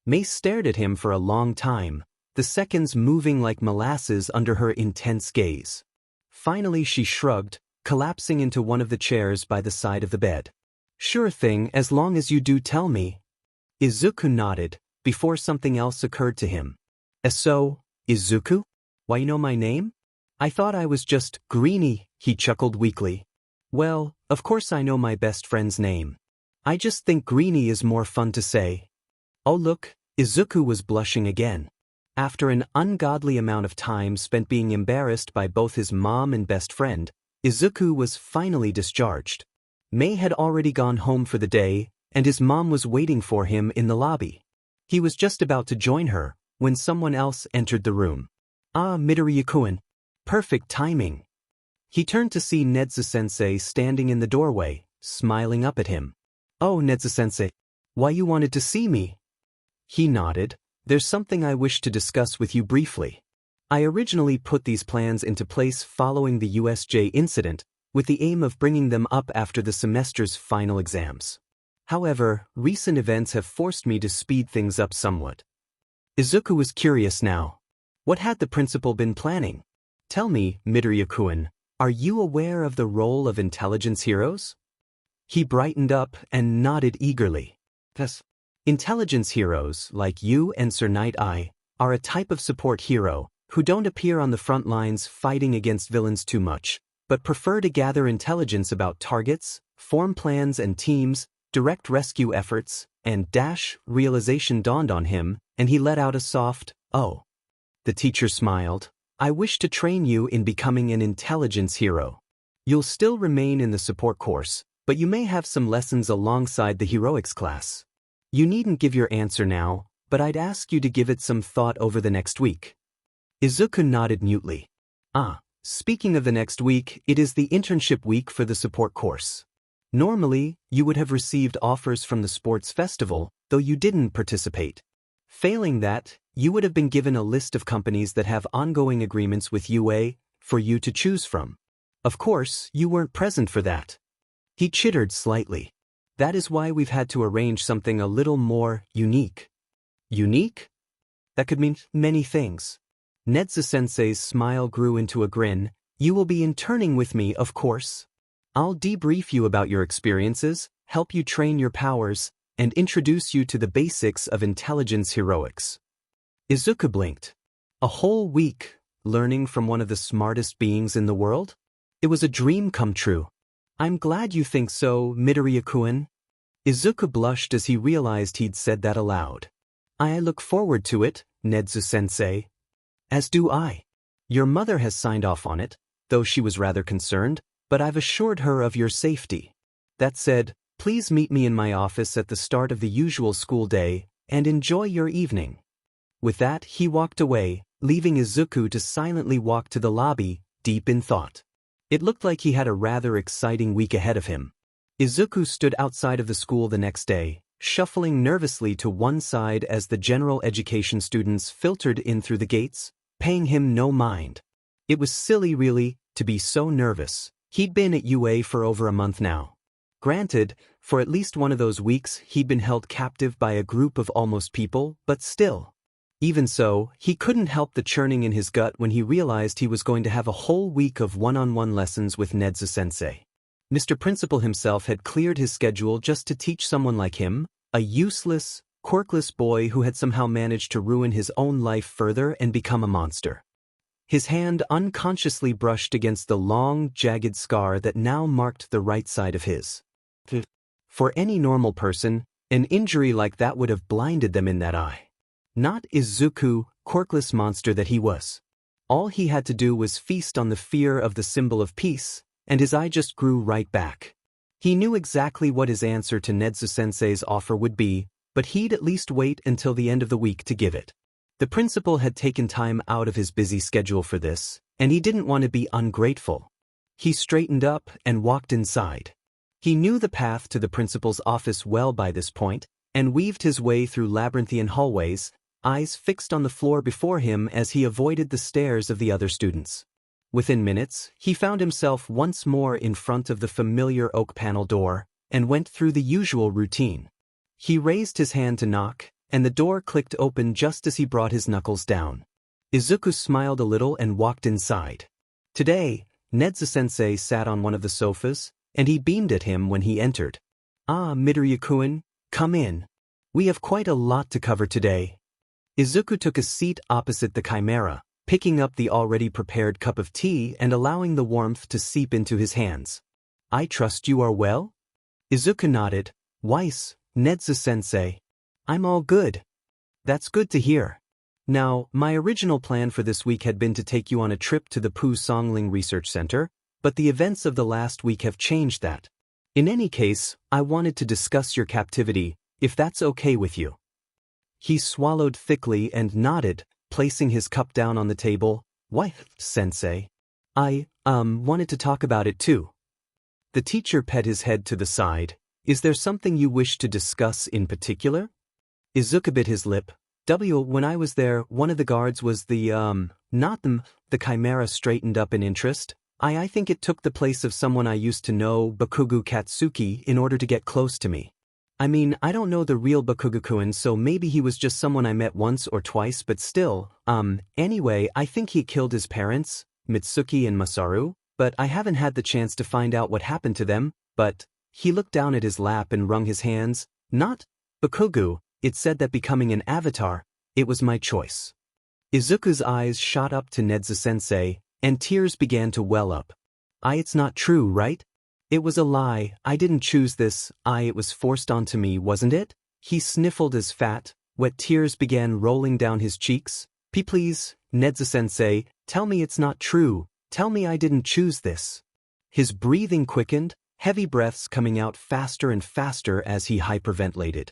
Mei stared at him for a long time, the seconds moving like molasses under her intense gaze. Finally she shrugged, collapsing into one of the chairs by the side of the bed. Sure thing, as long as you do tell me. Izuku nodded, before something else occurred to him. So, Izuku? Why, you know my name? I thought I was just Greenie, he chuckled weakly. Well, of course I know my best friend's name. I just think Greenie is more fun to say. Oh look, Izuku was blushing again. After an ungodly amount of time spent being embarrassed by both his mom and best friend, Izuku was finally discharged. Mei had already gone home for the day, and his mom was waiting for him in the lobby. He was just about to join her, when someone else entered the room. Ah, Midoriya-kun. Perfect timing. He turned to see Nedzu-sensei standing in the doorway, smiling up at him. Oh, Nedzu-sensei. Why you wanted to see me? He nodded. There's something I wish to discuss with you briefly. I originally put these plans into place following the USJ incident, with the aim of bringing them up after the semester's final exams. However, recent events have forced me to speed things up somewhat. Izuku was curious now. What had the principal been planning? Tell me, Midoriya-kun, are you aware of the role of intelligence heroes? He brightened up and nodded eagerly. Yes. Intelligence heroes, like you and Sir Night-Eye, are a type of support hero who don't appear on the front lines fighting against villains too much, but prefer to gather intelligence about targets, form plans and teams, direct rescue efforts, and realization dawned on him, and he let out a soft, oh. The teacher smiled. I wish to train you in becoming an intelligence hero. You'll still remain in the support course, but you may have some lessons alongside the heroics class. You needn't give your answer now, but I'd ask you to give it some thought over the next week. Izuku nodded mutely. Ah, speaking of the next week, it is the internship week for the support course. Normally, you would have received offers from the sports festival, though you didn't participate. Failing that, you would have been given a list of companies that have ongoing agreements with UA for you to choose from. Of course, you weren't present for that. He chittered slightly. That is why we've had to arrange something a little more unique. Unique? That could mean many things. Nedzu-sensei's smile grew into a grin. You will be interning with me, of course. I'll debrief you about your experiences, help you train your powers, and introduce you to the basics of intelligence heroics. Izuku blinked. A whole week, learning from one of the smartest beings in the world? It was a dream come true. I'm glad you think so, Midoriya-kun. Izuku blushed as he realized he'd said that aloud. I look forward to it, Nedzu-sensei. As do I. Your mother has signed off on it, though she was rather concerned, but I've assured her of your safety. That said, please meet me in my office at the start of the usual school day, and enjoy your evening. With that, he walked away, leaving Izuku to silently walk to the lobby, deep in thought. It looked like he had a rather exciting week ahead of him. Izuku stood outside of the school the next day, shuffling nervously to one side as the general education students filtered in through the gates, paying him no mind. It was silly, really, to be so nervous. He'd been at UA for over a month now. Granted, for at least one of those weeks he'd been held captive by a group of almost people, but still. Even so, he couldn't help the churning in his gut when he realized he was going to have a whole week of one-on-one lessons with Nedzu-sensei. Mr. Principal himself had cleared his schedule just to teach someone like him, a useless, quirkless boy who had somehow managed to ruin his own life further and become a monster. His hand unconsciously brushed against the long, jagged scar that now marked the right side of his. For any normal person, an injury like that would have blinded them in that eye. Not Izuku, quirkless monster that he was. All he had to do was feast on the fear of the symbol of peace, and his eye just grew right back. He knew exactly what his answer to Nedzu-sensei's offer would be, but he'd at least wait until the end of the week to give it. The principal had taken time out of his busy schedule for this, and he didn't want to be ungrateful. He straightened up and walked inside. He knew the path to the principal's office well by this point, and weaved his way through labyrinthian hallways, eyes fixed on the floor before him as he avoided the stares of the other students. Within minutes, he found himself once more in front of the familiar oak panel door, and went through the usual routine. He raised his hand to knock, and the door clicked open just as he brought his knuckles down. Izuku smiled a little and walked inside. Today, Nedzu-sensei sat on one of the sofas, and he beamed at him when he entered. "Ah, Midoriya-kun, come in. We have quite a lot to cover today." Izuku took a seat opposite the chimera, picking up the already prepared cup of tea and allowing the warmth to seep into his hands. "I trust you are well?" Izuku nodded. "Weiss, Nedzu-sensei. I'm all good." "That's good to hear. Now, my original plan for this week had been to take you on a trip to the Pu Songling Research Center, but the events of the last week have changed that. In any case, I wanted to discuss your captivity, if that's okay with you." He swallowed thickly and nodded, placing his cup down on the table. "Why, sensei? I wanted to talk about it too." The teacher pet his head to the side. "Is there something you wish to discuss in particular?" Izuku bit his lip. When I was there, one of the guards was not them." The chimera straightened up in interest. I think it took the place of someone I used to know, Bakugo Katsuki, in order to get close to me. I mean, I don't know the real Bakugo-kun, so maybe he was just someone I met once or twice, but still, anyway, I think he killed his parents, Mitsuki and Masaru, but I haven't had the chance to find out what happened to them, but..." He looked down at his lap and wrung his hands. "Not Bakugo, it said that becoming an avatar, it was my choice." Izuku's eyes shot up to Nedzu-sensei, and tears began to well up. It's not true, right? It was a lie. I didn't choose this. It was forced onto me, wasn't it?" He sniffled as fat, wet tears began rolling down his cheeks. Please, Nedzu-sensei, tell me it's not true. Tell me I didn't choose this." His breathing quickened, heavy breaths coming out faster and faster as he hyperventilated.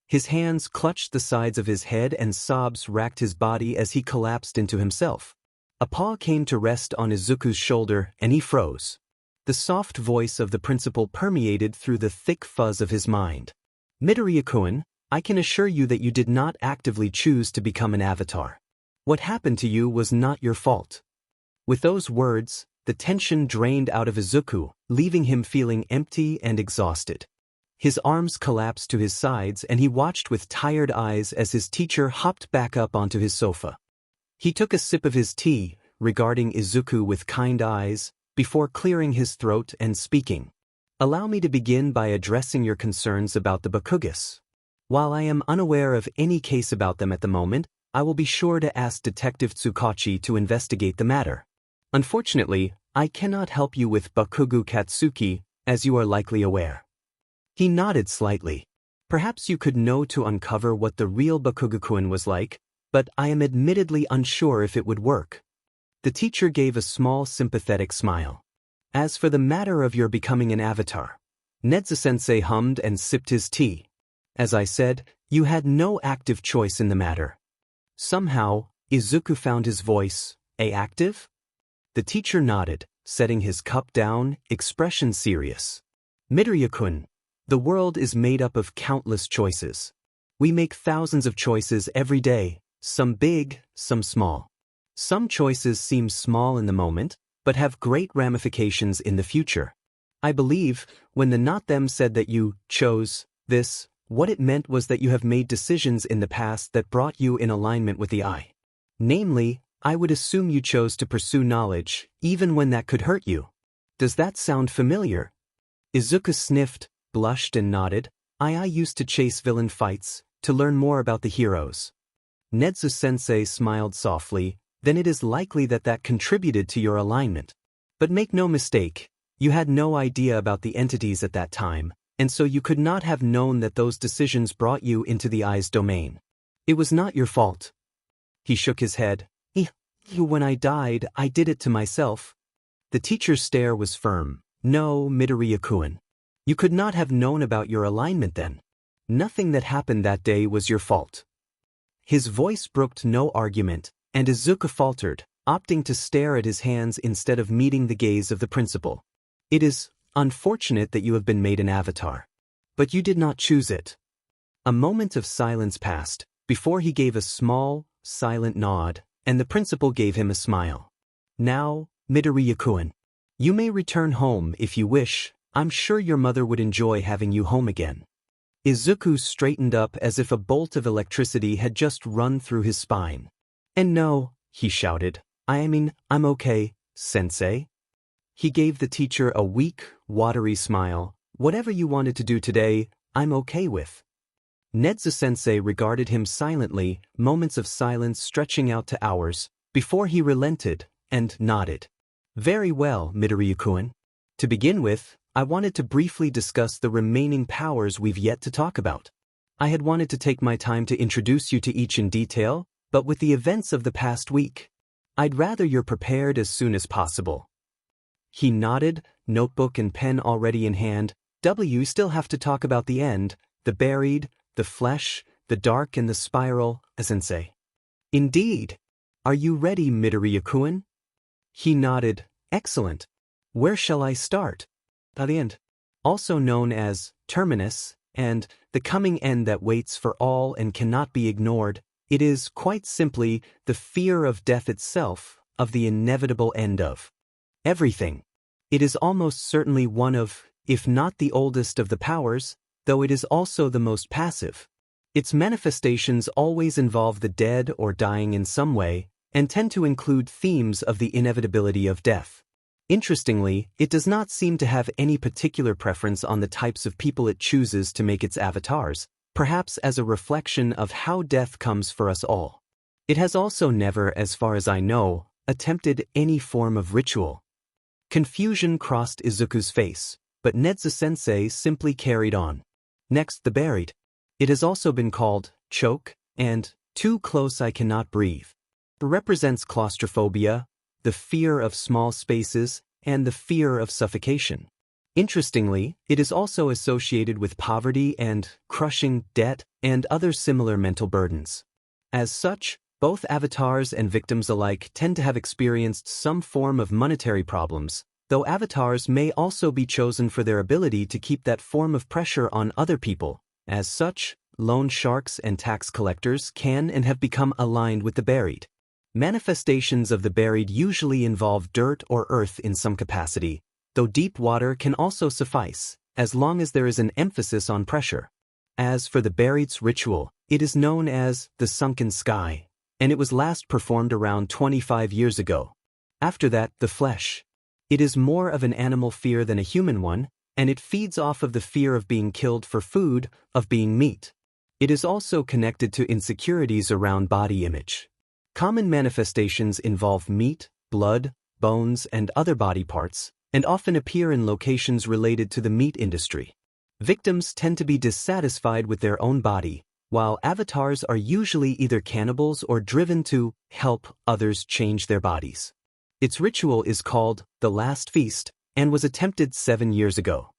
His hands clutched the sides of his head and sobs racked his body as he collapsed into himself. A paw came to rest on Izuku's shoulder, and he froze. The soft voice of the principal permeated through the thick fuzz of his mind. "Midoriya-kun, I can assure you that you did not actively choose to become an avatar. What happened to you was not your fault." With those words, the tension drained out of Izuku, leaving him feeling empty and exhausted. His arms collapsed to his sides and he watched with tired eyes as his teacher hopped back up onto his sofa. He took a sip of his tea, regarding Izuku with kind eyes, before clearing his throat and speaking. "Allow me to begin by addressing your concerns about the Bakugas. While I am unaware of any case about them at the moment, I will be sure to ask Detective Tsukachi to investigate the matter. Unfortunately, I cannot help you with Bakugo Katsuki, as you are likely aware." He nodded slightly. "Perhaps you could know to uncover what the real Bakugo-kun was like, but I am admittedly unsure if it would work." The teacher gave a small sympathetic smile. "As for the matter of your becoming an avatar," Nedzu-sensei hummed and sipped his tea. "As I said, you had no active choice in the matter." Somehow, Izuku found his voice. "Active?" The teacher nodded, setting his cup down, expression serious. "Midoriya-kun, the world is made up of countless choices. We make thousands of choices every day, some big, some small. Some choices seem small in the moment, but have great ramifications in the future. I believe, when the not them said that you chose this, what it meant was that you have made decisions in the past that brought you in alignment with the I. Namely, I would assume you chose to pursue knowledge, even when that could hurt you. Does that sound familiar?" Izuku sniffed, blushed and nodded. I used to chase villain fights, to learn more about the heroes." Nedzu-sensei smiled softly. "Then it is likely that contributed to your alignment. But make no mistake, you had no idea about the entities at that time, and so you could not have known that those decisions brought you into the I's domain. It was not your fault." He shook his head. When I died, I did it to myself." The teacher's stare was firm. "No, Midoriya-kun. You could not have known about your alignment then. Nothing that happened that day was your fault." His voice brooked no argument, and Izuku faltered, opting to stare at his hands instead of meeting the gaze of the principal. "It is, unfortunate that you have been made an avatar. But you did not choose it. A moment of silence passed, before he gave a small, silent nod, and the principal gave him a smile. Now, Midoriya-kun, you may return home if you wish. I'm sure your mother would enjoy having you home again. Izuku straightened up as if a bolt of electricity had just run through his spine. And no, he shouted, I'm okay, sensei. He gave the teacher a weak, watery smile. Whatever you wanted to do today, I'm okay with. Nedzu-sensei regarded him silently, moments of silence stretching out to hours, before he relented, and nodded. Very well, Midoriya-kun. To begin with, I wanted to briefly discuss the remaining powers we've yet to talk about. I had wanted to take my time to introduce you to each in detail, but with the events of the past week, I'd rather you're prepared as soon as possible. He nodded, notebook and pen already in hand. We still have to talk about the end, the buried, the flesh, the dark and the spiral, sensei. Indeed. Are you ready, Midoriya-kun? He nodded. Excellent. Where shall I start? The end. Also known as terminus, and the coming end that waits for all and cannot be ignored, it is, quite simply, the fear of death itself, of the inevitable end of everything. It is almost certainly one of, if not the oldest of the powers, though it is also the most passive. Its manifestations always involve the dead or dying in some way, and tend to include themes of the inevitability of death. Interestingly, it does not seem to have any particular preference on the types of people it chooses to make its avatars, perhaps as a reflection of how death comes for us all. It has also never, as far as I know, attempted any form of ritual. Confusion crossed Izuku's face, but Nedzu-sensei simply carried on. Next, the buried. It has also been called choke and too close I cannot breathe. It represents claustrophobia, the fear of small spaces, and the fear of suffocation. Interestingly, it is also associated with poverty and crushing debt and other similar mental burdens. As such, both avatars and victims alike tend to have experienced some form of monetary problems, though avatars may also be chosen for their ability to keep that form of pressure on other people. As such, loan sharks and tax collectors can and have become aligned with the buried. Manifestations of the buried usually involve dirt or earth in some capacity, though deep water can also suffice, as long as there is an emphasis on pressure. As for the buried's ritual, it is known as the sunken sky, and it was last performed around 25 years ago. After that, the flesh. It is more of an animal fear than a human one, and it feeds off of the fear of being killed for food, of being meat. It is also connected to insecurities around body image. Common manifestations involve meat, blood, bones, and other body parts, and often appear in locations related to the meat industry. Victims tend to be dissatisfied with their own body, while avatars are usually either cannibals or driven to help others change their bodies. Its ritual is called the Last Feast, and was attempted 7 years ago.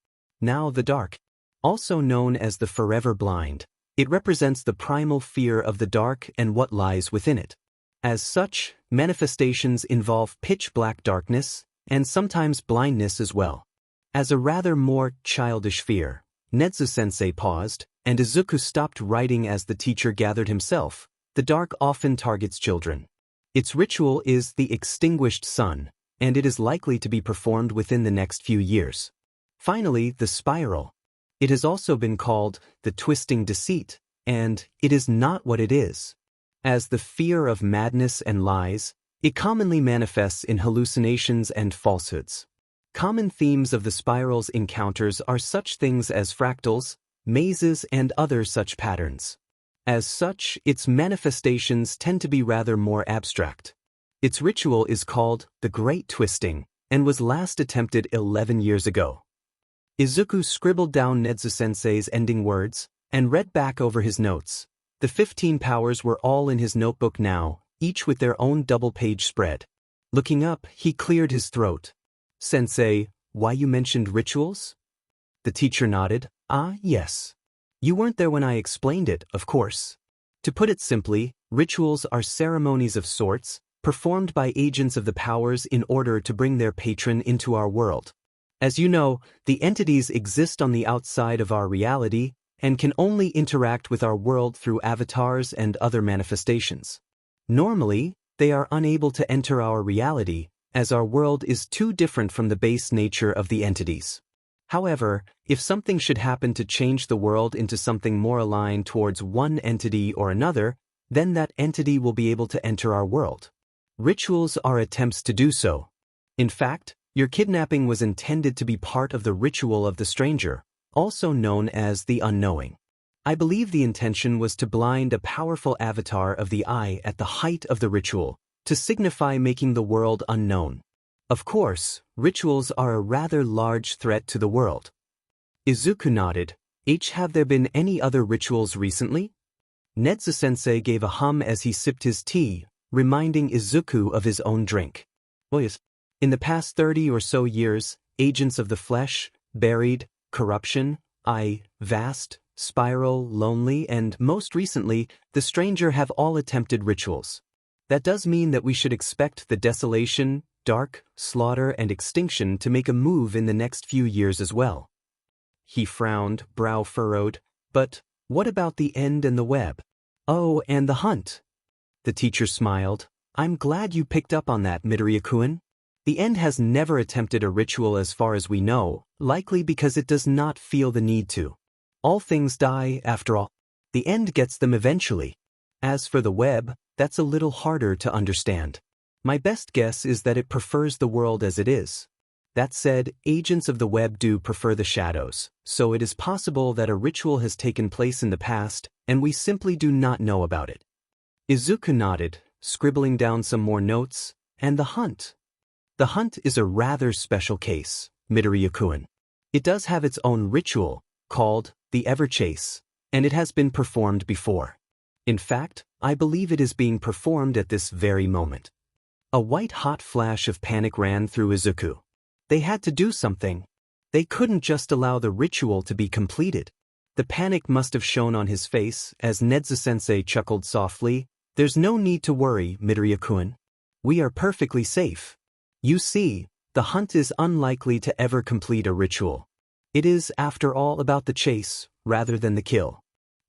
Now the dark. Also known as the forever blind, it represents the primal fear of the dark and what lies within it. As such, manifestations involve pitch-black darkness, and sometimes blindness as well. As a rather more childish fear, Nedzu-sensei paused, and Izuku stopped writing as the teacher gathered himself. The dark often targets children. Its ritual is the extinguished sun, and it is likely to be performed within the next few years. Finally, the spiral. It has also been called the twisting deceit, and it is not what it is. As the fear of madness and lies, it commonly manifests in hallucinations and falsehoods. Common themes of the spiral's encounters are such things as fractals, mazes, and other such patterns. As such, its manifestations tend to be rather more abstract. Its ritual is called the Great Twisting, and was last attempted 11 years ago. Izuku scribbled down Nedzu-sensei's ending words, and read back over his notes. The 15 powers were all in his notebook now, each with their own double-page spread. Looking up, he cleared his throat. Sensei, why you mentioned rituals? The teacher nodded. Ah, yes. You weren't there when I explained it, of course. To put it simply, rituals are ceremonies of sorts, performed by agents of the powers in order to bring their patron into our world. As you know, the entities exist on the outside of our reality and can only interact with our world through avatars and other manifestations. Normally, they are unable to enter our reality, as our world is too different from the base nature of the entities. However, if something should happen to change the world into something more aligned towards one entity or another, then that entity will be able to enter our world. Rituals are attempts to do so. In fact, your kidnapping was intended to be part of the ritual of the stranger, also known as the unknowing. I believe the intention was to blind a powerful avatar of the eye at the height of the ritual, to signify making the world unknown. Of course, rituals are a rather large threat to the world. Izuku nodded. Have there been any other rituals recently? Nedzu-sensei gave a hum as he sipped his tea, reminding Izuku of his own drink. Well, yes. In the past 30 or so years, agents of the flesh, buried, corruption, vast, spiral, lonely, and most recently, the stranger have all attempted rituals. That does mean that we should expect the desolation, dark, slaughter, and extinction to make a move in the next few years as well. He frowned, brow furrowed. But what about the end and the web? Oh, and the hunt. The teacher smiled. I'm glad you picked up on that, Midoriya-kun. The end has never attempted a ritual as far as we know, likely because it does not feel the need to. All things die, after all. The end gets them eventually. As for the web, that's a little harder to understand. My best guess is that it prefers the world as it is. That said, agents of the web do prefer the shadows, so it is possible that a ritual has taken place in the past, and we simply do not know about it. Izuku nodded, scribbling down some more notes. And the hunt? The hunt is a rather special case, Midoriya-kun. It does have its own ritual, called the Everchase, and it has been performed before. In fact, I believe it is being performed at this very moment. A white-hot flash of panic ran through Izuku. They had to do something. They couldn't just allow the ritual to be completed. The panic must have shown on his face as Nedzu-sensei chuckled softly. There's no need to worry, Midoriya-kun. We are perfectly safe. You see, the hunt is unlikely to ever complete a ritual. It is, after all, about the chase, rather than the kill.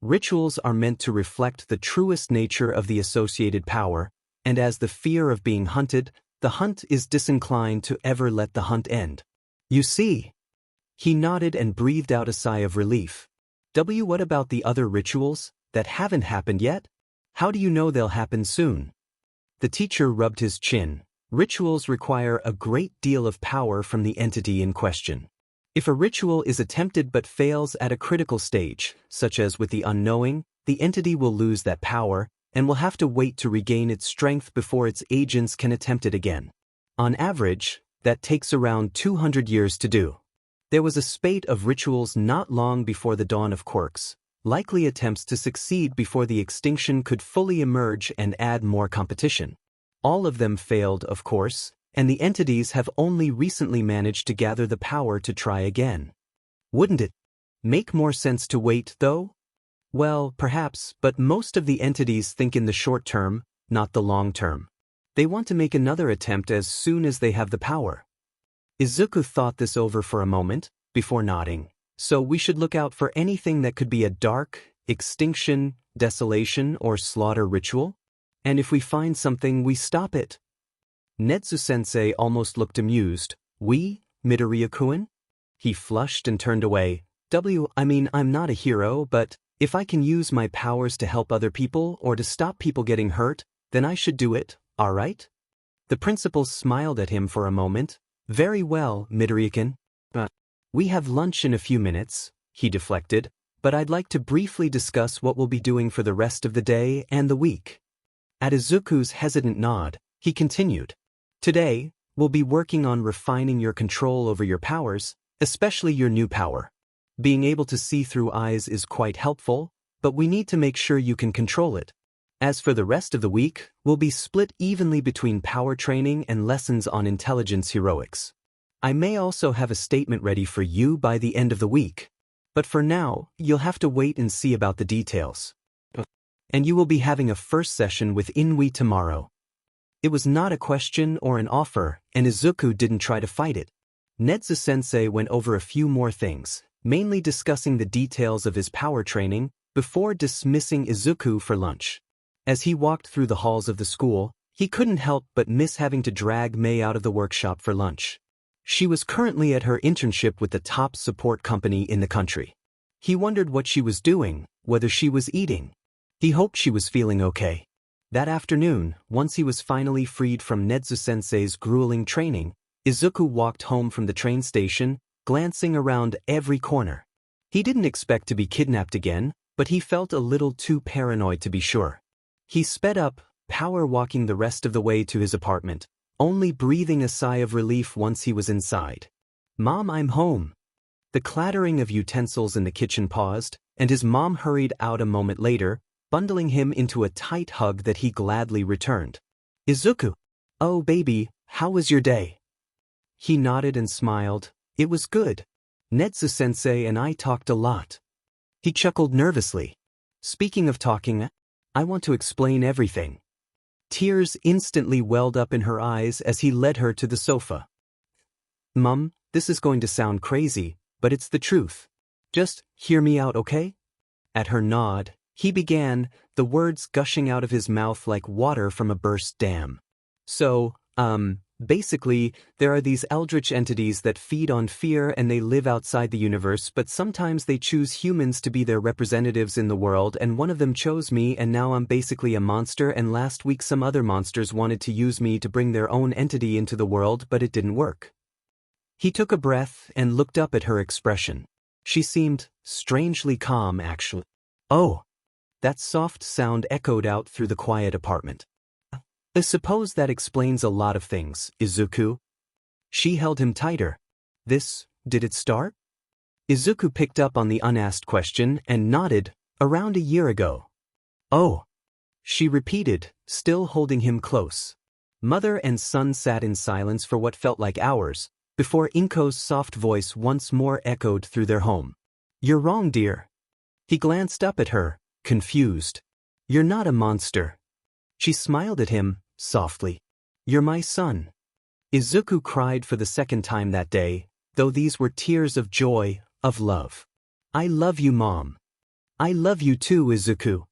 Rituals are meant to reflect the truest nature of the associated power, and as the fear of being hunted, the hunt is disinclined to ever let the hunt end. You see? He nodded and breathed out a sigh of relief. What about the other rituals that haven't happened yet? How do you know they'll happen soon? The teacher rubbed his chin. Rituals require a great deal of power from the entity in question. If a ritual is attempted but fails at a critical stage, such as with the unknowing, the entity will lose that power and will have to wait to regain its strength before its agents can attempt it again. On average, that takes around 200 years to do. There was a spate of rituals not long before the dawn of quirks, likely attempts to succeed before the extinction could fully emerge and add more competition. All of them failed, of course, and the entities have only recently managed to gather the power to try again. Wouldn't it make more sense to wait, though? Well, perhaps, but most of the entities think in the short term, not the long term. They want to make another attempt as soon as they have the power. Izuku thought this over for a moment, before nodding. So we should look out for anything that could be a dark, extinction, desolation, or slaughter ritual? And if we find something, we stop it. Nedzu-sensei almost looked amused. We, Midoriya-kun? He flushed and turned away. I'm not a hero, but if I can use my powers to help other people or to stop people getting hurt, then I should do it, all right? The principal smiled at him for a moment. Very well, Midoriya-kun. We have lunch in a few minutes, he deflected, but I'd like to briefly discuss what we'll be doing for the rest of the day and the week. At Izuku's hesitant nod, he continued. Today, we'll be working on refining your control over your powers, especially your new power. Being able to see through eyes is quite helpful, but we need to make sure you can control it. As for the rest of the week, we'll be split evenly between power training and lessons on intelligence heroics. I may also have a statement ready for you by the end of the week. But for now, you'll have to wait and see about the details. And you will be having a first session with Inui tomorrow. It was not a question or an offer, and Izuku didn't try to fight it. Nedzu-sensei went over a few more things, mainly discussing the details of his power training, before dismissing Izuku for lunch. As he walked through the halls of the school, he couldn't help but miss having to drag Mei out of the workshop for lunch. She was currently at her internship with the top support company in the country. He wondered what she was doing, whether she was eating. He hoped she was feeling okay. That afternoon, once he was finally freed from Nedzu-sensei's grueling training, Izuku walked home from the train station, glancing around every corner. He didn't expect to be kidnapped again, but he felt a little too paranoid to be sure. He sped up, power walking the rest of the way to his apartment, only breathing a sigh of relief once he was inside. "Mom, I'm home." The clattering of utensils in the kitchen paused, and his mom hurried out a moment later, bundling him into a tight hug that he gladly returned. "Izuku. Oh baby, how was your day?" He nodded and smiled. "It was good. Nedzu-sensei and I talked a lot." He chuckled nervously. "Speaking of talking, I want to explain everything." Tears instantly welled up in her eyes as he led her to the sofa. "Mum, this is going to sound crazy, but it's the truth. Just hear me out, okay?" At her nod, he began, the words gushing out of his mouth like water from a burst dam. "So, basically, there are these eldritch entities that feed on fear and they live outside the universe, but sometimes they choose humans to be their representatives in the world, and one of them chose me, and now I'm basically a monster, and last week some other monsters wanted to use me to bring their own entity into the world, but it didn't work." He took a breath and looked up at her expression. She seemed strangely calm, actually. "Oh." That soft sound echoed out through the quiet apartment. "I suppose that explains a lot of things, Izuku." She held him tighter. Did it start?" Izuku picked up on the unasked question and nodded, "Around a year ago." "Oh," she repeated, still holding him close. Mother and son sat in silence for what felt like hours, before Inko's soft voice once more echoed through their home. "You're wrong, dear." He glanced up at her, confused. "You're not a monster." She smiled at him, softly. "You're my son." Izuku cried for the second time that day, though these were tears of joy, of love. "I love you, Mom." "I love you too, Izuku."